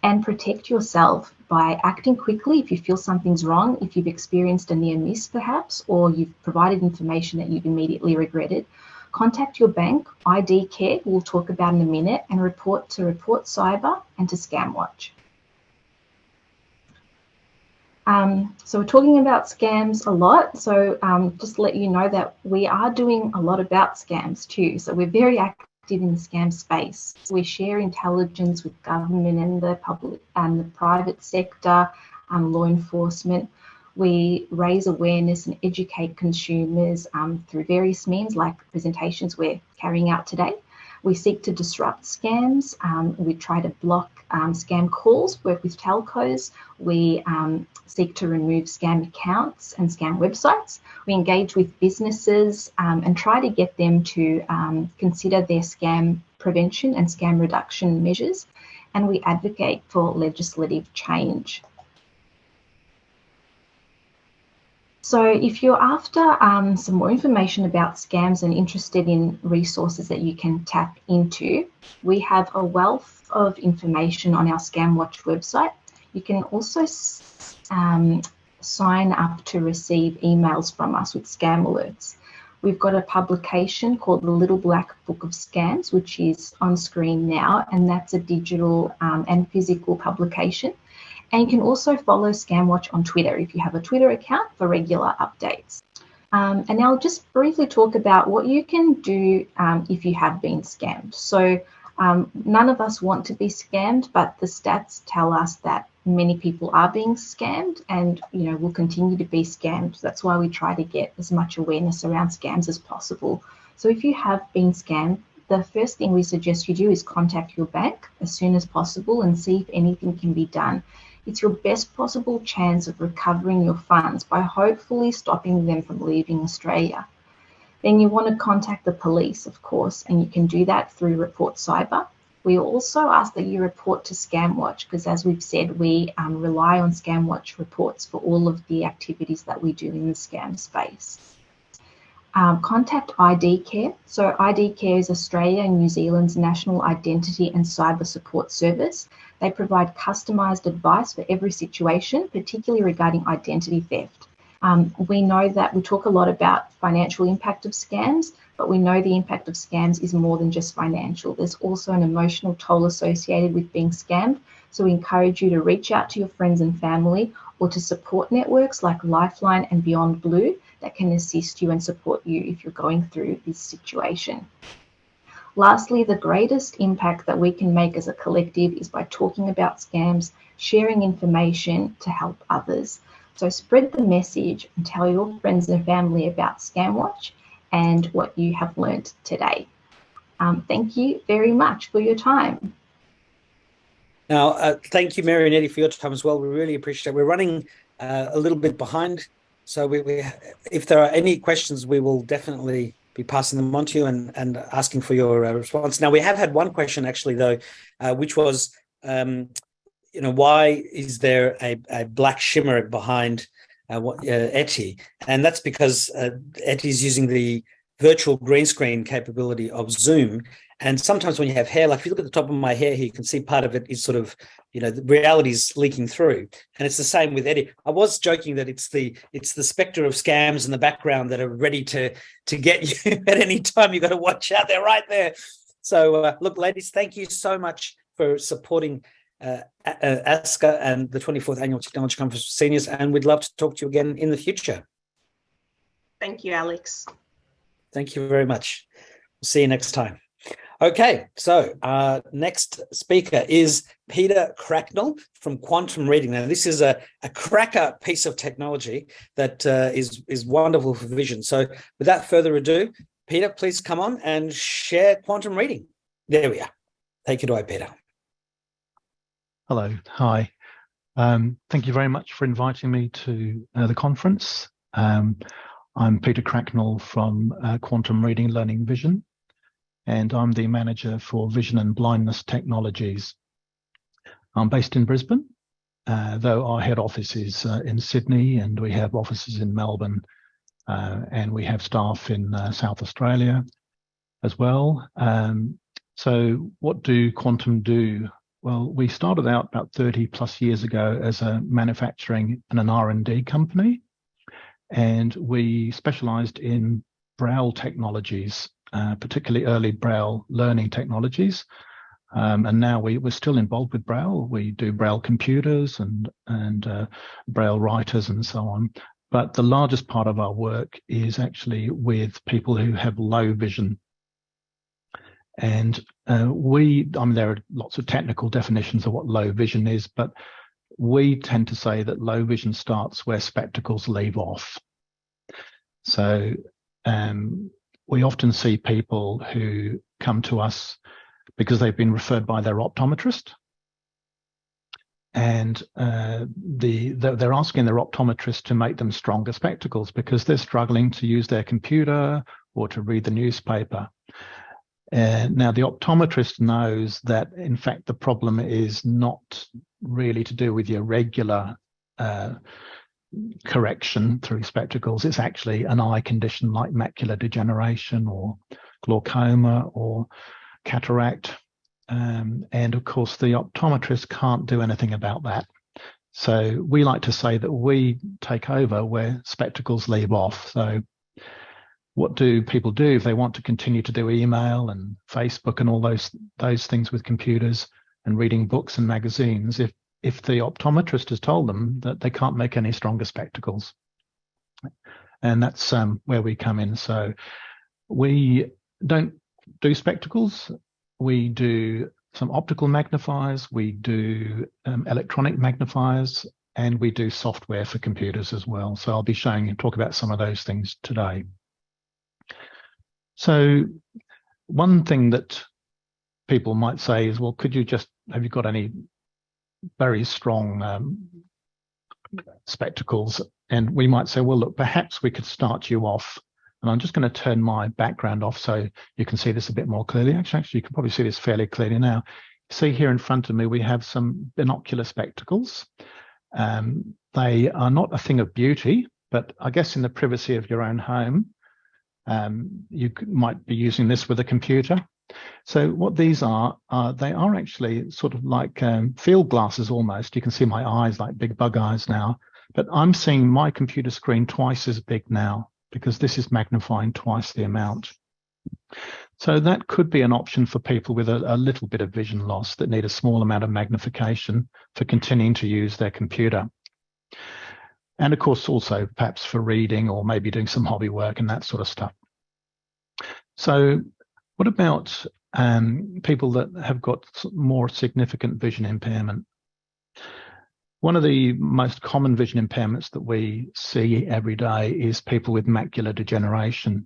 And protect yourself by acting quickly if you feel something's wrong, if you've experienced a near miss perhaps, or you've provided information that you've immediately regretted. Contact your bank, ID Care, we'll talk about in a minute, and report Cyber and to ScamWatch. So we're talking about scams a lot. So just to let you know that we are doing a lot about scams too. So we're very active in the scam space. We share intelligence with government and the public and the private sector, law enforcement. We raise awareness and educate consumers through various means like presentations we're carrying out today. We seek to disrupt scams. We try to block scam calls, work with telcos. We seek to remove scam accounts and scam websites. We engage with businesses and try to get them to consider their scam prevention and scam reduction measures. And we advocate for legislative change. So if you're after some more information about scams and interested in resources that you can tap into, we have a wealth of information on our ScamWatch website. You can also sign up to receive emails from us with scam alerts. We've got a publication called The Little Black Book of Scams, which is on screen now, and that's a digital and physical publication. And you can also follow ScamWatch on Twitter if you have a Twitter account for regular updates. And now I'll just briefly talk about what you can do if you have been scammed. So none of us want to be scammed, but the stats tell us that many people are being scammed and, you know, will continue to be scammed. That's why we try to get as much awareness around scams as possible. So if you have been scammed, the first thing we suggest you do is contact your bank as soon as possible and see if anything can be done. It's your best possible chance of recovering your funds by hopefully stopping them from leaving Australia. Then you want to contact the police, of course, and you can do that through Report Cyber. We also ask that you report to ScamWatch because, as we've said, we rely on ScamWatch reports for all of the activities that we do in the scam space. Contact ID Care. So ID Care is Australia and New Zealand's national identity and cyber support service. They provide customised advice for every situation, particularly regarding identity theft. We know that we talk a lot about financial impact of scams, but we know the impact of scams is more than just financial. There's also an emotional toll associated with being scammed. So we encourage you to reach out to your friends and family or to support networks like Lifeline and Beyond Blue that can assist you and support you if you're going through this situation. Lastly, the greatest impact that we can make as a collective is by talking about scams, sharing information to help others. So spread the message and tell your friends and family about ScamWatch and what you have learned today. Thank you very much for your time.
Now, thank you, Mary and Eddie, for your time as well. We really appreciate it. We're running a little bit behind. So if there are any questions, we will definitely be passing them on to you and asking for your response. Now, we have had one question actually, though, which was, why is there a black shimmer behind Etty? And that's because Etty is using the virtual green screen capability of Zoom. And sometimes when you have hair, like if you look at the top of my hair here, you can see part of it is sort of, the reality is leaking through. And it's the same with Eddie. I was joking that it's the spectre of scams in the background that are ready to get you at any time. You've got to watch out. They're right there. So look, ladies, thank you so much for supporting ASCCA and the 24th Annual Technology Conference for Seniors. And we'd love to talk to you again in the future.
Thank you, Alex.
Thank you very much. We'll see you next time. Okay, so our next speaker is Peter Cracknell from Quantum Reading. Now, this is a cracker piece of technology that is wonderful for vision. So without further ado, Peter, please come on and share Quantum Reading. There we are. Take it away, Peter.
Hello. Hi. Thank you very much for inviting me to the conference. I'm Peter Cracknell from Quantum Reading Learning Vision, and I'm the manager for Vision and Blindness Technologies. I'm based in Brisbane, though our head office is in Sydney, and we have offices in Melbourne, and we have staff in South Australia as well. So what do Quantum do? Well, we started out about 30 plus years ago as a manufacturing and an R&D company, and we specialized in Braille technologies, particularly early Braille learning technologies. And now we're still involved with Braille. We do Braille computers and Braille writers and so on. But the largest part of our work is actually with people who have low vision. And there are lots of technical definitions of what low vision is, but we tend to say that low vision starts where spectacles leave off. So we often see people who come to us because they've been referred by their optometrist, and they're asking their optometrist to make them stronger spectacles because they're struggling to use their computer or to read the newspaper. Now, the optometrist knows that, in fact, the problem is not really to do with your regular correction through spectacles. It's actually an eye condition like macular degeneration or glaucoma or cataract. And of course, the optometrist can't do anything about that. So we like to say that we take over where spectacles leave off. So what do people do if they want to continue to do email and Facebook and all those things with computers and reading books and magazines if the optometrist has told them that they can't make any stronger spectacles? And that's where we come in. So we don't do spectacles. We do some optical magnifiers. We do electronic magnifiers, and we do software for computers as well. So I'll be talk about some of those things today. So one thing that people might say is, well, have you got any very strong spectacles? And we might say, well, look, perhaps we could start you off. And I'm just going to turn my background off so you can see this a bit more clearly. Actually, you can probably see this fairly clearly now. See here in front of me, we have some binocular spectacles. They are not a thing of beauty, but I guess in the privacy of your own home, you might be using this with a computer. So what these are they are actually sort of like field glasses almost. You can see my eyes like big bug eyes now, but I'm seeing my computer screen twice as big now because this is magnifying twice the amount. So that could be an option for people with a little bit of vision loss that need a small amount of magnification for continuing to use their computer. And of course, also perhaps for reading or maybe doing some hobby work and that sort of stuff. So what about people that have got more significant vision impairment? One of the most common vision impairments that we see every day is people with macular degeneration.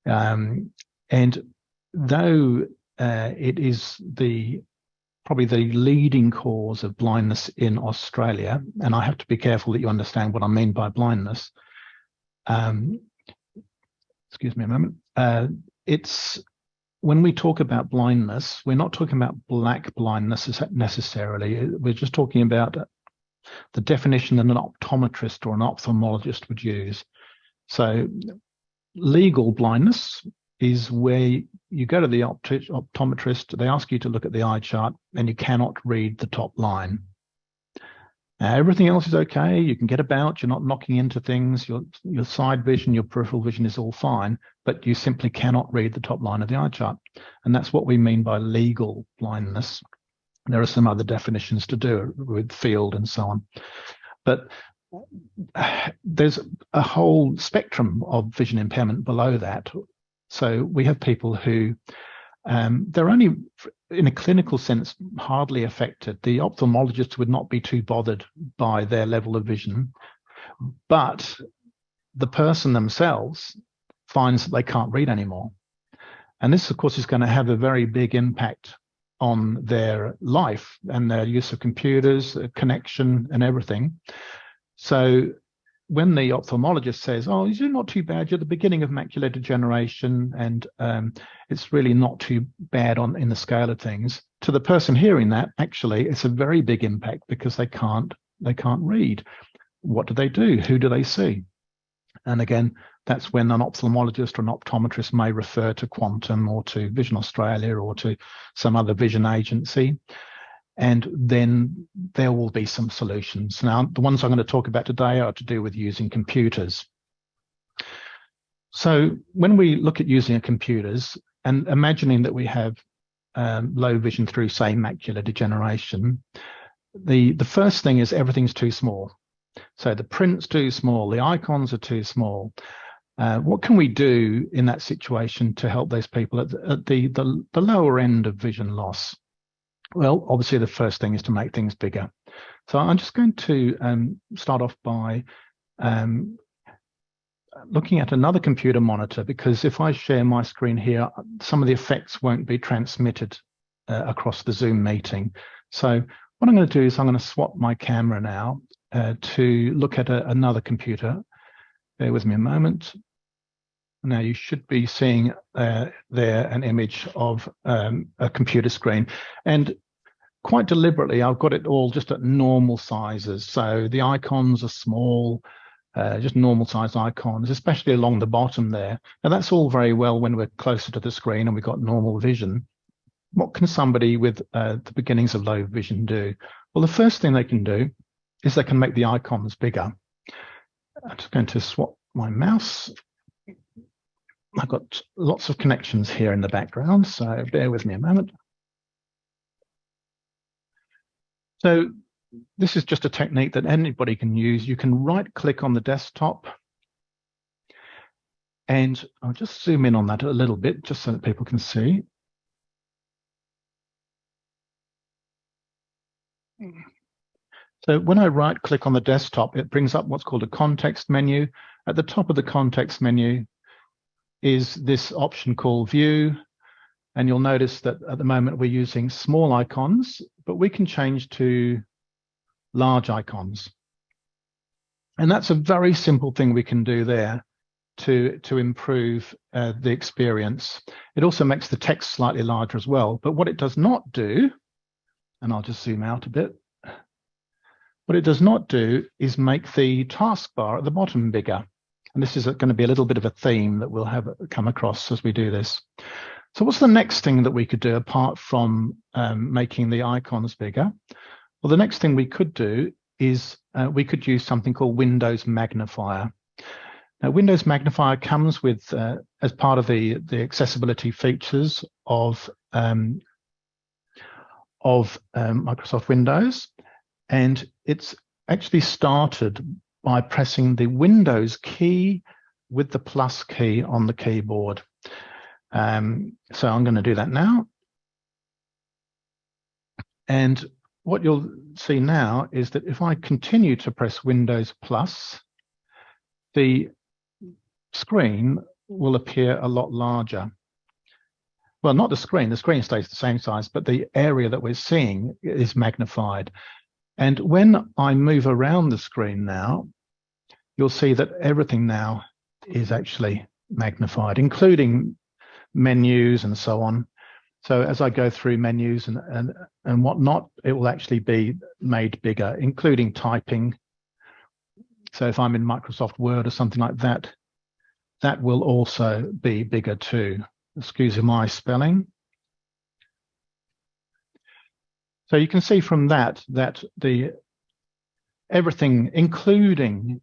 And though it is probably the leading cause of blindness in Australia, and I have to be careful that you understand what I mean by blindness. Excuse me a moment. It's when we talk about blindness, we're not talking about black blindness necessarily. We're just talking about the definition that an optometrist or an ophthalmologist would use. So legal blindness is where you go to the optometrist, they ask you to look at the eye chart and you cannot read the top line. Everything else is okay. You can get about, you're not knocking into things, your side vision, your peripheral vision is all fine, but you simply cannot read the top line of the eye chart. And that's what we mean by legal blindness. There are some other definitions to do with field and so on. But there's a whole spectrum of vision impairment below that. So we have people who they're only, in a clinical sense, hardly affected. The ophthalmologist would not be too bothered by their level of vision, but the person themselves finds that they can't read anymore. And this, of course, is going to have a very big impact on their life and their use of computers, connection and everything. So when the ophthalmologist says, oh, you're not too bad, you're at the beginning of macular degeneration and it's really not too bad in the scale of things, to the person hearing that, actually, it's a very big impact because they can't read. What do they do? Who do they see? And again, that's when an ophthalmologist or an optometrist may refer to Quantum or to Vision Australia or to some other vision agency. And then there will be some solutions. Now, the ones I'm going to talk about today are to do with using computers. So when we look at using computers and imagining that we have low vision through, say, macular degeneration, the first thing is everything's too small. So the print's too small, the icons are too small. What can we do in that situation to help those people at the lower end of vision loss? Well, obviously, the first thing is to make things bigger. So I'm just going to start off by looking at another computer monitor, because if I share my screen here, some of the effects won't be transmitted across the Zoom meeting. So what I'm going to do is I'm going to swap my camera now to look at another computer. Bear with me a moment. Now you should be seeing there an image of a computer screen, and quite deliberately I've got it all just at normal sizes. So the icons are small, just normal size icons, especially along the bottom there. Now that's all very well when we're closer to the screen and we've got normal vision. What can somebody with the beginnings of low vision do? Well, the first thing they can do is they can make the icons bigger. I'm just going to swap my mouse. I've got lots of connections here in the background, so bear with me a moment. So this is just a technique that anybody can use. You can right-click on the desktop, and I'll just zoom in on that a little bit, just so that people can see. So when I right-click on the desktop, it brings up what's called a context menu. At the top of the context menu, is this option called View. And you'll notice that at the moment we're using small icons, but we can change to large icons. And that's a very simple thing we can do there to improve the experience. It also makes the text slightly larger as well. But what it does not do, and I'll just zoom out a bit, what it does not do is make the taskbar at the bottom bigger. And this is going to be a little bit of a theme that we'll have come across as we do this. So what's the next thing that we could do apart from making the icons bigger? Well, the next thing we could do is we could use something called Windows Magnifier. Now, Windows Magnifier comes with, as part of the accessibility features of Microsoft Windows, and it's actually started by pressing the Windows key with the plus key on the keyboard. So I'm going to do that now. And what you'll see now is that if I continue to press Windows plus, the screen will appear a lot larger. Well, not the screen stays the same size, but the area that we're seeing is magnified. And when I move around the screen now, you'll see that everything now is actually magnified, including menus and so on. So as I go through menus and whatnot, it will actually be made bigger, including typing. So if I'm in Microsoft Word or something like that, that will also be bigger too. Excuse my spelling. So you can see from that the everything, including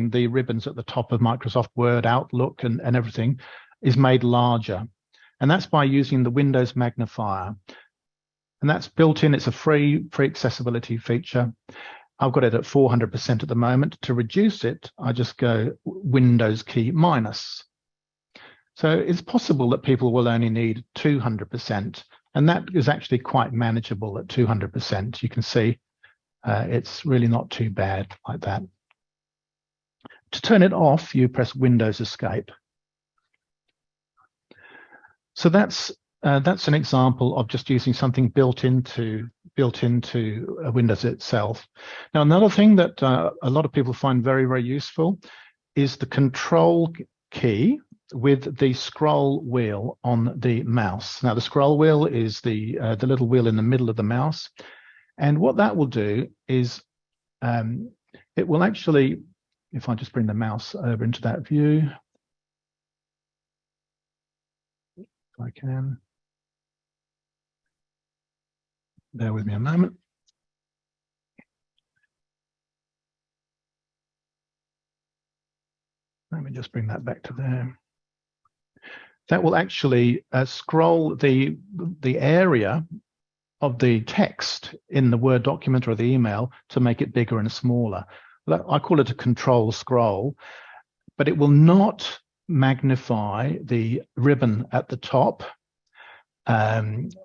the ribbons at the top of Microsoft Word, Outlook, and everything, is made larger. And that's by using the Windows Magnifier. And that's built in. It's a free accessibility feature. I've got it at 400% at the moment. To reduce it, I just go Windows key minus. So it's possible that people will only need 200%. And that is actually quite manageable at 200%. You can see it's really not too bad like that. To turn it off, you press Windows Escape. So that's an example of just using something built into Windows itself. Now, another thing that a lot of people find very, very useful is the Control key with the scroll wheel on the mouse. Now, the scroll wheel is the little wheel in the middle of the mouse. And what that will do is it will actually, if I just bring the mouse over into that view, if I can. Bear with me a moment. Let me just bring that back to there. That will actually scroll the area of the text in the Word document or the email to make it bigger and smaller. I call it a control scroll, but it will not magnify the ribbon at the top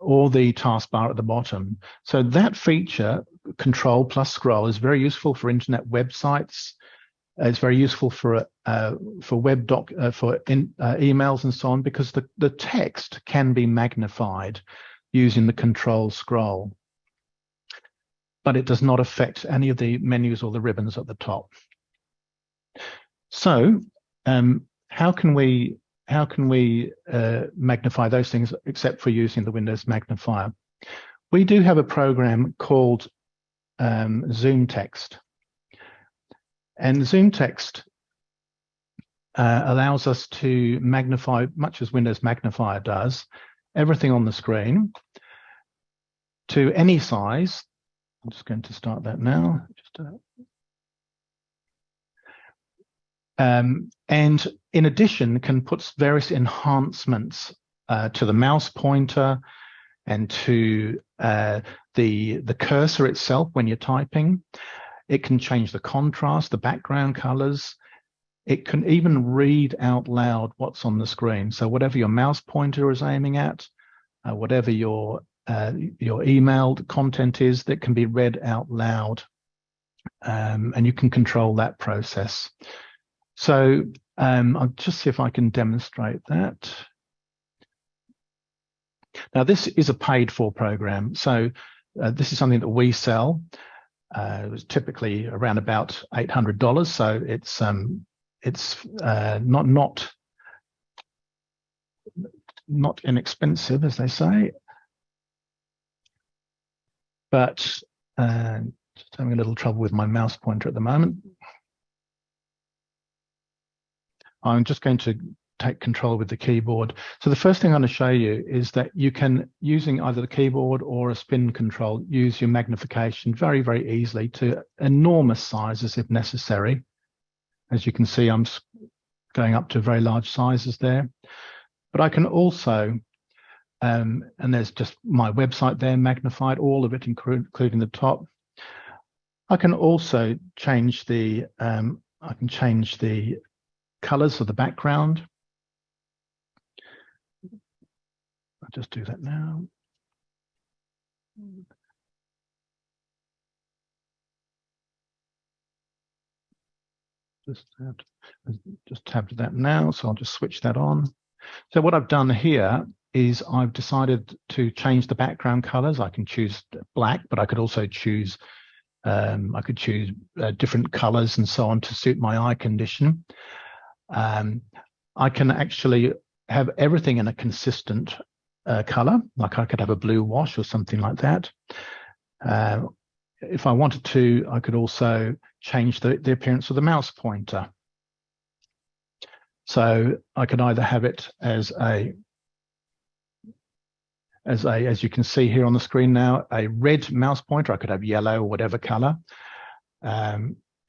or the taskbar at the bottom. So that feature, Control plus Scroll, is very useful for internet websites. It's very useful for emails and so on, because the text can be magnified using the Control Scroll, but it does not affect any of the menus or the ribbons at the top. So how can we magnify those things except for using the Windows Magnifier? We do have a program called Zoom Text. And Zoom Text allows us to magnify, much as Windows Magnifier does, everything on the screen to any size. I'm just going to start that now. And in addition, can put various enhancements to the mouse pointer and to the cursor itself when you're typing. It can change the contrast, the background colors. It can even read out loud what's on the screen. So whatever your mouse pointer is aiming at, whatever your emailed content is, that can be read out loud, and you can control that process. So I'll just see if I can demonstrate that. Now, this is a paid-for program, so this is something that we sell. It was typically around about $800, so it's not inexpensive, as they say, but just having a little trouble with my mouse pointer at the moment. I'm just going to take control with the keyboard. So the first thing I'm going to show you is that you can, using either the keyboard or a spin control, use your magnification very, very easily to enormous sizes if necessary. As you can see, I'm going up to very large sizes there. But I can also, and there's just my website there magnified, all of it, including the top. I can also change the, colors of the background. I'll just do that now. Just tabbed that now, so I'll just switch that on. So what I've done here is I've decided to change the background colors. I can choose black, but I could also choose different colors and so on to suit my eye condition. I can actually have everything in a consistent color, like I could have a blue wash or something like that. If I wanted to, I could also change the appearance of the mouse pointer. So I could either have it as you can see here on the screen now, a red mouse pointer. I could have yellow or whatever color.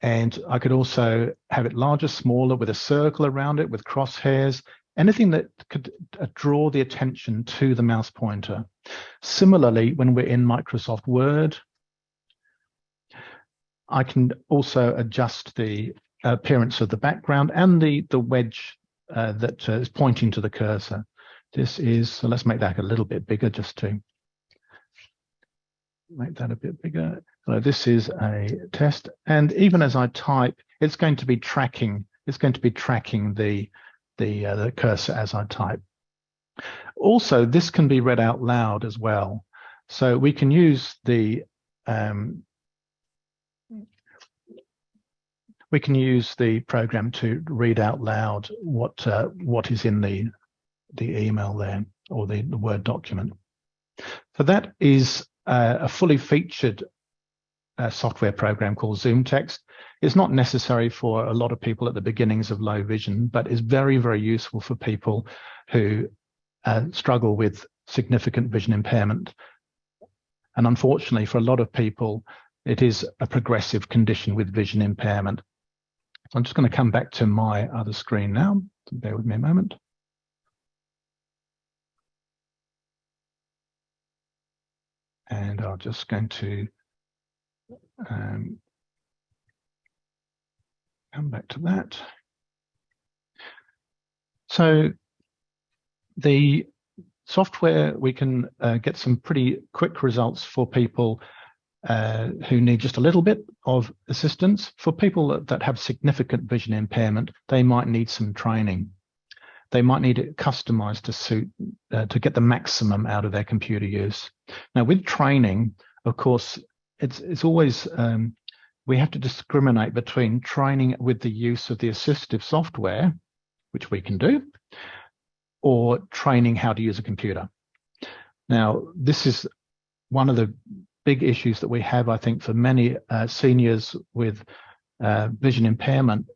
And I could also have it larger, smaller, with a circle around it, with crosshairs, anything that could draw the attention to the mouse pointer. Similarly, when we're in Microsoft Word, I can also adjust the appearance of the background and the wedge that is pointing to the cursor. This is, so let's make that a little bit bigger just to make that a bit bigger. So this is a test, and even as I type, it's going to be tracking. It's going to be tracking the cursor as I type. Also, this can be read out loud as well. So we can use the program to read out loud what is in the email there, or the Word document. So that is a fully featured software program called ZoomText. It's not necessary for a lot of people at the beginnings of low vision, but is very, very useful for people who struggle with significant vision impairment. And unfortunately, for a lot of people, it is a progressive condition with vision impairment. So I'm just going to come back to my other screen now. So bear with me a moment. And I'm just going to come back to that. So the software, we can get some pretty quick results for people who need just a little bit of assistance. For people that have significant vision impairment, they might need some training. They might need it customized to suit, to get the maximum out of their computer use. Now, with training, of course, it's always, we have to discriminate between training with the use of the assistive software, which we can do, or training how to use a computer. Now, this is one of the big issues that we have, I think, for many seniors with vision impairment,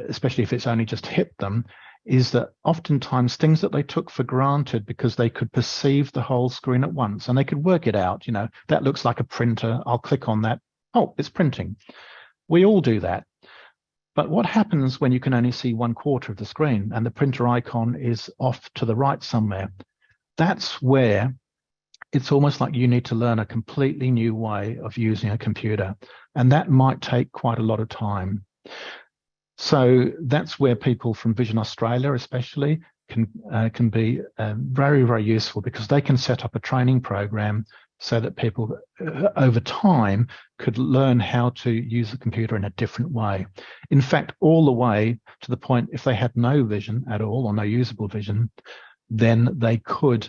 especially if it's only just hit them, is that oftentimes things that they took for granted because they could perceive the whole screen at once and they could work it out, you know, that looks like a printer, I'll click on that, oh, it's printing. We all do that. But what happens when you can only see 1/4 of the screen and the printer icon is off to the right somewhere? That's where it's almost like you need to learn a completely new way of using a computer. And that might take quite a lot of time. So that's where people from Vision Australia especially can be very, very useful, because they can set up a training program so that people over time could learn how to use the computer in a different way. In fact, all the way to the point, if they had no vision at all or no usable vision, then they could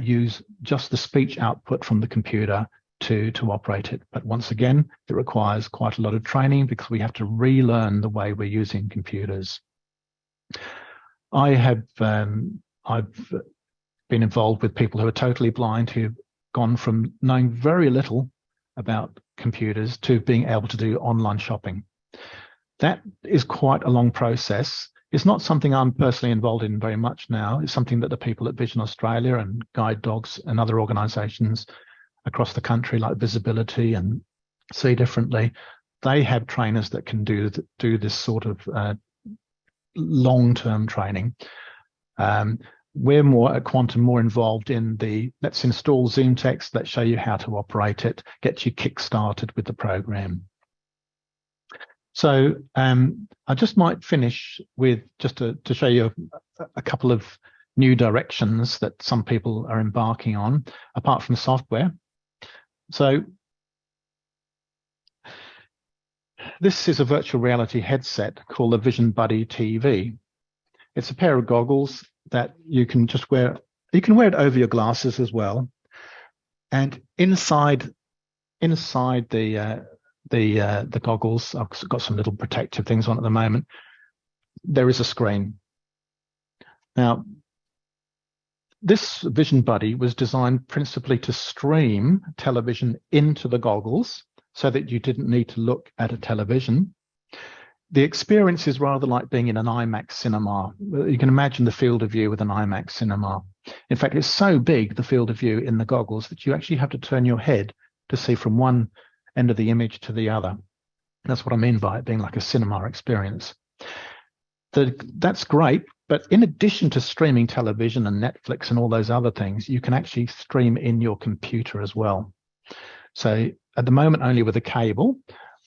use just the speech output from the computer to operate it. But once again, it requires quite a lot of training because we have to relearn the way we're using computers. I've been involved with people who are totally blind, who've gone from knowing very little about computers to being able to do online shopping. That is quite a long process. It's not something I'm personally involved in very much now. It's something that the people at Vision Australia and Guide Dogs and other organisations across the country like Visibility and See Differently, they have trainers that can do this sort of long-term training. We're more at Quantum, more involved in the let's install Zoom text, let's show you how to operate it, get you kick-started with the program. So I just might finish with just to show you a couple of new directions that some people are embarking on, apart from software. So this is a virtual reality headset called the Vision Buddy TV. It's a pair of goggles that you can just wear. You can wear it over your glasses as well. And inside the goggles, I've got some little protective things on at the moment, there is a screen. Now, this Vision Buddy was designed principally to stream television into the goggles so that you didn't need to look at a television. The experience is rather like being in an IMAX cinema. You can imagine the field of view with an IMAX cinema. In fact, it's so big, the field of view in the goggles, that you actually have to turn your head to see from one end of the image to the other. That's what I mean by it being like a cinema experience. That's great, but in addition to streaming television and Netflix and all those other things, you can actually stream in your computer as well. So at the moment only with a cable,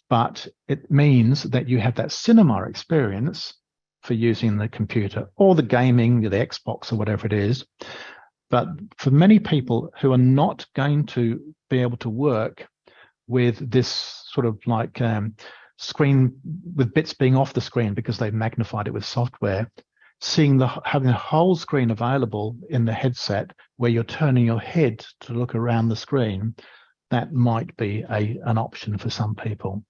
but it means that you have that cinema experience for using the computer or the gaming, the Xbox or whatever it is. But for many people who are not going to be able to work with this sort of like screen with bits being off the screen because they've magnified it with software, having the whole screen available in the headset where you're turning your head to look around the screen, that might be an option for some people.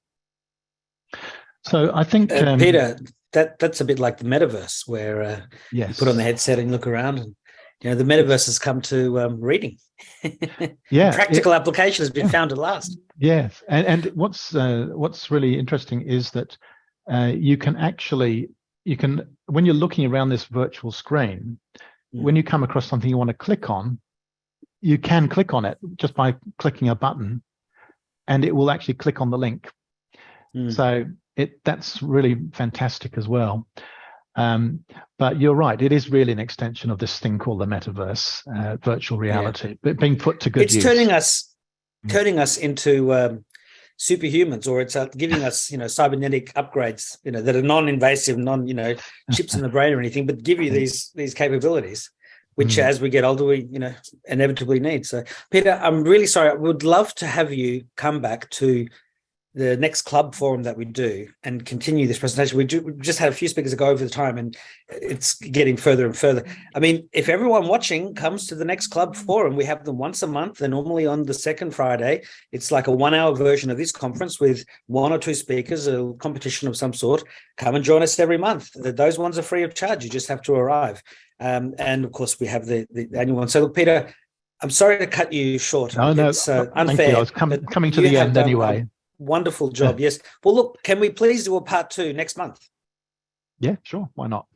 So I think
Peter, that's a bit like the metaverse where
yes,
you put on the headset and look around, and the metaverse has come to reading.
Yeah,
practical application has been found at last.
Yes, and what's really interesting is that you can when you're looking around this virtual screen, when you come across something you want to click on, you can click on it just by clicking a button, and it will actually click on the link. So that's really fantastic as well. But you're right, it is really an extension of this thing called the metaverse, virtual reality, but being put to good use.
It's turning us into superhumans, or it's giving us cybernetic upgrades, that are non-invasive, chips in the brain or anything, but give you these capabilities, which as we get older we inevitably need. So Peter, I'm really sorry, I would love to have you come back to the next club forum that we do and continue this presentation. We just had a few speakers go over the time, and it's getting further and further. I mean, if everyone watching comes to the next club forum, we have them once a month. They're normally on the second Friday. It's like a 1-hour version of this conference with 1 or 2 speakers, a competition of some sort. Come and join us every month. Those ones are free of charge. You just have to arrive. And of course, we have the annual one. So look, Peter, I'm sorry to cut you short.
No,
it's unfair.
Thank you. I was coming to the end anyway.
Wonderful job. Yes. Well, look, can we please do a part 2 next month?
Yeah, sure. Why not?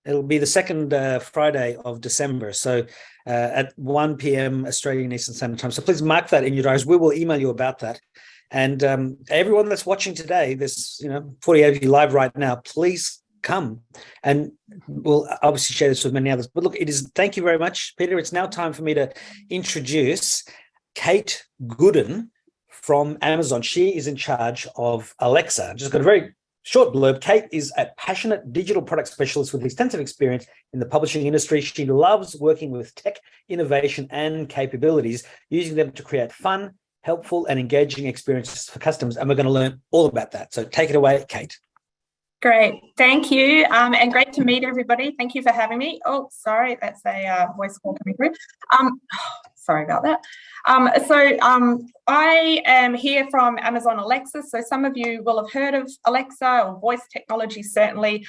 It'll be the second Friday of December. So at 1 p.m. Australian Eastern Standard Time. So please mark that in your diaries. We will email you about that. And everyone that's watching today, there's 48 of you live right now, please come. And we'll obviously share this with many others. But look, thank you very much, Peter. It's now time for me to introduce Kate Gooden from Amazon. She is in charge of Alexa. Just got a very short blurb. Kate is a passionate digital product specialist with extensive experience in the publishing industry. She loves working with tech, innovation, and capabilities, using them to create fun, helpful, and engaging experiences for customers. And we're going to learn all about that. So take it away, Kate.
Great, thank you, and great to meet everybody. Thank you for having me. Oh, sorry, that's a voice call coming through. Sorry about that. I am here from Amazon Alexa. So some of you will have heard of Alexa or voice technology, certainly.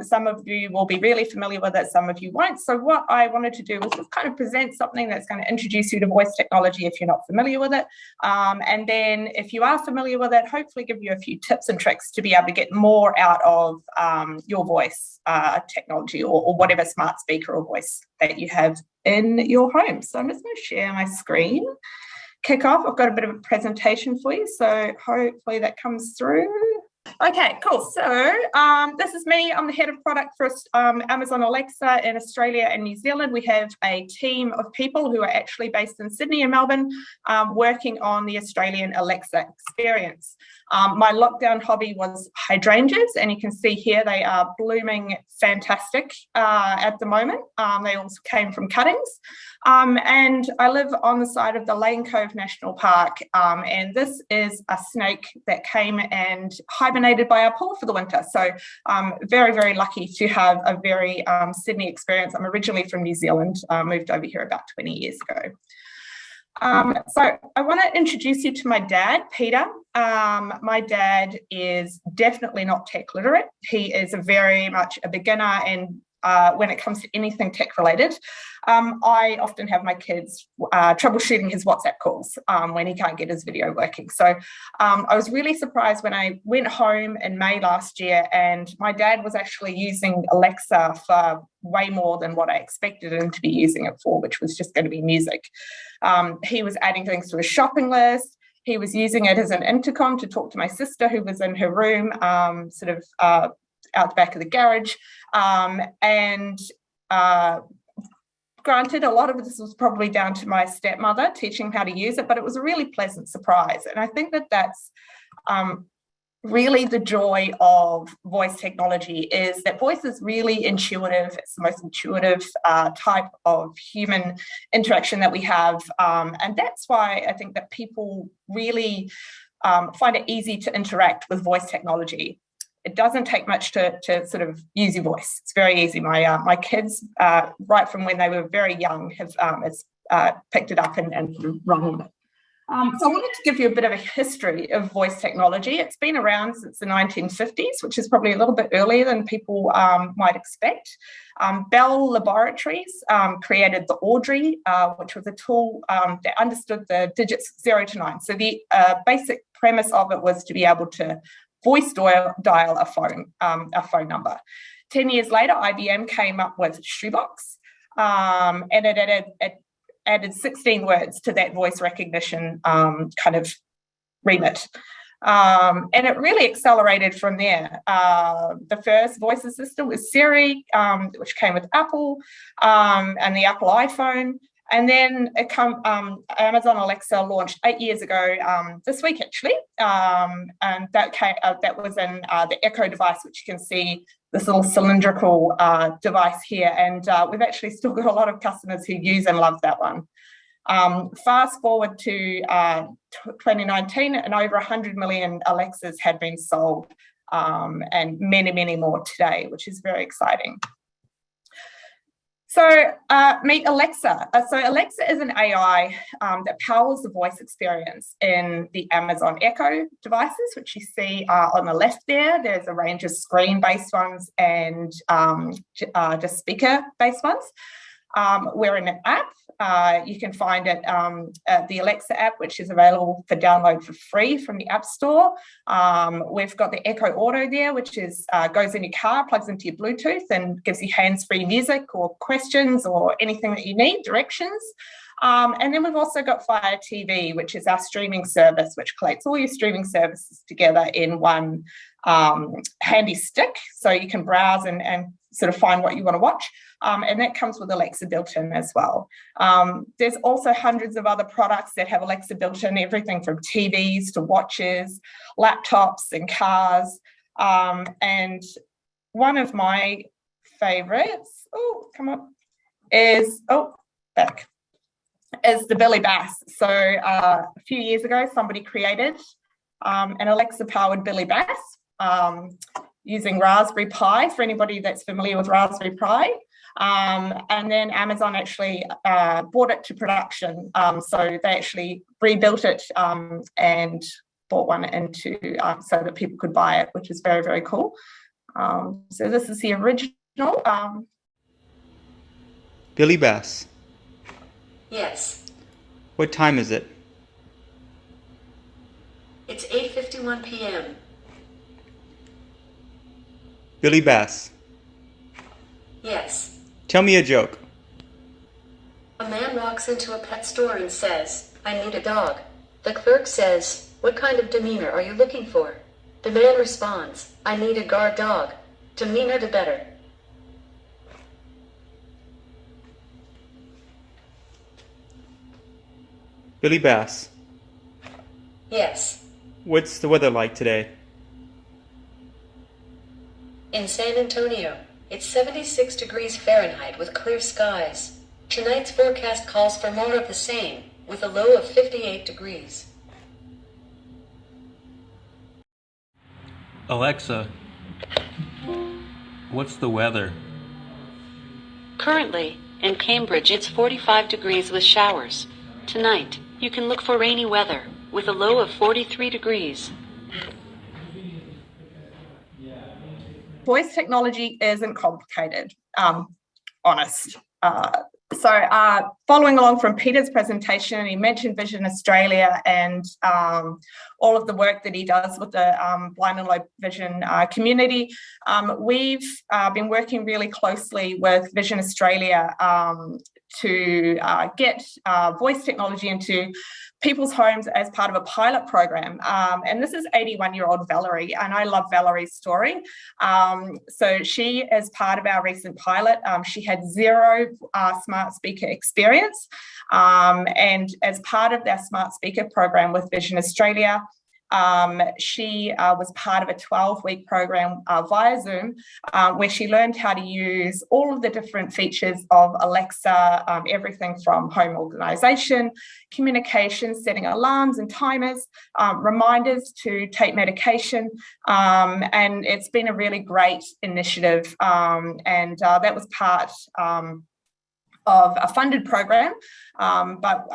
Some of you will be really familiar with it, some of you won't. So what I wanted to do was just kind of present something that's going to introduce you to voice technology if you're not familiar with it. And then if you are familiar with it, hopefully give you a few tips and tricks to be able to get more out of your voice technology or whatever smart speaker or voice that you have in your home. So I'm just going to share my screen. Kick off. I've got a bit of a presentation for you, so hopefully that comes through. Okay, cool. So this is me. I'm the head of product for Amazon Alexa in Australia and New Zealand. We have a team of people who are actually based in Sydney and Melbourne, working on the Australian Alexa experience. My lockdown hobby was hydrangeas, and you can see here they are blooming fantastic at the moment. They also came from cuttings. And I live on the side of the Lane Cove National Park, and this is a snake that came and hibernated by our pool for the winter. So very, very lucky to have a very Sydney experience. I'm originally from New Zealand, moved over here about 20 years ago. So I want to introduce you to my dad, Peter. My dad is definitely not tech literate. He is very much a beginner, and when it comes to anything tech related, I often have my kids troubleshooting his WhatsApp calls when he can't get his video working. So I was really surprised when I went home in May last year, and my dad was actually using Alexa for way more than what I expected him to be using it for, which was just going to be music. He was adding things to his shopping list. He was using it as an intercom to talk to my sister, who was in her room, out the back of the garage. Granted, a lot of this was probably down to my stepmother teaching him how to use it, but it was a really pleasant surprise. And I think that that's really the joy of voice technology, is that voice is really intuitive. It's the most intuitive type of human interaction that we have. And that's why I think that people really find it easy to interact with voice technology. It doesn't take much to sort of use your voice. It's very easy. My kids, right from when they were very young, have picked it up and sort of run with it. So I wanted to give you a bit of a history of voice technology. It's been around since the 1950s, which is probably a little bit earlier than people might expect. Bell Laboratories created the Audrey, which was a tool that understood the digits 0 to 9. So the basic premise of it was to be able to voice dial a phone number. 10 years later, IBM came up with Shoebox, and it added 16 words to that voice recognition kind of remit. And it really accelerated from there. The first voice assistant was Siri, which came with Apple and the Apple iPhone. And then Amazon Alexa launched 8 years ago, this week actually, and that was in the Echo device, which you can see this little cylindrical device here. And we've actually still got a lot of customers who use and love that one. Fast forward to 2019, and over 100 million Alexas had been sold, and many, many more today, which is very exciting. So meet Alexa. So Alexa is an AI that powers the voice experience in the Amazon Echo devices, which you see on the left there. There's a range of screen-based ones and just speaker-based ones. We're in an app. You can find it at the Alexa app, which is available for download for free from the App Store. We've got the Echo Auto there, which is goes in your car, plugs into your Bluetooth, and gives you hands-free music or questions or anything that you need, directions. And then we've also got Fire TV, which is our streaming service, which collects all your streaming services together in one handy stick, so you can browse and sort of find what you want to watch. And that comes with Alexa built in as well. There's also hundreds of other products that have Alexa built in, everything from TVs to watches, laptops and cars. And one of my favorites, is the Billy Bass. So a few years ago, somebody created an Alexa-powered Billy Bass using Raspberry Pi, for anybody that's familiar with Raspberry Pi. And then Amazon actually brought it to production. So they actually rebuilt it and brought one into so that people could buy it, which is very, very cool. So this is the original.
Billy Bass.
Yes.
What time is it?
It's 8:51 p.m.
Billy Bass.
Yes.
Tell me a joke.
A man walks into a pet store and says, "I need a dog." The clerk says, "What kind of demeanor are you looking for?" The man responds, "I need a guard dog. Demeanor the better."
Billy Bass.
Yes.
What's the weather like today?
In San Antonio, it's 76 degrees Fahrenheit with clear skies. Tonight's forecast calls for more of the same, with a low of 58 degrees.
Alexa, what's the weather?
Currently, in Cambridge it's 45 degrees with showers. Tonight, you can look for rainy weather, with a low of 43 degrees.
Voice technology isn't complicated, honest. So following along from Peter's presentation, he mentioned Vision Australia and all of the work that he does with the blind and low vision community. We've been working really closely with Vision Australia to get voice technology into people's homes as part of a pilot program. And this is 81-year-old Valerie, and I love Valerie's story. So she, as part of our recent pilot, she had zero smart speaker experience. And as part of their smart speaker program with Vision Australia, she was part of a 12-week program via Zoom where she learned how to use all of the different features of Alexa, everything from home organization, communication, setting alarms and timers, reminders to take medication. And it's been a really great initiative. And that was part of a funded program, but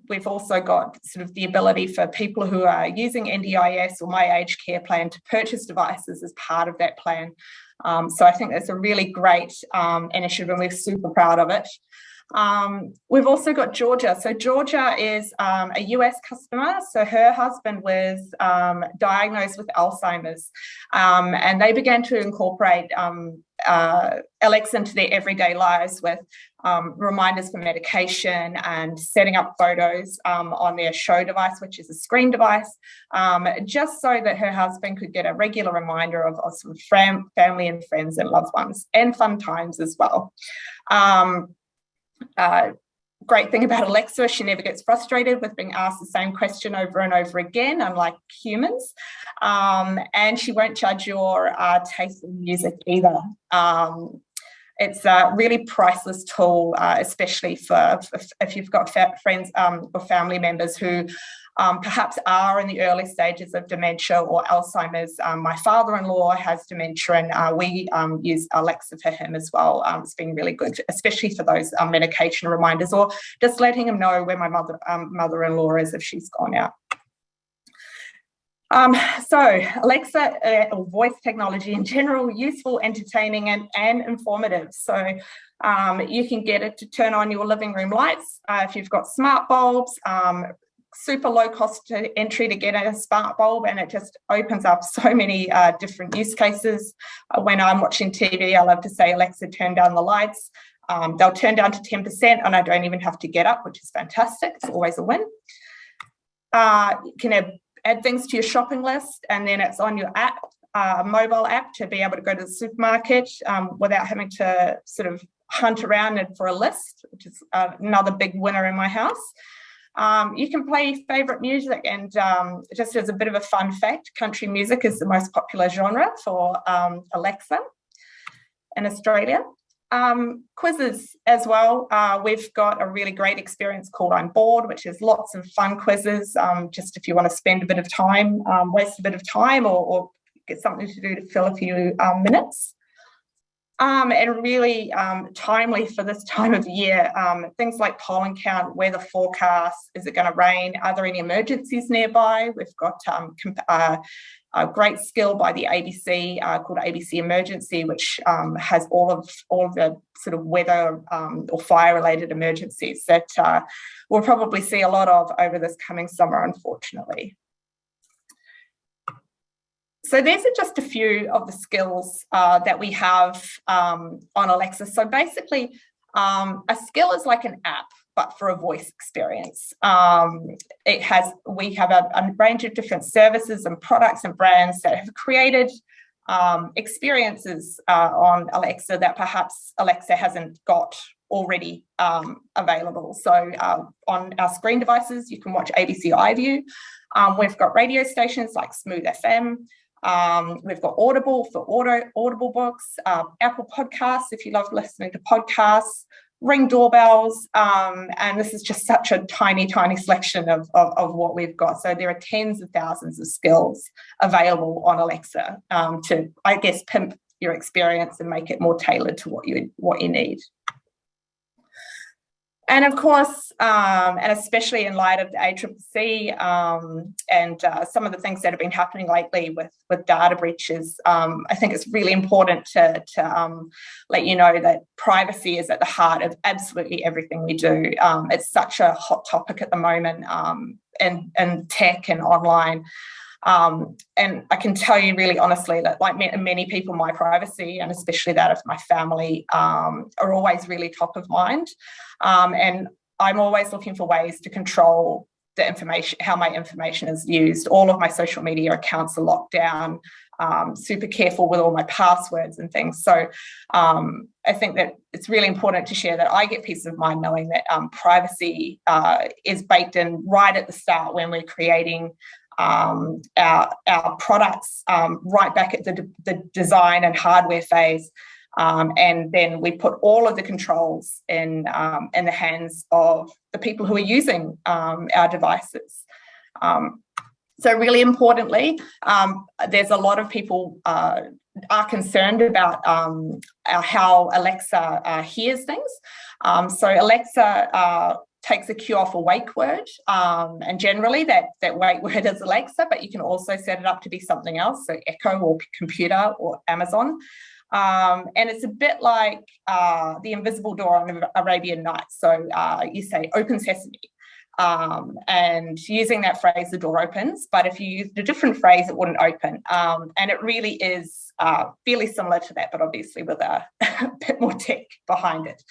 we've also got sort of the ability for people who are using NDIS or My Aged Care Plan to purchase devices as part of that plan. So I think that's a really great initiative and we're super proud of it. We've also got Georgia. So Georgia is a US customer. So her husband was diagnosed with Alzheimer's and they began to incorporate Alexa into their everyday lives with reminders for medication and setting up photos on their show device, which is a screen device, just so that her husband could get a regular reminder of some family and friends and loved ones and fun times as well. Great thing about Alexa, she never gets frustrated with being asked the same question over and over again, unlike humans. And she won't judge your taste in music either. It's a really priceless tool, especially for if you've got friends or family members who perhaps are in the early stages of dementia or Alzheimer's. My father-in-law has dementia and we use Alexa for him as well. It's been really good, especially for those medication reminders or just letting him know where my mother-in-law is if she's gone out. So Alexa, or voice technology in general, useful, entertaining and informative. So you can get it to turn on your living room lights if you've got smart bulbs, super low cost entry to get a smart bulb, and it just opens up so many different use cases. When I'm watching TV, I love to say, Alexa, turn down the lights. They'll turn down to 10% and I don't even have to get up, which is fantastic. It's always a win. You can add things to your shopping list, and then it's on your app, mobile app, to be able to go to the supermarket without having to sort of hunt around for a list, which is another big winner in my house. You can play favourite music, and just as a bit of a fun fact, country music is the most popular genre for Alexa in Australia. Quizzes as well. We've got a really great experience called I'm Bored, which is lots of fun quizzes, just if you want to spend a bit of time, waste a bit of time, or get something to do to fill a few minutes. And really timely for this time of year, things like pollen count, weather forecast, is it going to rain, are there any emergencies nearby? We've got a great skill by the ABC called ABC Emergency, which has all of the sort of weather or fire-related emergencies that we'll probably see a lot of over this coming summer, unfortunately. So these are just a few of the skills that we have on Alexa. So basically, a skill is like an app, but for a voice experience. We have a range of different services and products and brands that have created experiences on Alexa that perhaps Alexa hasn't got already available. So on our screen devices, you can watch ABC iView. We've got radio stations like Smooth FM. We've got Audible for Audible books, Apple Podcasts if you love listening to podcasts, Ring doorbells, and this is just such a tiny selection of what we've got. So there are tens of thousands of skills available on Alexa to, I guess, pimp your experience and make it more tailored to what you need. And of course, and especially in light of the ACCC and some of the things that have been happening lately with data breaches, I think it's really important to let you know that privacy is at the heart of absolutely everything we do. It's such a hot topic at the moment in tech and online. And I can tell you really honestly that, like many people, my privacy, and especially that of my family, are always really top of mind. And I'm always looking for ways to control the information, how my information is used. All of my social media accounts are locked down, super careful with all my passwords and things. So I think that it's really important to share that I get peace of mind knowing that privacy is baked in right at the start when we're creating our products, right back at the design and hardware phase, and then we put all of the controls in the hands of the people who are using our devices. So really importantly, there's a lot of people are concerned about how Alexa hears things. So Alexa takes a cue off a wake word, and generally that wake word is Alexa, but you can also set it up to be something else, so Echo or computer or Amazon. And it's a bit like the invisible door on Arabian Nights. So you say, open sesame, and using that phrase, the door opens, but if you used a different phrase, it wouldn't open. And it really is fairly similar to that, but obviously with a bit more tech behind it.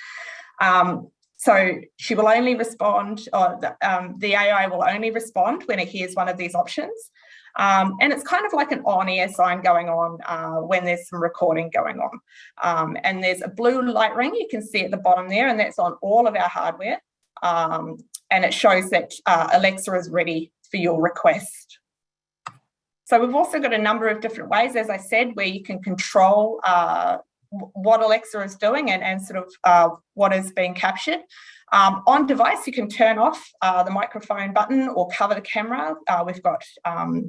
So she will only respond, or the AI will only respond when it hears one of these options. And it's kind of like an on-air sign going on when there's some recording going on. And there's a blue light ring you can see at the bottom there, and that's on all of our hardware. And it shows that Alexa is ready for your request. So we've also got a number of different ways, as I said, where you can control what Alexa is doing and sort of what is being captured. On device, you can turn off the microphone button or cover the camera. We've got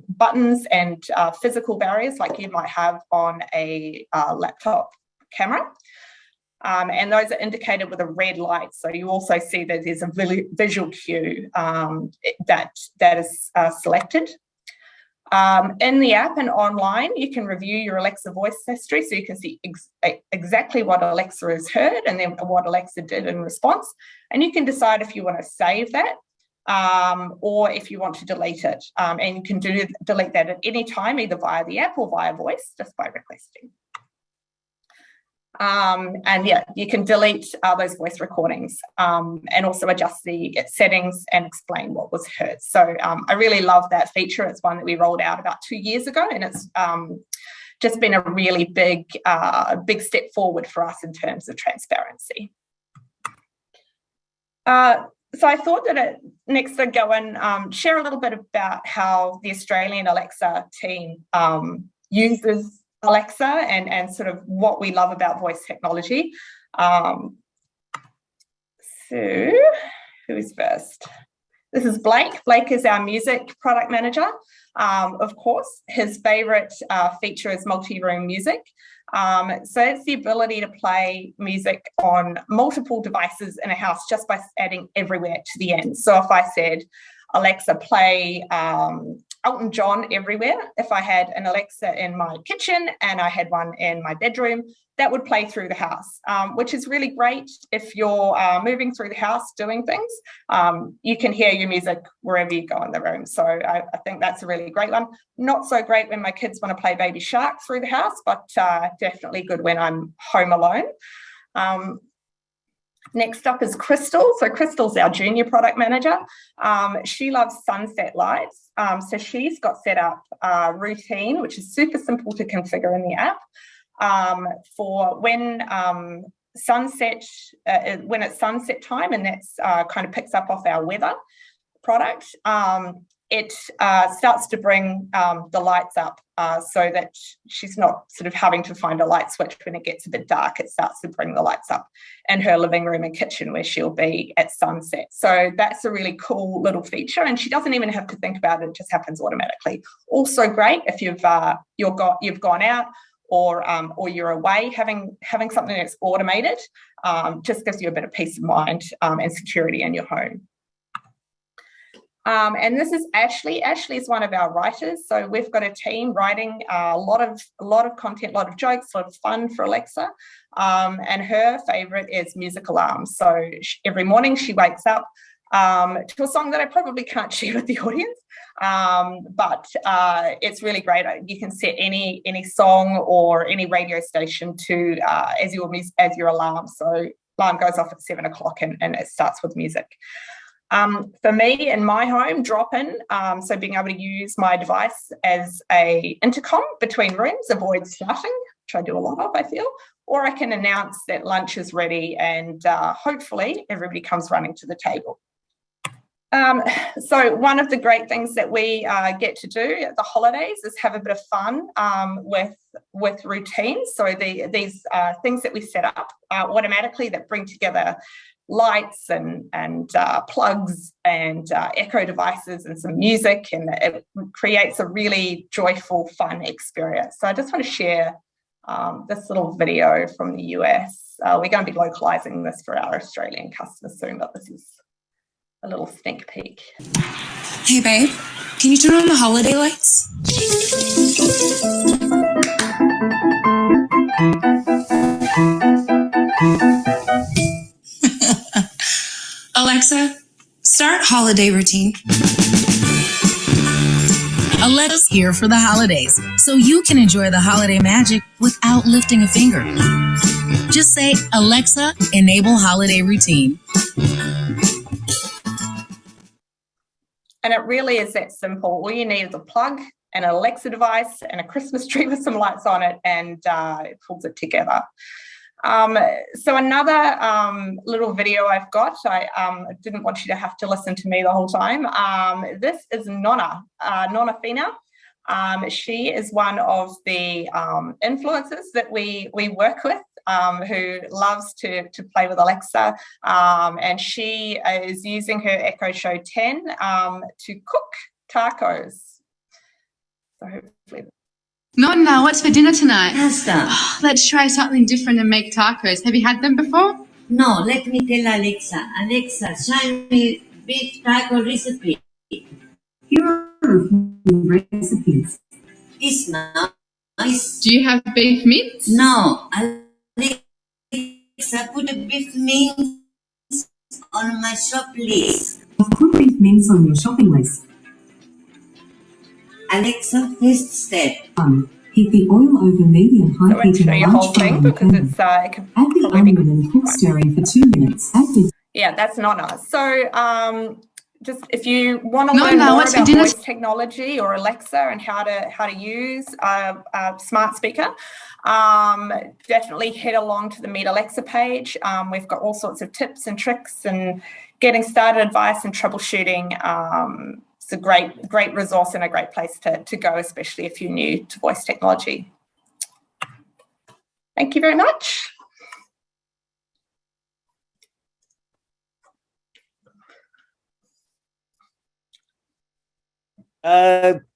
buttons and physical barriers like you might have on a laptop camera. And those are indicated with a red light. So you also see that there's a visual cue that is selected. In the app and online, you can review your Alexa voice history, so you can see exactly what Alexa has heard and then what Alexa did in response. And you can decide if you want to save that or if you want to delete it. And you can delete that at any time, either via the app or via voice, just by requesting. And yeah, you can delete those voice recordings and also adjust the settings and explain what was heard. So I really love that feature. It's one that we rolled out about 2 years ago, and it's just been a really big step forward for us in terms of transparency. So I thought that next I'd go and share a little bit about how the Australian Alexa team uses Alexa and sort of what we love about voice technology. So who's first? This is Blake. Blake is our music product manager. Of course, his favourite feature is multi-room music. So it's the ability to play music on multiple devices in a house just by adding everywhere to the end. So if I said, Alexa, play Elton John everywhere, if I had an Alexa in my kitchen and I had one in my bedroom, that would play through the house, which is really great if you're moving through the house doing things. You can hear your music wherever you go in the room. So I think that's a really great one. Not so great when my kids want to play Baby Shark through the house, but definitely good when I'm home alone. Next up is Crystal. So Crystal's our junior product manager. She loves sunset lights. So she's got set up a routine, which is super simple to configure in the app. For when when it's sunset time, and that's kind of picks up off our weather product, it starts to bring the lights up so that she's not sort of having to find a light switch when it gets a bit dark. It starts to bring the lights up in her living room and kitchen where she'll be at sunset. So that's a really cool little feature, and she doesn't even have to think about it. It just happens automatically. Also great if you've gone out or you're away, having something that's automated just gives you a bit of peace of mind and security in your home. And this is Ashley. Ashley is one of our writers. So we've got a team writing a lot of content, a lot of jokes, a lot of fun for Alexa. And her favourite is music alarms. So every morning she wakes up to a song that I probably can't share with the audience, but it's really great. You can set any song or any radio station to as your alarm. So alarm goes off at 7 o'clock and it starts with music. For me in my home, drop-in, so being able to use my device as a intercom between rooms, avoid starting, which I do a lot of, I feel, or I can announce that lunch is ready and hopefully everybody comes running to the table. So one of the great things that we get to do at the holidays is have a bit of fun with routines. So these things that we set up automatically that bring together lights and plugs and echo devices and some music, and it creates a really joyful, fun experience. So I just want to share this little video from the US. We're going to be localizing this for our Australian customers soon, but this is a little sneak peek.
Hey babe, can you turn on the holiday lights? Alexa, start holiday routine. Alexa's here for the holidays, so you can enjoy the holiday magic without lifting a finger. Just say, Alexa, enable holiday routine.
And it really is that simple. All you need is a plug, an Alexa device, and a Christmas tree with some lights on it, and it pulls it together. So another little video I've got, I didn't want you to have to listen to me the whole time. This is Nonna Fina. She is one of the influencers that we work with, who loves to play with Alexa, and she is using her Echo Show 10 to cook tacos. So hopefully.
Nonna, what's for dinner tonight?
Pasta.
Oh, let's try something different and make tacos. Have you had them before?
No, let me tell Alexa. Alexa, show me beef taco recipe.
Here are recipes.
It's nice.
Do you have beef mince?
No, Alexa, put a beef mince on my shop list.
Put beef mince on your shopping list.
Alexa, first step.
Heat the oil over medium-high heat in a
whole thing because it's
add the onion and cook stirring for 2 minutes.
Yeah, that's Nonna. So just if you want to learn more about voice technology or Alexa and how to use a smart speaker, definitely head along to the Meet Alexa page. We've got all sorts of tips and tricks and getting started advice and troubleshooting. It's a great resource and a great place to go, especially if you're new to voice technology. Thank you very much.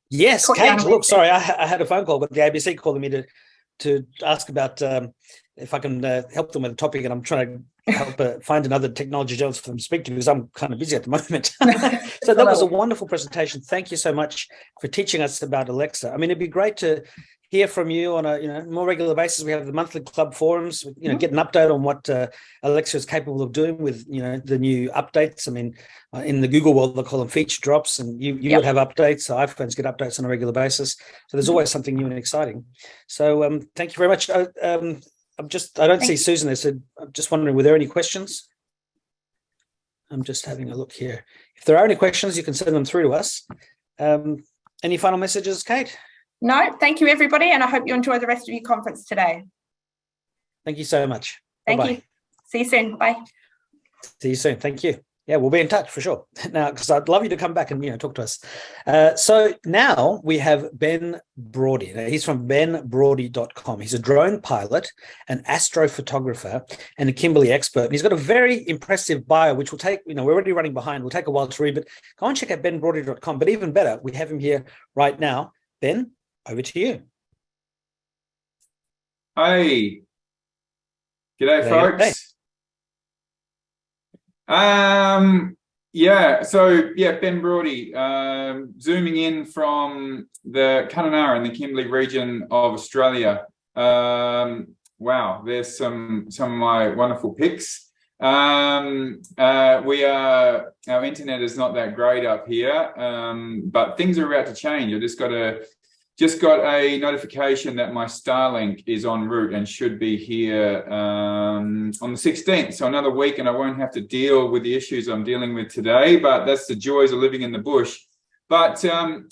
Yes, Kate, look, sorry, I had a phone call, but the ABC calling me to ask about if I can help them with a topic, and I'm trying to help find another technology journalist for them to speak to because I'm kind of busy at the moment. So that was a wonderful presentation. Thank you so much for teaching us about Alexa. I mean, it'd be great to hear from you on a more regular basis. We have the monthly club forums, get an update on what Alexa is capable of doing with the new updates. I mean, in the Google world they call them feature drops, and you would have updates. So iPhones get updates on a regular basis. So there's always something new and exciting. So thank you very much. I don't see Susan there, so I'm just wondering, were there any questions? I'm just having a look here. If there are any questions, you can send them through to us. Any final messages, Kate?
No, thank you, everybody, and I hope you enjoy the rest of your conference today.
Thank you so much.
Thank you. See you soon. Bye.
See you soon. Thank you. Yeah, we'll be in touch for sure. Now, because I'd love you to come back and talk to us. So now we have Ben Brody. Now, he's from benbrody.com. He's a drone pilot, an Astro Photographer, and a Kimberley Expert. And he's got a very impressive bio, which will take, we're already running behind. We'll take a while to read, but go and check out benbrody.com. But even better, we have him here right now. Ben, over to you.
Hey. G'day, folks. Ben Brody, zooming in from the Coroneos in the Kimberley region of Australia. Wow, there's some of my wonderful pics. Our internet is not that great up here, but things are about to change. I just got a notification that my Starlink is en route and should be here on the 16th. So another week, and I won't have to deal with the issues I'm dealing with today, but that's the joys of living in the bush. But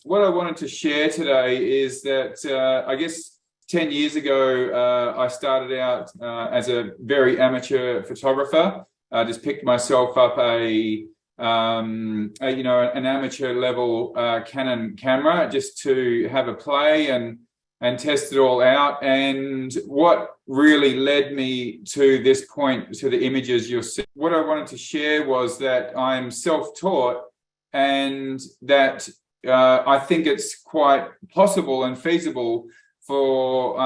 what I wanted to share today is that I guess 10 years ago, I started out as a very amateur photographer. I just picked myself up an amateur level Canon camera just to have a play and test it all out. And what really led me to this point, to the images you'll see, what I wanted to share was that I'm self-taught, and that I think it's quite possible and feasible for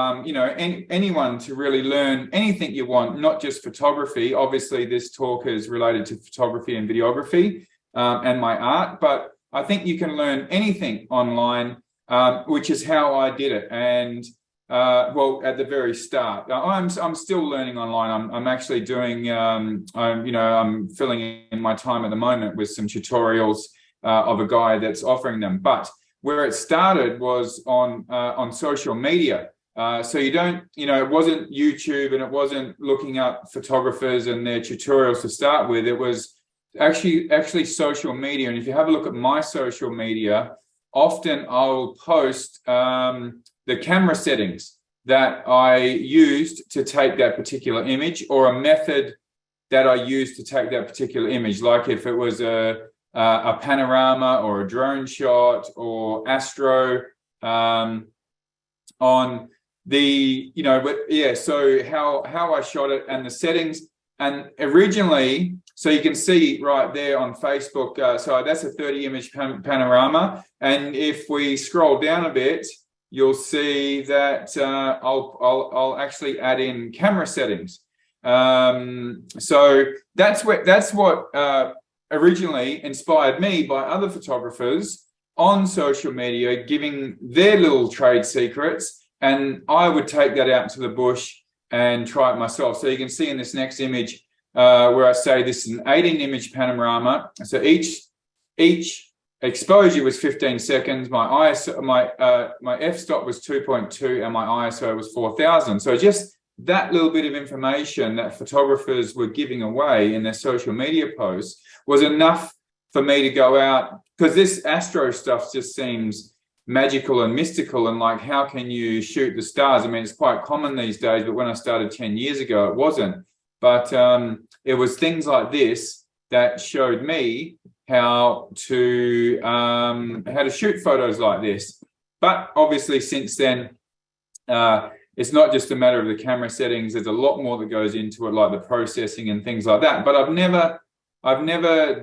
anyone to really learn anything you want, not just photography. Obviously, this talk is related to photography and videography and my art, but I think you can learn anything online, which is how I did it. And at the very start, I'm still learning online. I'm actually doing I'm filling in my time at the moment with some tutorials of a guy that's offering them, but where it started was on social media. So you don't, it wasn't YouTube, and it wasn't looking up photographers and their tutorials to start with. It was actually social media. And if you have a look at my social media, often I'll post the camera settings that I used to take that particular image, or a method that I used to take that particular image. Like if it was a panorama or a drone shot or astro on the, so how I shot it and the settings. And originally, so you can see right there on Facebook, so that's a 30 image panorama. And if we scroll down a bit, you'll see that I'll actually add in camera settings. So that's what originally inspired me by other photographers on social media giving their little trade secrets, and I would take that out into the bush and try it myself. So you can see in this next image where I say this is an 18 image panorama. So each exposure was 15 seconds. My ISO, my f-stop was 2.2, and my ISO was 4000. So just that little bit of information that photographers were giving away in their social media posts was enough for me to go out, because this astro stuff just seems magical and mystical, and like, how can you shoot the stars? I mean, it's quite common these days, but when I started 10 years ago, it wasn't. But it was things like this that showed me how to shoot photos like this. But obviously since then, it's not just a matter of the camera settings. There's a lot more that goes into it, like the processing and things like that. But I've never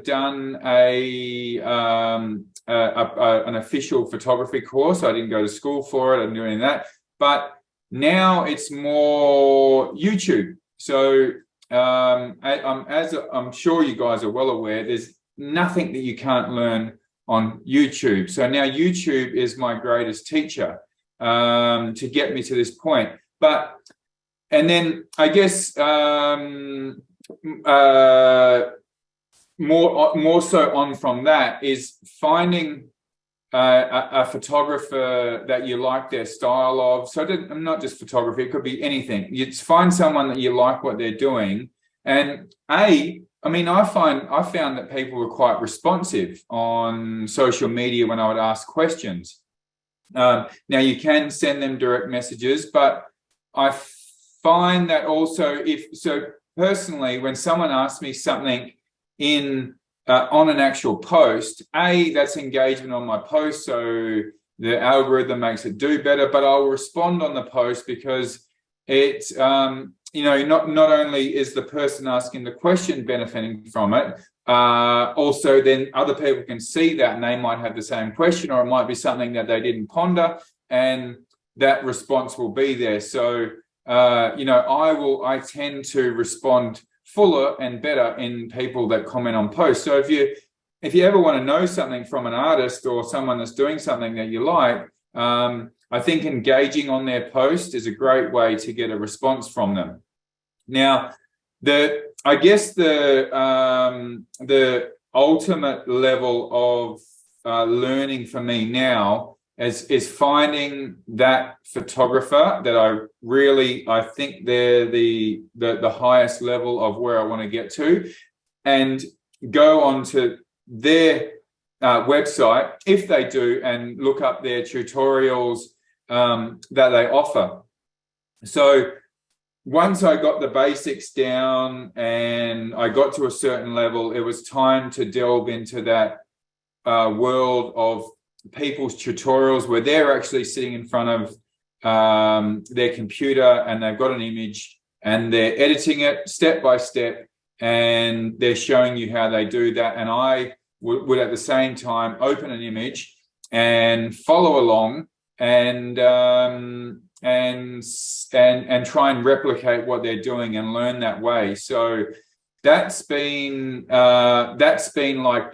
done an official photography course. I didn't go to school for it. I didn't do any of that. But now it's more YouTube. So as I'm sure you guys are well aware, there's nothing that you can't learn on YouTube. So now YouTube is my greatest teacher to get me to this point. And then I guess more so on from that is finding a photographer that you like their style of. So not just photography, it could be anything. You find someone that you like what they're doing. And I found that people were quite responsive on social media when I would ask questions. Now you can send them direct messages, but I find that also personally, when someone asks me something on an actual post, that's engagement on my post, so the algorithm makes it do better, but I'll respond on the post because it's not only is the person asking the question benefiting from it, also then other people can see that and they might have the same question, or it might be something that they didn't ponder, and that response will be there. So I tend to respond fuller and better in people that comment on posts. So if you ever want to know something from an artist or someone that's doing something that you like, I think engaging on their post is a great way to get a response from them. Now, I guess the ultimate level of learning for me now is finding that photographer that I think they're the highest level of where I want to get to, and go onto their website if they do and look up their tutorials that they offer. So once I got the basics down and I got to a certain level, it was time to delve into that world of people's tutorials where they're actually sitting in front of their computer and they've got an image and they're editing it step by step and they're showing you how they do that. And I would at the same time open an image and follow along and try and replicate what they're doing and learn that way. So that's been like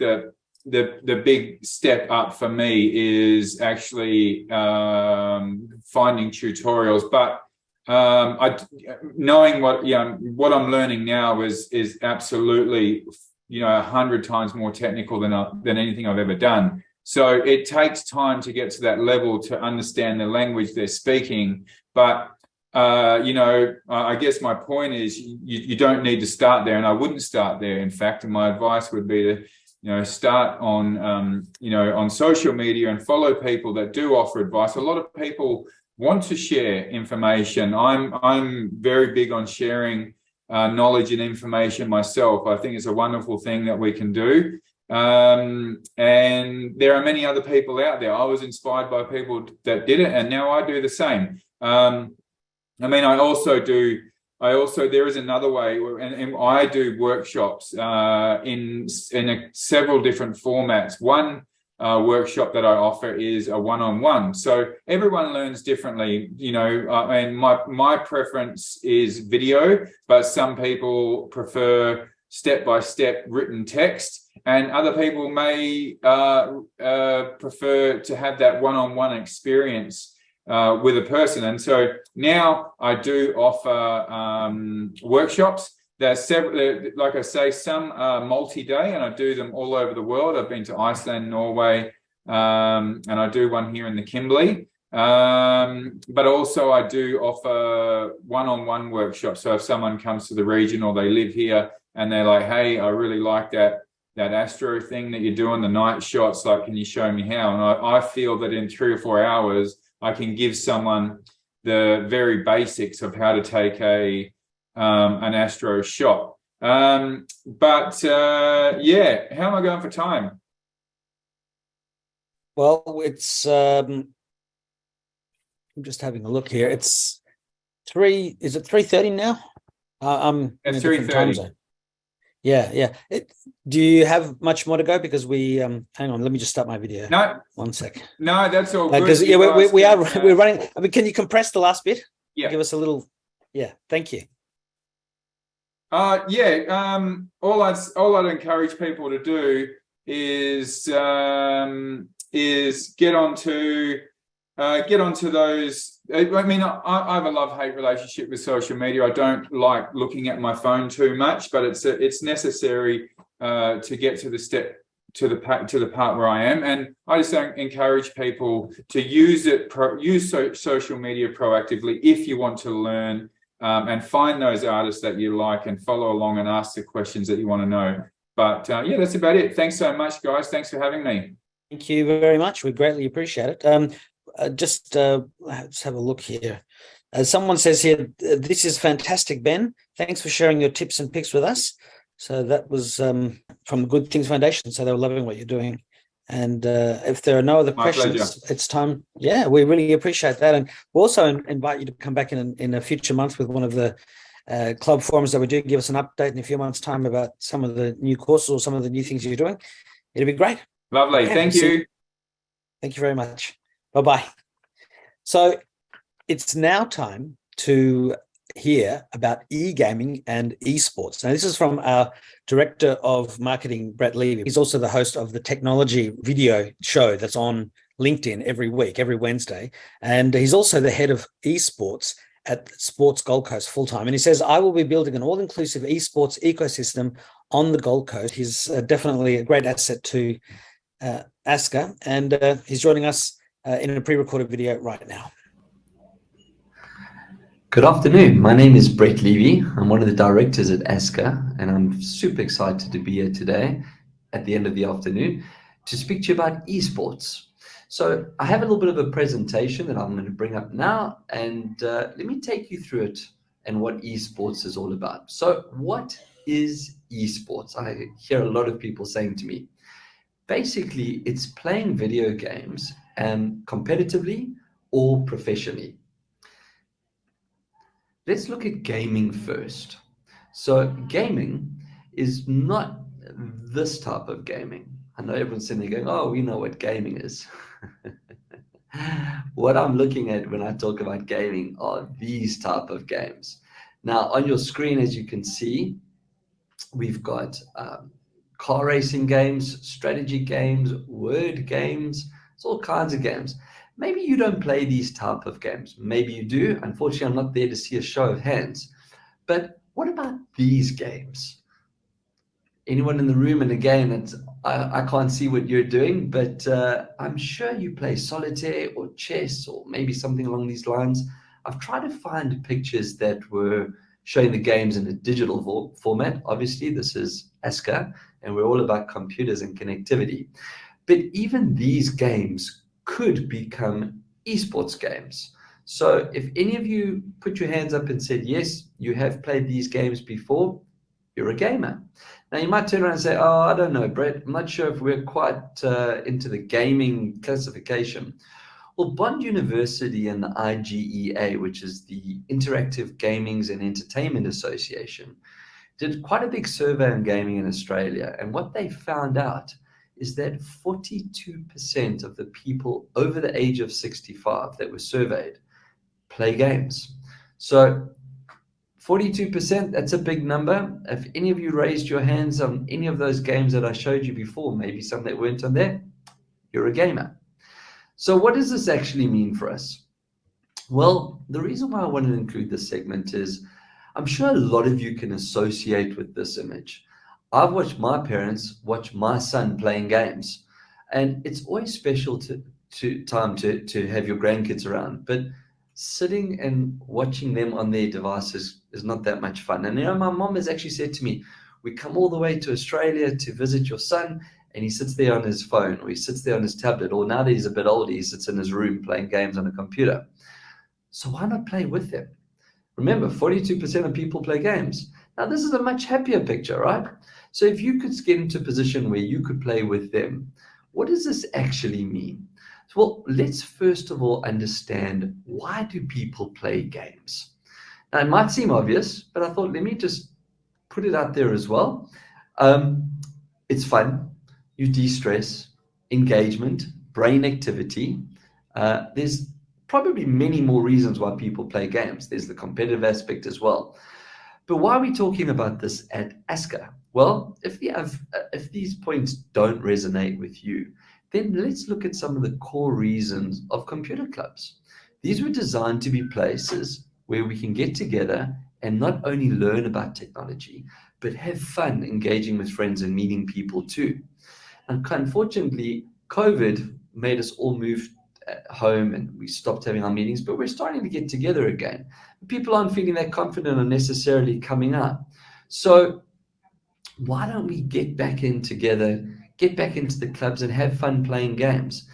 the big step up for me is actually finding tutorials. But knowing what I'm learning now is absolutely 100 times more technical than anything I've ever done. So it takes time to get to that level to understand the language they're speaking. But I guess my point is you don't need to start there, and I wouldn't start there. In fact, and my advice would be to start on social media and follow people that do offer advice. A lot of people want to share information. I'm very big on sharing knowledge and information myself. I think it's a wonderful thing that we can do. And there are many other people out there. I was inspired by people that did it, and now I do the same. There is another way, and I do workshops in several different formats. One workshop that I offer is a one-on-one. So everyone learns differently, and my preference is video, but some people prefer step-by-step written text, and other people may prefer to have that one-on-one experience with a person. And so now I do offer workshops. There's several, like I say, some are multi-day, and I do them all over the world. I've been to Iceland, Norway, and I do one here in the Kimberley. But also I do offer one-on-one workshops. So if someone comes to the region or they live here and they're like, hey, I really like that Astro thing that you're doing, the night shots, like, can you show me how? And I feel that in 3 or 4 hours, I can give someone the very basics of how to take an Astro shot. Yeah, how am I going for time?
Well, it's I'm just having a look here. It's is it 3:30 now? I'm
at
in a different
3:30.
time zone. Yeah. Do you have much more to go? Because we hang on, let me just start my video.
No,
1 sec.
No, that's all good.
Because we're running. I mean, can you compress the last bit?
Yeah.
Give us a little. Yeah. Thank you.
All I'd encourage people to do is get onto those. I mean, I have a love-hate relationship with social media. I don't like looking at my phone too much, but it's necessary to get to the part where I am. And I just encourage people to use social media proactively if you want to learn, and find those artists that you like and follow along and ask the questions that you want to know. But yeah, that's about it. Thanks so much, guys. Thanks for having me.
Thank you very much. We greatly appreciate it. Let's have a look here. Someone says here, this is fantastic, Ben. Thanks for sharing your tips and picks with us. So that was from Good Things Foundation. So they were loving what you're doing. And if there are no other questions,
pleasure.
It's time. Yeah, we really appreciate that. And we'll also invite you to come back in a future month with one of the club forums that we do. Give us an update in a few months' time about some of the new courses or some of the new things you're doing. It'll be great.
Lovely.
Yeah,
Thank you.
Thank you very much. Bye-bye. So it's now time to hear about e-gaming and esports. Now, this is from our Director of Marketing, Brett Levy. He's also the host of the technology video show that's on LinkedIn every week, every Wednesday. And he's also the head of esports at Sports Gold Coast full-time. And he says, I will be building an all-inclusive esports ecosystem on the Gold Coast. He's definitely a great asset to ASCCA, and he's joining us in a pre-recorded video right now.
Good afternoon. My name is Brett Levy. I'm one of the directors at ASCCA, and I'm super excited to be here today at the end of the afternoon to speak to you about esports. So I have a little bit of a presentation that I'm going to bring up now, and let me take you through it and what esports is all about. So what is esports? I hear a lot of people saying to me, basically it's playing video games competitively or professionally. Let's look at gaming first. So gaming is not this type of gaming. I know everyone's sitting there going, oh, we know what gaming is. What I'm looking at when I talk about gaming are these type of games. Now on your screen, as you can see, we've got car racing games, strategy games, word games, it's all kinds of games. Maybe you don't play these type of games. Maybe you do. Unfortunately, I'm not there to see a show of hands. But what about these games? Anyone in the room? And again, I can't see what you're doing, but I'm sure you play solitaire or chess or maybe something along these lines. I've tried to find pictures that were showing the games in a digital format. Obviously, this is ASCCA, and we're all about computers and connectivity. But even these games could become esports games. So if any of you put your hands up and said, yes, you have played these games before, you're a gamer. Now you might turn around and say, oh, I don't know, Brett, I'm not sure if we're quite into the gaming classification. Well, Bond University and the IGEA, which is the Interactive Gamings and Entertainment Association, did quite a big survey on gaming in Australia. And what they found out is that 42% of the people over the age of 65 that were surveyed play games. So 42%, that's a big number. If any of you raised your hands on any of those games that I showed you before, maybe some that weren't on there, you're a gamer. So what does this actually mean for us? Well, the reason why I want to include this segment is I'm sure a lot of you can associate with this image. I've watched my parents watch my son playing games, and it's always special to have your grandkids around, but sitting and watching them on their devices is not that much fun. And you know, my mom has actually said to me, we come all the way to Australia to visit your son, and he sits there on his phone, or he sits there on his tablet, or now that he's a bit older, he sits in his room playing games on a computer. So why not play with them? Remember, 42% of people play games. Now, this is a much happier picture, right? So if you could get into a position where you could play with them, what does this actually mean? Well, let's first of all understand, why do people play games? Now, it might seem obvious, but I thought, let me just put it out there as well. It's fun. You de-stress, engagement, brain activity. There's probably many more reasons why people play games. There's the competitive aspect as well. But why are we talking about this at ASCCA? Well, if these points don't resonate with you, then let's look at some of the core reasons of computer clubs. These were designed to be places where we can get together and not only learn about technology, but have fun engaging with friends and meeting people too. And unfortunately, COVID made us all move home and we stopped having our meetings, but we're starting to get together again. People aren't feeling that confident or necessarily coming out. So why don't we get back in together, get back into the clubs and have fun playing games?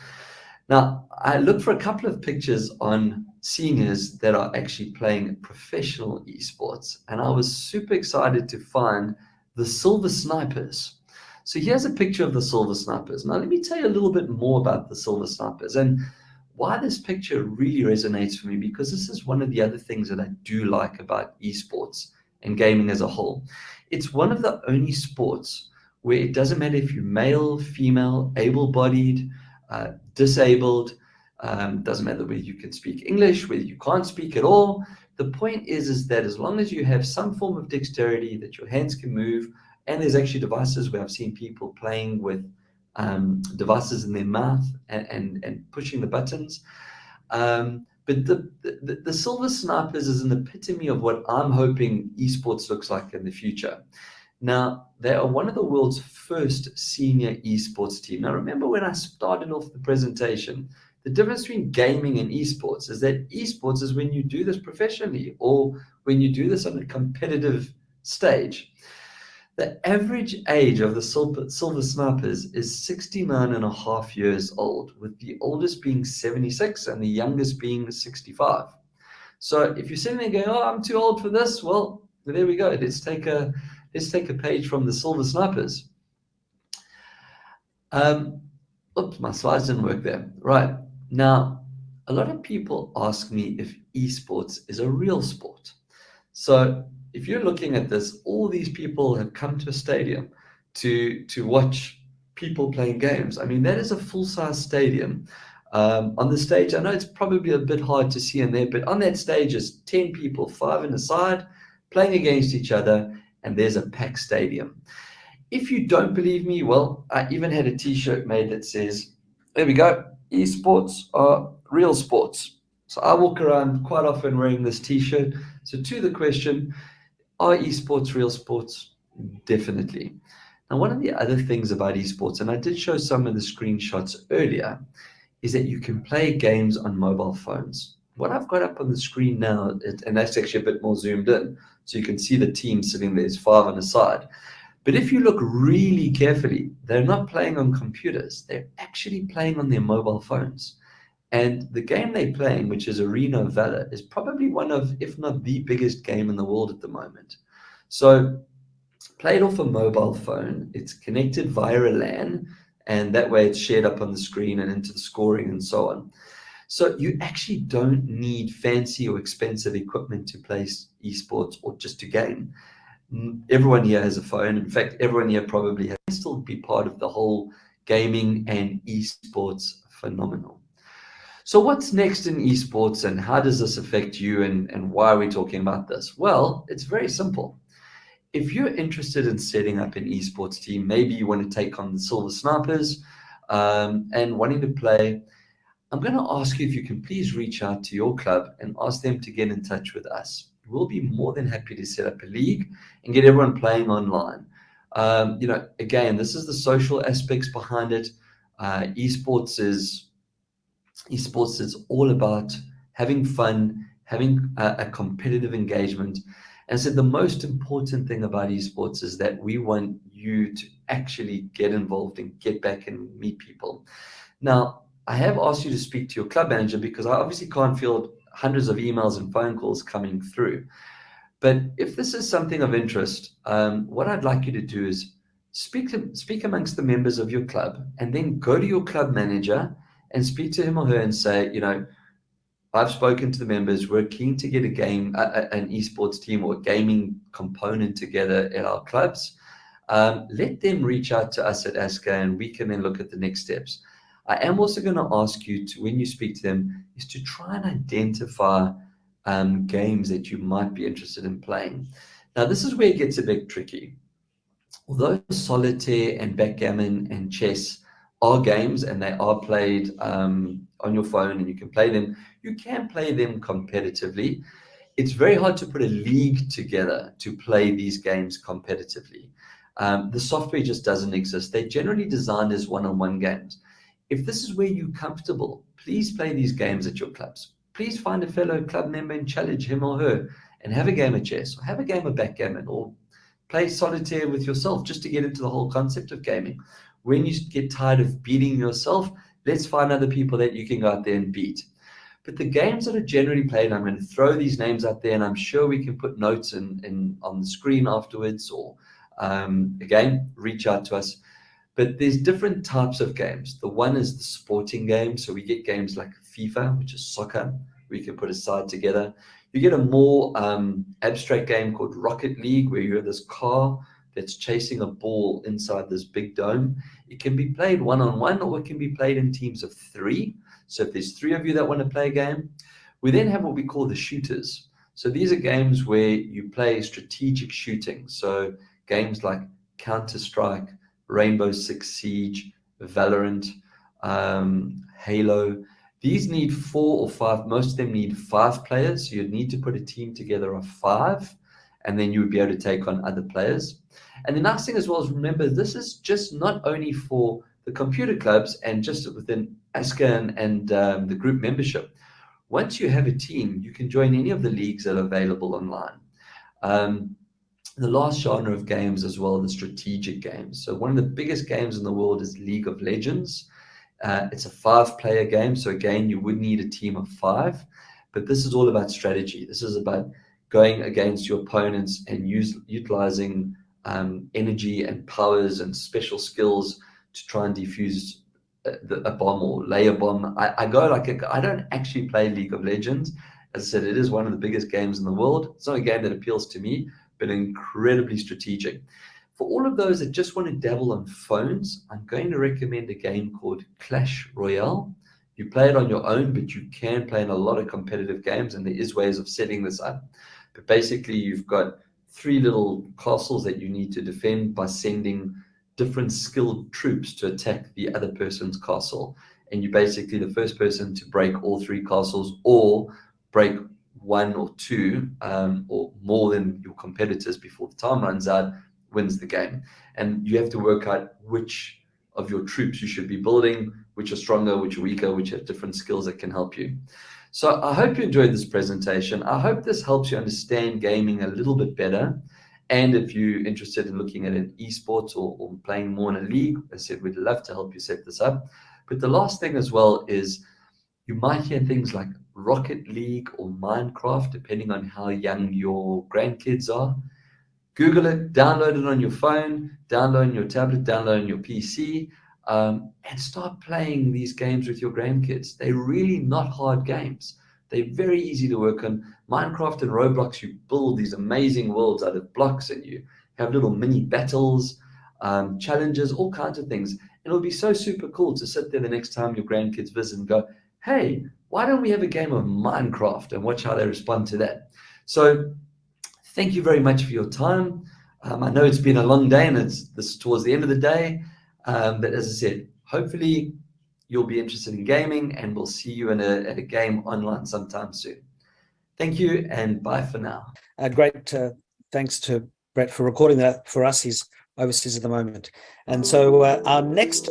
Now, I looked for a couple of pictures on seniors that are actually playing professional esports, and I was super excited to find the Silver Snipers. So here's a picture of the Silver Snipers. Now, let me tell you a little bit more about the Silver Snipers and why this picture really resonates for me, because this is one of the other things that I do like about esports and gaming as a whole. It's one of the only sports where it doesn't matter if you're male, female, able-bodied, disabled, doesn't matter whether you can speak English, whether you can't speak at all. The point is that as long as you have some form of dexterity, that your hands can move, and there's actually devices where I've seen people playing with devices in their mouth and pushing the buttons. But the Silver Snipers is an epitome of what I'm hoping esports looks like in the future. Now, they are one of the world's first senior esports team. Now, remember when I started off the presentation, the difference between gaming and esports is that esports is when you do this professionally or when you do this on a competitive stage. The average age of the Silver Snipers is 69.5 years old, with the oldest being 76 and the youngest being 65. So if you're sitting there going, oh, I'm too old for this, well, there we go. Let's take a page from the Silver Snipers. Oops, my slides didn't work there. Right. Now, a lot of people ask me if esports is a real sport. So if you're looking at this, all these people have come to a stadium to watch people playing games. I mean, that is a full-size stadium. On the stage, I know it's probably a bit hard to see in there, but on that stage is 10 people, 5 in a side, playing against each other, and there's a packed stadium. If you don't believe me, well, I even had a t-shirt made that says, there we go, esports are real sports. So I walk around quite often wearing this t-shirt. So to the question, are esports real sports? Definitely. Now, one of the other things about esports, and I did show some of the screenshots earlier, is that you can play games on mobile phones. What I've got up on the screen now, and that's actually a bit more zoomed in, so you can see the team sitting there, there's 5 on the side. But if you look really carefully, they're not playing on computers. They're actually playing on their mobile phones. And the game they're playing, which is Arena of Valor, is probably one of, if not the biggest game in the world at the moment. So play it off a mobile phone. It's connected via a LAN, and that way it's shared up on the screen and into the scoring and so on. So you actually don't need fancy or expensive equipment to play esports or just to game. Everyone here has a phone. In fact, everyone here probably has to still be part of the whole gaming and esports phenomenon. So what's next in esports, and how does this affect you, and why are we talking about this? Well, it's very simple. If you're interested in setting up an esports team, maybe you want to take on the Silver Snipers and wanting to play, I'm going to ask you if you can please reach out to your club and ask them to get in touch with us. We'll be more than happy to set up a league and get everyone playing online. You know, again, this is the social aspects behind it. Esports is all about having fun, having a competitive engagement. And so the most important thing about esports is that we want you to actually get involved and get back and meet people. Now, I have asked you to speak to your club manager because I obviously can't field hundreds of emails and phone calls coming through. But if this is something of interest, what I'd like you to do is speak amongst the members of your club, and then go to your club manager and speak to him or her and say, you know, I've spoken to the members. We're keen to get a game, an esports team or a gaming component together at our clubs. Let them reach out to us at ASCCA, and we can then look at the next steps. I am also going to ask you to, when you speak to them, is to try and identify games that you might be interested in playing. Now, this is where it gets a bit tricky. Although solitaire and backgammon and chess are games and they are played on your phone and you can play them competitively. It's very hard to put a league together to play these games competitively. The software just doesn't exist. They're generally designed as one-on-one games. If this is where you're comfortable, please play these games at your clubs. Please find a fellow club member and challenge him or her and have a game of chess or have a game of backgammon or play solitaire with yourself just to get into the whole concept of gaming. When you get tired of beating yourself, let's find other people that you can go out there and beat. But the games that are generally played, I'm going to throw these names out there, and I'm sure we can put notes on the screen afterwards, or again, reach out to us. But there's different types of games. The one is the sporting game. So we get games like FIFA, which is soccer, we can put a side together. You get a more abstract game called Rocket League, where you have this car that's chasing a ball inside this big dome. It can be played one-on-one, or it can be played in teams of 3. So if there's 3 of you that want to play a game, we then have what we call the shooters. So these are games where you play strategic shooting. So games like Counter-Strike, Rainbow Six Siege, Valorant, Halo. These need 4 or 5. Most of them need 5 players. So you'd need to put a team together of 5, and then you would be able to take on other players. And the nice thing as well is, remember, this is just not only for the computer clubs and just within ASCCA and the group membership. Once you have a team, you can join any of the leagues that are available online. The last genre of games as well, the strategic games. So one of the biggest games in the world is League of Legends. It's a 5-player game. So again, you would need a team of 5, but this is all about strategy. This is about going against your opponents and utilizing energy and powers and special skills to try and defuse a bomb or lay a bomb. I don't actually play League of Legends. As I said, it is one of the biggest games in the world. It's not a game that appeals to me, but incredibly strategic. For all of those that just want to dabble on phones, I'm going to recommend a game called Clash Royale. You play it on your own, but you can play in a lot of competitive games, and there is ways of setting this up. But basically, you've got 3 little castles that you need to defend by sending different skilled troops to attack the other person's castle. And you're basically the first person to break all 3 castles, or break 1 or 2 or more than your competitors before the time runs out, wins the game. And you have to work out which of your troops you should be building, which are stronger, which are weaker, which have different skills that can help you. So I hope you enjoyed this presentation. I hope this helps you understand gaming a little bit better. And if you're interested in looking at an esports or playing more in a league, as I said, we'd love to help you set this up. But the last thing as well is, you might hear things like Rocket League or Minecraft, depending on how young your grandkids are. Google it, download it on your phone, download on your tablet, download on your PC, and start playing these games with your grandkids. They're really not hard games. They're very easy to work on. Minecraft and Roblox, you build these amazing worlds out of blocks, and you have little mini battles, challenges, all kinds of things. And it'll be so super cool to sit there the next time your grandkids visit and go, hey, why don't we have a game of Minecraft, and watch how they respond to that. So thank you very much for your time. I know it's been a long day, and this towards the end of the day. But as I said, hopefully you'll be interested in gaming, and we'll see you at a game online sometime soon. Thank you, and bye for now.
Great. Thanks to Brett for recording that for us. He's overseas at the moment. And so our next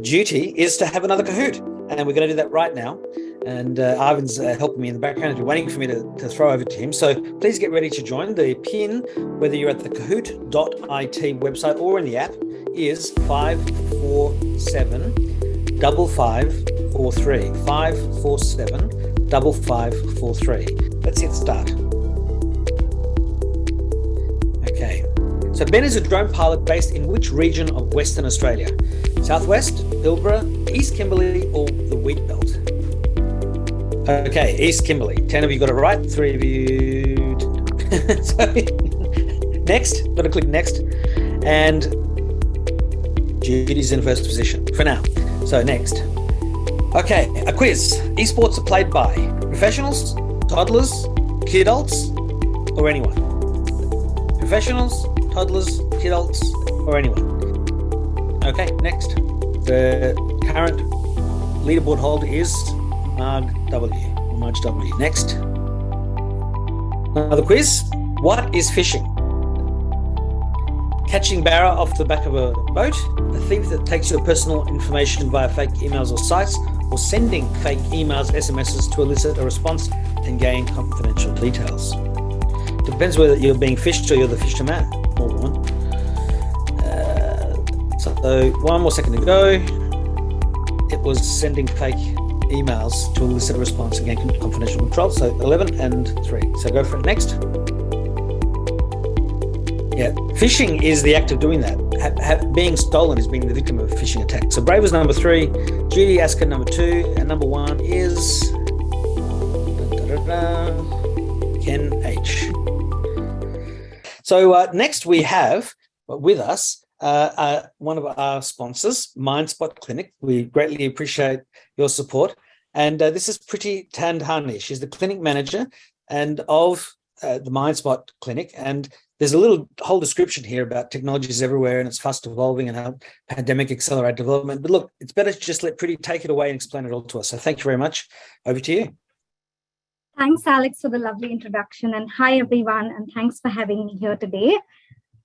duty is to have another Kahoot, and we're going to do that right now. And Ivan's helping me in the background. He's waiting for me to throw over to him. So please get ready to join. The pin, whether you're at the Kahoot.it website or in the app, is 547 5543. 547 5543. Let's hit start. So Ben is a drone pilot based in which region of Western Australia? Southwest, Pilbara, East Kimberley, or the Wheat Belt? Okay, East Kimberley. 10 of you got it right, 3 of you didn't. So, next, got to click next. And Judy's in first position for now. So next. Okay, a quiz. Esports are played by professionals, toddlers, kidults, or anyone? Professionals, toddlers, kidults, or anyone? Okay, next. The current leaderboard holder is Marge W. Next. Another quiz. What is phishing? Catching barra off the back of a boat, a thief that takes your personal information via fake emails or sites, or sending fake emails, SMSs to elicit a response and gain confidential details. Depends whether you're being fished or you're the fisherman. Or one. So one more second to go. It was sending fake emails to elicit a response and gain confidential control. So 11 and 3. So go for it next. Yeah, phishing is the act of doing that. Being stolen is being the victim of a phishing attack. So Brave was number 3, Judy ASCCA number 2, and number 1 is Ken H. So next we have with us one of our sponsors, MindSpot Clinic. We greatly appreciate your support. And this is Priti Thadhani. She's the clinic manager and of the MindSpot Clinic. And there's a whole description here about technologies everywhere and it's fast evolving and how pandemic accelerated development. But look, it's better to just let Priti take it away and explain it all to us. So thank you very much. Over to you.
Thanks, Alex, for the lovely introduction. And hi, everyone, and thanks for having me here today.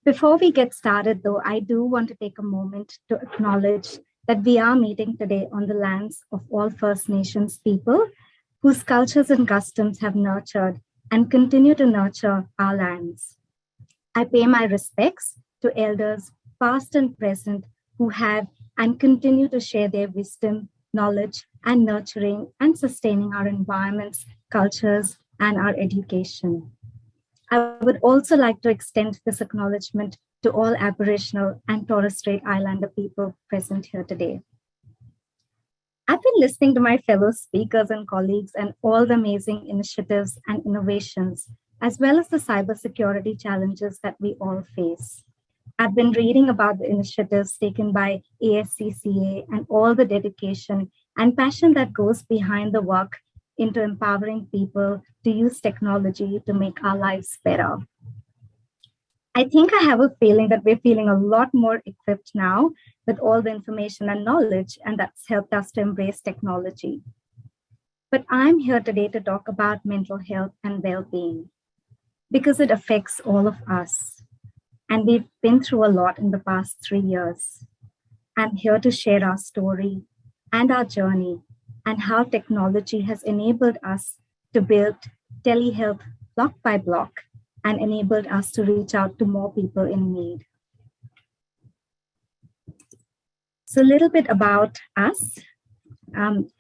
Before we get started, though, I do want to take a moment to acknowledge that we are meeting today on the lands of all First Nations people whose cultures and customs have nurtured and continue to nurture our lands. I pay my respects to elders past and present who have and continue to share their wisdom, knowledge, and nurturing and sustaining our environments, cultures, and our education. I would also like to extend this acknowledgement to all Aboriginal and Torres Strait Islander people present here today. I've been listening to my fellow speakers and colleagues and all the amazing initiatives and innovations, as well as the cybersecurity challenges that we all face. I've been reading about the initiatives taken by ASCCA and all the dedication and passion that goes behind the work into empowering people to use technology to make our lives better. I think I have a feeling that we're feeling a lot more equipped now with all the information and knowledge, and that's helped us to embrace technology. But I'm here today to talk about mental health and well-being because it affects all of us. And we've been through a lot in the past 3 years. I'm here to share our story and our journey and how technology has enabled us to build telehealth block by block and enabled us to reach out to more people in need. So a little bit about us.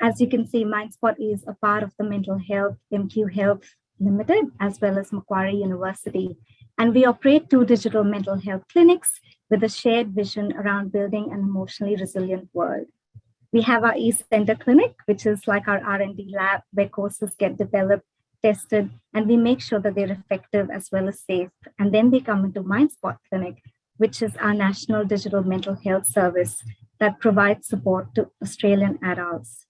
As you can see, MindSpot is a part of the Mental Health MQ Health Limited, as well as Macquarie University. And we operate 2 digital mental health clinics with a shared vision around building an emotionally resilient world. We have our East Center Clinic, which is like our R&D lab where courses get developed, tested, and we make sure that they're effective as well as safe. And then they come into MindSpot Clinic, which is our national digital mental health service that provides support to Australian adults.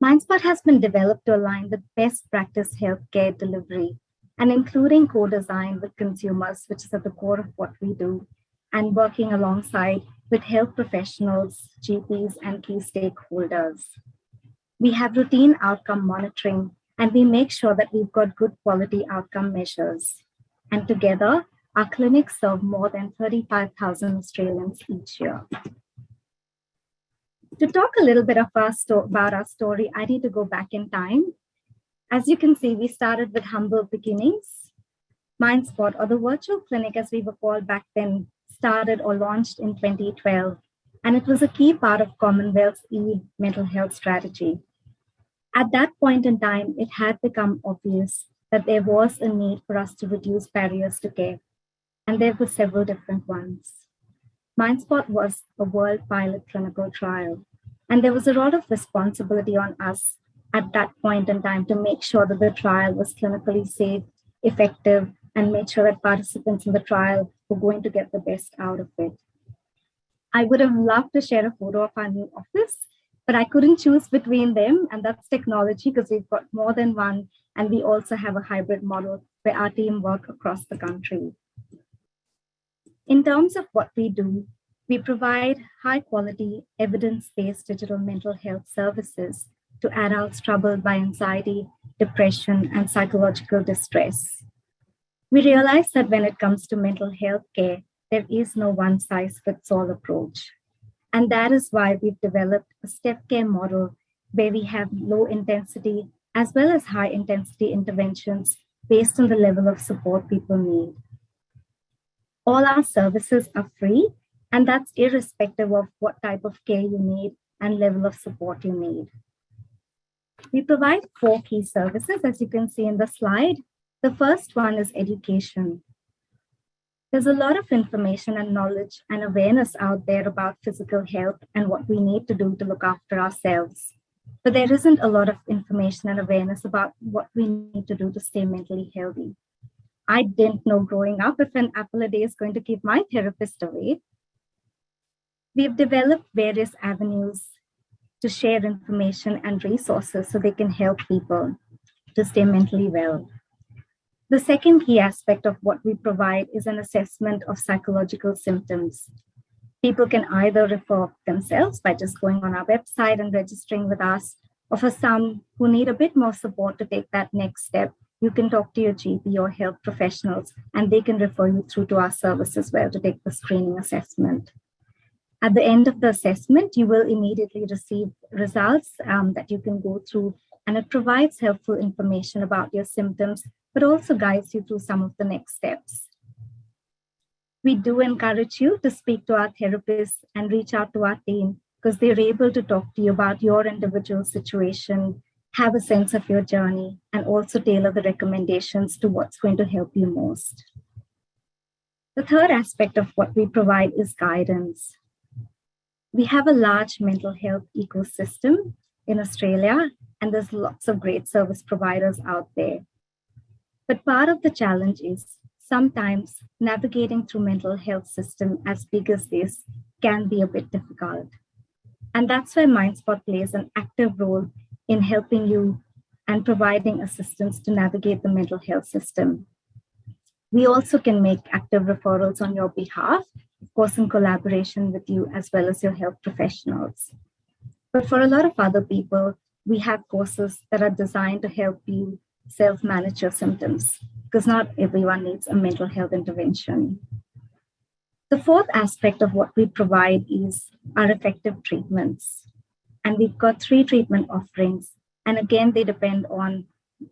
MindSpot has been developed to align with best practice healthcare delivery and including co-design with consumers, which is at the core of what we do, and working alongside with health professionals, GPs, and key stakeholders. We have routine outcome monitoring, and we make sure that we've got good quality outcome measures. And together, our clinics serve more than 35,000 Australians each year. To talk a little bit of about our story, I need to go back in time. As you can see, we started with humble beginnings. MindSpot, or the virtual clinic as we were called back then, started or launched in 2012, and it was a key part of Commonwealth's e-mental health strategy. At that point in time, it had become obvious that there was a need for us to reduce barriers to care. and there were several different ones. MindSpot was a world pilot clinical trial, and there was a lot of responsibility on us at that point in time to make sure that the trial was clinically safe, effective, and make sure that participants in the trial were going to get the best out of it. I would have loved to share a photo of our new office, but I couldn't choose between them, and that's technology because we've got more than one, and we also have a hybrid model where our team work across the country. In terms of what we do, we provide high-quality, evidence-based digital mental health services to adults troubled by anxiety, depression, and psychological distress. We realize that when it comes to mental health care, there is no one-size-fits-all approach. And that is why we've developed a step care model where we have low-intensity as well as high-intensity interventions based on the level of support people need. All our services are free, and that's irrespective of what type of care you need and level of support you need. We provide 4 key services, as you can see in the slide. The first one is education. There's a lot of information and knowledge and awareness out there about physical health and what we need to do to look after ourselves. But there isn't a lot of information and awareness about what we need to do to stay mentally healthy. I didn't know growing up if an apple a day is going to keep my therapist away. We've developed various avenues to share information and resources so they can help people to stay mentally well. The second key aspect of what we provide is an assessment of psychological symptoms. People can either refer themselves by just going on our website and registering with us, or for some who need a bit more support to take that next step, you can talk to your GP or health professionals, and they can refer you through to our service as well to take the screening assessment. At the end of the assessment, you will immediately receive results that you can go through, and it provides helpful information about your symptoms, but also guides you through some of the next steps. We do encourage you to speak to our therapists and reach out to our team because they're able to talk to you about your individual situation, have a sense of your journey, and also tailor the recommendations to what's going to help you most. The third aspect of what we provide is guidance. We have a large mental health ecosystem in Australia, and there's lots of great service providers out there. But part of the challenge is sometimes navigating through mental health system as big as this can be a bit difficult. And that's where MindSpot plays an active role in helping you and providing assistance to navigate the mental health system. We also can make active referrals on your behalf, of course, in collaboration with you as well as your health professionals. But for a lot of other people, we have courses that are designed to help you self-manage your symptoms, because not everyone needs a mental health intervention. The fourth aspect of what we provide is our effective treatments. And we've got 3 treatment offerings. And again, they depend on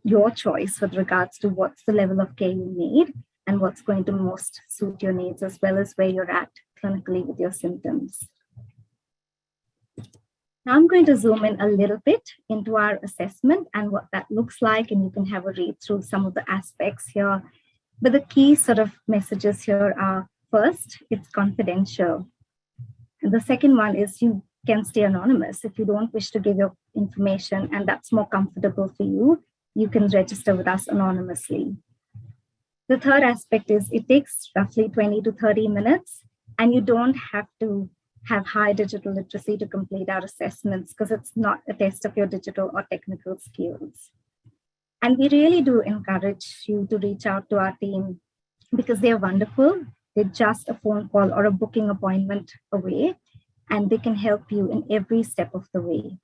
your choice with regards to what's the level of care you need and what's going to most suit your needs, as well as where you're at clinically with your symptoms. Now I'm going to zoom in a little bit into our assessment and what that looks like, and you can have a read through some of the aspects here. But the key sort of messages here are, first, it's confidential. And the second one is you can stay anonymous. If you don't wish to give your information and that's more comfortable for you, you can register with us anonymously. The third aspect is it takes roughly 20 to 30 minutes, and you don't have to have high digital literacy to complete our assessments because it's not a test of your digital or technical skills. And we really do encourage you to reach out to our team because they're wonderful. They're just a phone call or a booking appointment away, and they can help you in every step of the way.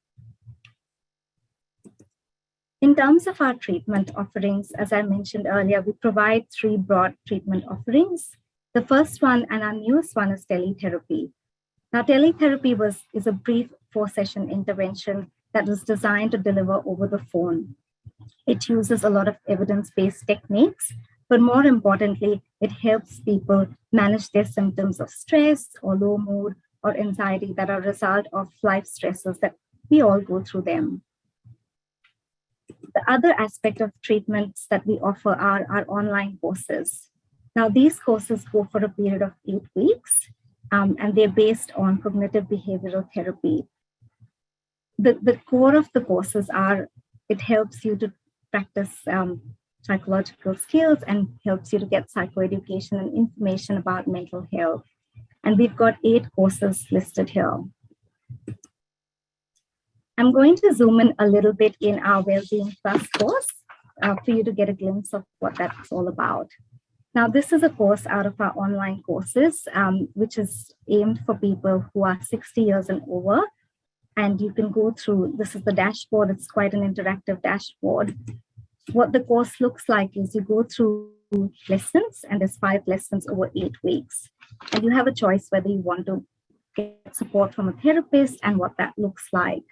In terms of our treatment offerings, as I mentioned earlier, we provide 3 broad treatment offerings. The first one and our newest one is teletherapy. Now, teletherapy is a brief 4-session intervention that was designed to deliver over the phone. It uses a lot of evidence-based techniques, but more importantly, it helps people manage their symptoms of stress or low mood or anxiety that are a result of life stresses that we all go through them. The other aspect of treatments that we offer are our online courses. Now, these courses go for a period of 8 weeks, and they're based on cognitive behavioral therapy. The core of the courses are, it helps you to practice psychological skills and helps you to get psychoeducation and information about mental health. And we've got 8 courses listed here. I'm going to zoom in a little bit in our Wellbeing Plus course for you to get a glimpse of what that's all about. Now, this is a course out of our online courses, which is aimed for people who are 60 years and over. And you can go through, this is the dashboard, it's quite an interactive dashboard. What the course looks like is you go through lessons, and there's 5 lessons over 8 weeks. And you have a choice whether you want to get support from a therapist and what that looks like.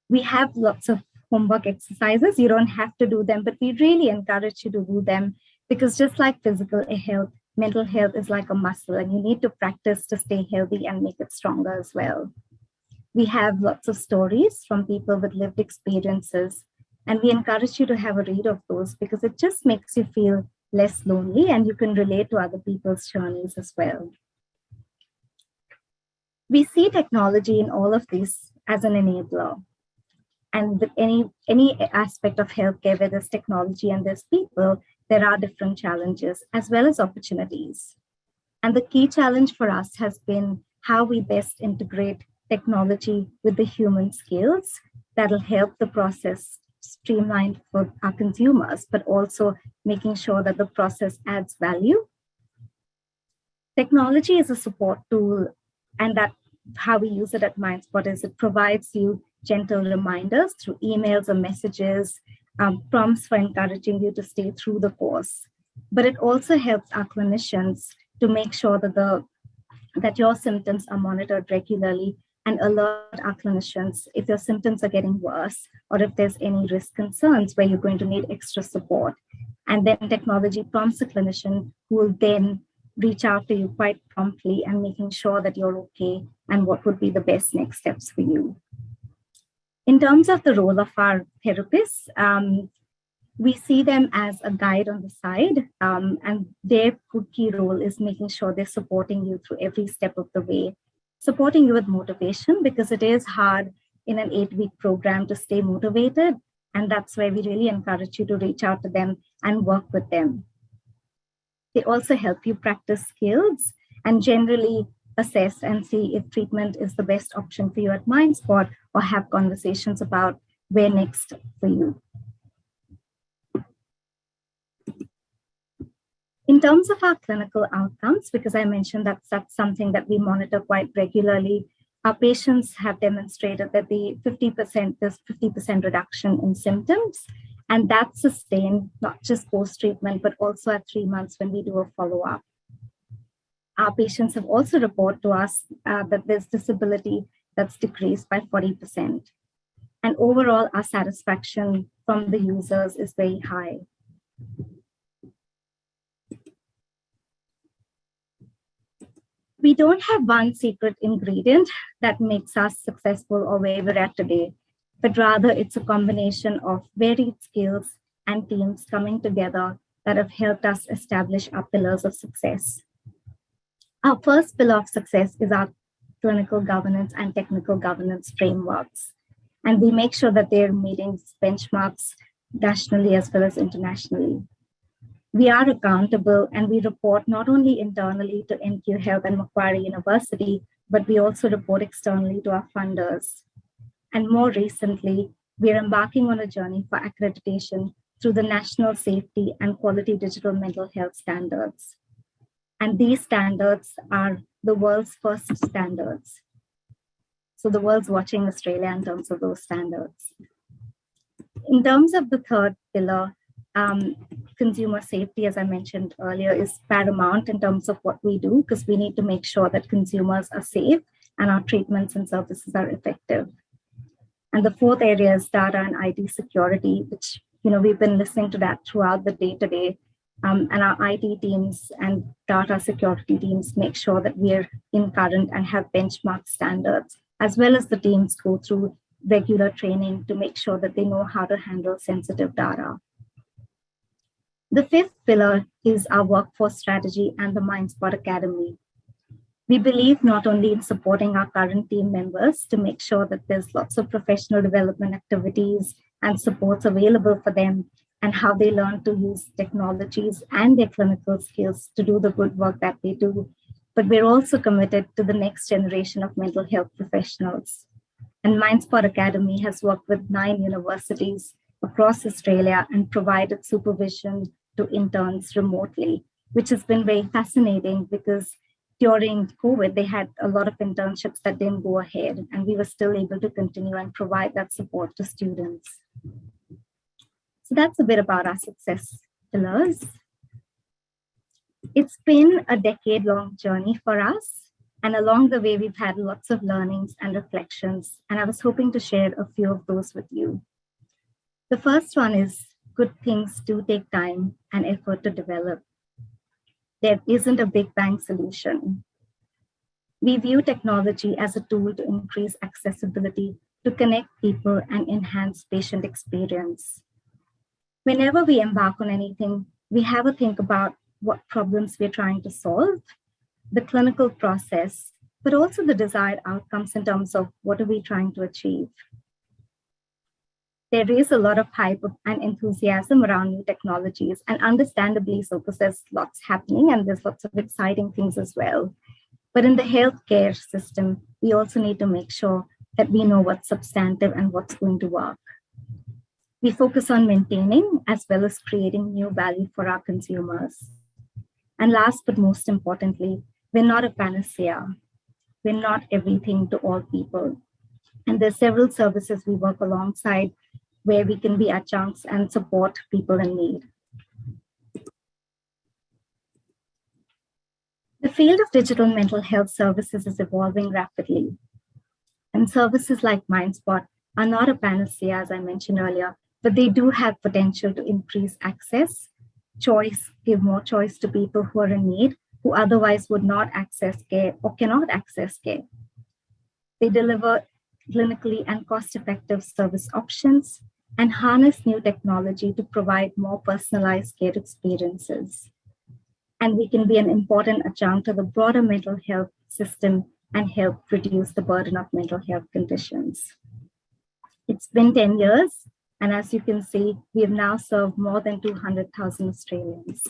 We have lots of homework exercises. You don't have to do them, but we really encourage you to do them, because just like physical health, mental health is like a muscle, and you need to practice to stay healthy and make it stronger as well. We have lots of stories from people with lived experiences, and we encourage you to have a read of those, because it just makes you feel less lonely and you can relate to other people's journeys as well. We see technology in all of these as an enabler. And with any aspect of healthcare where there's technology and there's people, there are different challenges as well as opportunities. And the key challenge for us has been how we best integrate technology with the human skills that'll help the process streamlined for our consumers, but also making sure that the process adds value. Technology is a support tool, and that how we use it at MindSpot is it provides you gentle reminders through emails or messages, prompts for encouraging you to stay through the course. But it also helps our clinicians to make sure that your symptoms are monitored regularly and alert our clinicians if your symptoms are getting worse or if there's any risk concerns where you're going to need extra support. And then technology prompts the clinician who will then reach out to you quite promptly and making sure that you're okay and what would be the best next steps for you. In terms of the role of our therapists, we see them as a guide on the side, and their key role is making sure they're supporting you through every step of the way, supporting you with motivation, because it is hard in an 8-week program to stay motivated. And that's where we really encourage you to reach out to them and work with them. They also help you practice skills and generally assess and see if treatment is the best option for you at MindSpot, or have conversations about where next for you. In terms of our clinical outcomes, because I mentioned that's something that we monitor quite regularly, our patients have demonstrated that there's 50% reduction in symptoms, and that's sustained not just post-treatment, but also at 3 months when we do a follow-up. Our patients have also reported to us that there's disability that's decreased by 40%. And overall, our satisfaction from the users is very high. We don't have one secret ingredient that makes us successful or where we're at today, but rather it's a combination of varied skills and teams coming together that have helped us establish our pillars of success. Our first pillar of success is our clinical governance and technical governance frameworks. And we make sure that they're meeting benchmarks nationally as well as internationally. We are accountable and we report not only internally to NQ Health and Macquarie University, but we also report externally to our funders. And more recently, we're embarking on a journey for accreditation through the National Safety and Quality Digital Mental Health Standards. And these standards are the world's first standards. So the world's watching Australia in terms of those standards. In terms of the third pillar, consumer safety, as I mentioned earlier, is paramount in terms of what we do, because we need to make sure that consumers are safe and our treatments and services are effective. And the fourth area is data and IT security, which we've been listening to that throughout the day-to-day. And our IT teams and data security teams make sure that we're in current and have benchmark standards, as well as the teams go through regular training to make sure that they know how to handle sensitive data. The fifth pillar is our workforce strategy and the MindSpot Academy. We believe not only in supporting our current team members to make sure that there's lots of professional development activities and supports available for them and how they learn to use technologies and their clinical skills to do the good work that they do, but we're also committed to the next generation of mental health professionals. And MindSpot Academy has worked with 9 universities across Australia and provided supervision to interns remotely, which has been very fascinating because during COVID, they had a lot of internships that didn't go ahead, and we were still able to continue and provide that support to students. So that's a bit about our success pillars. It's been a decade-long journey for us, and along the way, we've had lots of learnings and reflections, and I was hoping to share a few of those with you. The first one is good things do take time and effort to develop. There isn't a big bang solution. We view technology as a tool to increase accessibility, to connect people and enhance patient experience. Whenever we embark on anything, we have a think about what problems we're trying to solve, the clinical process, but also the desired outcomes in terms of what are we trying to achieve. There is a lot of hype and enthusiasm around new technologies, and understandably so, because there's lots happening and there's lots of exciting things as well. But in the healthcare system, we also need to make sure that we know what's substantive and what's going to work. We focus on maintaining as well as creating new value for our consumers. And last but most importantly, we're not a panacea. We're not everything to all people. And there's several services we work alongside where we can be adjuncts and support people in need. The field of digital mental health services is evolving rapidly. And services like MindSpot are not a panacea, as I mentioned earlier, but they do have potential to increase access, choice, give more choice to people who are in need, who otherwise would not access care or cannot access care. They deliver clinically and cost-effective service options and harness new technology to provide more personalized care experiences. And we can be an important adjunct to the broader mental health system and help reduce the burden of mental health conditions. It's been 10 years, and as you can see, we have now served more than 200,000 Australians.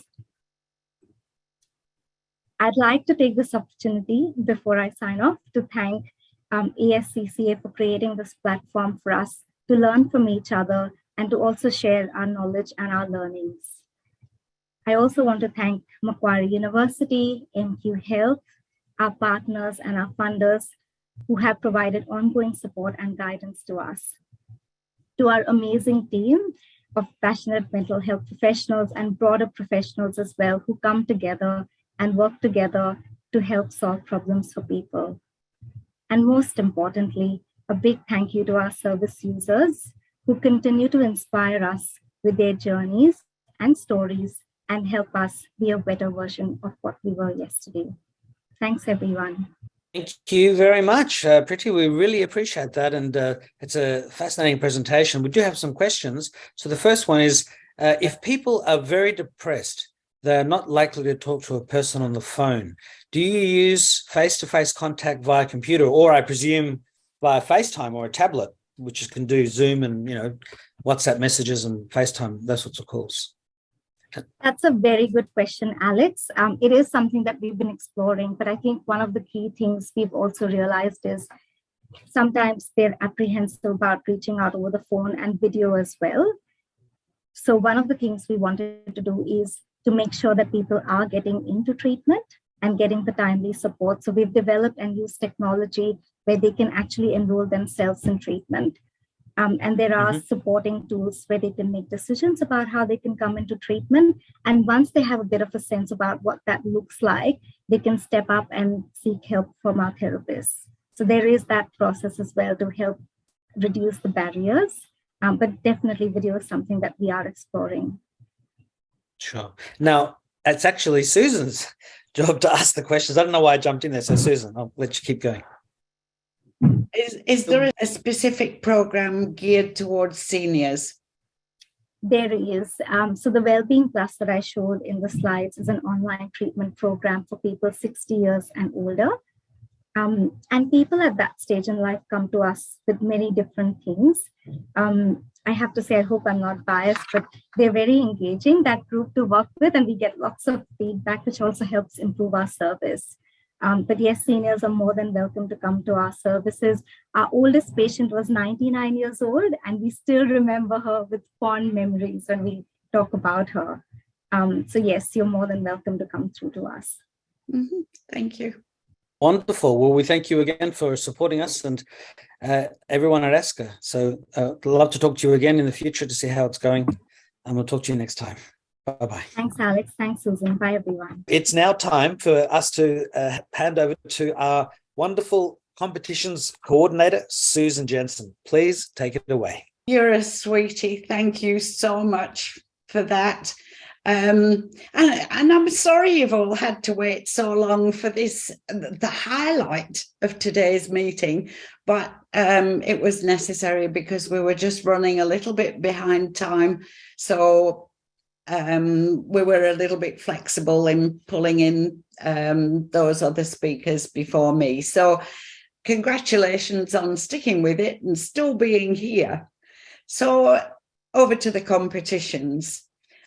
I'd like to take this opportunity before I sign off to thank ASCCA for creating this platform for us to learn from each other and to also share our knowledge and our learnings. I also want to thank Macquarie University, MQ Health, our partners and our funders who have provided ongoing support and guidance to us. To our amazing team of passionate mental health professionals and broader professionals as well who come together and work together to help solve problems for people. And most importantly, a big thank you to our service users who continue to inspire us with their journeys and stories and help us be a better version of what we were yesterday. Thanks, everyone.
Thank you very much, Priti. We really appreciate that. And it's a fascinating presentation. We do have some questions. So the first one is, if people are very depressed, they're not likely to talk to a person on the phone. Do you use face-to-face contact via computer, or I presume via FaceTime or a tablet, which can do Zoom and WhatsApp messages and FaceTime, those sorts of calls?
That's a very good question, Alex. It is something that we've been exploring, but I think one of the key things we've also realized is sometimes they're apprehensive about reaching out over the phone and video as well. So one of the things we wanted to do is to make sure that people are getting into treatment and getting the timely support. So we've developed and used technology where they can actually enroll themselves in treatment. And there are supporting tools where they can make decisions about how they can come into treatment. And once they have a bit of a sense about what that looks like, they can step up and seek help from our therapists. So there is that process as well to help reduce the barriers. But definitely video is something that we are exploring.
Sure. Now, it's actually Susan's job to ask the questions. I don't know why I jumped in there. So Susan, I'll let you keep going.
Is there a specific program geared towards seniors?
there is. So the Wellbeing Plus that I showed in the slides is an online treatment program for people 60 years and older. And people at that stage in life come to us with many different things. I have to say, I hope I'm not biased, but they're very engaging, that group to work with, and we get lots of feedback, which also helps improve our service. But yes, seniors are more than welcome to come to our services. Our oldest patient was 99 years old, and we still remember her with fond memories when we talk about her. So yes, you're more than welcome to come through to us.
Thank you.
Wonderful. Well, we thank you again for supporting us and everyone at ASCCA. So I'd love to talk to you again in the future to see how it's going. And we'll talk to you next time. Bye-bye.
Thanks, Alex. Thanks, Susan. Bye, everyone.
It's now time for us to hand over to our wonderful competitions coordinator, Susan Jensen. Please take it away.
You're a sweetie. Thank you so much for that. And I'm sorry you've all had to wait so long for this, the highlight of today's meeting, but it was necessary because we were just running a little bit behind time. So we were a little bit flexible in pulling in those other speakers before me. So congratulations on sticking with it and still being here. So over to the competitions.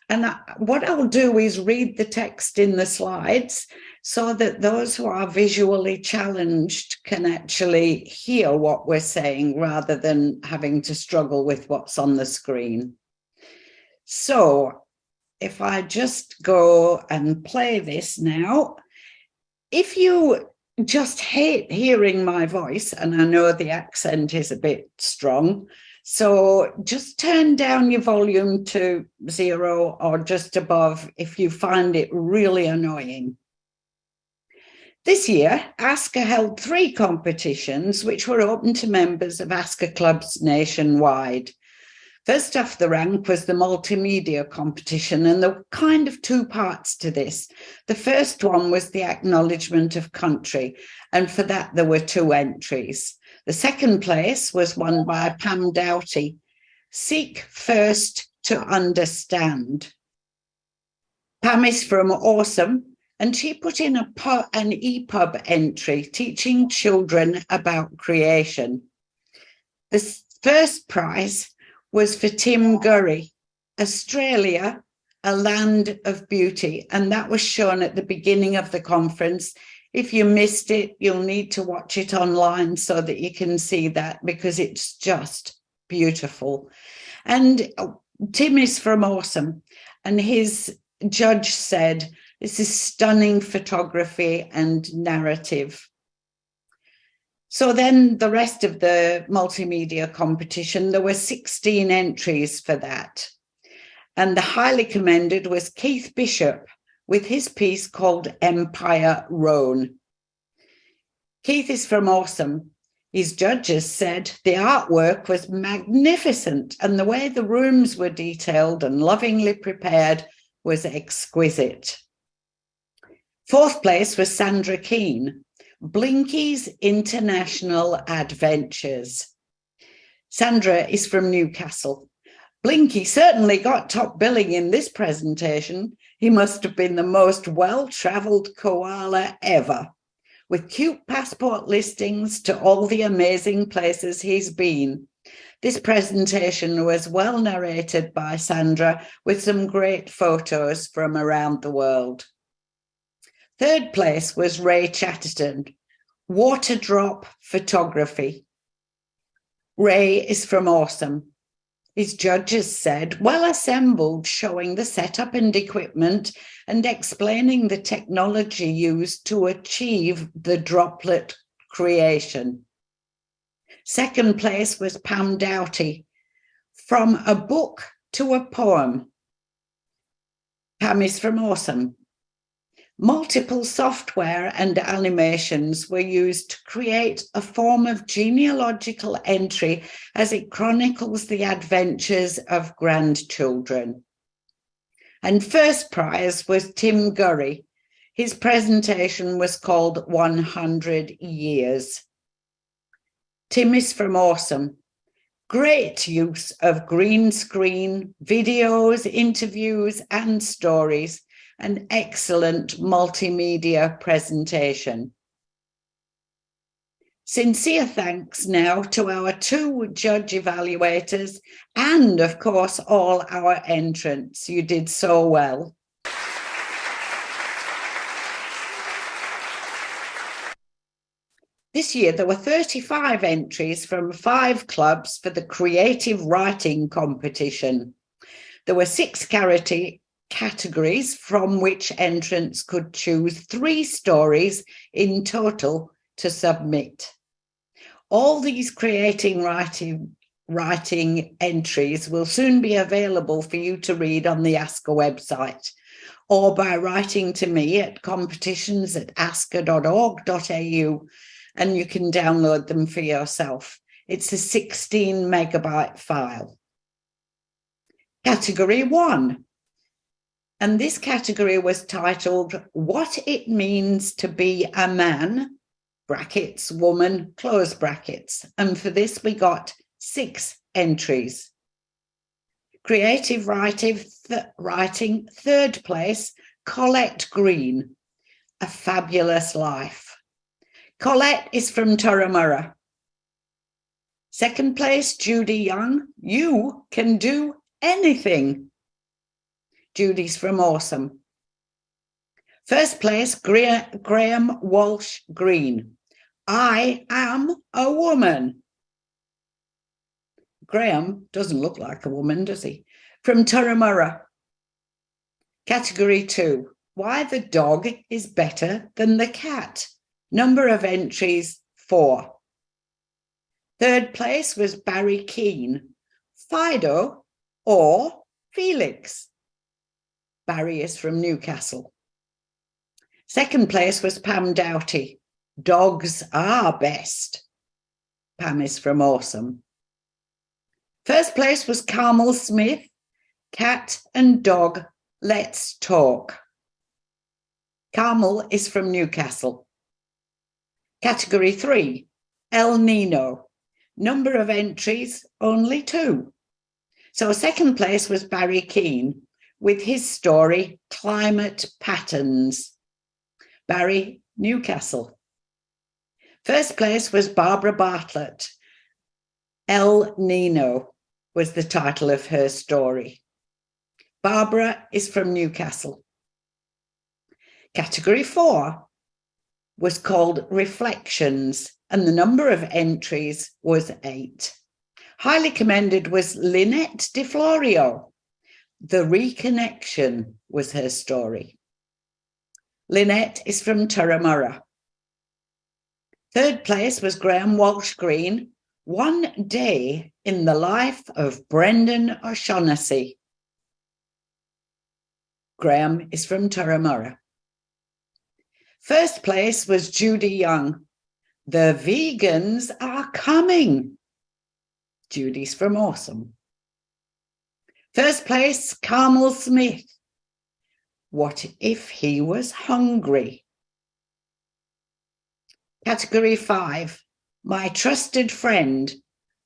And what I'll do is read the text in the slides so that those who are visually challenged can actually hear what we're saying rather than having to struggle with what's on the screen. So if I just go and play this now, if you just hate hearing my voice, and I know the accent is a bit strong, so just turn down your volume to 0 or just above if you find it really annoying. This year, ASCCA held 3 competitions which were open to members of ASCCA clubs nationwide. First off the rank was the multimedia competition, and there were kind of 2 parts to this. The first one was the Acknowledgement of Country, and for that there were 2 entries. The second place was won by Pam Doughty, Seek First to Understand. Pam is from Awesome, and she put in an EPUB entry teaching children about creation. The first prize was for Tim Gorrie, Australia, a Land of Beauty, and that was shown at the beginning of the conference. If you missed it, you'll need to watch it online so that you can see that, because it's just beautiful. And Tim is from Awesome, and his judge said, this is stunning photography and narrative. So then the rest of the multimedia competition, there were 16 entries for that. And the highly commended was Keith Bishop, with his piece called Empire Roan. Keith is from Awesome. His judges said the artwork was magnificent and the way the rooms were detailed and lovingly prepared was exquisite. 4th place was Sandra Keane, Blinky's International Adventures. Sandra is from Newcastle. Blinky certainly got top billing in this presentation. He must have been the most well-travelled koala ever, with cute passport listings to all the amazing places he's been. This presentation was well narrated by Sandra with some great photos from around the world. 3rd place was Ray Chatterton, Waterdrop Photography. Ray is from Awesome. His judges said, well assembled, showing the setup and equipment and explaining the technology used to achieve the droplet creation. 2nd place was Pam Doughty, From a Book to a Poem. Pam is from Awesome. Multiple software and animations were used to create a form of genealogical entry as it chronicles the adventures of grandchildren. And first prize was Tim Gorrie. His presentation was called 100 Years. Tim is from Awesome. Great use of green screen, videos, interviews and stories, an excellent multimedia presentation. Sincere thanks now to our 2 judge evaluators and, of course, all our entrants. You did so well. This year, there were 35 entries from 5 clubs for the creative writing competition. There were 6 categories from which entrants could choose 3 stories in total to submit. All these creating writing entries will soon be available for you to read on the ASCCA website, or by writing to me at competitions@ascca.org.au, and you can download them for yourself. It's a 16 megabyte file. Category 1. And this category was titled, What It Means to Be a Man, brackets, woman, close brackets. And for this, we got 6 entries. Creative writing, 3rd place, Colette Green, A Fabulous Life. Colette is from Turramurra. 2nd place, Judy Young, You Can Do Anything. Judy's from Awesome. 1st place, Graham Walsh Green, I Am a Woman. Graham doesn't look like a woman, does he? From Turramurra. Category 2, Why the Dog is Better Than the Cat. Number of entries, 4. 3rd place was Barry Keane, Fido or Felix. Barry is from Newcastle. 2nd place was Pam Doughty, Dogs Are Best. Pam is from Awesome. 1st place was Carmel Smith, Cat and Dog, Let's Talk. Carmel is from Newcastle. Category 3, El Nino. Number of entries, only 2. So 2nd place was Barry Keane with his story, Climate Patterns. Barry, Newcastle. 1st place was Barbara Bartlett. El Nino was the title of her story. Barbara is from Newcastle. Category 4 was called Reflections, and the number of entries was 8. Highly commended was Lynette De Florio. The Reconnection was her story. Lynette is from Turramurra. 3rd place was Graham Walsh Green, One Day in the Life of Brenden O'Shaughnessy. Graham is from Turramurra. 1st place was Judy Young, The Vegans Are Coming. Judy's from Awesome. 1st place, Carmel Smith, What If He Was Hungry? Category 5, My Trusted Friend.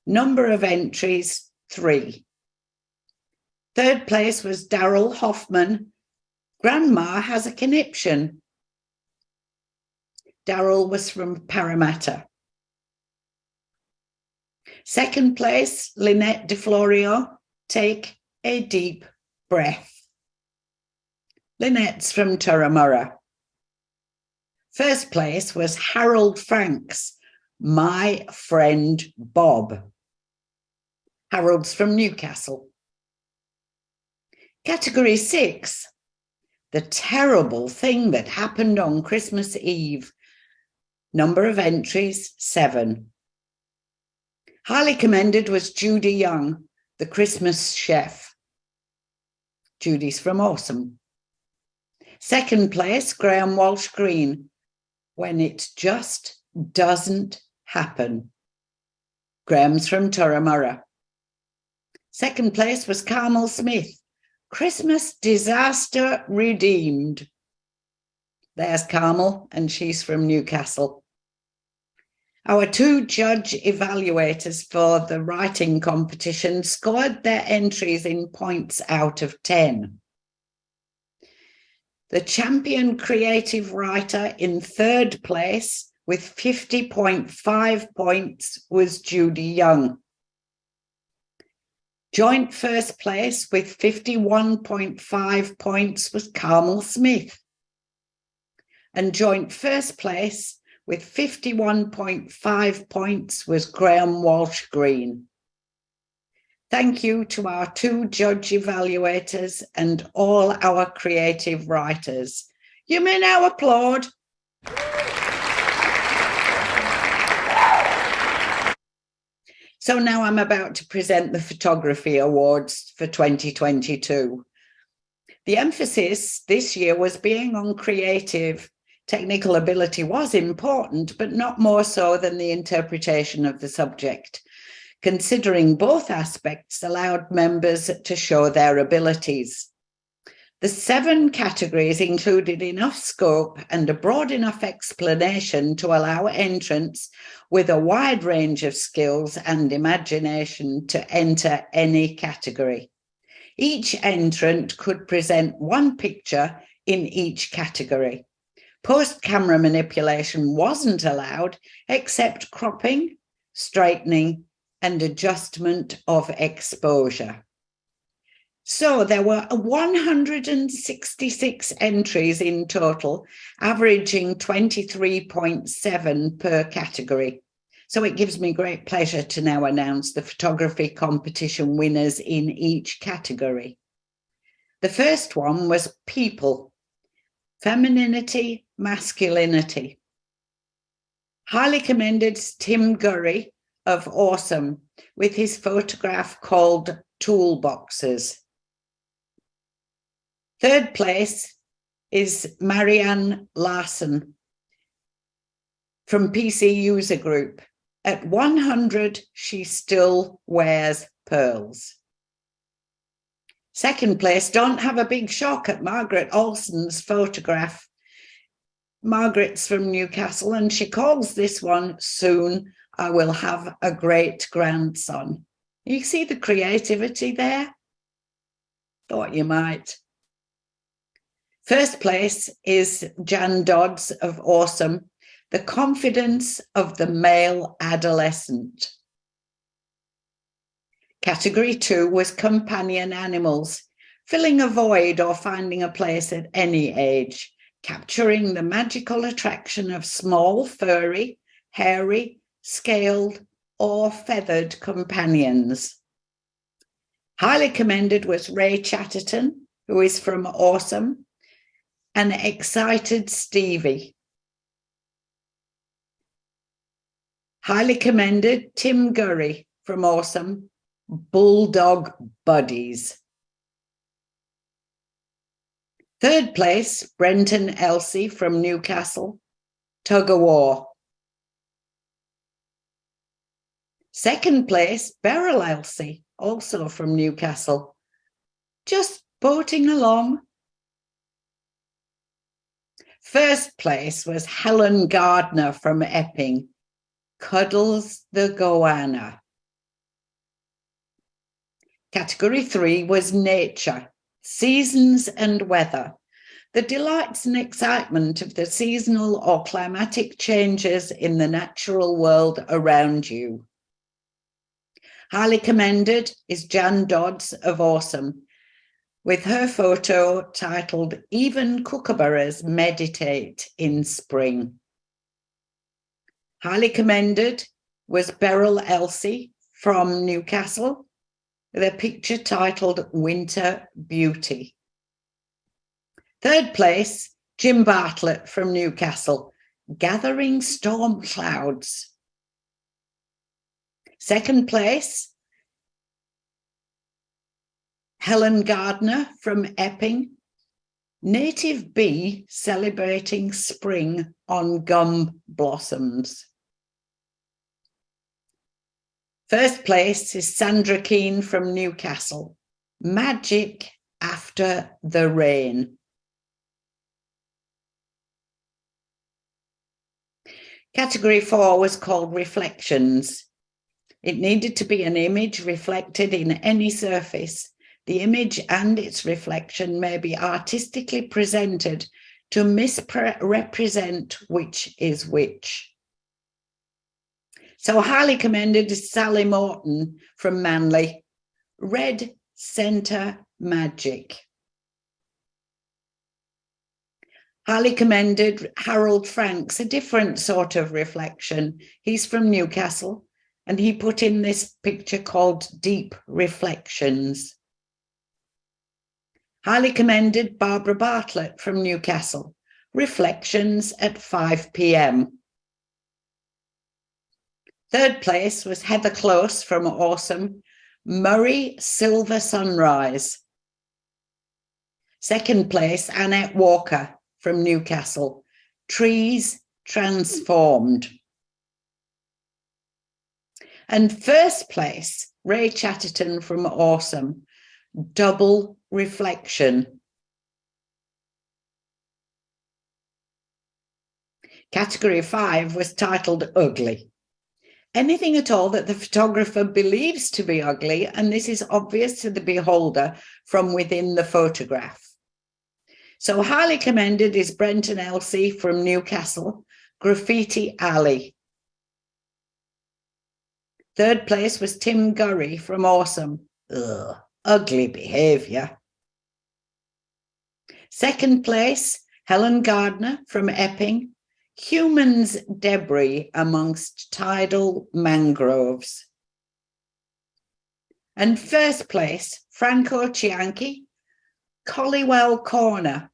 Number of entries, 3. 3rd place was Daryl Hoffman, Grandma Has a Conniption. Daryl was from Parramatta. 2nd place, Lynette De Florio, Take a Deep Breath. Lynette's from Turramurra. 1st place was Harold Franks, My Friend Bob. Harold's from Newcastle. Category 6, The Terrible Thing That Happened on Christmas Eve. Number of entries, 7. Highly commended was Judy Young, The Christmas Chef. Judy's from Awesome. 2nd place, Graham Walsh Green, When It Just Doesn't Happen. Graham's from Turramurra. 2nd place was Carmel Smith, Christmas Disaster Redeemed. There's Carmel, and she's from Newcastle. Our 2 judge evaluators for the writing competition scored their entries in points out of 10. The champion creative writer in 3rd place with 50.5 points was Judy Young. Joint 1st place with 51.5 points was Carmel Smith. And joint 1st place with 51.5 points was Graham Walsh Green. Thank you to our 2 judge evaluators and all our creative writers. You may now applaud. So now I'm about to present the Photography Awards for 2022. The emphasis this year was being on creative. Technical ability was important, but not more so than the interpretation of the subject. Considering both aspects allowed members to show their abilities. The 7 categories included enough scope and a broad enough explanation to allow entrants with a wide range of skills and imagination to enter any category. Each entrant could present 1 picture in each category. Post-camera manipulation wasn't allowed except cropping, straightening, and adjustment of exposure. So there were 166 entries in total, averaging 23.7 per category. So it gives me great pleasure to now announce the photography competition winners in each category. The first one was people, femininity, masculinity. Highly commended Tim Gorrie of Awesome with his photograph called Toolboxes. 3rd place is Marianne Larson from PC User Group. At 100, she still wears pearls. 2nd place, don't have a big shock at Margaret Olsen's photograph. Margaret's from Newcastle and she calls this one Soon I Will Have a Great Grandson. You see the creativity there? Thought you might. 1st place is Jan Dodds of Awesome, The Confidence of the Male Adolescent. Category 2 was companion animals, filling a void or finding a place at any age, capturing the magical attraction of small, furry, hairy, scaled, or feathered companions. Highly commended was Ray Chatterton, who is from Awesome, and Excited Stevie. Highly commended Tim Gorrie from Awesome, Bulldog Buddies. 3rd place, Brenton Elsie from Newcastle, Tug of War. 2nd place, Beryl Elsie, also from Newcastle, just boating along. 1st place was Helen Gardner from Epping, Cuddles the Goanna. Category 3 was nature, seasons and weather, the delights and excitement of the seasonal or climatic changes in the natural world around you. Highly commended is Jan Dodds of Awesome, with her photo titled Even Kookaburras Meditate in Spring. Highly commended was Beryl Elsie from Newcastle, with a picture titled Winter Beauty. 3rd place, Jim Bartlett from Newcastle, Gathering Storm Clouds. 2nd place, Helen Gardner from Epping, Native Bee Celebrating Spring on Gum Blossoms. 1st place is Sandra Keane from Newcastle, Magic After the Rain. Category 4 was called reflections. It needed to be an image reflected in any surface. The image and its reflection may be artistically presented to misrepresent which is which. So highly commended is Sally Morton from Manly. Red Centre Magic. Highly commended Harold Franks, a different sort of reflection. He's from Newcastle, and he put in this picture called Deep Reflections. Highly commended Barbara Bartlett from Newcastle, Reflections at 5 p.m. Third place was Heather Close from Awesome, Murray Silver Sunrise. Second place, Annette Walker from Newcastle, Trees Transformed. And first place, Ray Chatterton from Awesome, Double Reflection. Category 5 was titled Ugly. Anything at all that the photographer believes to be ugly, and this is obvious to the beholder from within the photograph. So highly commended is Brenden Elsie from Newcastle, Graffiti Alley. Third place was Tim Gorrie from Awesome, ugly behaviour. Second place, Helen Gardner from Epping, Humans Debris Amongst Tidal Mangroves. And first place, Franco Cianchi, Collywell Corner.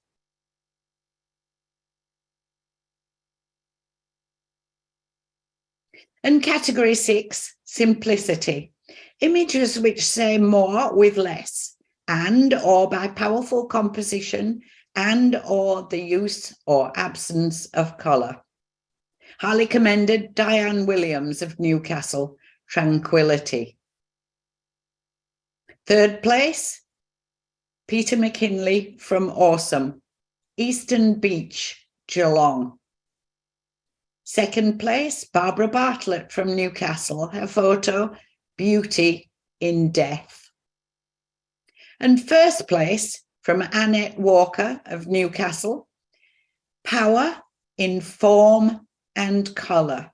And category 6, simplicity. Images which say more with less, and or by powerful composition, and or the use or absence of colour. Highly commended Diane Williams of Newcastle, Tranquility. Third place, Peter McKinley from Awesome, Eastern Beach, Geelong. Second place, Barbara Bartlett from Newcastle, her photo, Beauty in Death. And first place, from Annette Walker of Newcastle, Power in Form and Colour.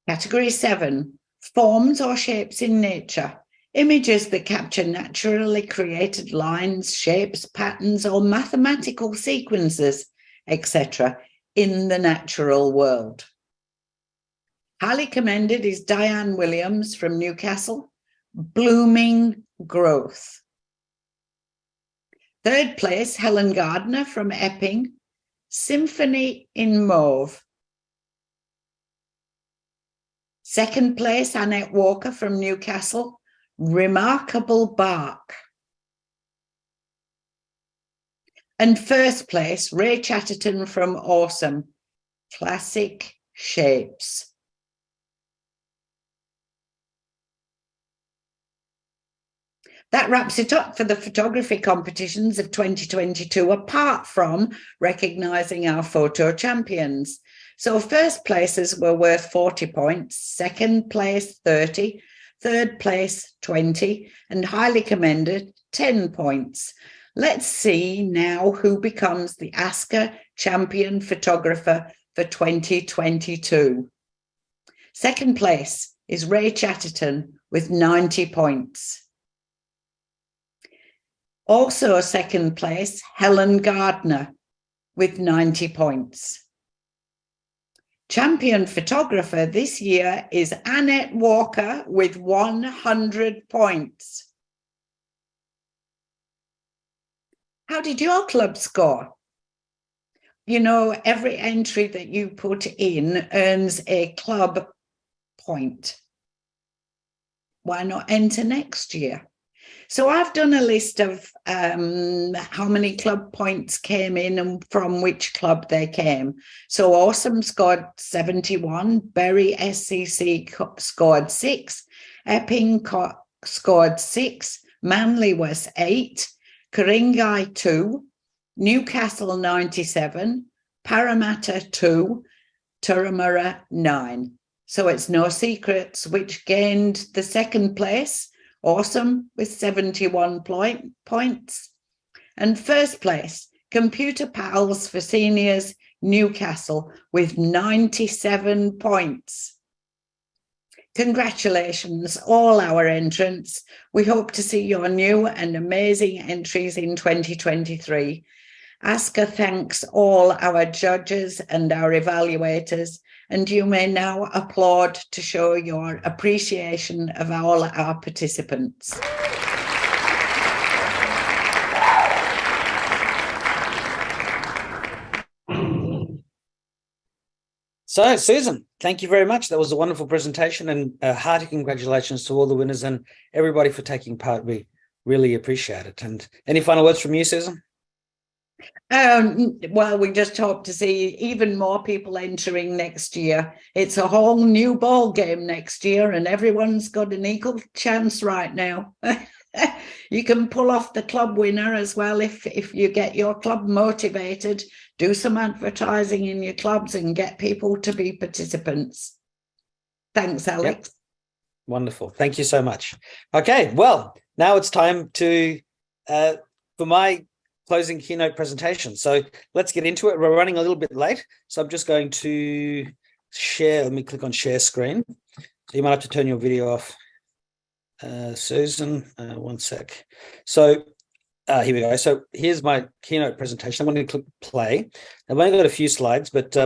Category 7, forms or shapes in nature. Images that capture naturally created lines, shapes, patterns, or mathematical sequences, etc., in the natural world. Highly commended is Diane Williams from Newcastle, Blooming Growth. Third place, Helen Gardner from Epping, Symphony in Mauve. Second place, Annette Walker from Newcastle, Remarkable Bark. And first place, Ray Chatterton from Awesome, Classic Shapes. That wraps it up for the photography competitions of 2022, apart from recognising our photo champions. So first places were worth 40 points, second place 30, third place 20, and highly commended 10 points. Let's see now who becomes the ASCCA champion photographer for 2022. Second place is Ray Chatterton with 90 points. Also second place, Helen Gardner with 90 points. Champion photographer this year is Annette Walker with 100 points. How did your club score? You know, every entry that you put in earns a club point. Why not enter next year? So I've done a list of how many club points came in and from which club they came. So Awesome scored 71, Bury SCC scored 6, Epping scored 6, Manly was 8, Ku-ring-gai 2, Newcastle 97, Parramatta 2, Turramurra 9. So it's no secrets which gained the second place, awesome, with 71 points. And first place, Computer Pals for Seniors, Newcastle, with 97 points. Congratulations, all our entrants. We hope to see your new and amazing entries in 2023. ASCCA thanks all our judges and our evaluators, and you may now applaud to show your appreciation of all our participants.
So, Susan, thank you very much. That was a wonderful presentation, and hearty congratulations to all the winners and everybody for taking part. We really appreciate it. And any final words from you, Susan?
Well, we just hope to see even more people entering next year. It's a whole new ball game next year, and everyone's got an equal chance right now. You can pull off the club winner as well if you get your club motivated. Do some advertising in your clubs and get people to be participants. Thanks, Alex.
Yep. Wonderful. Thank you so much. Okay, well, now it's time to for my closing keynote presentation. So let's get into it. We're running a little bit late, so I'm just going to share. Let me click on share screen. So you might have to turn your video off. Susan, one sec. So here we go. So here's my keynote presentation. I'm going to click play. I've only got a few slides, but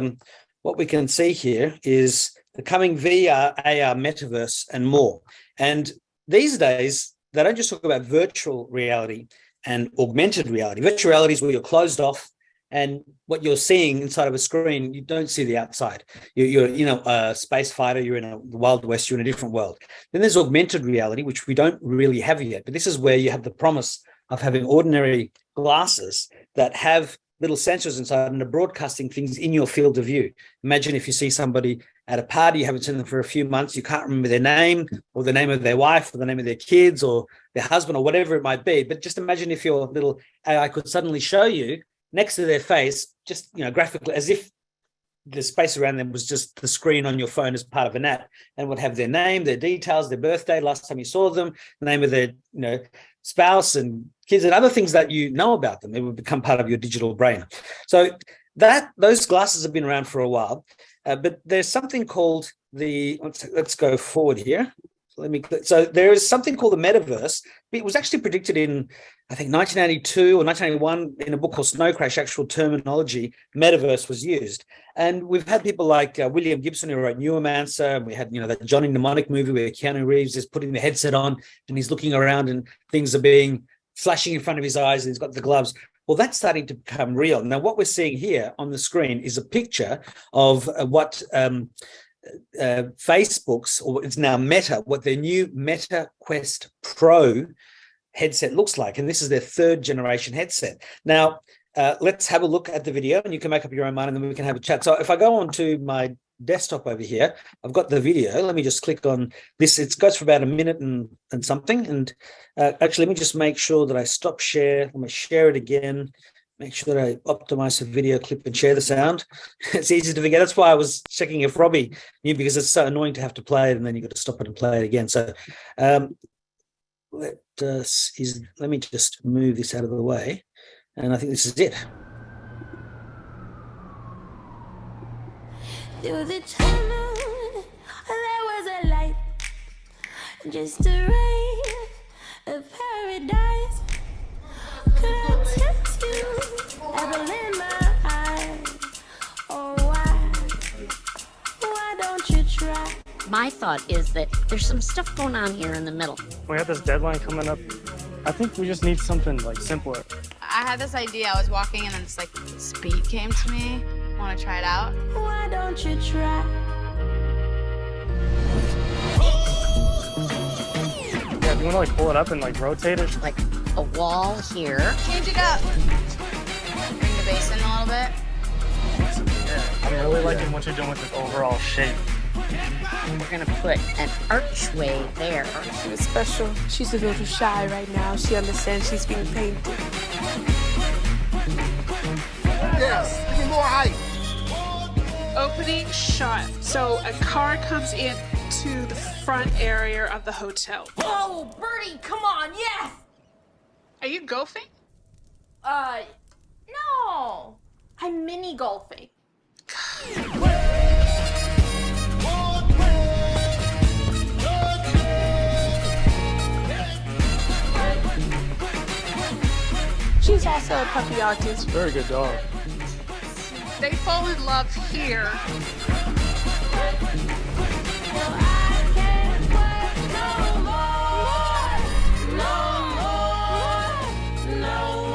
what we can see here is the coming VR, AR, metaverse, and more. And these days, they don't just talk about virtual reality and augmented reality. Virtual reality is where you're closed off, and what you're seeing inside of a screen, you don't see the outside. You're a space fighter, you're in the Wild West, you're in a different world. Then there's augmented reality, which we don't really have yet, but this is where you have the promise of having ordinary glasses that have little sensors inside and are broadcasting things in your field of view. Imagine if you see somebody at a party, you haven't seen them for a few months, you can't remember their name or the name of their wife or the name of their kids or their husband or whatever it might be. But just imagine if your little AI could suddenly show you next to their face, just graphically, as if the space around them was just the screen on your phone as part of an app, and would have their name, their details, their birthday, last time you saw them, the name of their spouse and kids and other things that you know about them. It would become part of your digital brain. So those glasses have been around for a while, but there's something called let's go forward here. So there is something called the metaverse. It was actually predicted in, I think, 1982 or 1981 in a book called Snow Crash. Actual terminology, metaverse, was used. And we've had people like William Gibson, who wrote Neuromancer, and we had, that Johnny Mnemonic movie where Keanu Reeves is putting the headset on and he's looking around and things are being flashing in front of his eyes and he's got the gloves. Well, that's starting to become real. Now, what we're seeing here on the screen is a picture of what Facebook's, or it's now Meta, what their new Meta Quest Pro headset looks like. And this is their third generation headset. Now, let's have a look at the video and you can make up your own mind and then we can have a chat. So if I go on to my desktop over here, I've got the video. Let me just click on this. It goes for about a minute and something. And actually, let me just make sure that I stop share. Let me share it again. Make sure that I optimize the video clip and share the sound. It's easy to forget. That's why I was checking if Robbie knew, because it's so annoying to have to play it and then you've got to stop it and play it again. So let me just move this out of the way. And I think this is it.
Through the tunnel, there was a light, just a ray of paradise. Could I tempt you, ever in my eyes? Or why don't you try?
My thought is that there's some stuff going on here in the middle.
We have this deadline coming up. I think we just need something simpler.
I had this idea. I was walking and then this beat came to me. Want to try it out?
Why don't you try?
Yeah, if you want to pull it up and rotate it.
Like a wall here.
Change it up. Bring the bass in a little bit.
Yeah, I'm really liking what you're doing with this overall shape.
We're gonna put an archway there.
She was special. She's a little shy right now. She understands she's being painted.
Yes, give me more hype. Opening shot. So a car comes in to the front area of the hotel.
Oh, Birdie, come on, yes!
Are you golfing?
No. I'm mini golfing.
She's also a puppy artist.
Very good dog.
They fall in love here.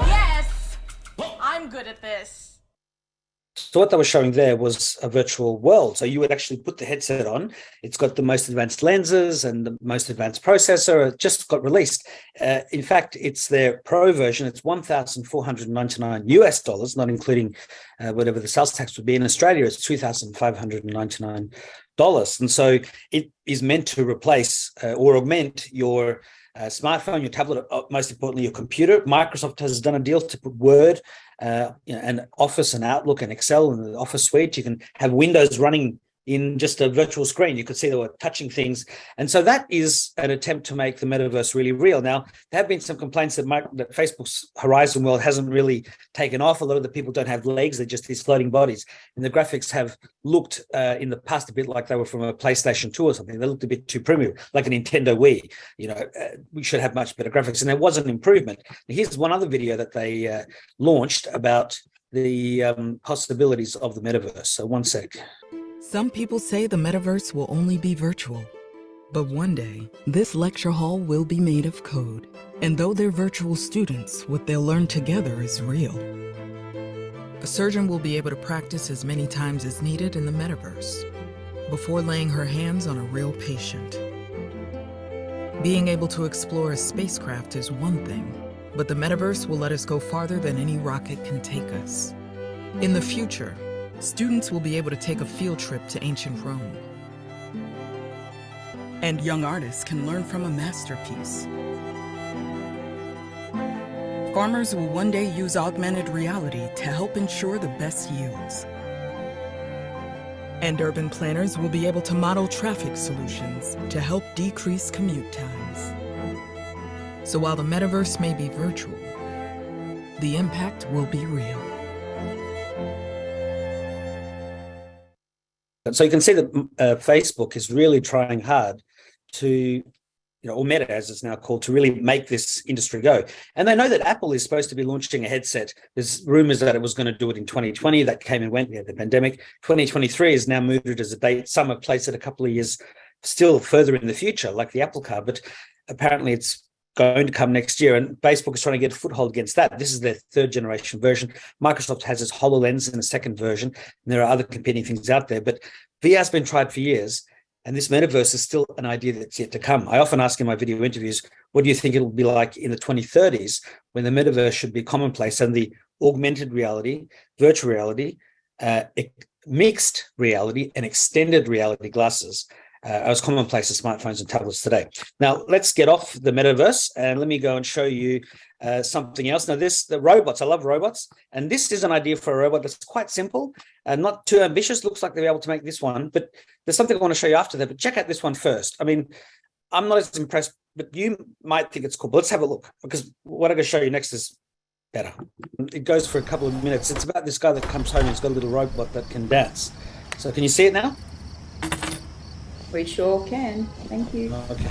Yes! I'm good at this.
So what they were showing there was a virtual world. So you would actually put the headset on. It's got the most advanced lenses and the most advanced processor. It just got released. In fact, it's their pro version. It's $1,499 US, not including whatever the sales tax would be. In Australia, it's $2,599. And so it is meant to replace or augment your smartphone, your tablet, most importantly, your computer. Microsoft has done a deal to put Word, and Office and Outlook and Excel and the Office suite. You can have Windows running in just a virtual screen. You could see they were touching things. And so that is an attempt to make the metaverse really real. Now, there have been some complaints that Facebook's Horizon World hasn't really taken off. A lot of the people don't have legs. They're just these floating bodies. And the graphics have looked in the past a bit like they were from a PlayStation 2 or something. They looked a bit too primitive, like a Nintendo Wii. We should have much better graphics. And there was an improvement. Here's one other video that they launched about the possibilities of the metaverse. So one sec.
Some people say the metaverse will only be virtual, but one day this lecture hall will be made of code. And though they're virtual students, what they'll learn together is real. A surgeon will be able to practice as many times as needed in the metaverse before laying her hands on a real patient. Being able to explore a spacecraft is one thing, but the metaverse will let us go farther than any rocket can take us. In the future, students will be able to take a field trip to ancient Rome. And young artists can learn from a masterpiece. Farmers will one day use augmented reality to help ensure the best yields. And urban planners will be able to model traffic solutions to help decrease commute times. So while the metaverse may be virtual, the impact will be real.
So you can see that Facebook is really trying hard to, or Meta as it's now called, to really make this industry go. And they know that Apple is supposed to be launching a headset. There's rumors that it was going to do it in 2020. That came and went. We had the pandemic. 2023 is now mooted as a date. Some have placed it a couple of years still further in the future, like the Apple Car, but apparently it's going to come next year, and Facebook is trying to get a foothold against that. This is their third generation version. Microsoft has its HoloLens in a second version, and there are other competing things out there, but VR has been tried for years, and this metaverse is still an idea that's yet to come. I often ask in my video interviews, what do you think it'll be like in the 2030s when the metaverse should be commonplace and the augmented reality, virtual reality, mixed reality, and extended reality glasses as commonplace as smartphones and tablets today. Now, let's get off the metaverse and let me go and show you something else. Now, the robots, I love robots. And this is an idea for a robot that's quite simple and not too ambitious. Looks like they'll be able to make this one, but there's something I want to show you after that. But check out this one first. I mean, I'm not as impressed, but you might think it's cool. But let's have a look, because what I'm going to show you next is better. It goes for a couple of minutes. It's about this guy that comes home and he's got a little robot that can dance. So can you see it now?
We sure can. Thank you.
Okay.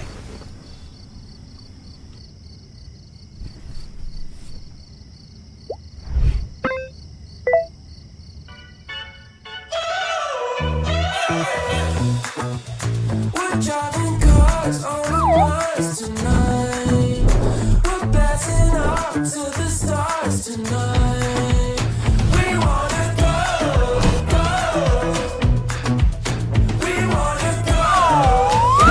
We're driving cars on the bus tonight. We're passing up to the stars tonight. We wanna go, go. We wanna go, go.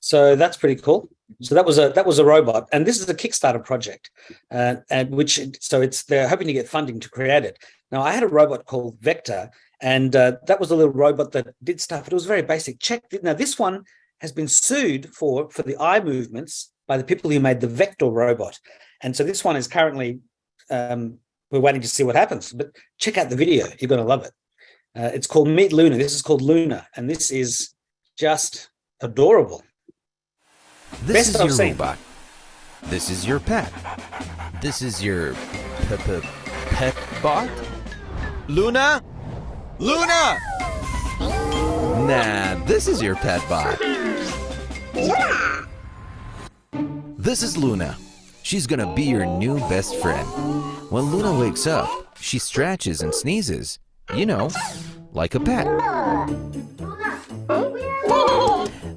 So that's pretty cool. So that was a robot, and this is a Kickstarter project, and they're hoping to get funding to create it. Now, I had a robot called Vector, and that was a little robot that did stuff. It was very basic. Now, this one has been sued for the eye movements by the people who made the Vector robot, and so this one is currently we're waiting to see what happens. But check out the video; you're going to love it. It's called Meet Luna. This is called Luna, and this is just adorable.
This is your robot. This is your pet. This is your pet bot. Luna? Luna! Nah, this is your pet bot. This is Luna. She's gonna be your new best friend. When Luna wakes up, she stretches and sneezes. You know, like a pet.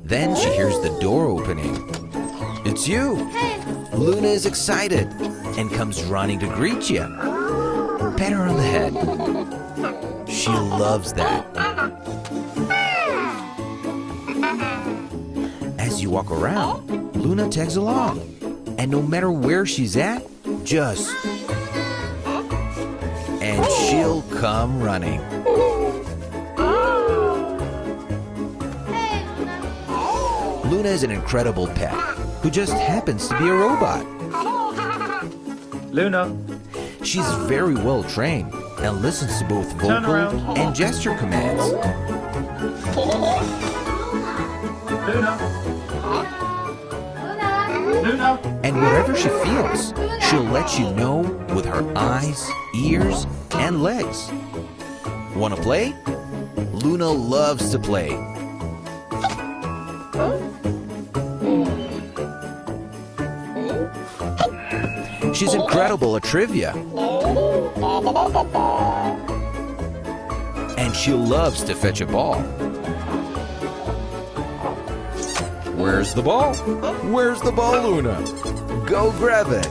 Then she hears the door opening. It's you! Luna is excited and comes running to greet you. Pat her on the head. She loves that. As you walk around, Luna tags along. And no matter where she's at, and she'll come running. Luna is an incredible pet who just happens to be a robot.
Luna.
She's very well trained and listens to both vocal and gesture commands.
Luna. Luna.
And whatever she feels, she'll let you know with her eyes, ears, and legs. Wanna play? Luna loves to play. She's incredible at trivia. And she loves to fetch a ball. Where's the ball? Where's the ball, Luna? Go grab it.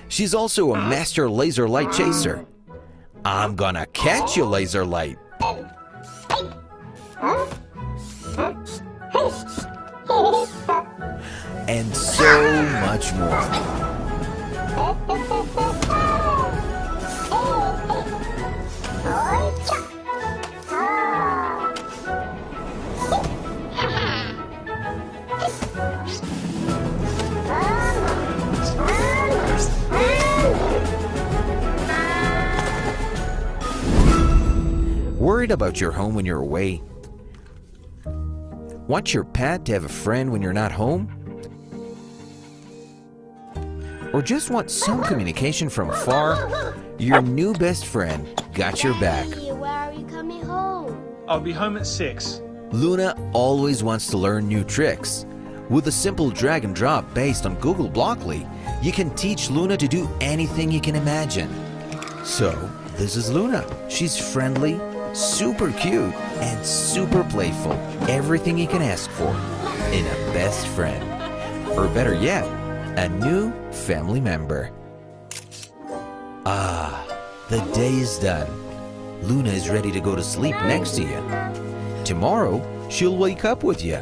She's also a master laser light chaser. I'm gonna catch you, laser light. And so much more. Worried about your home when you're away? Want your pet to have a friend when you're not home? Or just want some communication from afar? Your new best friend got your back.
Where are you coming home?
I'll be home at 6.
Luna always wants to learn new tricks. With a simple drag and drop based on Google Blockly, you can teach Luna to do anything you can imagine. So, this is Luna. She's friendly, super cute, and super playful. Everything you can ask for in a best friend. Or better yet, a new family member. Ah, the day is done. Luna is ready to go to sleep next to you. Tomorrow, she'll wake up with you.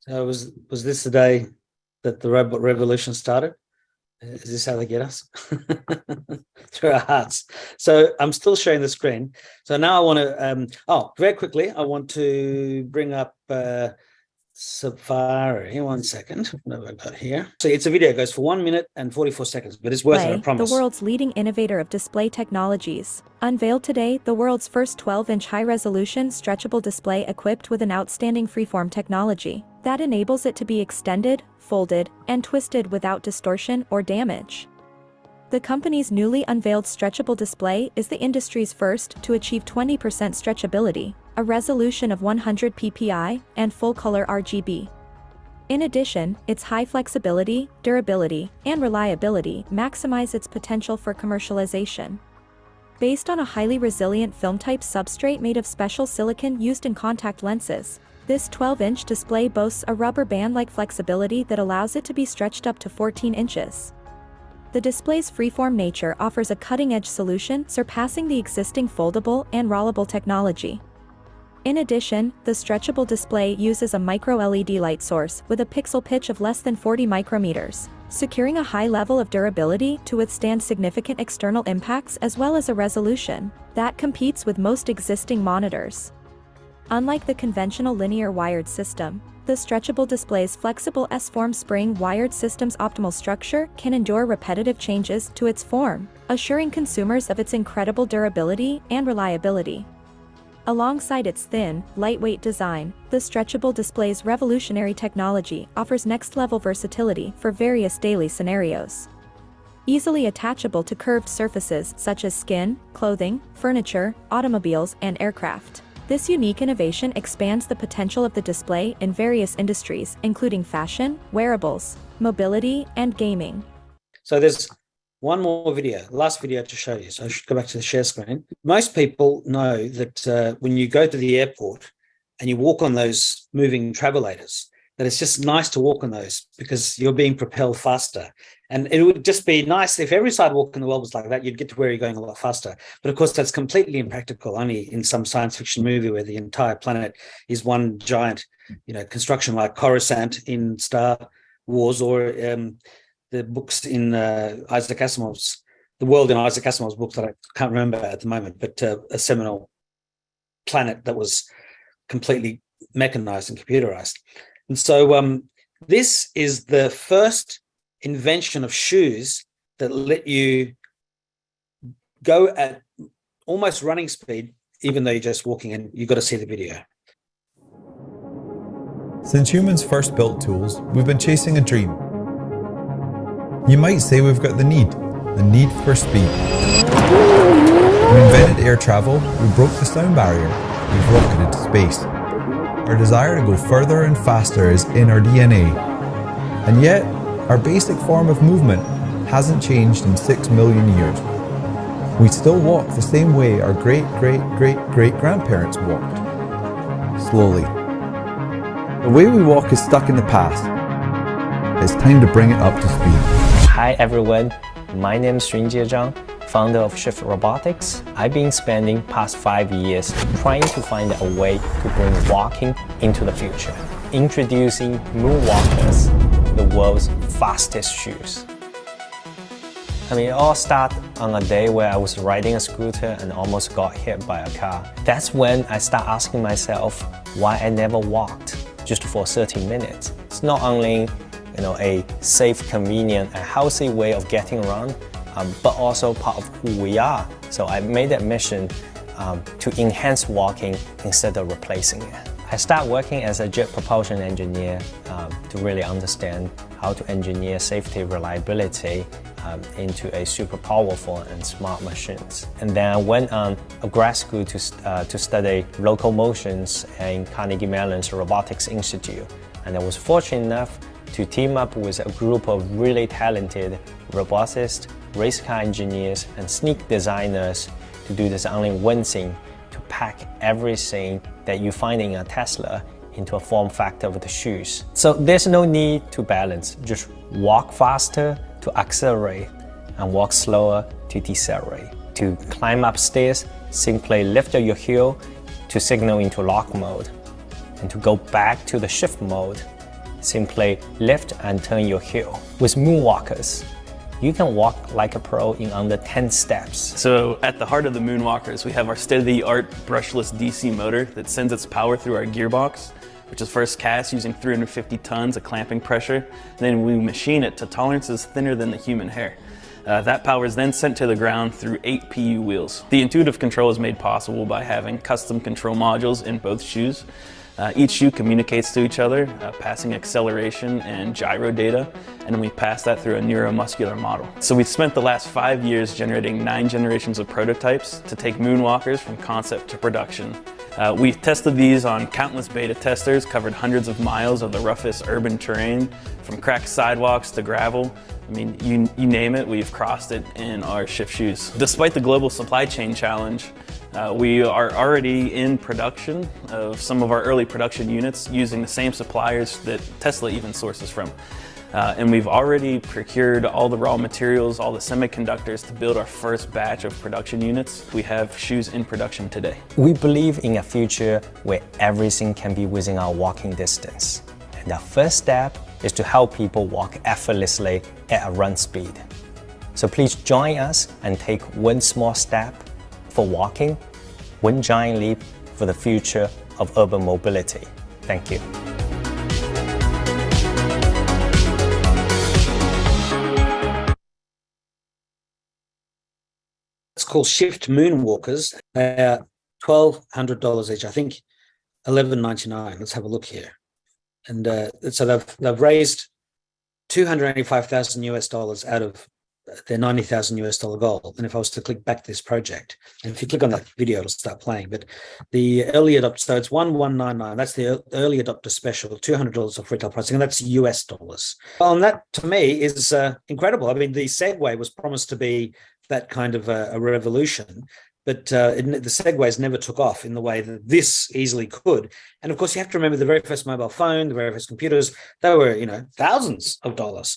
So was this the day that the robot revolution started? Is this how they get us? Through our hearts. So I'm still sharing the screen. So now I want to, very quickly, I want to bring up Safari. 1 second. What have I got here? So it's a video. It goes for 1 minute and 44 seconds, but it's worth it, I promise.
The world's leading innovator of display technologies, unveiled today the world's first 12-inch high-resolution stretchable display equipped with an outstanding freeform technology that enables it to be extended, folded, and twisted without distortion or damage. The company's newly unveiled stretchable display is the industry's first to achieve 20% stretchability, a resolution of 100 ppi, and full-color RGB. In addition, its high flexibility, durability, and reliability maximize its potential for commercialization. Based on a highly resilient film-type substrate made of special silicon used in contact lenses, This 12-inch display boasts a rubber band-like flexibility that allows it to be stretched up to 14 inches. The display's freeform nature offers a cutting-edge solution surpassing the existing foldable and rollable technology. In addition, the stretchable display uses a micro-LED light source with a pixel pitch of less than 40 micrometers, securing a high level of durability to withstand significant external impacts as well as a resolution that competes with most existing monitors. Unlike the conventional linear wired system, the stretchable display's flexible S-form spring wired system's optimal structure can endure repetitive changes to its form, assuring consumers of its incredible durability and reliability. Alongside its thin, lightweight design, the stretchable display's revolutionary technology offers next-level versatility for various daily scenarios. Easily attachable to curved surfaces such as skin, clothing, furniture, automobiles, and aircraft. This unique innovation expands the potential of the display in various industries, including fashion, wearables, mobility, and gaming.
So there's one more video, last video to show you. So I should go back to the share screen. Most people know that when you go to the airport and you walk on those moving travelators, that it's just nice to walk on those because you're being propelled faster. And it would just be nice if every sidewalk in the world was like that, you'd get to where you're going a lot faster. But of course, that's completely impractical, only in some science fiction movie where the entire planet is one giant, construction like Coruscant in Star Wars, or the books in Isaac Asimov's, the world in Isaac Asimov's books that I can't remember at the moment, but a seminal planet that was completely mechanized and computerized. And so this is the first invention of shoes that let you go at almost running speed, even though you're just walking, and you've got to see the video.
Since humans first built tools, we've been chasing a dream. You might say we've got the need for speed. We invented air travel, we broke the sound barrier, we've rocketed to space. Our desire to go further and faster is in our DNA. And yet, our basic form of movement hasn't changed in 6 million years. We still walk the same way our great-great-great-great-grandparents walked. Slowly. The way we walk is stuck in the past. It's time to bring it up to speed.
Hi everyone, my name is Xunjie Zhang, founder of Shift Robotics. I've been spending past 5 years trying to find a way to bring walking into the future. Introducing Moonwalkers, the world's fastest shoes. It all started on a day where I was riding a scooter and almost got hit by a car. That's when I started asking myself why I never walked just for 30 minutes. It's not only a safe, convenient, and healthy way of getting around, but also part of who we are. So I made that mission to enhance walking instead of replacing it. I started working as a jet propulsion engineer to really understand how to engineer safety reliability into a super powerful and smart machines. And then I went on a grad school to study locomotions in Carnegie Mellon's Robotics Institute. And I was fortunate enough to team up with a group of really talented roboticists, race car engineers, and sneak designers to do this only one thing: to pack everything that you find in a Tesla into a form factor of the shoes. So there's no need to balance, just walk faster to accelerate and walk slower to decelerate. To climb upstairs, simply lift your heel to signal into lock mode. And to go back to the shift mode, simply lift and turn your heel. With Moonwalkers, you can walk like a pro in under 10 steps.
So at the heart of the Moonwalkers, we have our state-of-the-art brushless DC motor that sends its power through our gearbox, which is first cast using 350 tons of clamping pressure. Then we machine it to tolerances thinner than the human hair. That power is then sent to the ground through 8 PU wheels. The intuitive control is made possible by having custom control modules in both shoes. Each shoe communicates to each other, passing acceleration and gyro data, and then we pass that through a neuromuscular model. So we've spent the last 5 years generating 9 generations of prototypes to take Moonwalkers from concept to production. We've tested these on countless beta testers, covered hundreds of miles of the roughest urban terrain, from cracked sidewalks to gravel. You name it, we've crossed it in our Shift shoes. Despite the global supply chain challenge, We are already in production of some of our early production units using the same suppliers that Tesla even sources from. And we've already procured all the raw materials, all the semiconductors to build our first batch of production units. We have shoes in production today.
We believe in a future where everything can be within our walking distance. And our first step is to help people walk effortlessly at a run speed. So please join us and take one small step for walking, one giant leap for the future of urban mobility. Thank you.
It's called Shift Moonwalkers. They are $1,200 each. I think $11.99. Let's have a look here. And so they've raised $285,000 out of their $90,000 goal. And if I was to click back this project, and if you click on that video, it'll start playing. But the early adopter, so it's 1199. That's the early adopter special, $200 off retail pricing, and that's US dollars. Well, and that to me is incredible. I mean, the Segway was promised to be that kind of a revolution, but the Segways never took off in the way that this easily could. And of course, you have to remember the very first mobile phone, the very first computers, they were, thousands of dollars.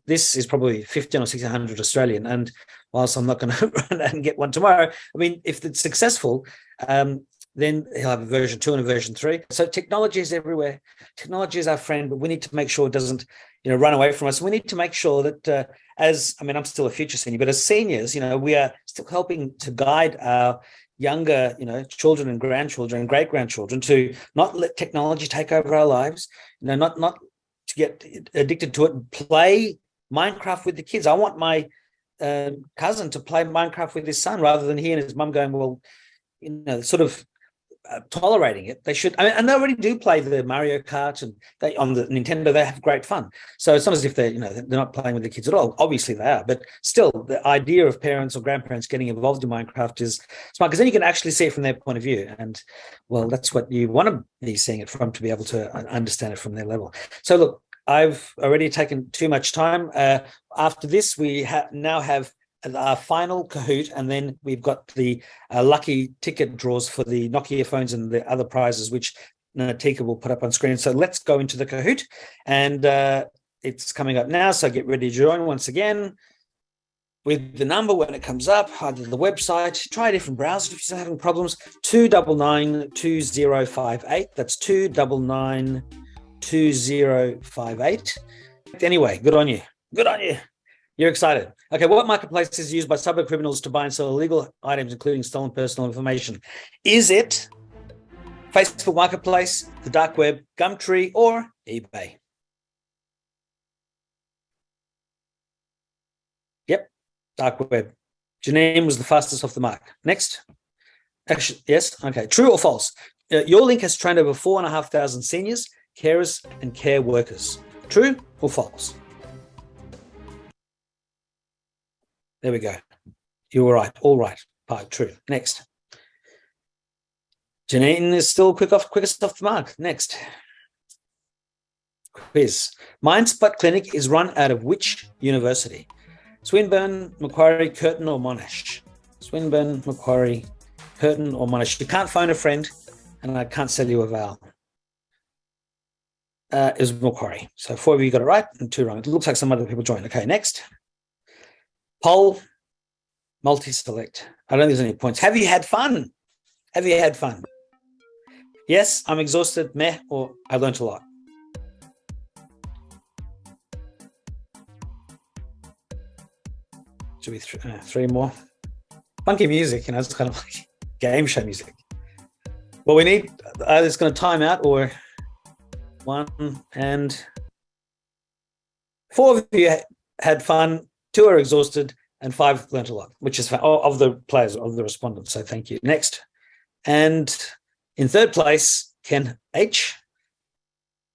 This is probably 1,500 or 1,600 Australian. And whilst I'm not going to run out and get one tomorrow, I mean, if it's successful, then he'll have a version 2 and a version 3. So technology is everywhere. Technology is our friend, but we need to make sure it doesn't, run away from us. We need to make sure that I'm still a future senior, but as seniors, we are still helping to guide our younger, children and grandchildren and great-grandchildren to not let technology take over our lives, not to get addicted to it and play Minecraft with the kids. I want my cousin to play Minecraft with his son rather than he and his mum going, well, sort of tolerating it. They should, and they already do play the Mario Kart, and they on the Nintendo they have great fun. So it's not as if they're they're not playing with the kids at all. Obviously they are, but still the idea of parents or grandparents getting involved in Minecraft is smart, because then you can actually see it from their point of view, and well, that's what you want to be seeing it from, to be able to understand it from their level. So look, I've already taken too much time. After this, we now have our final Kahoot, and then we've got the lucky ticket draws for the Nokia phones and the other prizes, which Natika will put up on screen. So let's go into the Kahoot, and it's coming up now. So get ready to join once again with the number when it comes up, either the website, try a different browser if you're having problems, 299-2058. That's 299-2058. Anyway, good on you. Good on you. You're excited. Okay, what marketplace is used by cyber criminals to buy and sell illegal items, including stolen personal information? Is it Facebook Marketplace, the dark web, Gumtree, or eBay? Yep, dark web. Janine was the fastest off the mark. Next. Actually, yes, okay. True or false? YourLink has trained over 4,500 seniors, carers, and care workers. True or false? There we go. You were right. All right. Part true. Next. Janine is still quickest off the mark. Next. Quiz. MindSpot Clinic is run out of which university? Swinburne, Macquarie, Curtin, or Monash? Swinburne, Macquarie, Curtin, or Monash? You can't phone a friend, and I can't sell you a vowel. It was Macquarie. So 4 of you got it right and 2 wrong. It looks like some other people joined. Okay, next. Poll, multi-select. I don't think there's any points. Have you had fun? Have you had fun? Yes, I'm exhausted, meh, or I learned a lot. Should be 3 more. Funky music, it's kind of like game show music. Well, we need, either it's going to time out or 1 and 4 of you had fun. 2 are exhausted, and 5 learnt a lot, which is of the players, of the respondents. So thank you. Next. And in 3rd place, Ken H.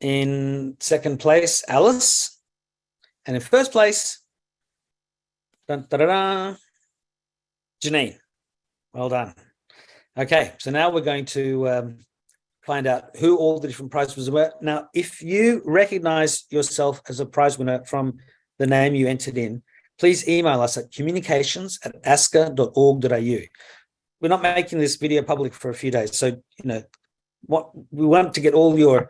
In 2nd place, Alice. And in 1st place, Janine. Well done. Okay, so now we're going to find out who all the different prize winners were. Now, if you recognize yourself as a prize winner from the name you entered in, please email us at communications@ascca.org.au. we're not making this video public for a few days. So, what we want to get all your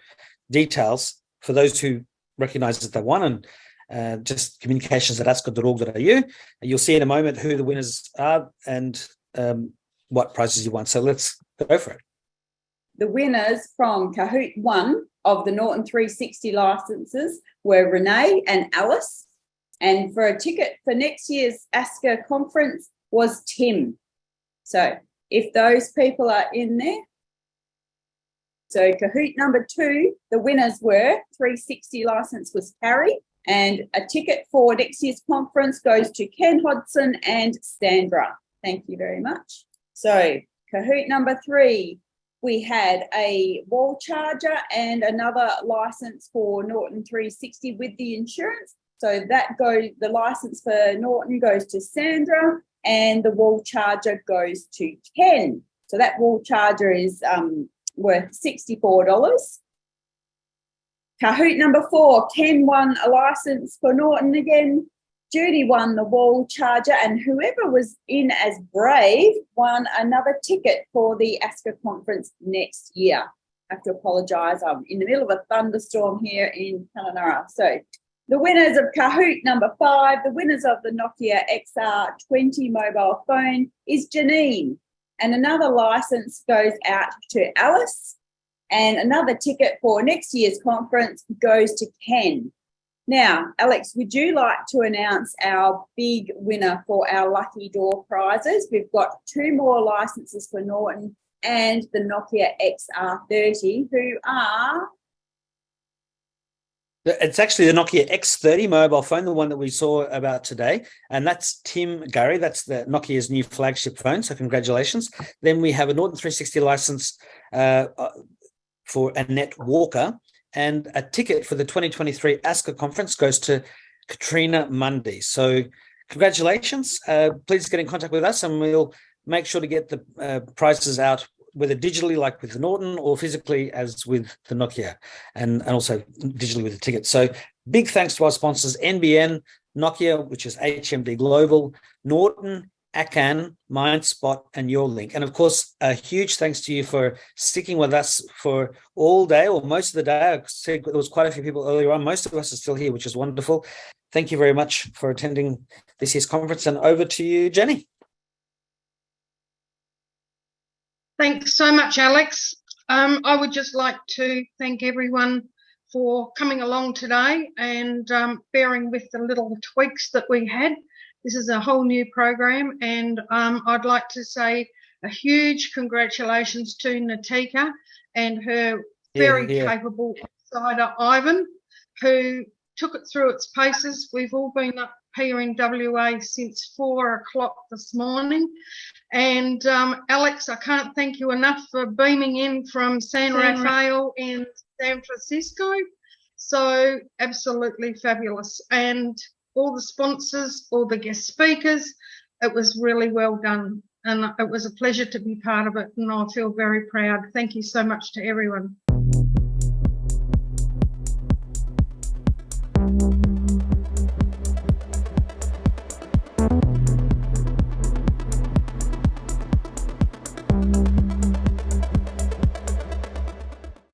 details for those who recognize that they won, and just communications@ascca.org.au. You'll see in a moment who the winners are and what prizes you won. So let's go for it.
The winners from Kahoot 1 of the Norton 360 licenses were Renee and Alice. And for a ticket for next year's ASCCA conference was Tim. So if those people are in there. So Kahoot number 2, the winners were 360 license was Carrie, and a ticket for next year's conference goes to Ken Hodson and Sandra. Thank you very much. So Kahoot number 3, we had a wall charger and another license for Norton 360 with the insurance. So the license for Norton goes to Sandra and the wall charger goes to Ken. So that wall charger is worth $64. Kahoot number 4, Ken won a license for Norton again. Judy won the wall charger, and whoever was in as brave won another ticket for the ASCCA conference next year. I have to apologise, I'm in the middle of a thunderstorm here in Kununurra. So the winners of Kahoot number 5, the winners of the Nokia XR20 mobile phone is Janine, and another licence goes out to Alice, and another ticket for next year's conference goes to Ken. Now, Alex, would you like to announce our big winner for our lucky door prizes? We've got 2 more licenses for Norton and the Nokia XR30, who are...
It's actually the Nokia X30 mobile phone, the one that we saw about today. And that's Tim Gorrie. That's the Nokia's new flagship phone. So congratulations. Then we have a Norton 360 license for Annette Walker. And a ticket for the 2023 ASCCA conference goes to Katrina Mundy. So congratulations. Please get in contact with us and we'll make sure to get the prizes out, whether digitally like with the Norton or physically as with the Nokia, and also digitally with the ticket. So big thanks to our sponsors, NBN, Nokia, which is HMD Global, Norton, ACAN, MindSpot, and YourLink. And of course, a huge thanks to you for sticking with us for all day or most of the day. I said there was quite a few people earlier on. Most of us are still here, which is wonderful. Thank you very much for attending this year's conference. And over to you, Jenny.
Thanks so much, Alex. I would just like to thank everyone for coming along today and bearing with the little tweaks that we had. This is a whole new program, and I'd like to say a huge congratulations to Natika and her very capable insider, Ivan, who took it through its paces. We've all been up here in WA since 4 o'clock this morning. And Alex, I can't thank you enough for beaming in from San Rafael in San Francisco. So absolutely fabulous. And all the sponsors, all the guest speakers, it was really well done. And it was a pleasure to be part of it. And I feel very proud. Thank you so much to everyone.